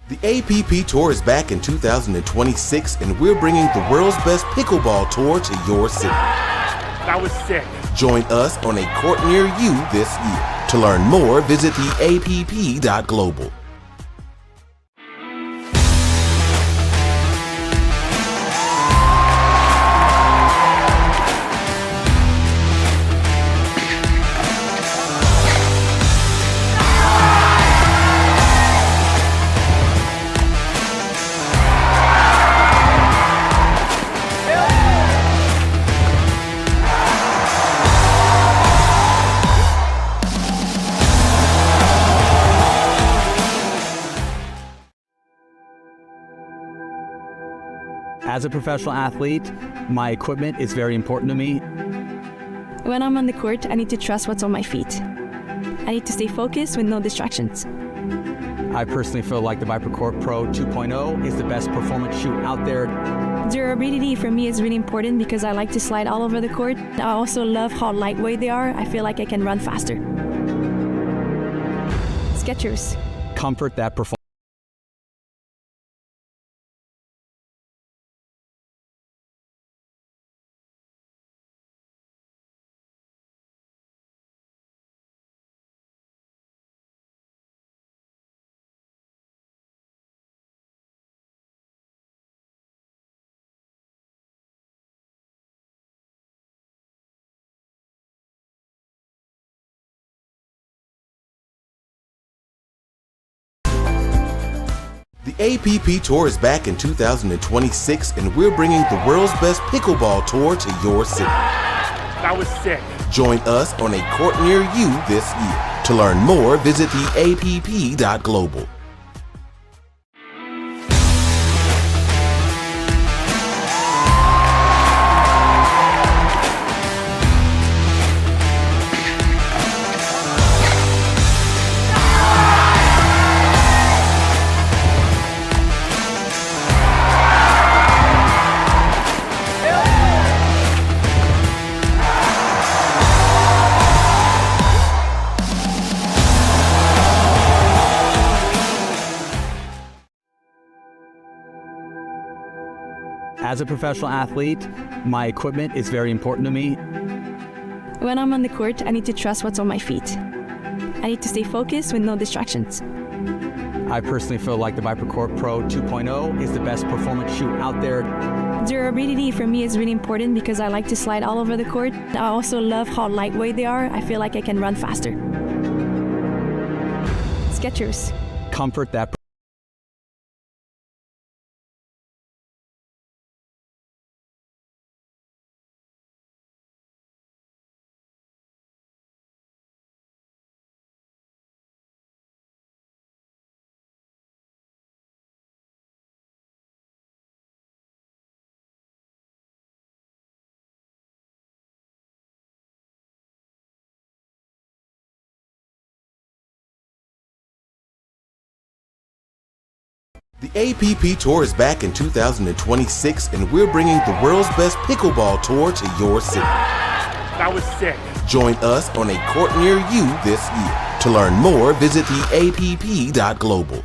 The APP Tour is back in 2026, and we're bringing the world's best pickleball tour to your city. That was sick. Join us on a court near you this year. To learn more, visit theapp.global. As a professional athlete, my equipment is very important to me. When I'm on the court, I need to trust what's on my feet. I need to stay focused with no distractions. I personally feel like the ViperCourt Pro 2.0 is the best performance shoe out there. Durability for me is really important because I like to slide all over the court. I also love how lightweight they are. I feel like I can run faster. Skechers. Comfort that performance. The APP Tour is back in 2026, and we're bringing the world's best pickleball tour to your city. That was sick. Join us on a court near you this year. To learn more, visit theapp.global. As a professional athlete, my equipment is very important to me. When I'm on the court, I need to trust what's on my feet. I need to stay focused with no distractions. I personally feel like the ViperCourt Pro 2.0 is the best performance shoe out there. Durability for me is really important because I like to slide all over the court. I also love how lightweight they are. I feel like I can run faster. Skechers. Comfort that. The APP Tour is back in 2026, and we're bringing the world's best pickleball tour to your city. That was sick. Join us on a court near you this year. To learn more, visit theapp.global.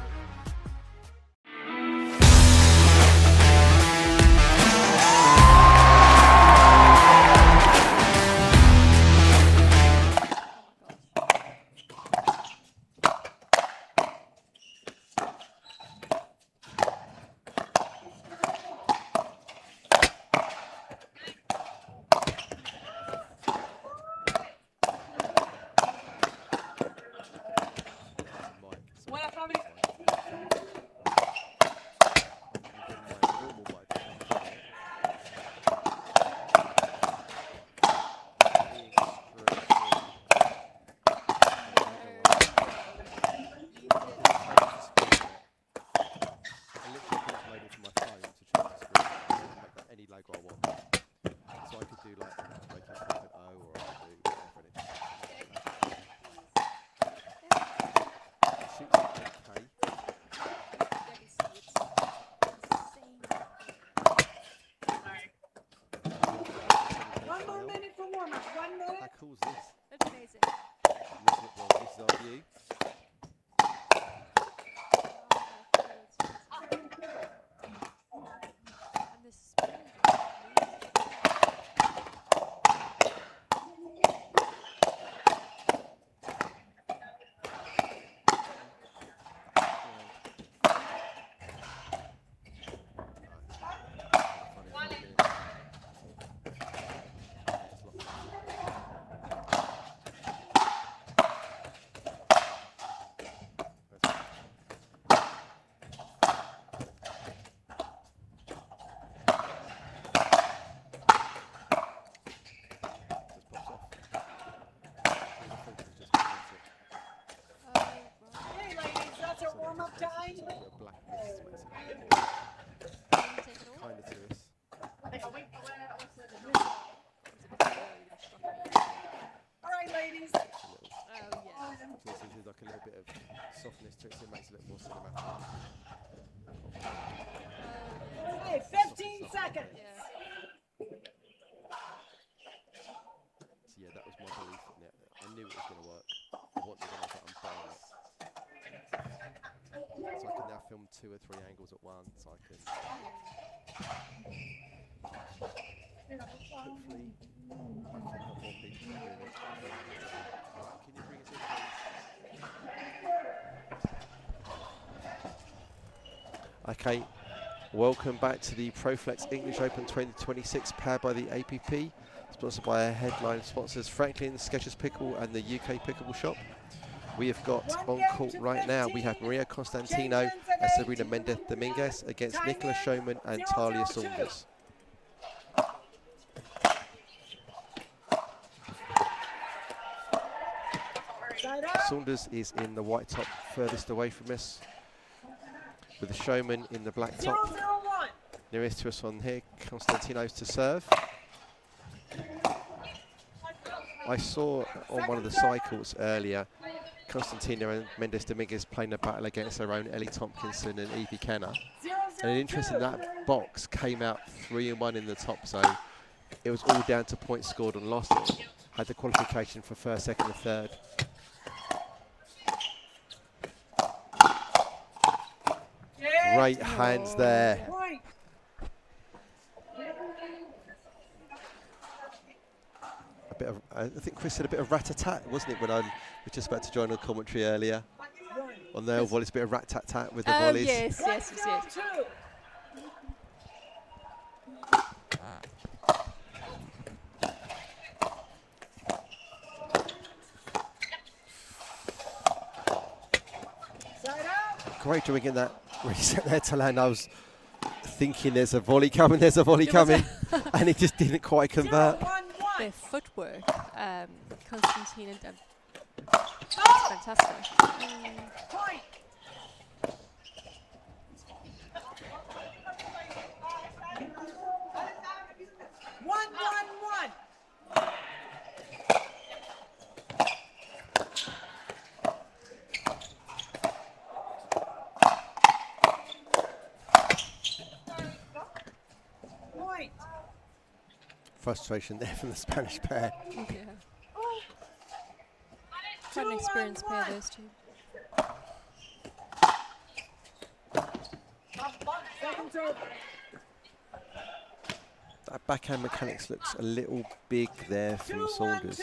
seconds. So yeah, that was my belief in it. I knew it was going to work. I wanted to make it unbalanced. So I can now film 2 or 3 angles at once. I can hopefully I can help more people doing it. Right, can you bring us in, please? Okay, welcome back to the ProFlex English Open 2026, powered by the APP, sponsored by our headline sponsors Franklin, Skechers Pickle and the UK Pickleball Shop. We have got on court right now, we have Maria Constantino and Sabrina Mendez Dominguez against Nicola Showman and Talia Saunders. Saunders is in the white top furthest away from us, with the Showman in the black top. Nearest to us on here, Constantino's to serve. I saw on one of the cycles earlier, Constantino and Mendes Dominguez playing a battle against their own Ellie Tompkinson and Evie Kenner. And interesting, that box came out 3-1 in the top, so it was all down to points scored and lost. It had the qualification for first, second and third. Great hands there. A bit of, I think Chris said a bit of rat-a-tat, wasn't it, when I was just about to join the commentary earlier? On the volleys, a bit of rat-tat-tat with the volleys. Yes. Great doing in that reset there to land. I was thinking there's a volley coming, and it just didn't quite convert. Their footwork, Constantine and fantastic. Point. One. Point. Frustration there from the Spanish pair. Yeah. Quite an experienced pair, those two. That backhand mechanics looks a little big there from Saunders.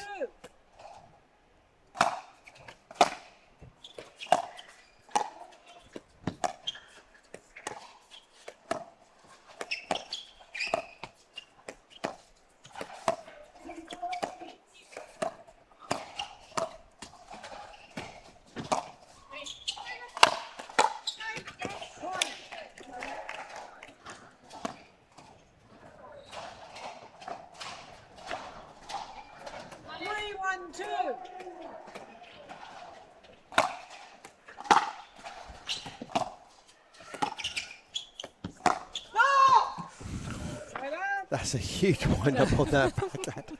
That's a huge wind-up on that backhand.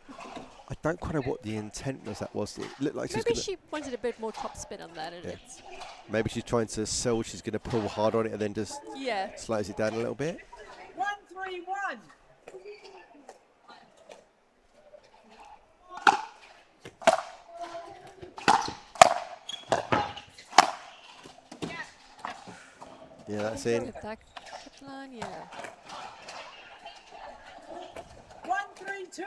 I don't quite know what the intent was. It looked like maybe she wanted a bit more topspin on that. Yeah. Maybe she's trying to sell. She's going to pull hard on it and then just slows it down a little bit. 1-3-1. Yeah, that's in. Hit that line, yeah. 1-3-2.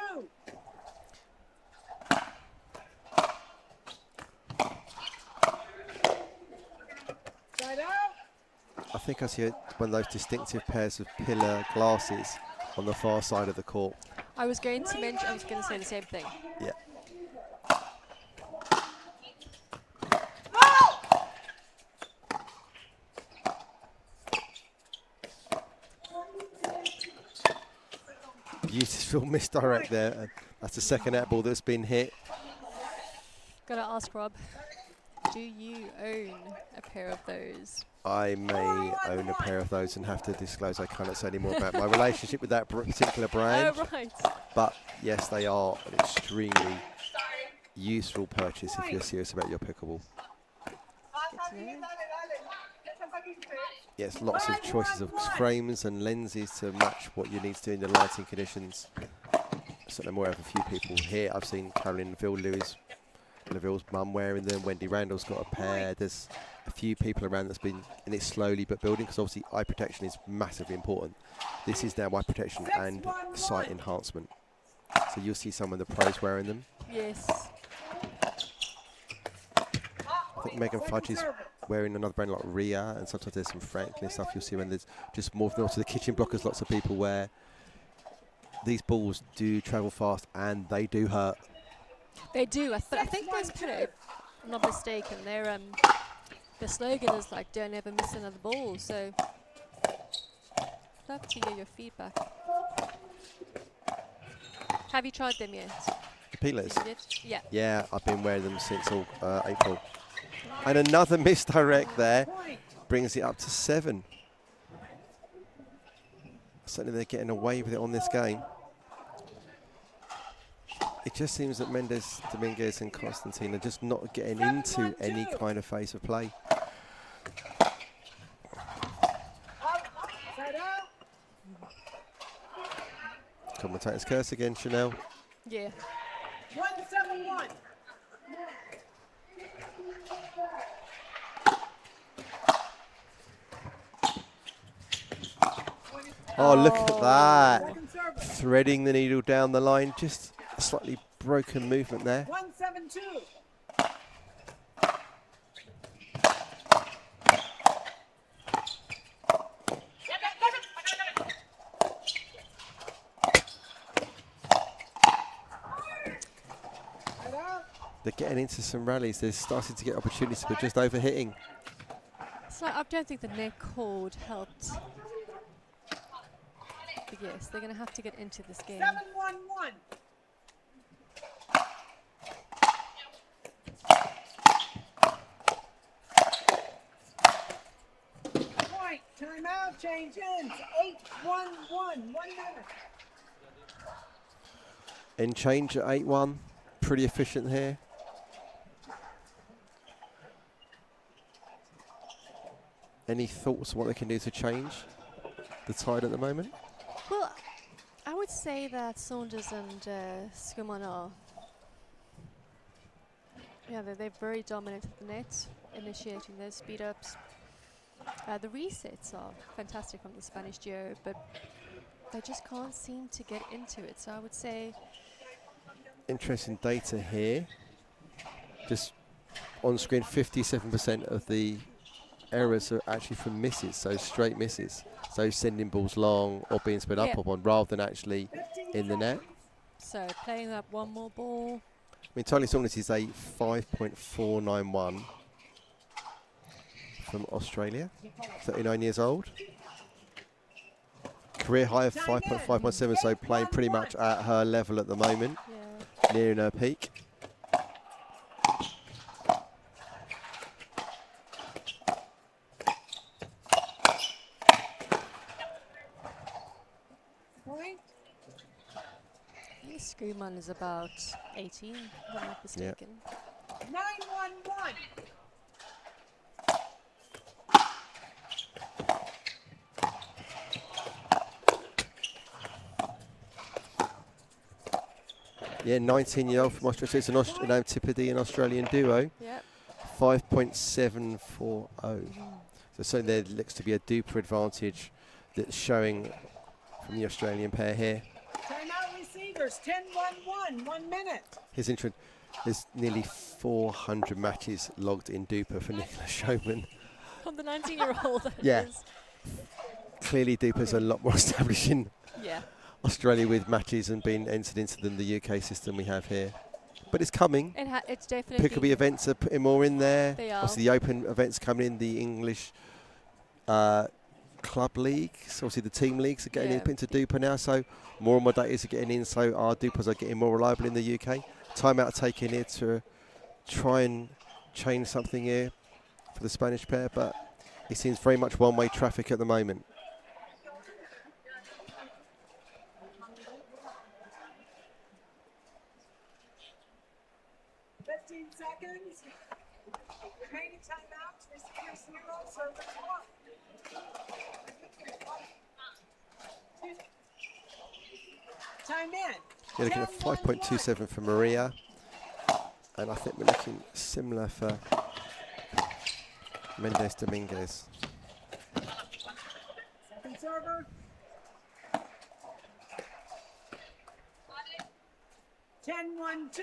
Side out. I think I see one of those distinctive pairs of pillar glasses on the far side of the court. I was going to say the same thing. Yeah. Beautiful misdirect there. That's the second net ball that's been hit. Gotta ask Rob, do you own a pair of those? I may own a pair of those and have to disclose I cannot say any more about my relationship with that particular brand. Oh, right. But yes, they are an extremely useful purchase if you're serious about your pickleball. Good to know. Yes, lots of choices of frames and lenses to match what you need to do in the lighting conditions. Certainly more of a few people here. I've seen Caroline Neville's mum wearing them. Wendy Randall's got a pair. There's a few people around that's been in it slowly but building, because obviously eye protection is massively important. This is now eye protection and sight enhancement. So you'll see some of the pros wearing them. Yes. I think Megan Fudge is wearing another brand like Ria, and sometimes there's some Franklin stuff you'll see when there's just more to the kitchen blockers lots of people wear. These balls do travel fast and they do hurt. They do, but I think those Pillow, if I'm not mistaken, their slogan is like, don't ever miss another ball, so I'd love to hear your feedback. Have you tried them yet? The peelers? Yeah. Yeah, I've been wearing them since April. And another misdirect there brings it up to 7. Certainly they're getting away with it on this game. It just seems that Mendes, Dominguez and Constantine are just not getting into any kind of phase of play. Commentator's curse again, Chanel. Yeah. 171. Oh, look at that. Threading the needle down the line. Just a slightly broken movement there. 172. They're getting into some rallies. They're starting to get opportunities, but just overhitting. So I don't think the neck cord helped. But yes, they're going to have to get into this game. 711. Point. Timeout. Change ends. 8-1-1. 1 minute. End change at 8-1. Pretty efficient here. Any thoughts on what they can do to change the tide at the moment? Well, I would say that Saunders and Schumann are, they're very dominant at the net, initiating those speed ups. The resets are fantastic from the Spanish duo, but they just can't seem to get into it. So I would say, interesting data here. Just on screen, 57% of the errors are actually from misses, so straight misses. So sending balls long or being sped up on rather than actually in the net. So playing up one more ball. I mean, Tony Saunders is a 5.491 from Australia, 39 years old. Career high of 5.517, so playing pretty much at her level at the moment, nearing her peak. Schumann is about 18, if I'm not mistaken. 911. Yeah, 19-year-old from Australia. It's an Antipodean and Australian duo. Yep. 5.740. So certainly there looks to be a duper advantage that's showing from the Australian pair here. Timeout receivers. 10-1-1. 1 minute. His interest. There's nearly 400 matches logged in duper for Nicola Showman. On the 19-year-old. Yeah. Clearly duper's a lot more established in Australia with matches and being entered into than the UK system we have here. But it's coming. It's definitely. Pickleball events are putting more in there. They are. Obviously the Open events coming in, the English club leagues, obviously the team leagues are getting into duper now, so more and more data are getting in, so our dupers are getting more reliable in the UK. Timeout taken here to try and change something here for the Spanish pair, but it seems very much one-way traffic at the moment. 15 seconds. Remaining timeouts. Receivers 0, servers 1. Time in. You're looking at 5.27 for Maria. And I think we're looking similar for Mendes Dominguez. Second server. 10-1-2.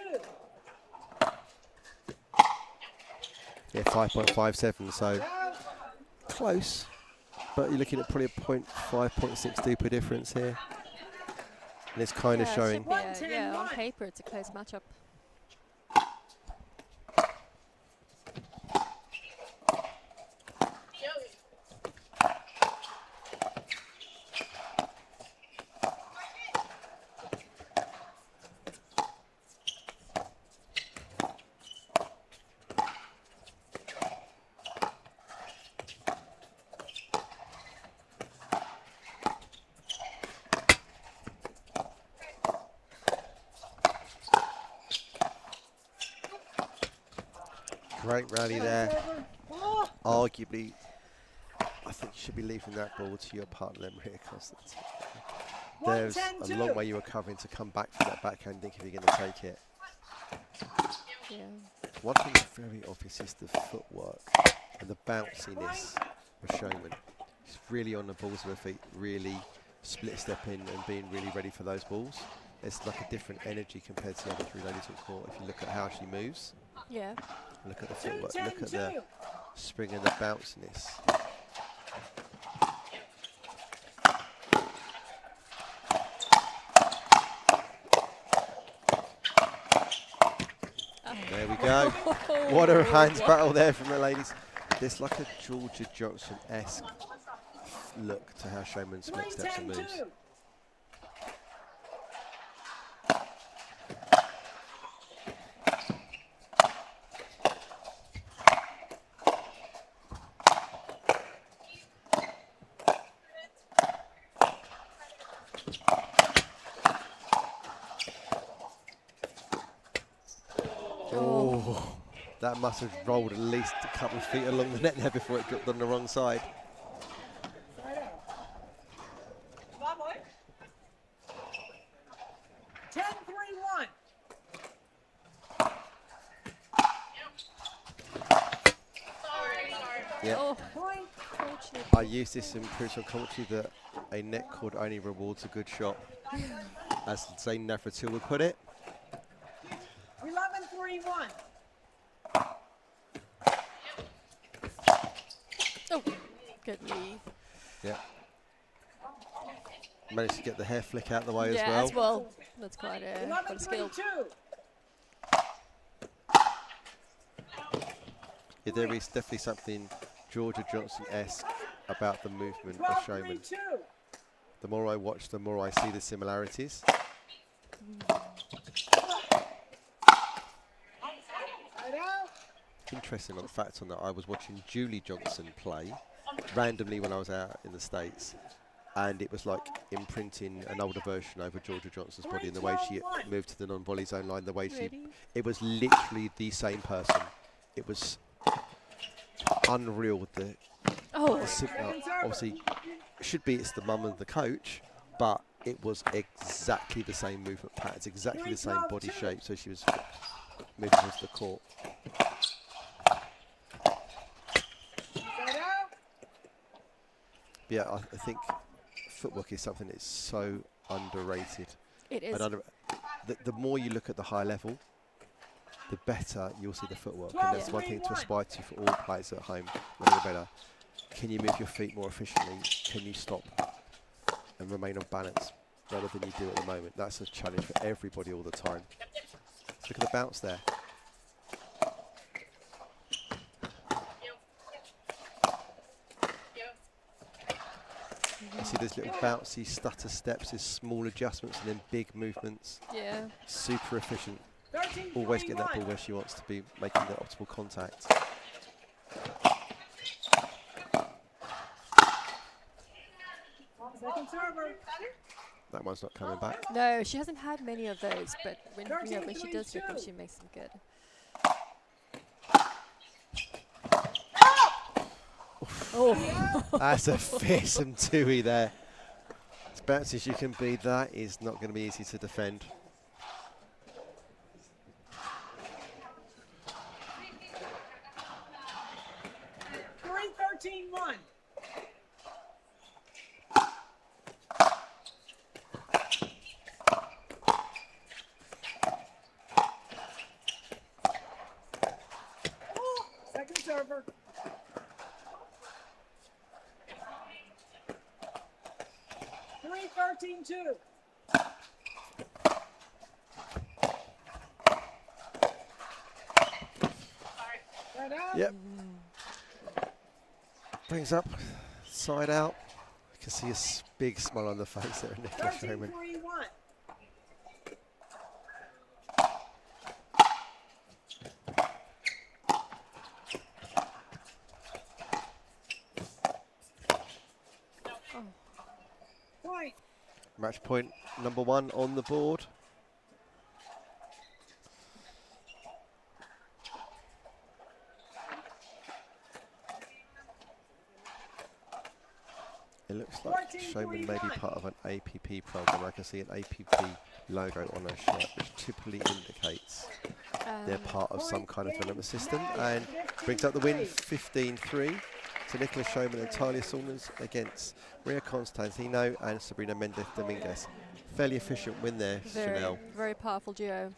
Yeah, 5.57, so close. But you're looking at probably a 0.5, 0.6 deeper difference here. And it's kind of showing. Yeah, on paper it's a close matchup. Great rally there. Arguably, I think you should be leaving that ball to your partner, Maria Constance. There's a long way you were covering to come back from that backhand, think if you're going to take it. Yeah. One thing that's very obvious is the footwork and the bounciness of Showman. She's really on the balls of her feet, really split stepping and being really ready for those balls. It's like a different energy compared to the other three ladies on court if you look at how she moves. Yeah. Look at the footwork, look at the spring and the bounciness. There we go. What a hands battle there from the ladies. There's like a Georgia Johnson-esque look to how Showman split steps and moves. That must have rolled at least a couple of feet along the net there before it dropped on the wrong side. 10-3-1. Yeah. Oh, I use this in crucial commentary that a net cord only rewards a good shot, as Zane Navratil would put it. 11-3-1. Oh, good lead. Yeah. Managed to get the hair flick out the way Yeah, as well. That's quite a skill. Yeah, there is definitely something Georgia Johnson-esque about the movement of Showman. The more I watch, the more I see the similarities. Interesting on the fact on that I was watching Julie Johnson play randomly when I was out in the States, and it was like imprinting an older version over Georgia Johnson's body, and the way she moved to the non-volley zone line, the way it was literally the same person. It was unreal with the obviously should be it's the mum and the coach, but it was exactly the same movement patterns, exactly the same body shape, so she was moving towards the court. Yeah, I think footwork is something that's so underrated. It is. The more you look at the high level, the better you'll see the footwork. And that's one thing to aspire to for all players at home. A little better. Can you move your feet more efficiently? Can you stop and remain on balance better than you do at the moment? That's a challenge for everybody all the time. Look at the bounce there. You see those little bouncy stutter steps, there's small adjustments and then big movements. Yeah. Super efficient. Always getting that ball where she wants to be, making the optimal contact. That one's not coming back. No, she hasn't had many of those, but when she does get them, she makes them good. Oh. That's a fearsome twoey there. As bouncy as you can be, that is not going to be easy to defend. Three 13-1. Second server. Three 13-2. Right out. Yep. Brings up, side out. You can see a big smile on the face there, Nicholas Showman. 13-3-1. Point. Match point number 1 on the board. It looks like Showman may be part of an APP program. I can see an APP logo on her shirt, which typically indicates they're part of some kind of development system. And brings up the win, 15-3. to Nicholas Showman and Talia Saunders against Maria Constantino and Sabrina Mendez Dominguez. Fairly efficient win there, Chanel. Very powerful duo.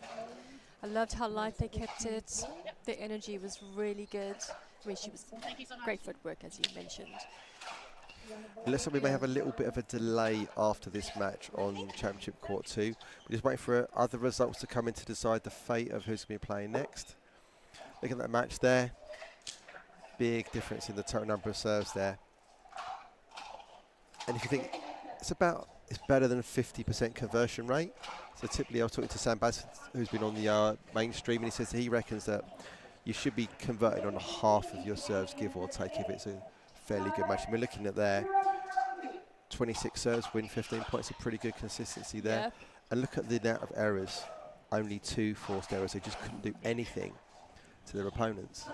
I loved how light they kept it. The energy was really good. I mean, she was great footwork, as you mentioned. It looks like we may have a little bit of a delay after this match on Championship Court 2. We're just waiting for other results to come in to decide the fate of who's going to be playing next. Look at that match there. Big difference in the total number of serves there. And if you think it's better than 50% conversion rate. So typically I was talking to Sam Bass, who's been on the mainstream, and he says he reckons that you should be converting on half of your serves, give or take, if it's a fairly good match. And we're looking at there, 26 serves, win 15 points, a pretty good consistency there. Yeah. And look at the amount of errors, only 2 forced errors. They just couldn't do anything to their opponents.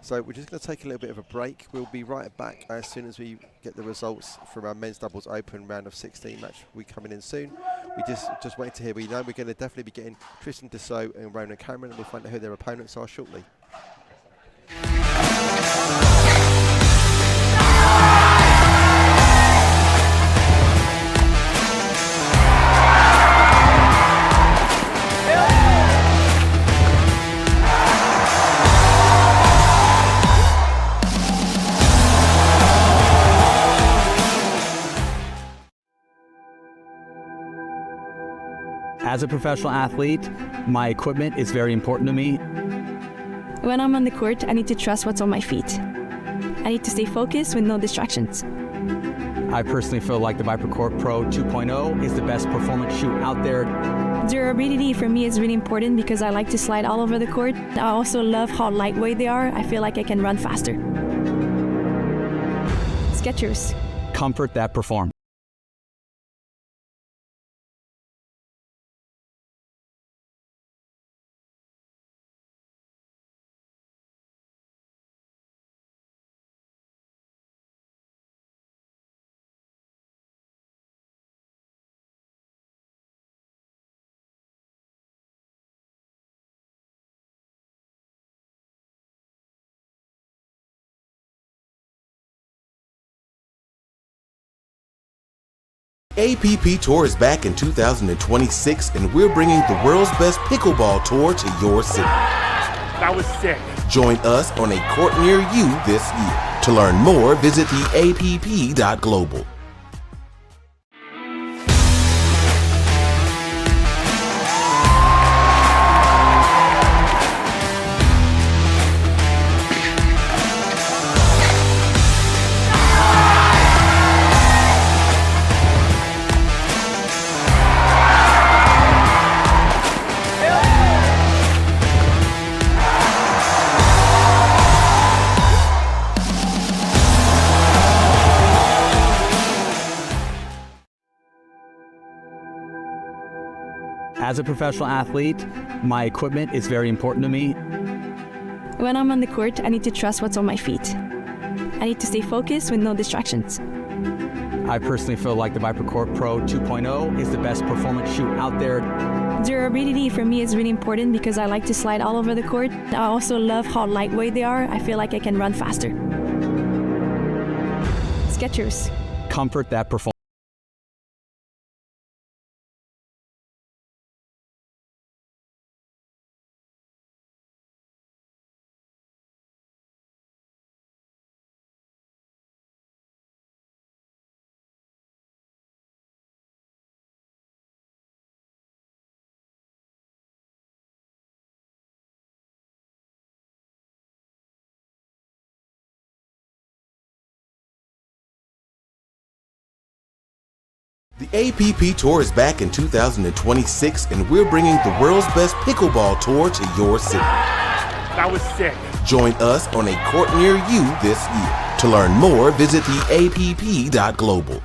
So we're just going to take a little bit of a break. We'll be right back as soon as we get the results from our men's doubles open round of 16 match. We're coming in soon. We just wait to hear. We know we're going to definitely be getting Tristan Dussault and Ronan Cameron, and we'll find out who their opponents are shortly. As a professional athlete, my equipment is very important to me. When I'm on the court, I need to trust what's on my feet. I need to stay focused with no distractions. I personally feel like the ViperCourt Pro 2.0 is the best performance shoe out there. Durability for me is really important because I like to slide all over the court. I also love how lightweight they are. I feel like I can run faster. Skechers. Comfort that performs. APP Tour is back in 2026, and we're bringing the world's best pickleball tour to your city. That was sick. Join us on a court near you this year. To learn more, visit theapp.global. As a professional athlete, my equipment is very important to me. When I'm on the court, I need to trust what's on my feet. I need to stay focused with no distractions. I personally feel like the Viper Court Pro 2.0 is the best performance shoe out there. Durability for me is really important because I like to slide all over the court. I also love how lightweight they are. I feel like I can run faster. Skechers. Comfort that performs. The APP Tour is back in 2026, and we're bringing the world's best pickleball tour to your city. That was sick. Join us on a court near you this year. To learn more, visit theapp.global.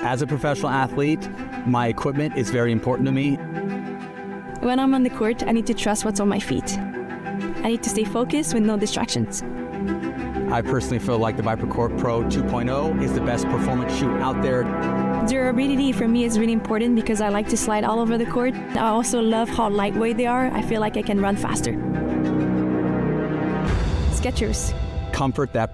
As a professional athlete, my equipment is very important to me. When I'm on the court, I need to trust what's on my feet. I need to stay focused with no distractions. I personally feel like the Viper Court Pro 2.0 is the best performance shoe out there. Durability for me is really important because I like to slide all over the court. I also love how lightweight they are. I feel like I can run faster. Skechers. Comfort that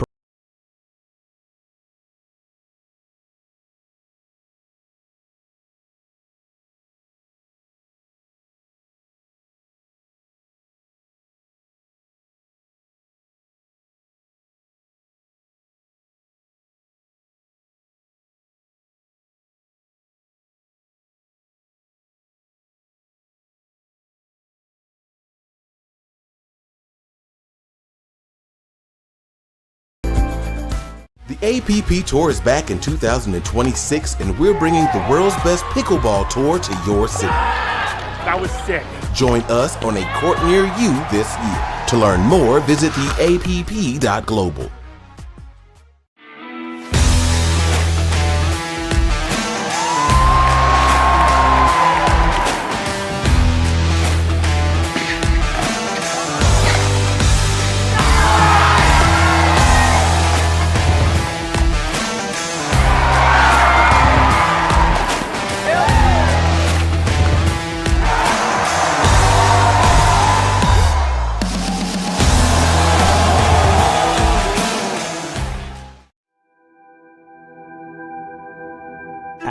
The APP Tour is back in 2026, and we're bringing the world's best pickleball tour to your city. That was sick. Join us on a court near you this year. To learn more, visit theapp.global.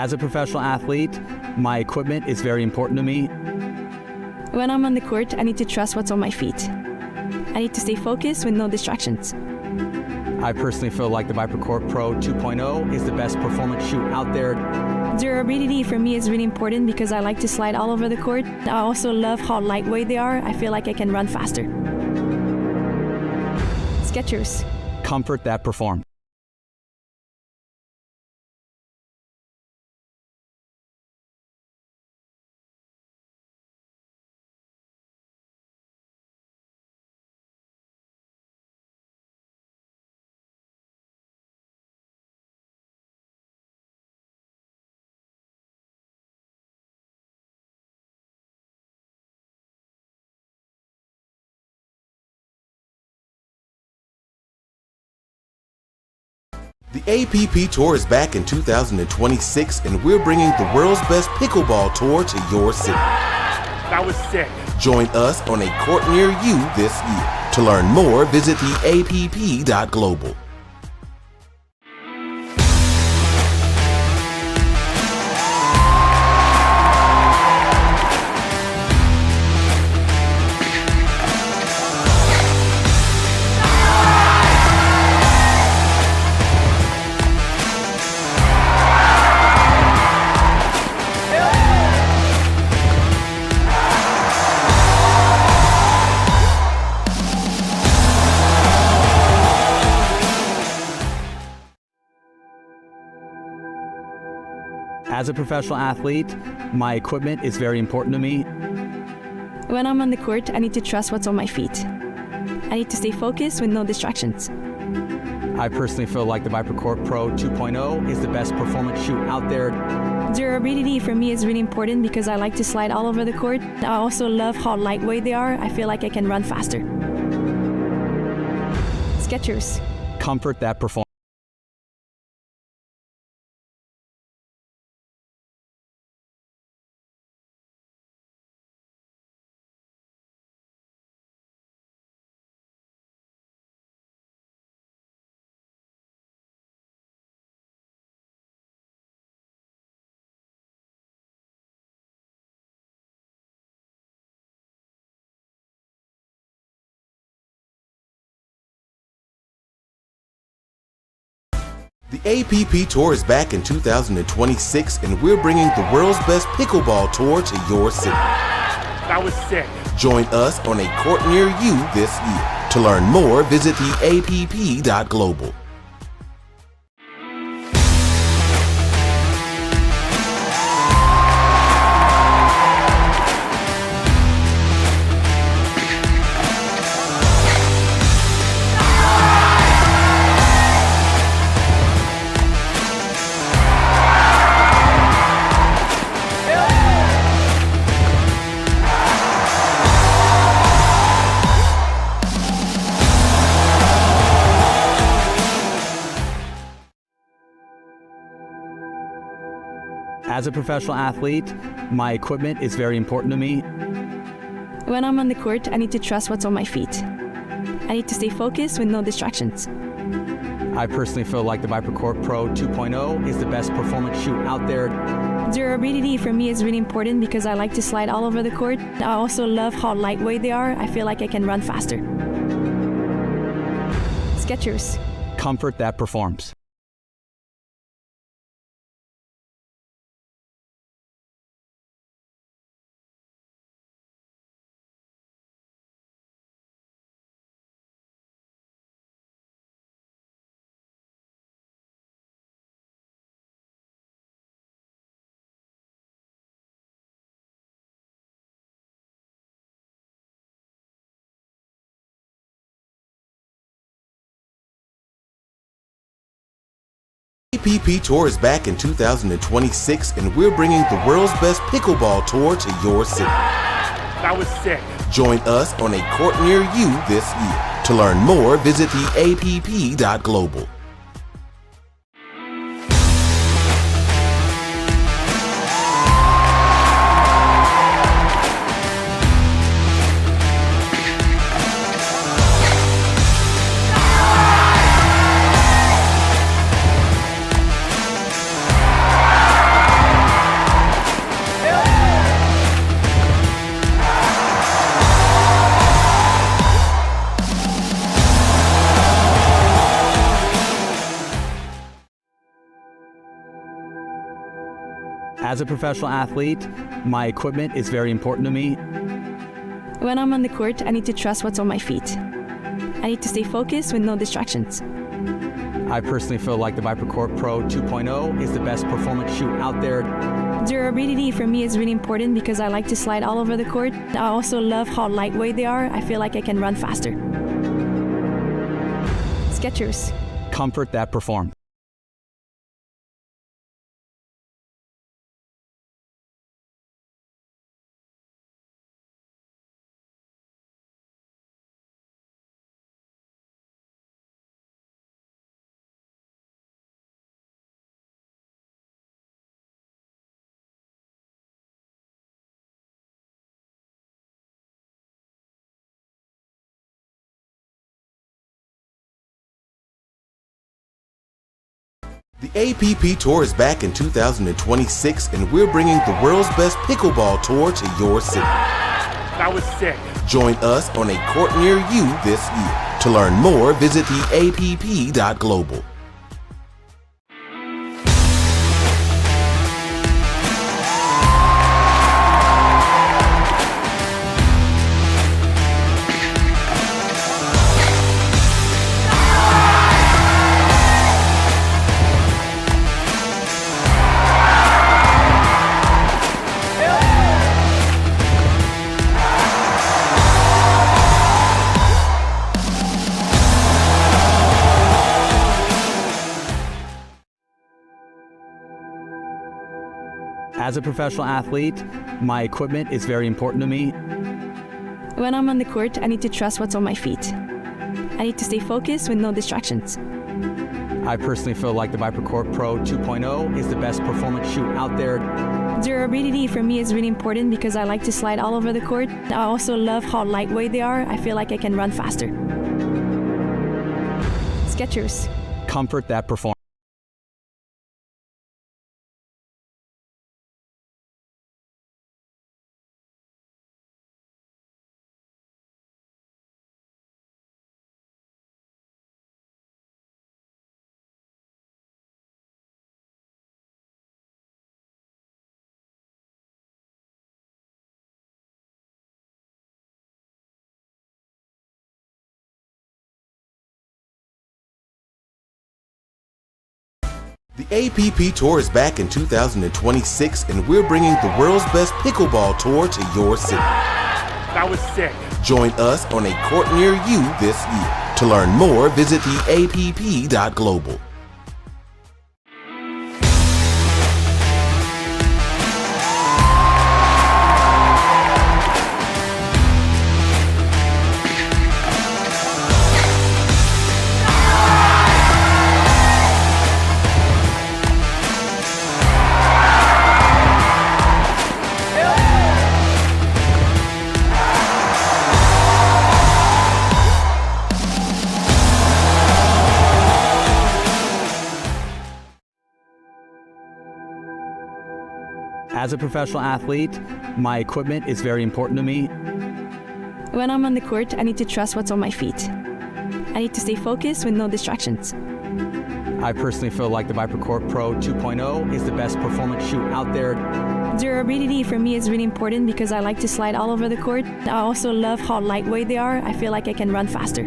As a professional athlete, my equipment is very important to me. When I'm on the court, I need to trust what's on my feet. I need to stay focused with no distractions. I personally feel like the Viper Court Pro 2.0 is the best performance shoe out there. Durability for me is really important because I like to slide all over the court. I also love how lightweight they are. I feel like I can run faster. Skechers. Comfort that performs. The APP Tour is back in 2026, and we're bringing the world's best pickleball tour to your city. That was sick. Join us on a court near you this year. To learn more, visit theapp.global. As a professional athlete, my equipment is very important to me. When I'm on the court, I need to trust what's on my feet. I need to stay focused with no distractions. I personally feel like the ViperCourt Pro 2.0 is the best performance shoe out there. Durability for me is really important because I like to slide all over the court. I also love how lightweight they are. I feel like I can run faster. Skechers. Comfort that performs. The APP Tour is back in 2026, and we're bringing the world's best pickleball tour to your city. That was sick. Join us on a court near you this year. To learn more, visit theapp.global. As a professional athlete, my equipment is very important to me. When I'm on the court, I need to trust what's on my feet. I need to stay focused with no distractions. I personally feel like the ViperCourt Pro 2.0 is the best performance shoe out there. Durability for me is really important because I like to slide all over the court. I also love how lightweight they are. I feel like I can run faster. Skechers. Comfort that performs. APP Tour is back in 2026, and we're bringing the world's best pickleball tour to your city. That was sick. Join us on a court near you this year. To learn more, visit theapp.global. As a professional athlete, my equipment is very important to me. When I'm on the court, I need to trust what's on my feet. I need to stay focused with no distractions. I personally feel like the ViperCourt Pro 2.0 is the best performance shoe out there. Durability for me is really important because I like to slide all over the court. I also love how lightweight they are. I feel like I can run faster. Skechers. Comfort that performs. The APP Tour is back in 2026, and we're bringing the world's best pickleball tour to your city. That was sick. Join us on a court near you this year. To learn more, visit theapp.global. As a professional athlete, my equipment is very important to me. When I'm on the court, I need to trust what's on my feet. I need to stay focused with no distractions. I personally feel like the ViperCourt Pro 2.0 is the best performance shoe out there. Durability for me is really important because I like to slide all over the court. I also love how lightweight they are. I feel like I can run faster. Skechers. Comfort that performs. The APP Tour is back in 2026, and we're bringing the world's best pickleball tour to your city. That was sick. Join us on a court near you this year. To learn more, visit theapp.global. As a professional athlete, my equipment is very important to me. When I'm on the court, I need to trust what's on my feet. I need to stay focused with no distractions. I personally feel like the ViperCourt Pro 2.0 is the best performance shoe out there. Durability for me is really important because I like to slide all over the court. I also love how lightweight they are. I feel like I can run faster.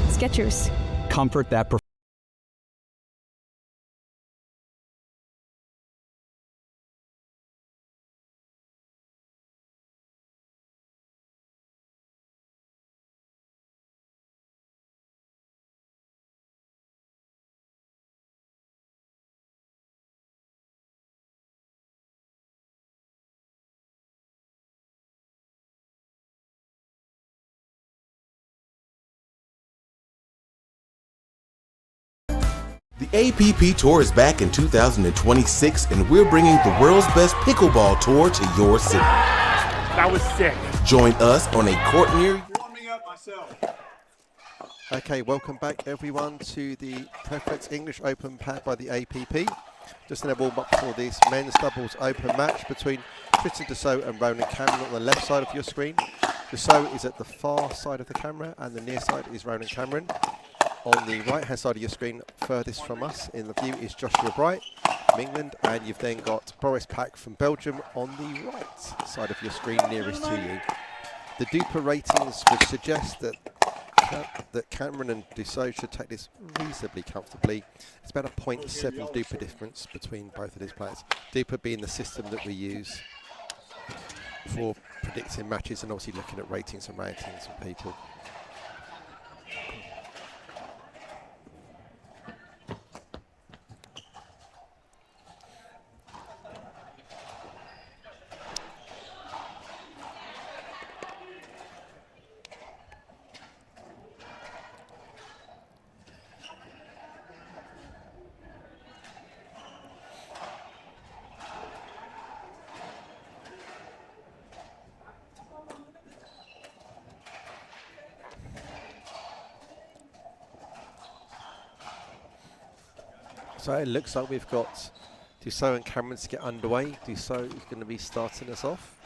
Skechers. Comfort that performance. The APP Tour is back in 2026, and we're bringing the world's best pickleball tour to your city. That was sick. Join us on a court near you. Warming up myself. Okay, welcome back everyone to the Preflex English Open powered by the APP. Just in a warm up for this men's doubles open match between Tristan Dussault and Ronan Cameron on the left side of your screen. Dussault is at the far side of the camera and the near side is Ronan Cameron. On the right hand side of your screen, furthest from us in the view, is Joshua Bright from England, and you've then got Boris Pack from Belgium on the right side of your screen nearest to you. The DUPA ratings would suggest that Cameron and Dussault should take this reasonably comfortably. It's about a 0.7 DUPA difference between both of these players. DUPA being the system that we use for predicting matches and obviously looking at ratings and rankings of people. So it looks like we've got Dussault and Cameron to get underway. Dussault is going to be starting us off.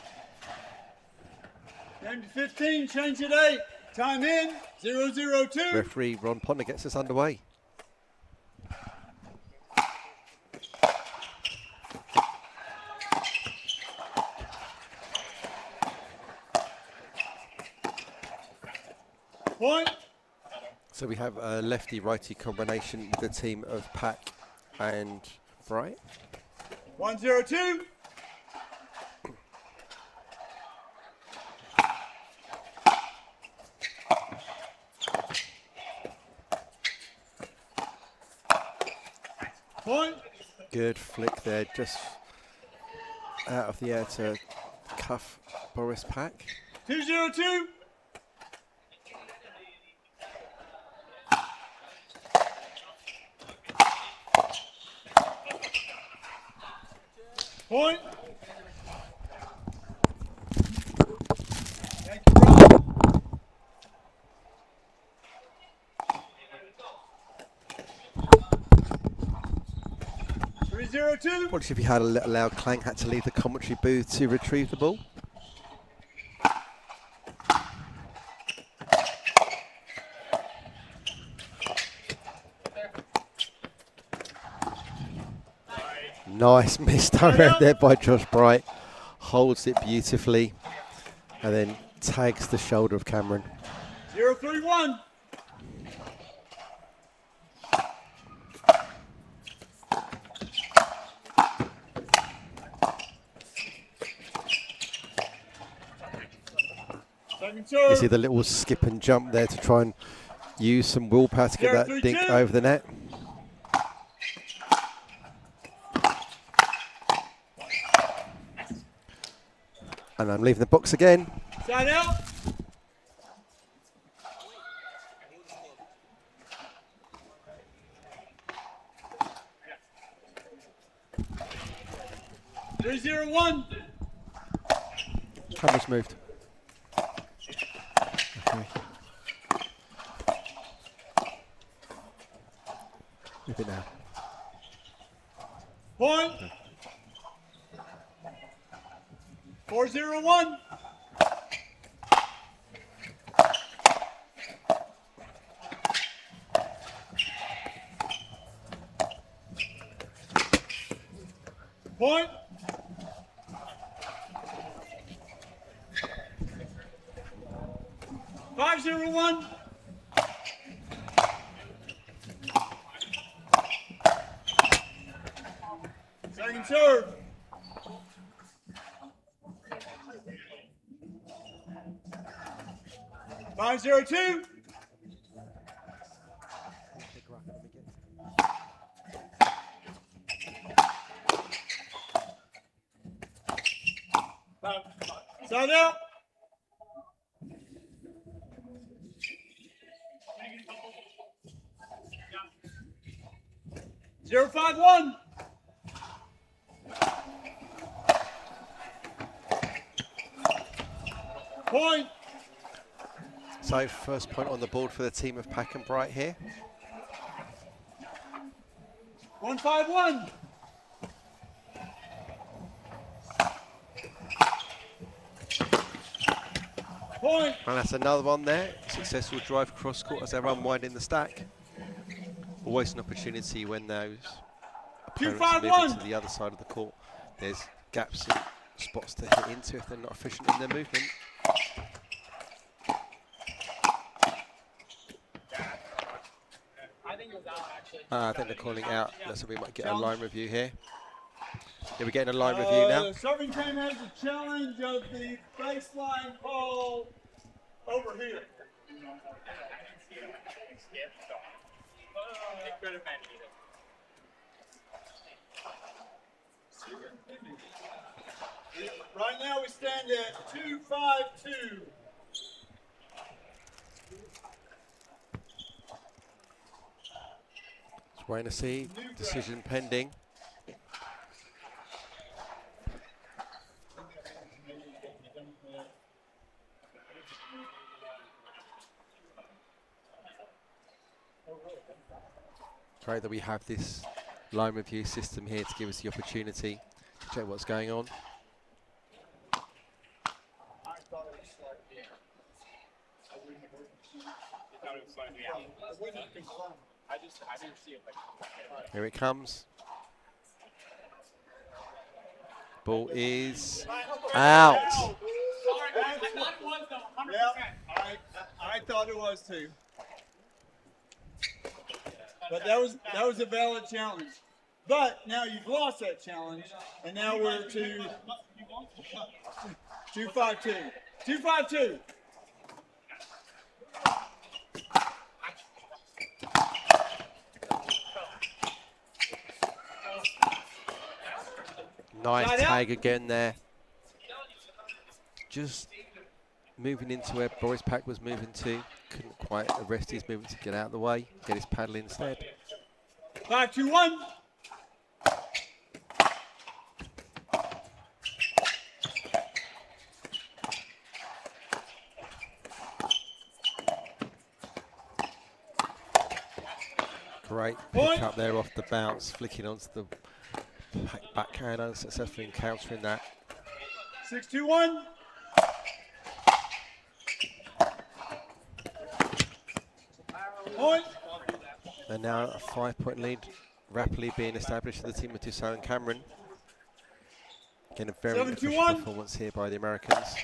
Game to 15, change at 8. Time in, 0-0-2. Referee Ron Ponder gets us underway. Point. So we have a lefty-righty combination with the team of Pack and Bright. 1-0-2. Point. Good flick there, just out of the air to cuff Boris Pack. 202. Point. Thank you, Rob. 302. What if you had a little loud clank, had to leave the commentary booth to retrieve the ball? Nice misdirect there by Josh Bright. Holds it beautifully and then tags the shoulder of Cameron. 031. You see the little skip and jump there to try and use some willpower to get that dink over the net. And I'm leaving the box again. Side out. Three 0-1. Camera's moved. Okay. Move it now. Point. 4-0-1. Point. 5-0-1. Second serve. 5-0-2. Side out. Zero 5-1. Point. So first point on the board for the team of Pack and Bright here. 1-5-1. Point. And that's another one there. Successful drive across court as they're unwinding the stack. Always an opportunity when those opponents move into the other side of the court. There's gaps and spots to hit into if they're not efficient in their movement. I think they're calling out. So we might get a line review here. Yeah, we're getting a line review now. The serving team has a challenge of the baseline call over here. Right now we stand at 2-5-2. Just waiting to see. Decision pending. Great that we have this line review system here to give us the opportunity to check what's going on. Here it comes. Ball is out. I thought it was too. But that was a valid challenge. But now you've lost that challenge, and now we're to 2-5-2. 2-5-2. Nice tag again there. Just moving into where Boris Pack was moving to. Couldn't quite arrest his movement to get out of the way. Get his paddle instead. 5-2-1. Great pick up there off the bounce, flicking onto the backhand, unsuccessfully encountering that. 6-2-1. Point. And now a 5-point lead rapidly being established for the team of Dussault and Cameron. Again, a very efficient performance here by the Americans.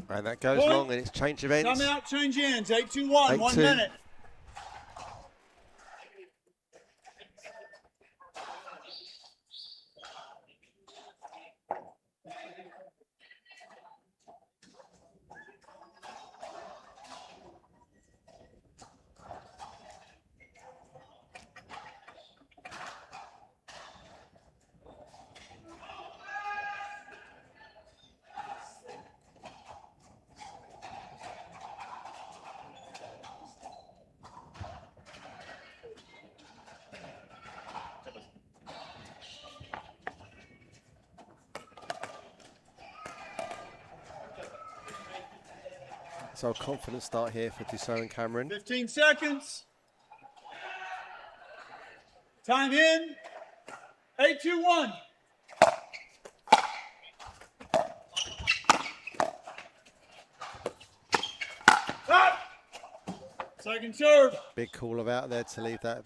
And that goes long, and it's change of ends. Time out, change ends. 8-2-1, 1 minute. So a confident start here for Dussault and Cameron. 15 seconds. Time in. 8-2-1. Second serve. Big call of out there to leave that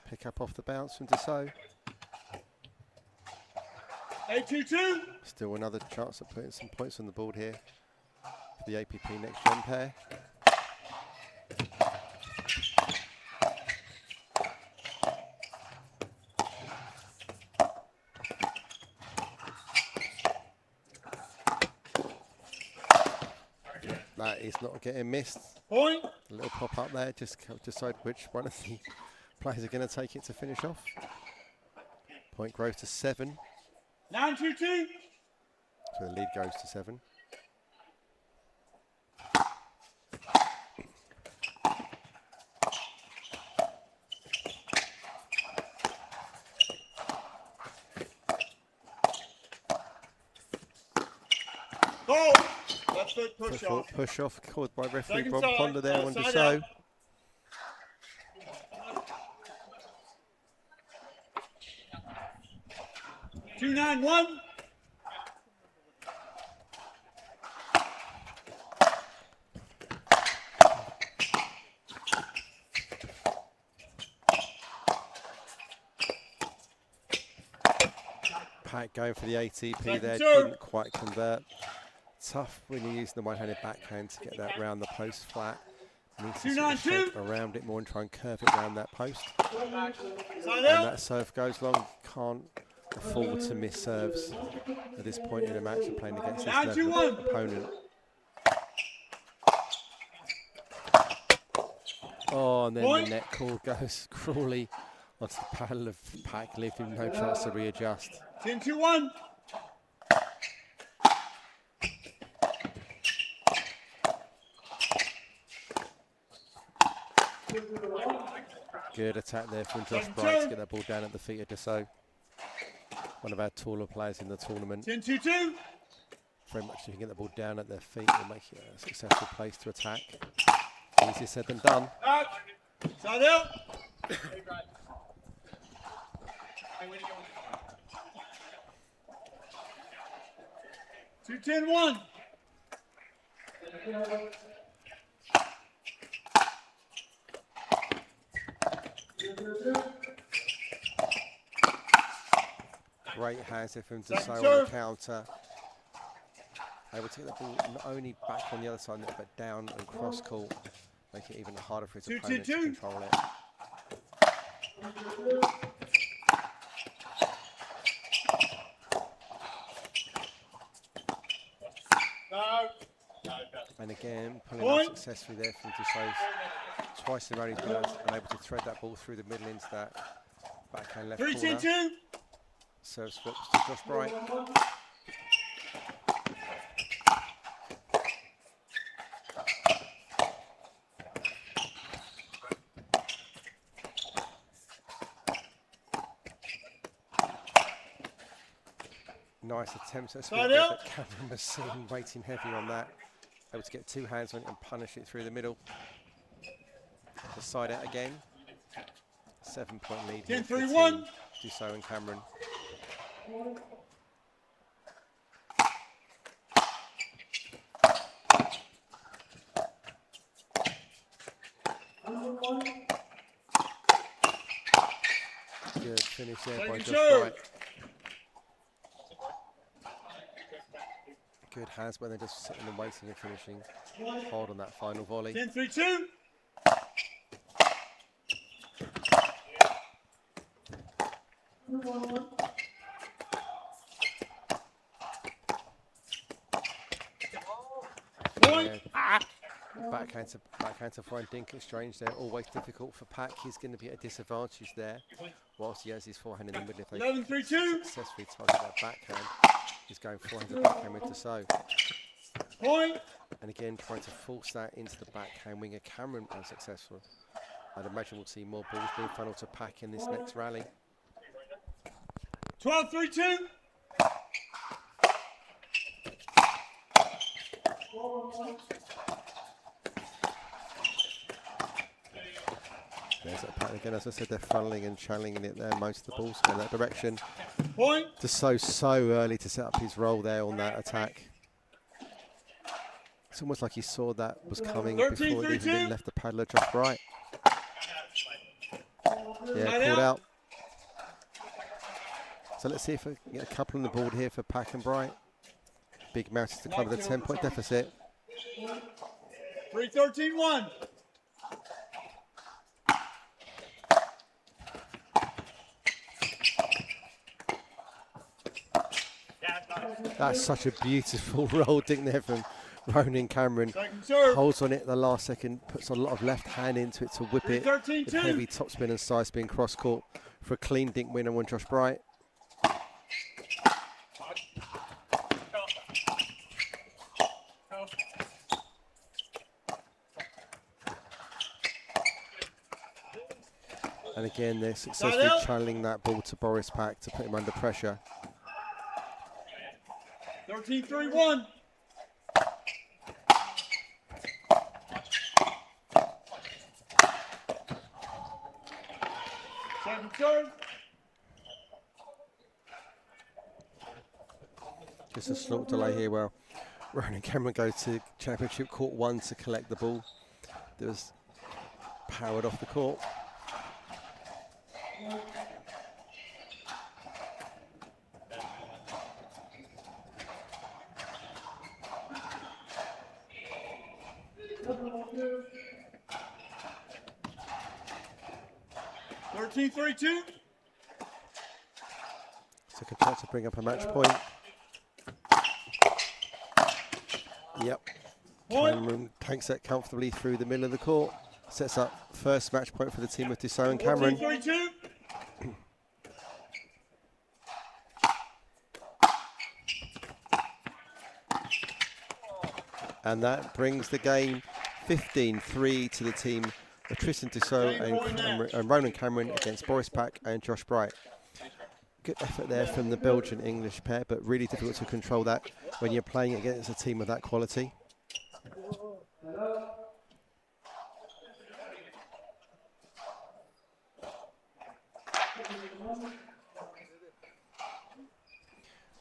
pick up off the bounce from Dussault. 8-2-2. Still another chance of putting some points on the board here for the APP next gen pair. That is not getting missed. Point. A little pop up there, just decide which one of the players are going to take it to finish off. Point grows to 7. 9-2-2. So the lead goes to 7. Oh! Left foot push off. Push off called by referee Second Bob side, Ponder there on outside Dussault. out. 2-9-1. Pat going for the ATP there, serve. didn't quite convert. Tough when you're using the one-handed backhand to get that round the post flat. Needs to sort of shape around it more and try and curve it around that post. And that serve goes long. Can't afford to miss serves at this point in a match and playing against this level of opponent. Oh, and then the net call goes cruelly onto the paddle of Pack, leaving no chance to readjust. 10-2-1. Good attack there from Josh Bright to get that ball down at the feet of Dussault. One of our taller players in the tournament. 10-2-2. Very much if you can get the ball down at their feet, will make it a successful place to attack. Easier said than done. Out. Side out. 2-10-1. Great hands there from Dussault on the counter. Able to get the ball not only back on the other side of it, but down and cross court, making it even harder for his opponent to control it. No. And again, pulling up successfully there from Dussault. Twice in a row he's been unable to thread that ball through the middle into that backhand left corner. 3-2-2. Serve swaps to Josh Bright. Nice attempt at a spin, but Cameron was seen waiting heavy on that. Able to get two hands on it and punish it through the middle. The side out again. 7-point lead. 10-3-1. Dussault and Cameron. Good finish there by Josh Bright. Good hands, but they're just sitting and waiting and finishing hard on that final volley. 10-3-2. Backhand to find Dink exchange there, always difficult for Pack. He's going to be at a disadvantage there, whilst he has his forehand in the middle. If they successfully target that backhand, he's going forehand to backhand with Dussault. And again, trying to force that into the backhand winger. Cameron unsuccessful. I'd imagine we'll see more balls being funneled to Pack in this next rally. 12-3-2. There's that pattern again. As I said, they're funneling and channeling it there. Most of the balls go in that direction. Dussault so early to set up his roll there on that attack. It's almost like he saw that was coming before it even left the paddler. Josh Bright. Yeah, called out. So let's see if we can get a couple on the board here for Pack and Bright. Big matches to cover the 10-point deficit. 3-13-1. That's such a beautiful roll, Dink, there from Ronan Cameron. Holds on it the last second, puts a lot of left hand into it to whip it. With heavy topspin and side spin cross court for a clean Dink win on Josh Bright. And again, they're successfully channeling that ball to Boris Pack to put him under pressure. 13-3-1. Second serve. Just a short delay here where Ronan Cameron goes to championship court 1 to collect the ball that was powered off the court. Second chance to bring up a match point. Yep. Cameron takes that comfortably through the middle of the court. Sets up first match point for the team of Dussault and Cameron. And that brings the game 15-3 to the team of Tristan Dussault and Ronan Cameron against Boris Pack and Josh Bright. Good effort there from the Belgian-English pair, but really difficult to control that when you're playing against a team of that quality.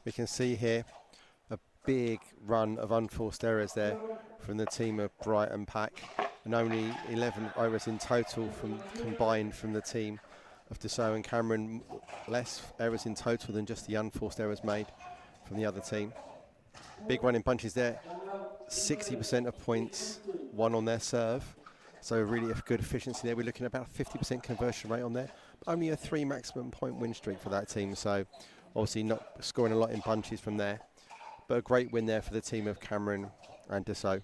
We can see here a big run of unforced errors there from the team of Bright and Pack, and only 11 errors in total combined from the team of Dussault and Cameron. Less errors in total than just the unforced errors made from the other team. Big run in bunches there. 60% of points won on their serve. So really a good efficiency there. We're looking at about a 50% conversion rate on there. But only a 3 maximum point win streak for that team. So obviously not scoring a lot in bunches from there. But a great win there for the team of Cameron and Dassault.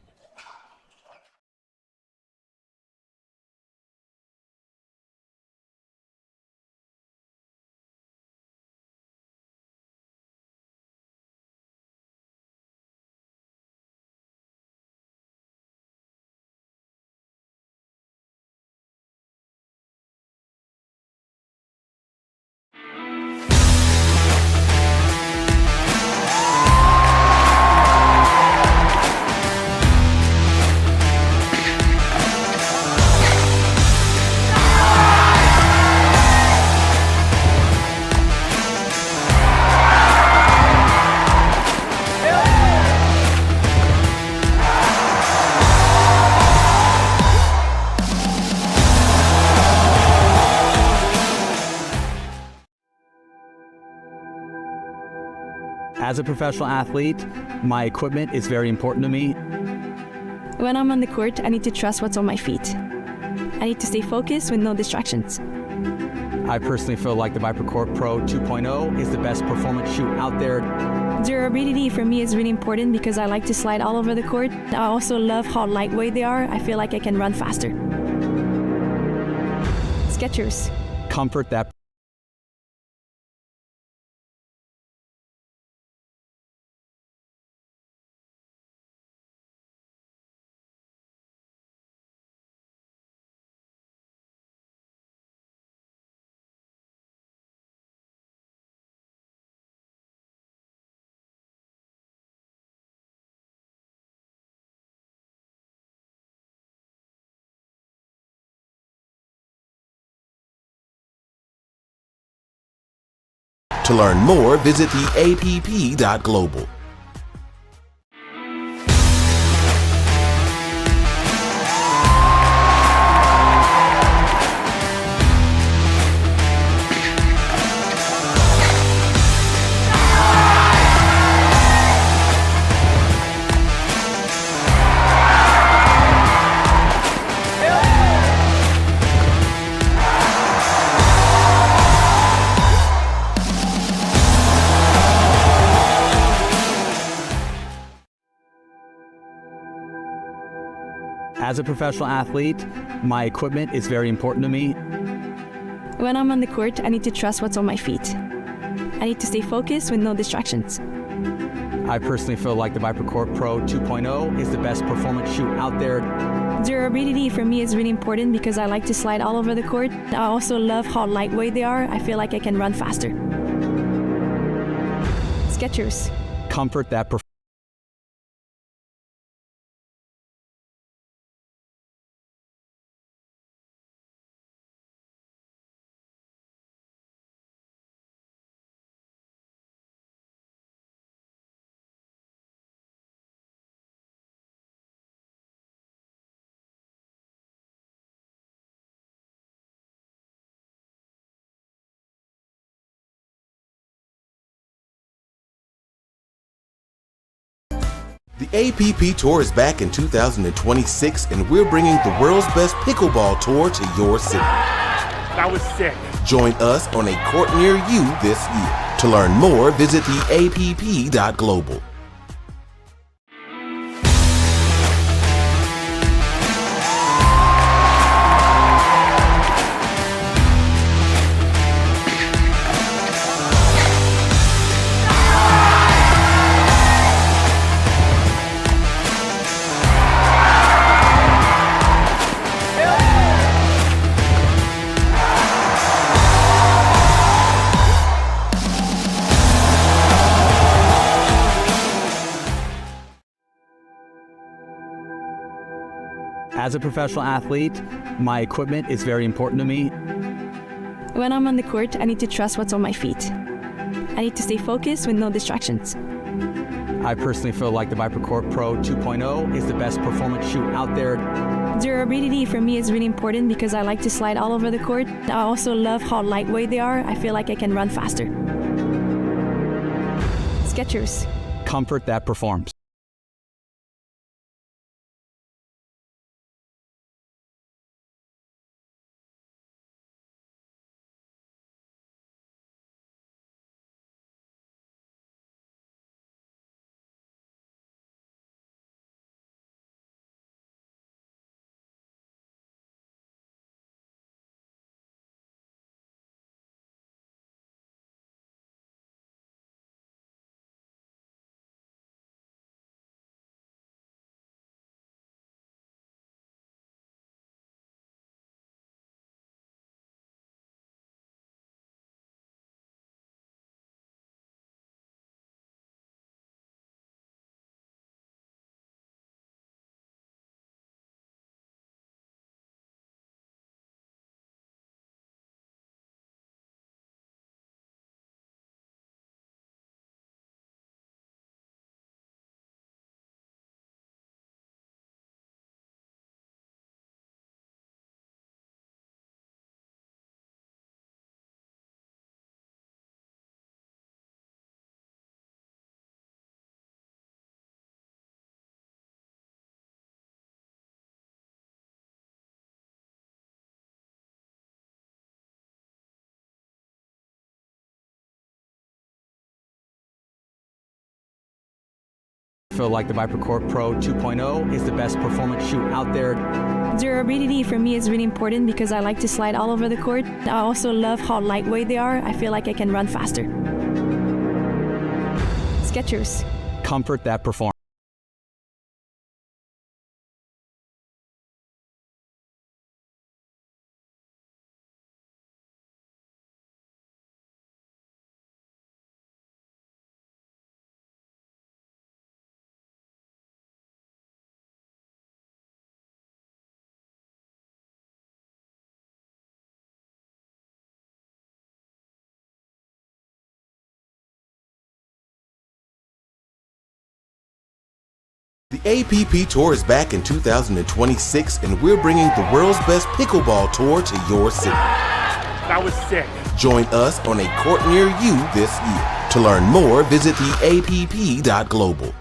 As a professional athlete, my equipment is very important to me. When I'm on the court, I need to trust what's on my feet. I need to stay focused with no distractions. I personally feel like the ViperCourt Pro 2.0 is the best performance shoe out there. Durability for me is really important because I like to slide all over the court. I also love how lightweight they are. I feel like I can run faster. Skechers. Comfort that To learn more, visit theapp.global. As a professional athlete, my equipment is very important to me. When I'm on the court, I need to trust what's on my feet. I need to stay focused with no distractions. I personally feel like the ViperCourt Pro 2.0 is the best performance shoe out there. Durability for me is really important because I like to slide all over the court. I also love how lightweight they are. I feel like I can run faster. Skechers. Comfort that performance. The APP Tour is back in 2026, and we're bringing the world's best pickleball tour to your city. That was sick. Join us on a court near you this year. To learn more, visit theapp.global. As a professional athlete, my equipment is very important to me. When I'm on the court, I need to trust what's on my feet. I need to stay focused with no distractions. I personally feel like the ViperCourt Pro 2.0 is the best performance shoe out there. Durability for me is really important because I like to slide all over the court. I also love how lightweight they are. I feel like I can run faster. Skechers. Comfort that performs. I feel like the ViperCore Pro 2.0 is the best performance shoe out there. Durability for me is really important because I like to slide all over the court. I also love how lightweight they are. I feel like I can run faster. Skechers. Comfort that performs. The APP Tour is back in 2026, and we're bringing the world's best pickleball tour to your city. That was sick. Join us on a court near you this year. To learn more, visit theapp.global.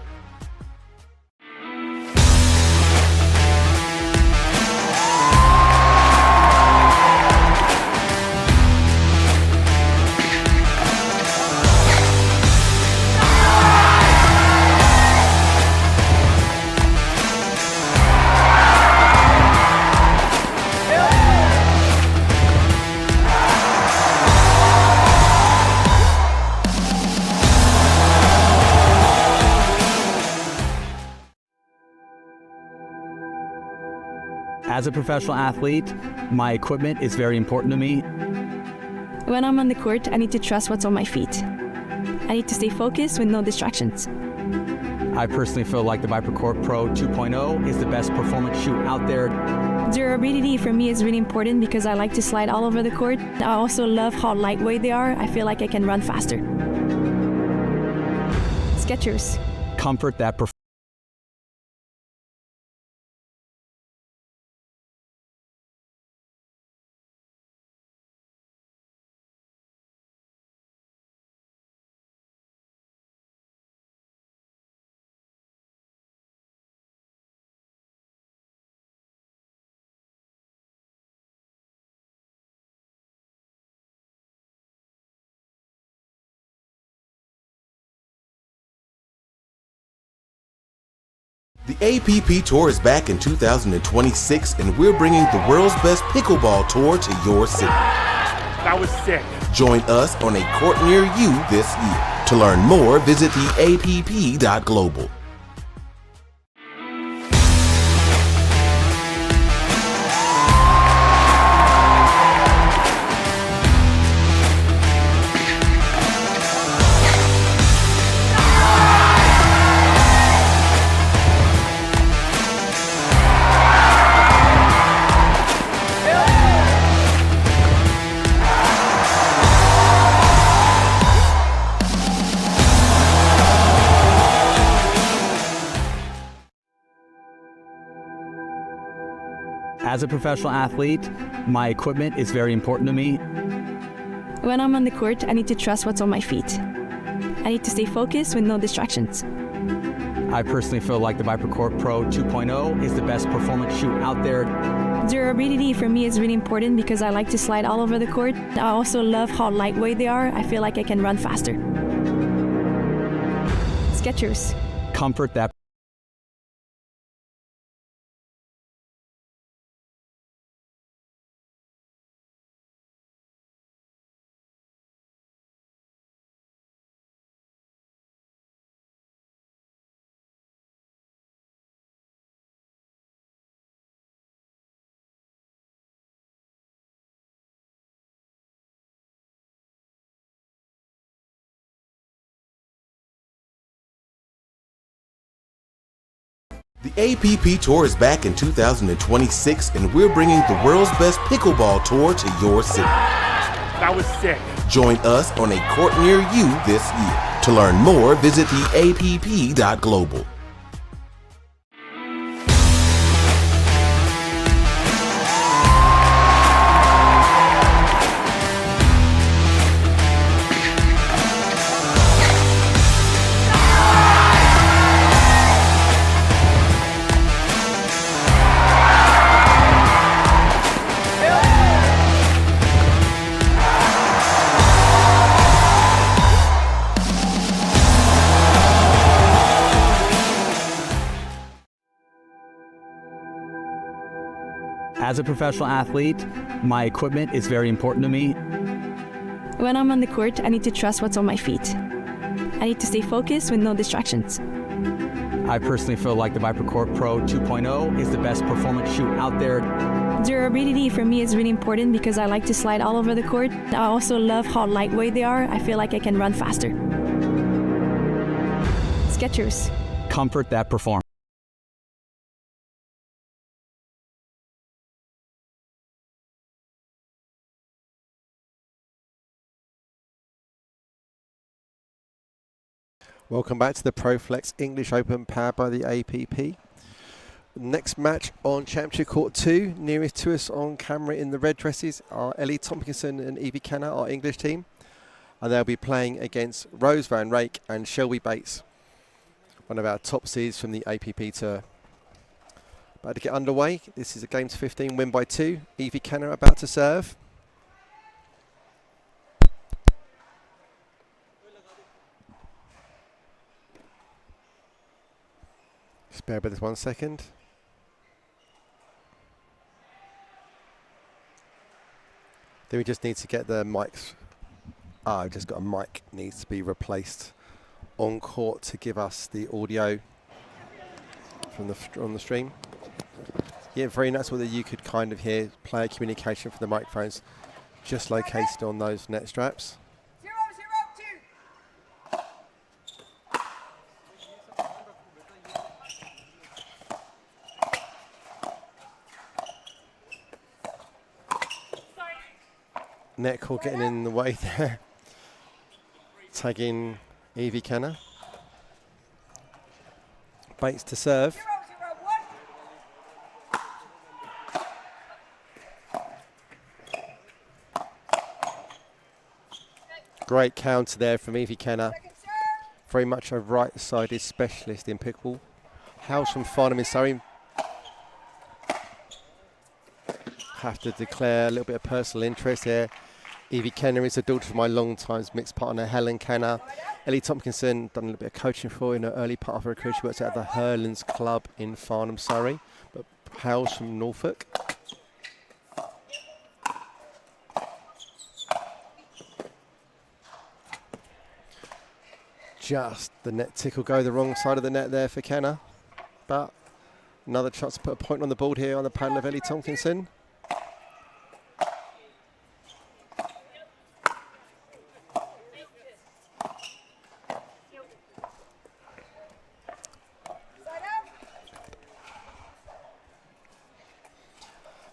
As a professional athlete, my equipment is very important to me. When I'm on the court, I need to trust what's on my feet. I need to stay focused with no distractions. I personally feel like the ViperCore Pro 2.0 is the best performance shoe out there. Durability for me is really important because I like to slide all over the court. I also love how lightweight they are. I feel like I can run faster. Skechers. Comfort that performs. The APP Tour is back in 2026, and we're bringing the world's best pickleball tour to your city. That was sick. Join us on a court near you this year. To learn more, visit theapp.global. As a professional athlete, my equipment is very important to me. When I'm on the court, I need to trust what's on my feet. I need to stay focused with no distractions. I personally feel like the ViperCore Pro 2.0 is the best performance shoe out there. Durability for me is really important because I like to slide all over the court. I also love how lightweight they are. I feel like I can run faster. Skechers. Comfort that The APP Tour is back in 2026, and we're bringing the world's best pickleball tour to your city. That was sick. Join us on a court near you this year. To learn more, visit theapp.global. As a professional athlete, my equipment is very important to me. When I'm on the court, I need to trust what's on my feet. I need to stay focused with no distractions. I personally feel like the ViperCourt Pro 2.0 is the best performance shoe out there. Durability for me is really important because I like to slide all over the court. I also love how lightweight they are. I feel like I can run faster. Skechers. Comfort that performs. Welcome back to the ProFlex English Open powered by the APP. Next match on Championship Court 2, nearest to us on camera in the red dresses are Ellie Tompkinson and Evie Canna, our English team. And they'll be playing against Rose Van Rake and Shelby Bates, one of our top seeds from the APP Tour. About to get underway. This is a game to 15, win by 2. Evie Canna about to serve. Just bear with us 1 second. Then we just need to get the mics. I've just got a mic needs to be replaced on court to give us the audio from on the stream. Yeah, very nice whether you could kind of hear player communication from the microphones just located on those net straps. Net call getting in the way there. Tagging Evie Canna. Bates to serve. Great counter there from Evie Canna. Very much a right-sided specialist in pickleball. House from Farnham in Surrey. Have to declare a little bit of personal interest here. Evie Canna is the daughter of my long-time mixed partner, Helen Canna. Ellie Tompkinson, done a little bit of coaching for in her early part of her career. She works at the Hurlands Club in Farnham, Surrey, but hails from Norfolk. Just the net tickle go the wrong side of the net there for Canna, but another chance to put a point on the board here on the paddle of Ellie Tompkinson.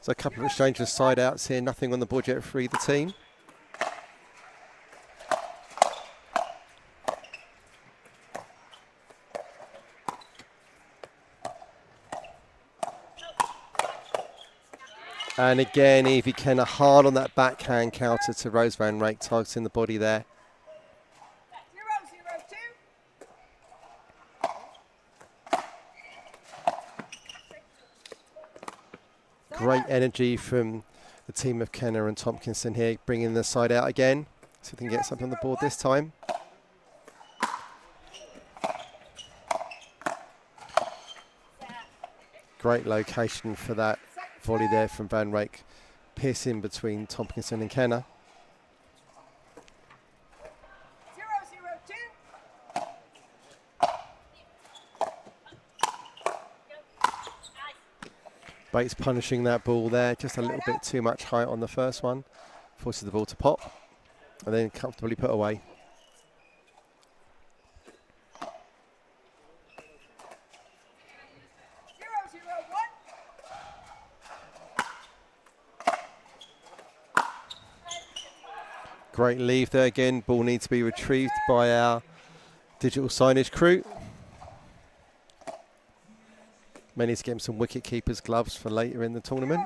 So a couple of exchanges side outs here, nothing on the board yet for either team. And again, Evie Canna hard on that backhand counter to Rose Van Rake, targeting the body there. Great energy from the team of Canna and Tompkinson here, bringing the side out again. See if we can get something on the board this time. Great location for that volley there from Van Rake, piercing between Tompkinson and Canna. Bates punishing that ball there, just a little bit too much height on the first one. Forces the ball to pop and then comfortably put away. Great leave there again. Ball needs to be retrieved by our digital signage crew. May need to get him some wicket keeper's gloves for later in the tournament.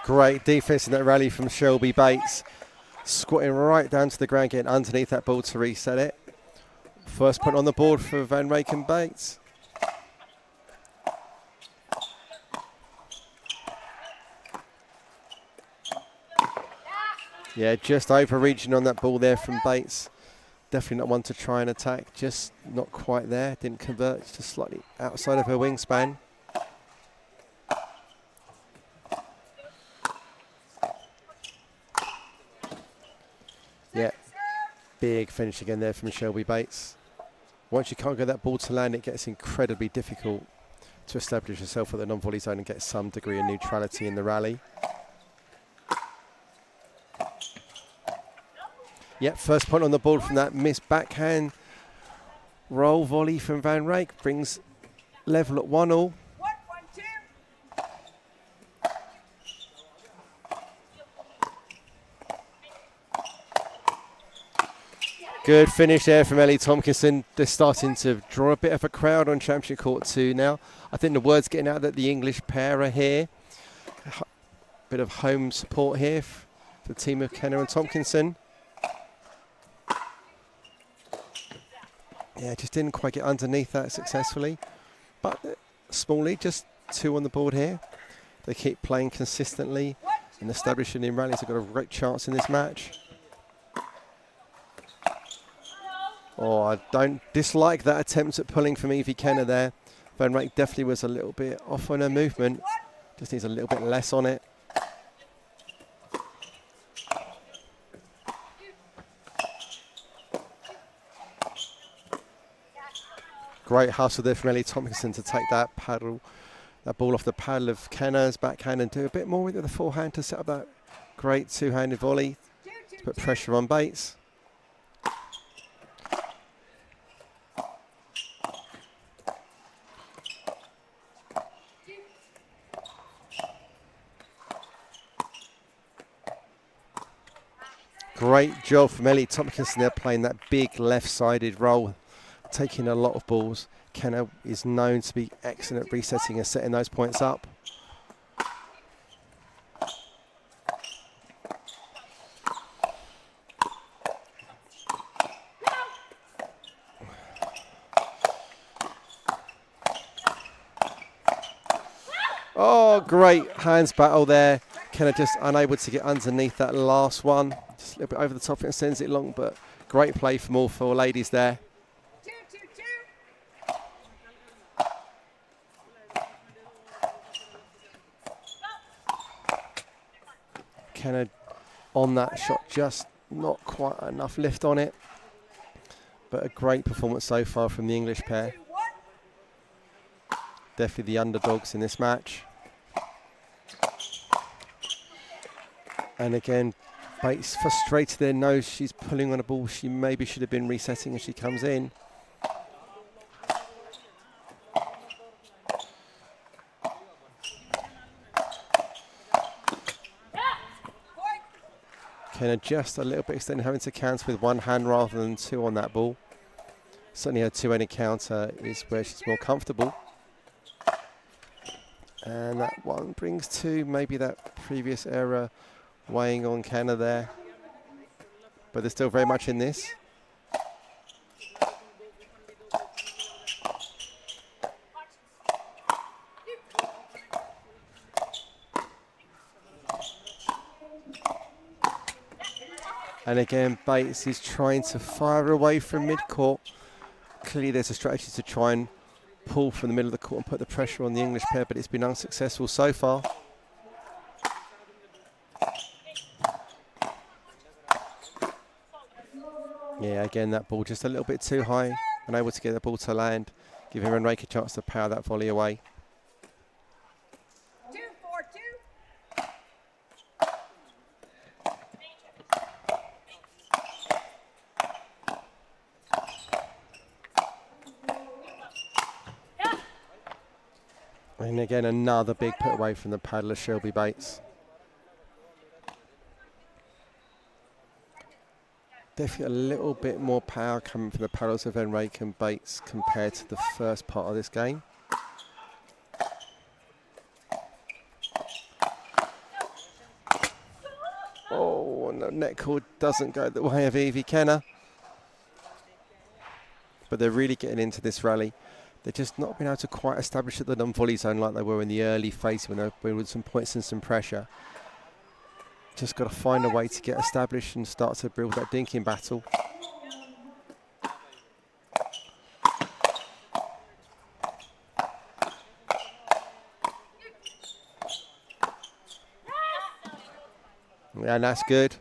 Great defense in that rally from Shelby Bates. Squatting right down to the ground, getting underneath that ball to reset it. First point on the board for Van Rake and Bates. Yeah, just overreaching on that ball there from Bates. Definitely not one to try and attack. Just not quite there. Didn't convert. Just slightly outside of her wingspan. Yeah, big finish again there from Shelby Bates. Once you can't get that ball to land, it gets incredibly difficult to establish yourself at the non-volley zone and get some degree of neutrality in the rally. Yep, first point on the board from that missed backhand roll volley from Van Rijk. Brings level at 1-1. Good finish there from Ellie Tompkinson. They're starting to draw a bit of a crowd on Championship Court 2 now. I think the word's getting out that the English pair are here. Bit of home support here for the team of Kenner and Tompkinson. Yeah, just didn't quite get underneath that successfully. But small lead, just 2 on the board here. They keep playing consistently and establishing in rallies. They've got a great chance in this match. Oh, I don't dislike that attempt at pulling from Evie Kenner there. Van Rijk definitely was a little bit off on her movement. Just needs a little bit less on it. Great hustle there from Ellie Tompkinson to take that ball off the paddle of Kenner's backhand and do a bit more with the forehand to set up that great two-handed volley to put pressure on Bates. Great job from Ellie Tompkinson there, playing that big left-sided roll, taking a lot of balls. Kenner is known to be excellent at resetting and setting those points up. Oh, great hands battle there. Kenner just unable to get underneath that last one. Just a little bit over the top and sends it long, but great play from all 4 ladies there. Kenner on that shot, just not quite enough lift on it. But a great performance so far from the English pair. Definitely the underdogs in this match. And again, Bates frustrated there, knows she's pulling on a ball she maybe should have been resetting as she comes in. Kenner just a little bit extended, having to counter with 1 hand rather than 2 on that ball. Certainly her two-handed counter is where she's more comfortable. And that one brings 2, maybe that previous error weighing on Kenner there. But they're still very much in this. And again, Bates is trying to fire away from mid-court. Clearly there's a strategy to try and pull from the middle of the court and put the pressure on the English pair, but it's been unsuccessful so far. Yeah, again, that ball just a little bit too high, unable to get the ball to land, giving Van Rijk a chance to power that volley away. And again, another big put away from the paddler, Shelby Bates. Definitely a little bit more power coming from the paddles of Van Rijk and Bates compared to the first part of this game. Oh, and the net cord doesn't go the way of Evie Kenner. But they're really getting into this rally. They're just not being able to quite establish at the non-volley zone like they were in the early phase when there were some points and some pressure. Just got to find a way to get established and start to build that dinking battle. Yeah, and that's good.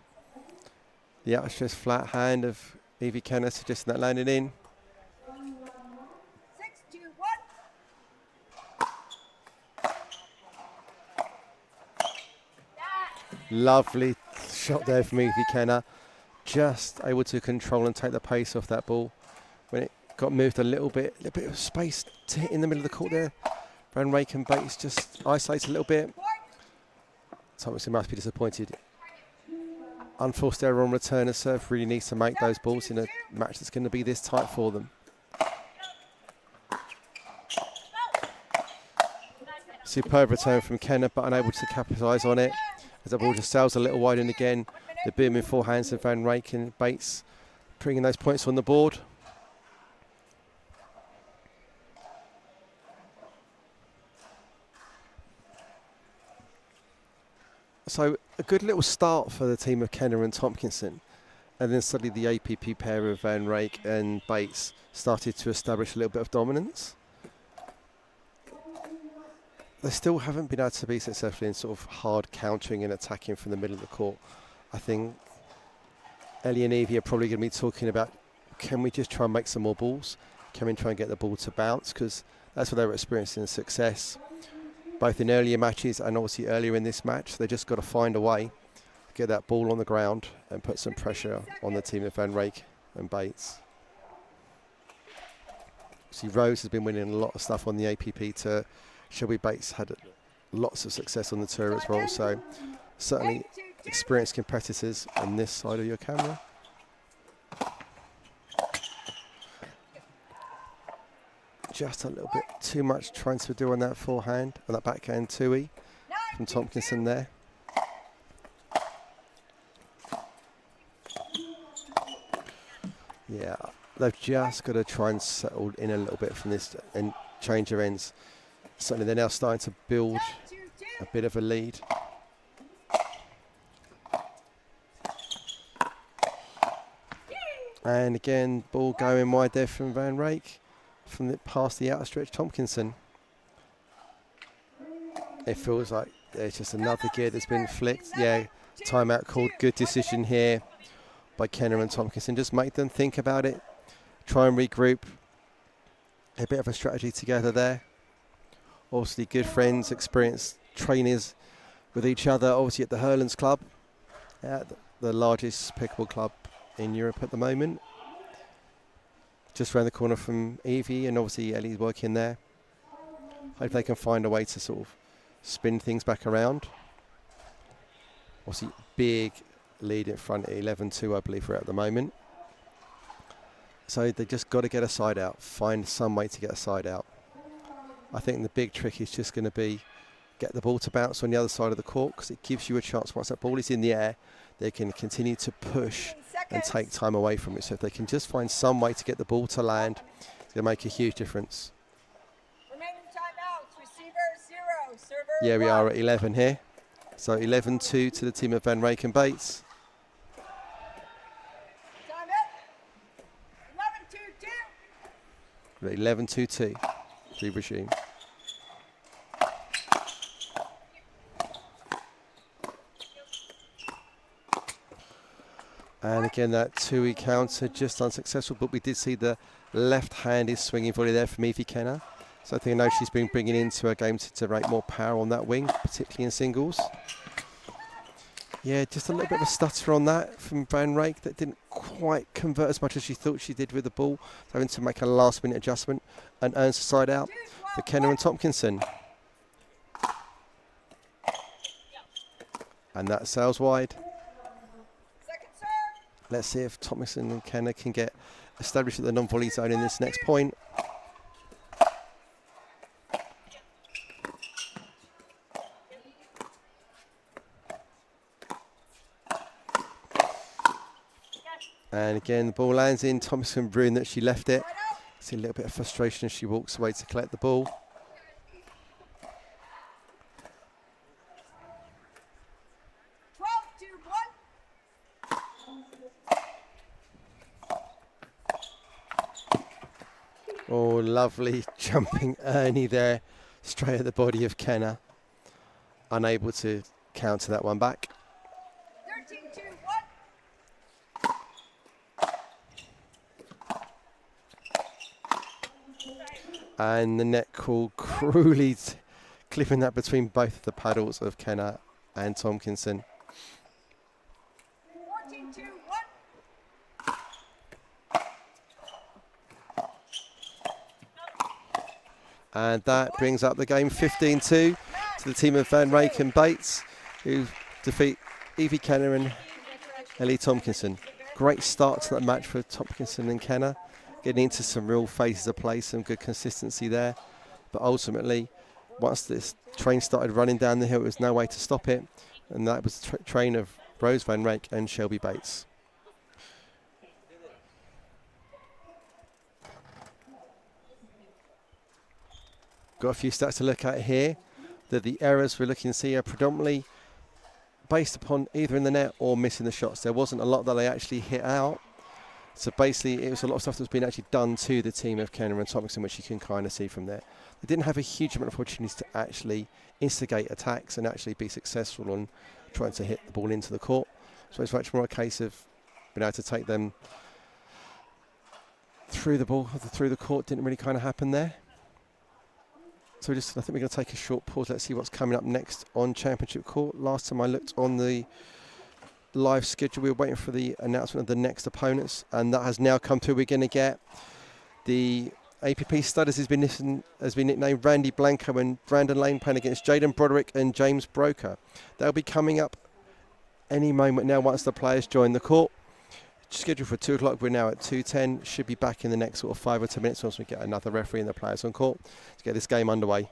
The outstretched flat hand of Evie Kenner suggesting that landing in. 6-2-1. Lovely shot there from Evie Kenner. Just able to control and take the pace off that ball. When it got moved a little bit of space to hit in the middle of the court there. Van Rake and Bates just isolates a little bit. Thompson must be disappointed. Unforced error on return of serve. Really needs to make those balls in a match that's going to be this tight for them. Superb return from Kenner, but unable to capitalise on it. As the ball just sails a little wide in again. The booming forehands of Van Rake and Bates bringing those points on the board. So a good little start for the team of Kenner and Tompkinson, and then suddenly the APP pair of Van Rake and Bates started to establish a little bit of dominance. They still haven't been able to be successful in sort of hard countering and attacking from the middle of the court. I think Ellie and Evie are probably going to be talking about, can we just try and make some more balls? Can we try and get the ball to bounce? Because that's what they were experiencing success, both in earlier matches and obviously earlier in this match. They just got to find a way to get that ball on the ground and put some pressure on the team of Van Rake and Bates. See, Rose has been winning a lot of stuff on the APP tour. Shelby Bates had lots of success on the tour as well, so certainly experienced competitors on this side of your camera. Just a little bit too much trying to do on that forehand, on that backhand two-y from Tompkinson there. Yeah, they've just got to try and settle in a little bit from this and change their ends. Certainly they're now starting to build a bit of a lead. And again, ball going wide there from Van Rake, from the past the outstretched Tompkinson. It feels like there's just another gear that's been flicked. Yeah, timeout called. Good decision here by Kenner and Tompkinson. Just make them think about it, try and regroup. A bit of a strategy together there. Obviously good friends, experienced trainers with each other, obviously at the Hurlands Club, the largest pickleball club in Europe at the moment. Just around the corner from Evie, and obviously Ellie's working there. Hope they can find a way to sort of spin things back around. Obviously big lead in front at 11-2, I believe we're at the moment. So they just got to get a side out, find some way to get a side out. I think the big trick is just going to be get the ball to bounce on the other side of the court, because it gives you a chance once that ball is in the air, they can continue to push and take time away from it. So if they can just find some way to get the ball to land, it's going to make a huge difference. Remaining timeouts. Receiver 0, server Yeah, we 1. are at 11 here. So 11-2 to the team of Van Rake and Bates. Time it. 11-2-2. 11-2-2. Regime. And again, that two-y counter just unsuccessful, but we did see the left-handed swinging volley there from Evie Kenner. So I think I know she's been bringing into her game to generate more power on that wing, particularly in singles. Yeah, just a little bit of a stutter on that from Van Rake that didn't quite convert as much as she thought she did with the ball. Having to make a last-minute adjustment and earns the side out for Kenner and Tompkinson. And that sails wide. Let's see if Tompkinson and Kenner can get established at the non-volley zone in this next point. And again, the ball lands in. Tompkinson ruined that she left it. See a little bit of frustration as she walks away to collect the ball. Oh, lovely jumping Ernie there, straight at the body of Kenna. Unable to counter that one back. 13-2-1. And the net call cruelly clipping that between both of the paddles of Kenna and Tompkinson. 14-2-1. And that brings up the game 15-2 to the team of Van Rake and Bates, who defeat Evie Kenna and Ellie Tompkinson. Great start to that match for Tompkinson and Kenna, getting into some real phases of play, some good consistency there. But ultimately, once this train started running down the hill, there was no way to stop it. And that was the train of Rose Van Rake and Shelby Bates. Got a few stats to look at here. That the errors we're looking to see are predominantly based upon either in the net or missing the shots. There wasn't a lot that they actually hit out. So basically, it was a lot of stuff that's been actually done to the team of Kenna and Tompkinson, which you can kind of see from there. They didn't have a huge amount of opportunities to actually instigate attacks and actually be successful on trying to hit the ball into the court. So it's much more a case of being able to take them through the ball, through the court. Didn't really kind of happen there. So I think we're going to take a short pause. Let's see what's coming up next on Championship Court. Last time I looked on the live schedule, we were waiting for the announcement of the next opponents, and that has now come through. We're going to get the APP Studies has been nicknamed Randy Blanco and Brandon Lane playing against Jaden Broderick and James Broker. They'll be coming up any moment now once the players join the court. Scheduled for 2 o'clock, we're now at 2:10. Should be back in the next sort of 5 or 10 minutes once we get another referee and the players on court to get this game underway.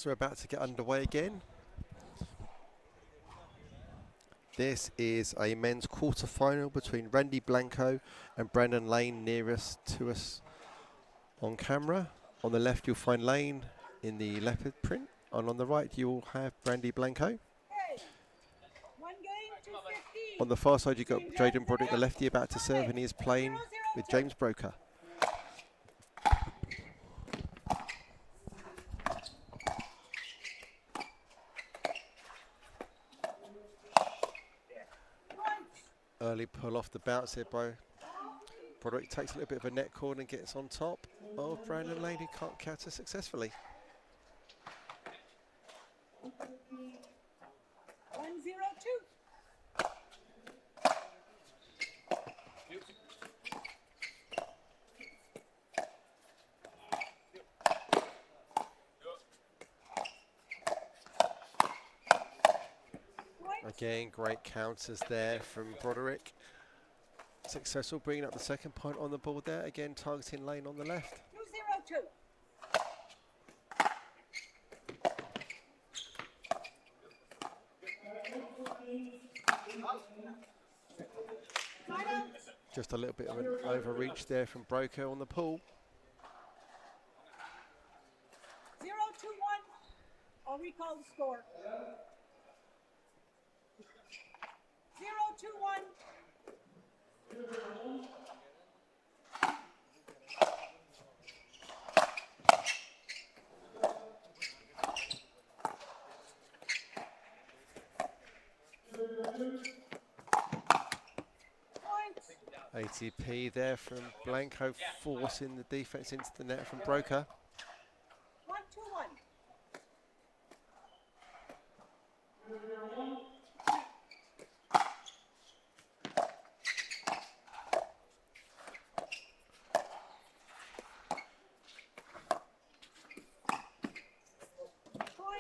are about to get underway again. This is a men's quarter-final between Randy Blanco and Brandon Lane, nearest to us on camera. On the left you'll find Lane in the leopard print, and on the right you'll have Randy Blanco. On the far side you've got Jaden Broderick, the lefty, about to serve, and he is playing with James Broker. Early pull off the bounce here by Broderick. Takes a little bit of a net cord and gets on top of Brandon Lane, who can't counter successfully. 102. Again, great counters there from Broderick. Successful bringing up the second point on the board there. Again, targeting Lane on the left. 202. Just a little bit of an overreach there from Broker on the pull. 0-2-1. I'll recall the score. 0-2-1. ATP there from Blanco, forcing the defense into the net from Broker. 1-2-1.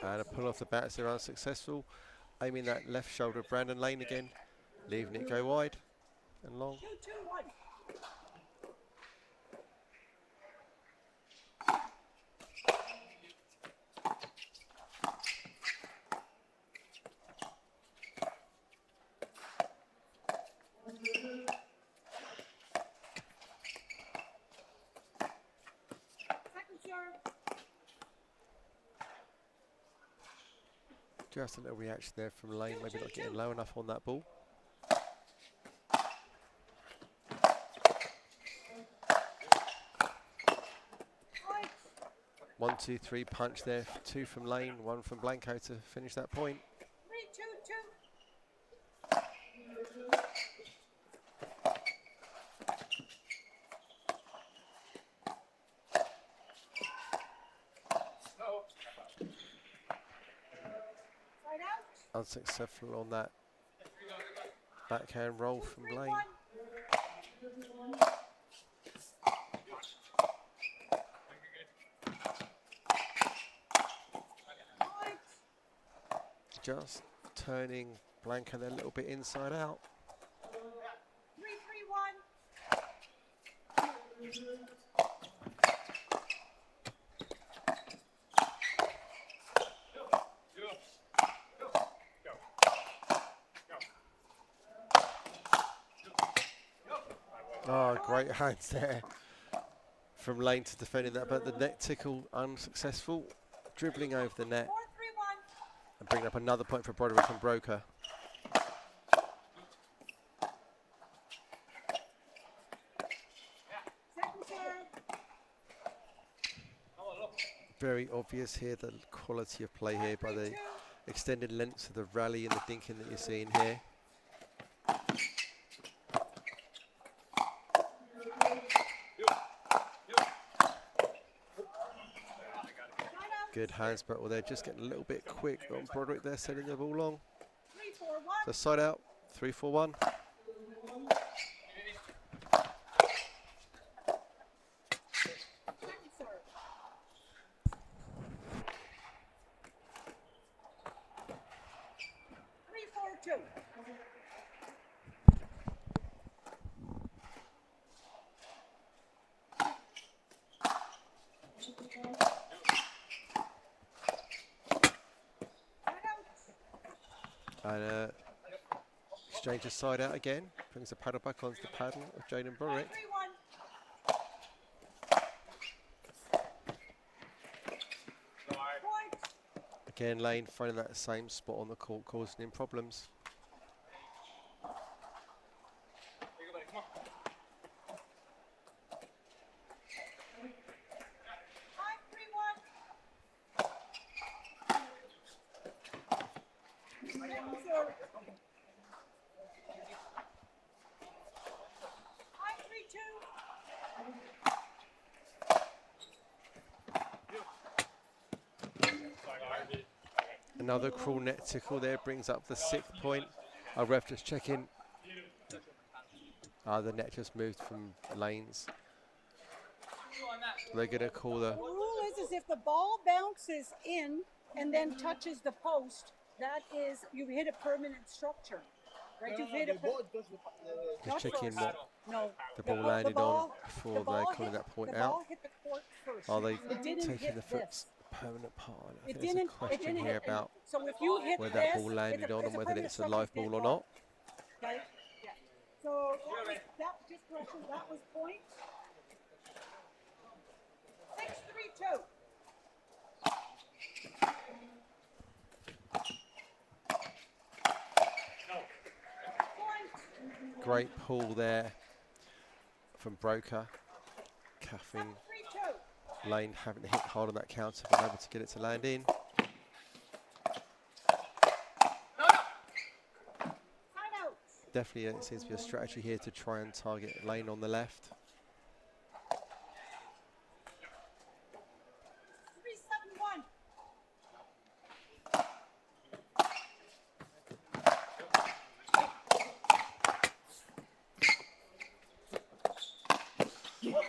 And a pull off the bats, they're unsuccessful. Aiming that left shoulder of Brandon Lane again, leaving it go wide and long. 2-2-1. Second serve. Just a little reaction there from Lane, maybe not getting low enough on that ball. 1-2-3 punch there, 2 from Lane, 1 from Blanco to finish that point. 3-2-2. Side out. Unsuccessful on that backhand roll from Lane. 3-1. Just turning Blanco there a little bit inside out. 3-3-1. Oh, great hands there from Lane to defending that, but the net tickle unsuccessful. Dribbling over the net. 4-3-1. And bringing up another point for Broderick and Broker. Second serve. Very obvious here the quality of play here by the extended lengths of the rally and the dinking that you're seeing here. Good hands, but they're just getting a little bit quick on Broderick there, sending the ball long. 3-4-1. So side out, 3-4-1. Second serve. 3-4-2. And exchanges side out again. Brings the paddle back onto the paddle of Jaden Broderick. Again, Lane finding that same spot on the court, causing him problems. Another cruel net tickle there brings up the 6th point. Our ref just checking. The net just moved from Lane's. They're going to call the... The rule is if the ball bounces in and then touches the post, that is, you hit a permanent structure. Right? You've hit a just checking what no. the ball landed on before they're calling that point out. Are they taking the foot's permanent part? I think there's a question here about where that ball landed on and whether it's a live ball or not. Okay? Yeah. So that was point. 6-3-2. Great pull there from Broker. Catherine Lane having to hit hard on that counter, but able to get it to land in. Definitely it seems to be a strategy here to try and target Lane on the left.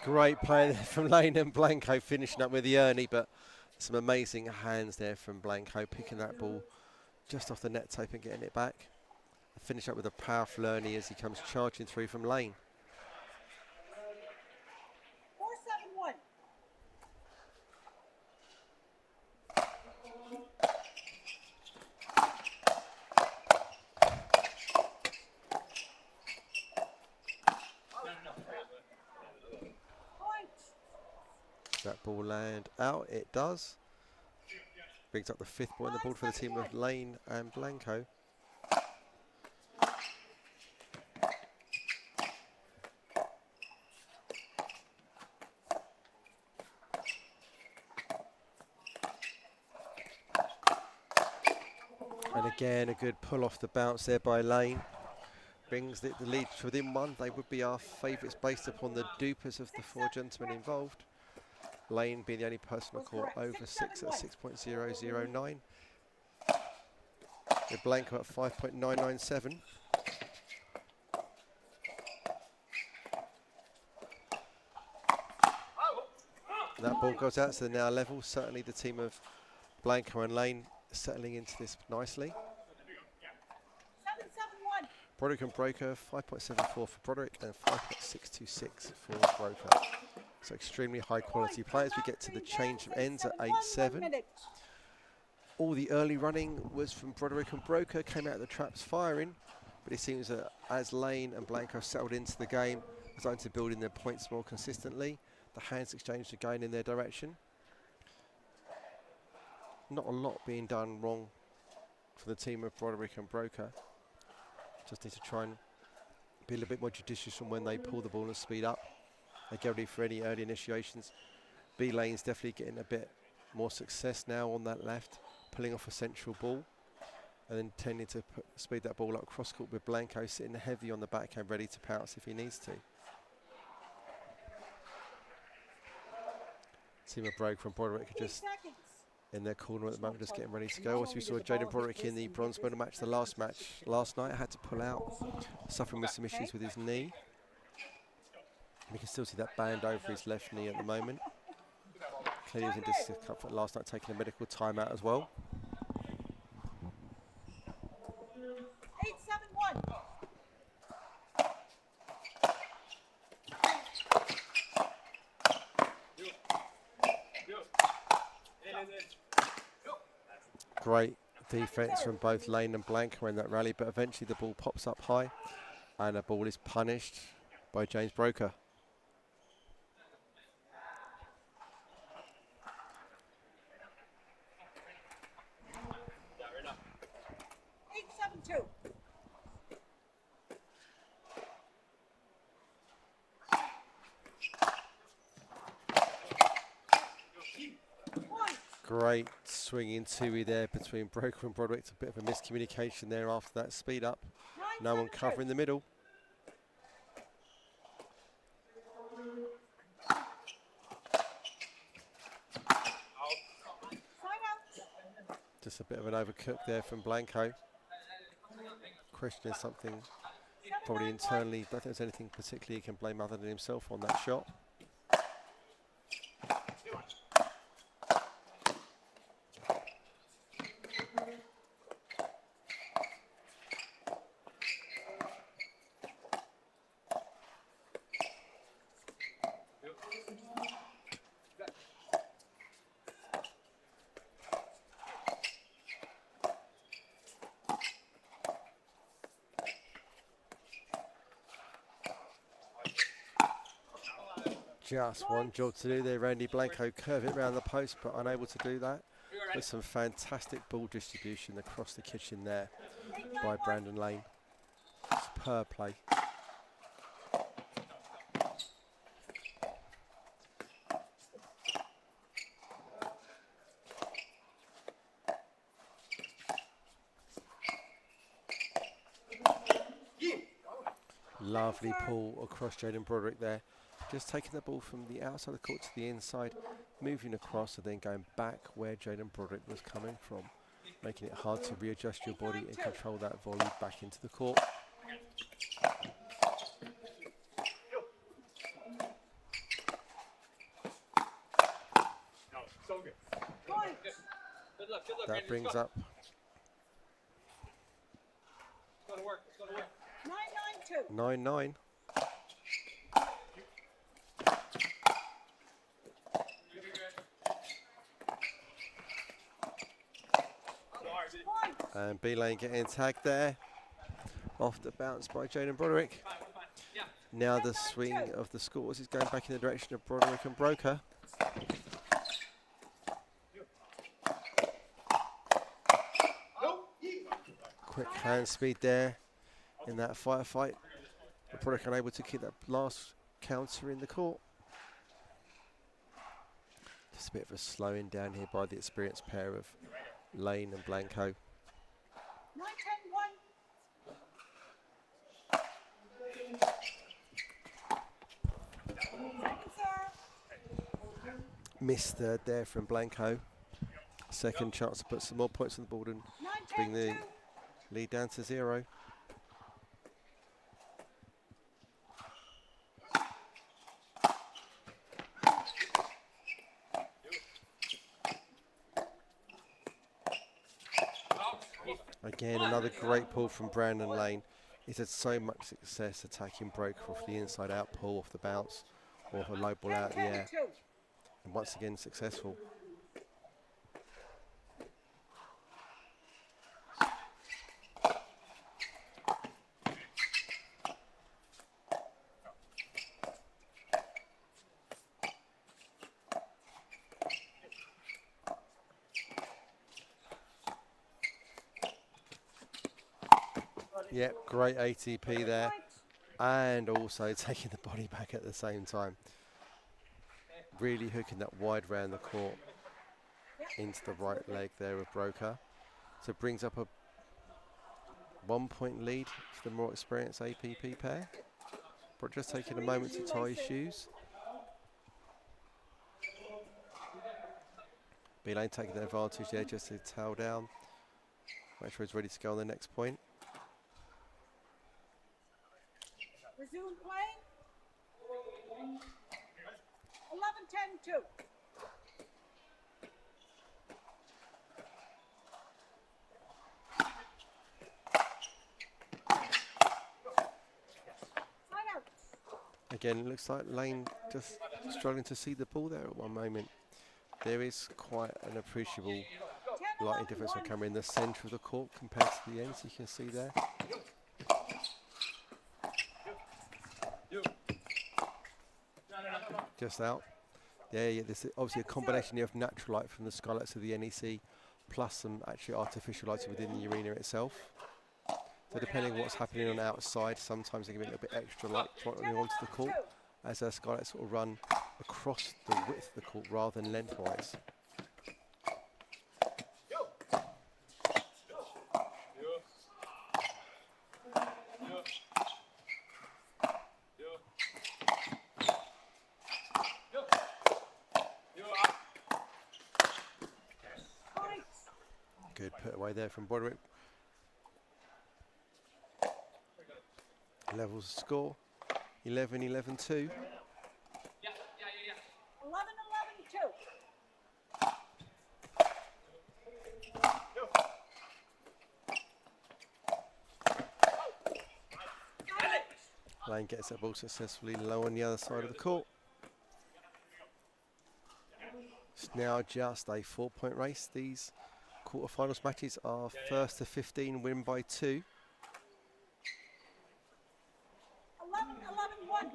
Great play there from Lane and Blanco, finishing up with the Ernie, but some amazing hands there from Blanco, picking that ball just off the net tape and getting it back. Finish up with a powerful Ernie as he comes charging through from Lane. 4-7-1. That ball land out, it does. Brings up the 5th point on the board for the team of Lane and Blanco. And again, a good pull off the bounce there by Lane. Brings the lead to within 1. They would be our favourites based upon the dupers of the 4 gentlemen involved. Lane being the only person on court over 6 at 6.009. With Blanco at 5.997. That ball goes out, so they're now level. Certainly the team of Blanco and Lane settling into this nicely. 7-7-1. Broderick and Broker, 5.74 for Broderick and 5.626 for Broker. So extremely high quality players. We get to the change of ends at 8-7. All the early running was from Broderick and Broker, came out of the traps firing, but it seems that as Lane and Blanco settled into the game, starting to build in their points more consistently, the hands exchanged again in their direction. Not a lot being done wrong for the team of Broderick and Broker. Just need to try and be a little bit more judicious from when they pull the ball and speed up. They get ready for any early initiations. B Lane's definitely getting a bit more success now on that left, pulling off a central ball and then tending to speed that ball up cross court with Blanco sitting heavy on the backhand, ready to pounce if he needs to. Team of Broke from Broderick are just in their corner at the moment, just getting ready to go. Also, we saw Jaden Broderick in the bronze medal match, the last match last night. Had to pull out, suffering with some issues with his knee. You can still see that band over his left knee at the moment. Clearly was in discomfort last night, taking a medical timeout as well. 8-7-1. Great defense from both Lane and Blanca in that rally, but eventually the ball pops up high and the ball is punished by James Broker. Great swinging two-way there between Broker and Broderick. A bit of a miscommunication there after that speed up. No one covering the middle. Just a bit of an overcook there from Blanco. Questioning something probably internally. Don't think there's anything particularly he can blame other than himself on that shot. Just one job to do there, Randy Blanco. Curve it round the post, but unable to do that. With some fantastic ball distribution across the kitchen there by Brandon Lane. Superb play. Lovely pull across Jaden Broderick there. Just taking the ball from the outside of the court to the inside, moving across and then going back where Jaden Broderick was coming from, making it hard to readjust your body and control that volley back into the court. That brings up 9-9. And B-Lane getting tagged there. Off the bounce by Jaden Broderick. Now the swing of the scores is going back in the direction of Broderick and Broker. Quick hand speed there in that firefight. But Broderick unable to keep that last counter in the court. Just a bit of a slowing down here by the experienced pair of Lane and Blanco. 9-10-1. Missed third there from Blanco. Second chance to put some more points on the board and bring the lead down to 0. Again, another great pull from Brandon Lane. He's had so much success attacking Broker off the inside out pull, off the bounce, or a low ball out of the air. And once again, successful. Yep, great ATP there, and also taking the body back at the same time. Really hooking that wide round the court into the right leg there of Broker. So it brings up a 1-point lead for the more experienced APP pair. But just taking a moment to tie his shoes. B-Lane taking the advantage there just to tail down. Make sure he's ready to go on the next point. Resume play. 11-10-2. Again, it looks like Lane just struggling to see the ball there at one moment. There is quite an appreciable lighting difference on camera in the centre of the court compared to the ends, you can see there. Just out. Yeah, there's obviously a combination of natural light from the skylights of the NEC plus some actually artificial lighting within the arena itself. So depending on what's happening on outside, sometimes they give it a little bit extra light onto the court as our skylights sort of run across the width of the court rather than lengthwise. Good put away there from Broderick. Levels the score, 11-11-2. 11-11-2. Lane gets that ball successfully low on the other side of the court. It's now just a 4-point race. These quarterfinals matches are 1st to 15, win by 2. 11-11-1.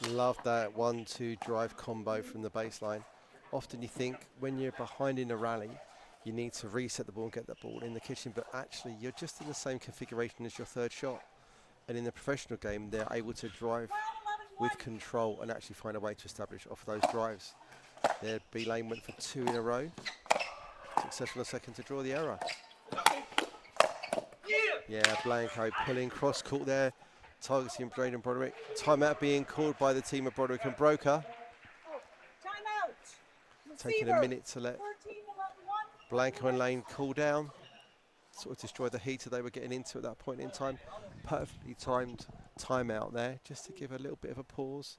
Love that 1-2 drive combo from the baseline. Often you think when you're behind in a rally, you need to reset the ball and get that ball in the kitchen, but actually you're just in the same configuration as your third shot. And in the professional game, they're able to drive with control and actually find a way to establish off those drives. There, B-Lane went for 2 in a row. Successful a second to draw the arrow. Yeah, Blanco pulling cross court there, targeting Braden Broderick. Timeout being called by the team of Broderick and Broker. Taking a minute to let Blanco and Lane cool down. Sort of destroy the heater they were getting into at that point in time. Perfectly timed timeout there, just to give a little bit of a pause,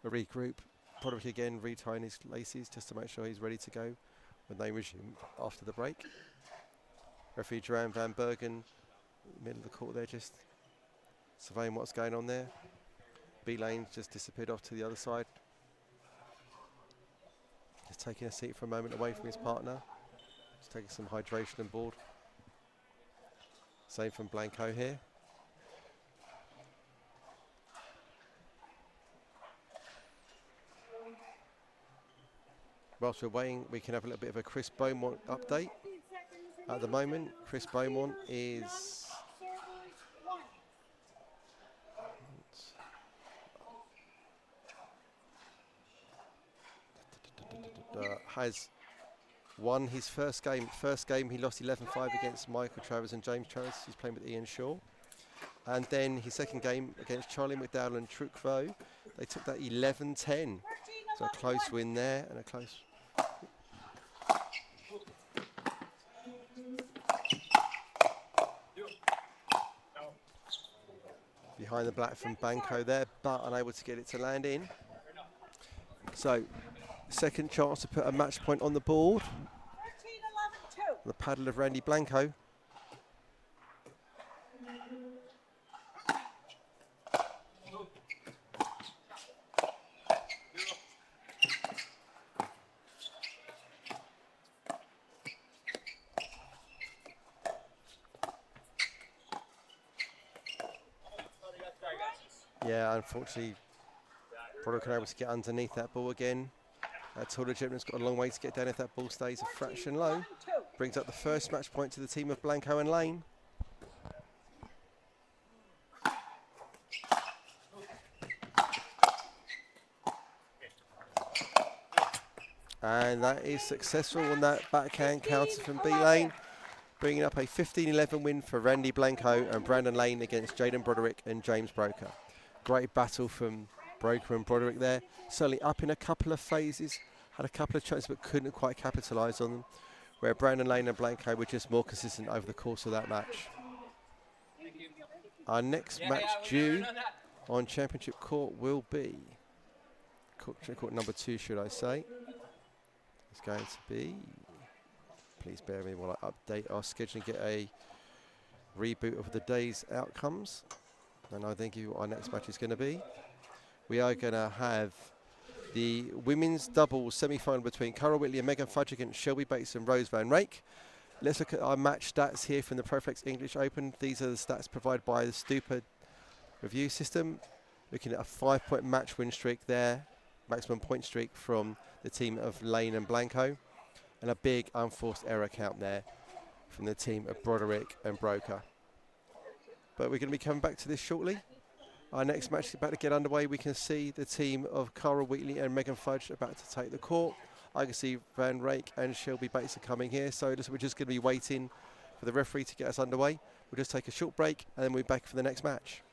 a regroup. Broderick again retying his laces just to make sure he's ready to go when they resume after the break. Referee Joanne Van Bergen, middle of the court there, just surveying what's going on there. B-Lane just disappeared off to the other side. Just taking a seat for a moment away from his partner. Just taking some hydration on board. Same from Blanco here. Whilst we're waiting, we can have a little bit of a Chris Beaumont update. At the moment, Chris Beaumont is has won his first game. First game he lost 11-5 against Michael Travers and James Travers. He's playing with Ian Shaw. And then his second game against Charlie McDowell and Trucvo, they took that 11-10. So a close win there and a close. Behind the black from Banco there, but unable to get it to land in. So, second chance to put a match point on the board. 13-11-2. The paddle of Randy Blanco. Yeah, unfortunately, Broderick unable to get underneath that ball again. That taller gentleman's got a long way to get down if that ball stays a fraction low. Brings up the first match point to the team of Blanco and Lane. And that is successful on that backhand counter from B-Lane, bringing up a 15-11 win for Randy Blanco and Brandon Lane against Jaden Broderick and James Broker. Great battle from Broker and Broderick there. Certainly up in a couple of phases, had a couple of chances but couldn't quite capitalise on them, where Brandon Lane and Blanco were just more consistent over the course of that match. Our next match due on Championship Court will be, court number 2 should I say, it's going to be Please bear with me while I update our schedule and get a reboot of the day's outcomes. And I think our next match is going to be. We are going to have the women's doubles semi-final between Cara Whitley and Megan Fudge against Shelby Bates and Rose Van Rake. Let's look at our match stats here from the ProFlex English Open. These are the stats provided by the Stupid review system. Looking at a 5-point match win streak there, maximum point streak from the team of Lane and Blanco, and a big unforced error count there from the team of Broderick and Broker. But we're going to be coming back to this shortly. Our next match is about to get underway. We can see the team of Cara Wheatley and Megan Fudge about to take the court. I can see Van Rake and Shelby Bates are coming here. So we're just going to be waiting for the referee to get us underway. We'll just take a short break and then we'll be back for the next match.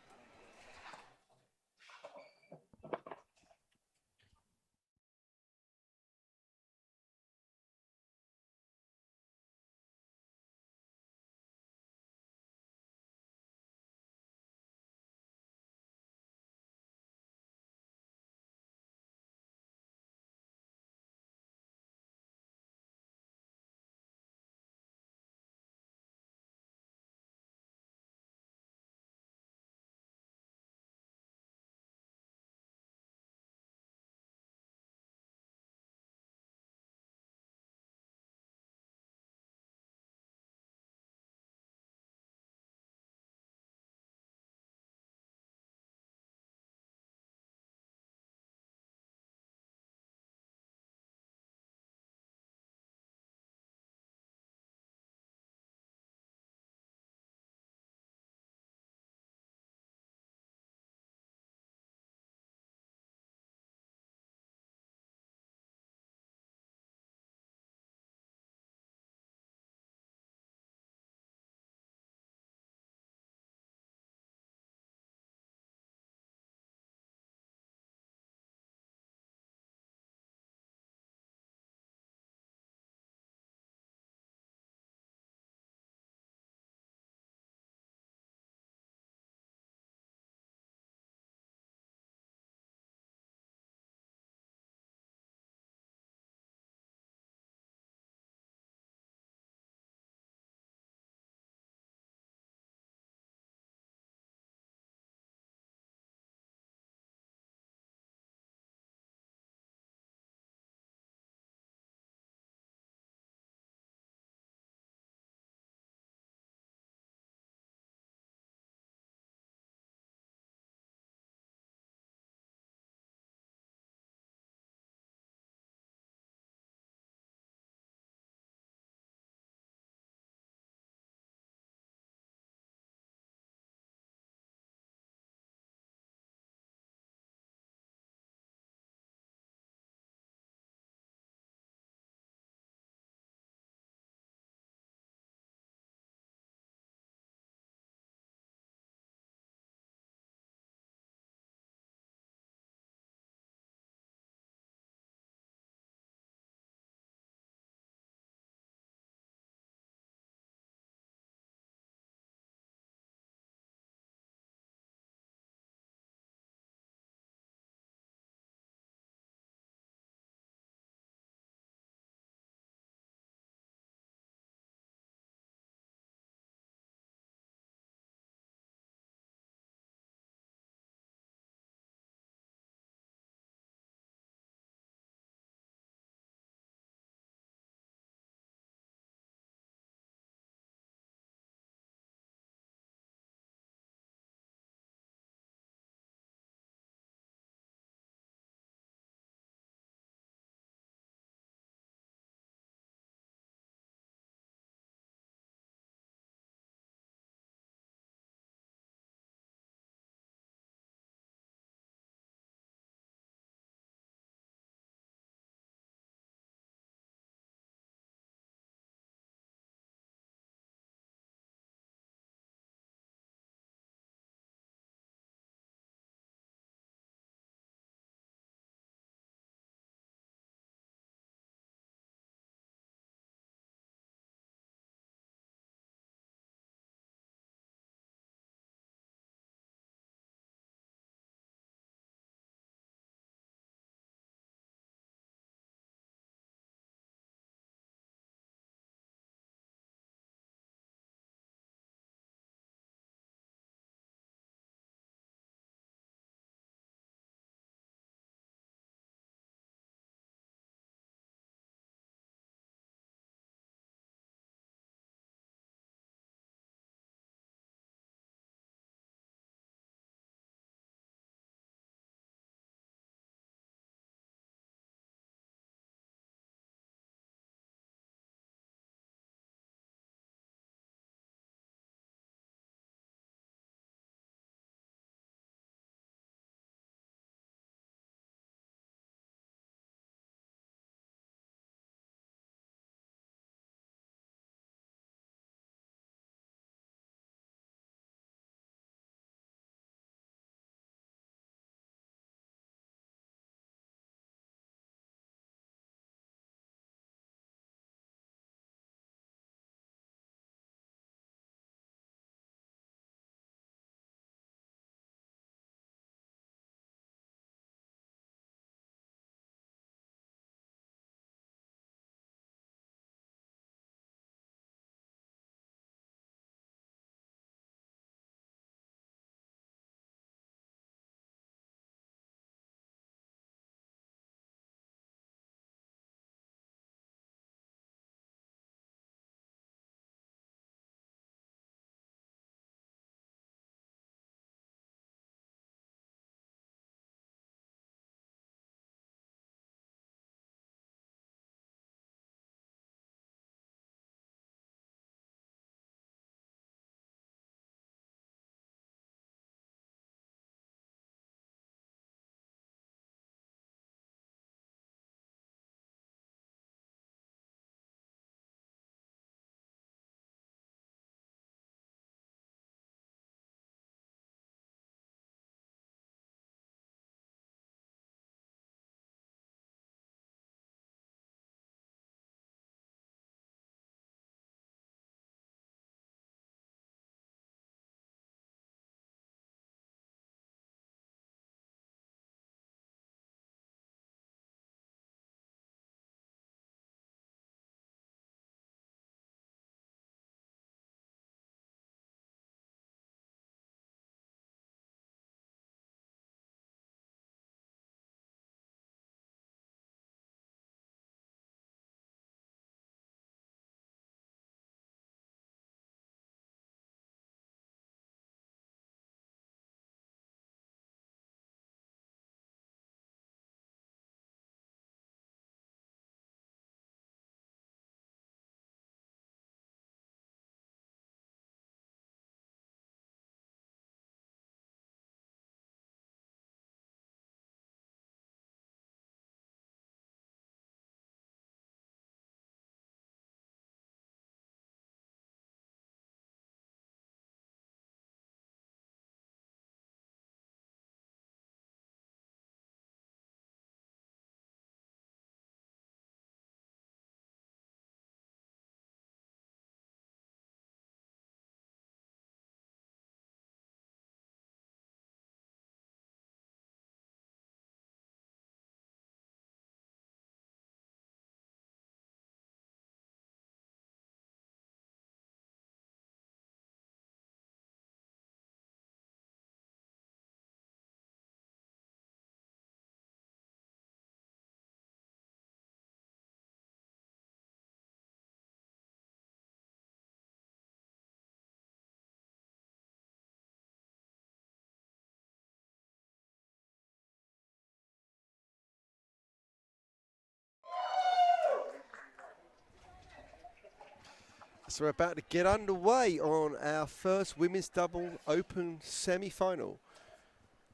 So we're about to get underway on our first women's double open semi-final.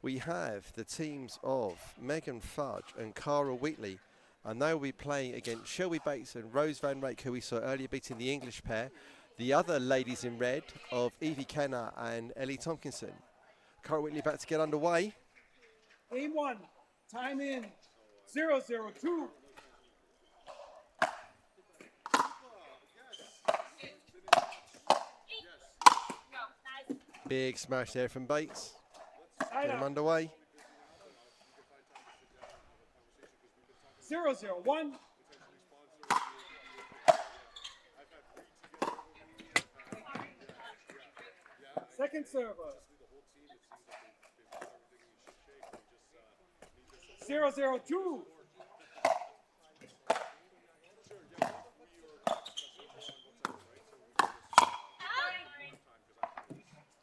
We have the teams of Megan Fudge and Cara Wheatley, and they will be playing against Shelby Bates and Rose Van Rake, who we saw earlier beating the English pair. The other ladies in red of Evie Kenner and Ellie Tompkinson. Cara Wheatley about to get underway. Game 1, time in 0-0-2. Big smash there from Bates. Side Get him out. underway. 0-0-1. Second server. 0-0-2.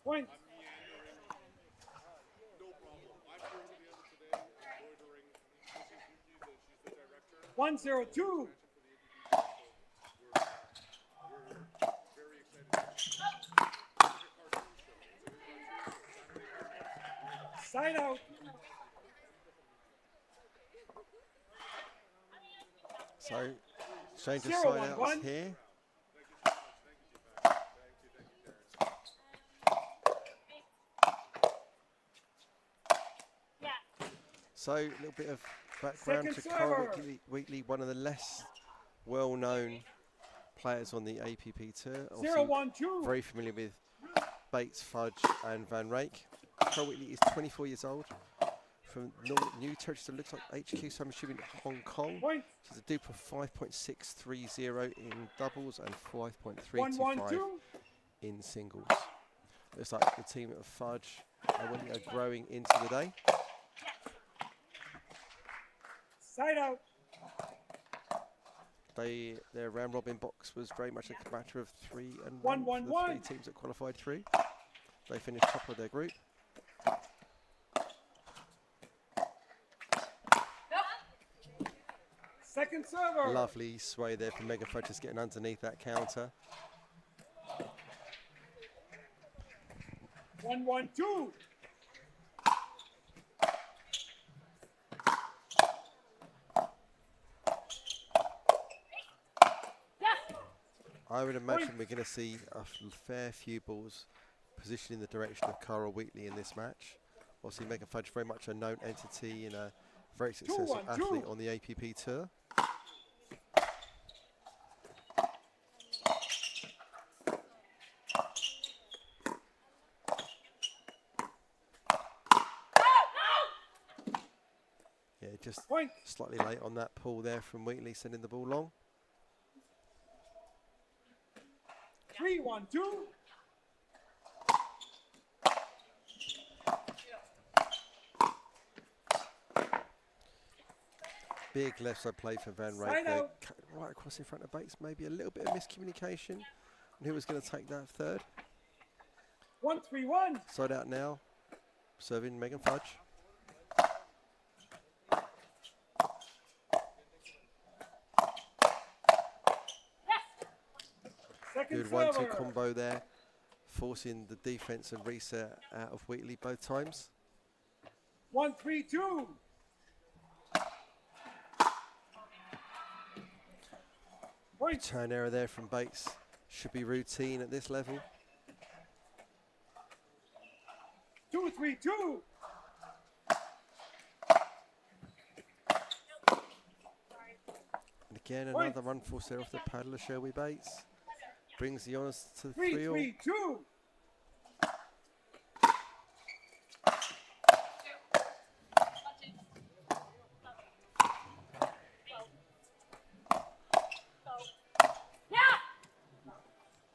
Point. 1-0-2. Side out. So, change of side outs here. So, a little bit of background to Cara Wheatley, one of the less well-known players on the APP tour. Obviously, very familiar with Bates, Fudge and Van Rake. Cara Wheatley is 24 years old, from New Territory, so it looks like HQ, so I'm assuming Hong Kong. She's a dupe of 5.630 in doubles and 5.325 in singles. Looks like the team of Fudge are growing into the day. Side out. Their round robin box was very much a matter of 3 and 1 for the 3 teams that qualified through. They finished top of their group. Second server. Lovely sway there from Megan Fudge, just getting underneath that counter. 1-1-2. I would imagine we're going to see a fair few balls positioned in the direction of Cara Wheatley in this match. Obviously, Megan Fudge, very much a known entity and a very successful athlete on the APP tour. Yeah, just slightly late on that pull there from Wheatley, sending the ball long. 3-1-2. Big left side play for Van Rake there, right across in front of Bates. Maybe a little bit of miscommunication on who was going to take that third. 1-3-1. Side out now, serving Megan Fudge. Good 1-2 combo there, forcing the defense and reset out of Wheatley both times. 1-3-2. Turn error there from Bates. Should be routine at this level. 2-3-2. And again, another run force there off the paddler, Shelby Bates. Brings the honours to 3-3. 3-3-2.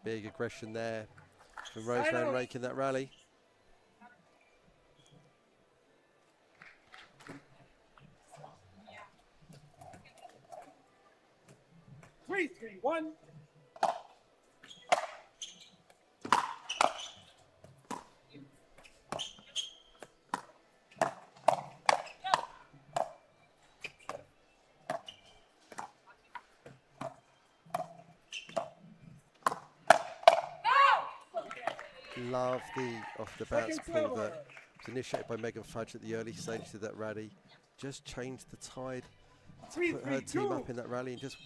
Big aggression there from Rose Van Rake in that rally. Three, 3-1. love the off the bounce pull that was initiated by Megan Fudge at the early stages of that rally. Just changed the tide to put her team up in that rally and just wait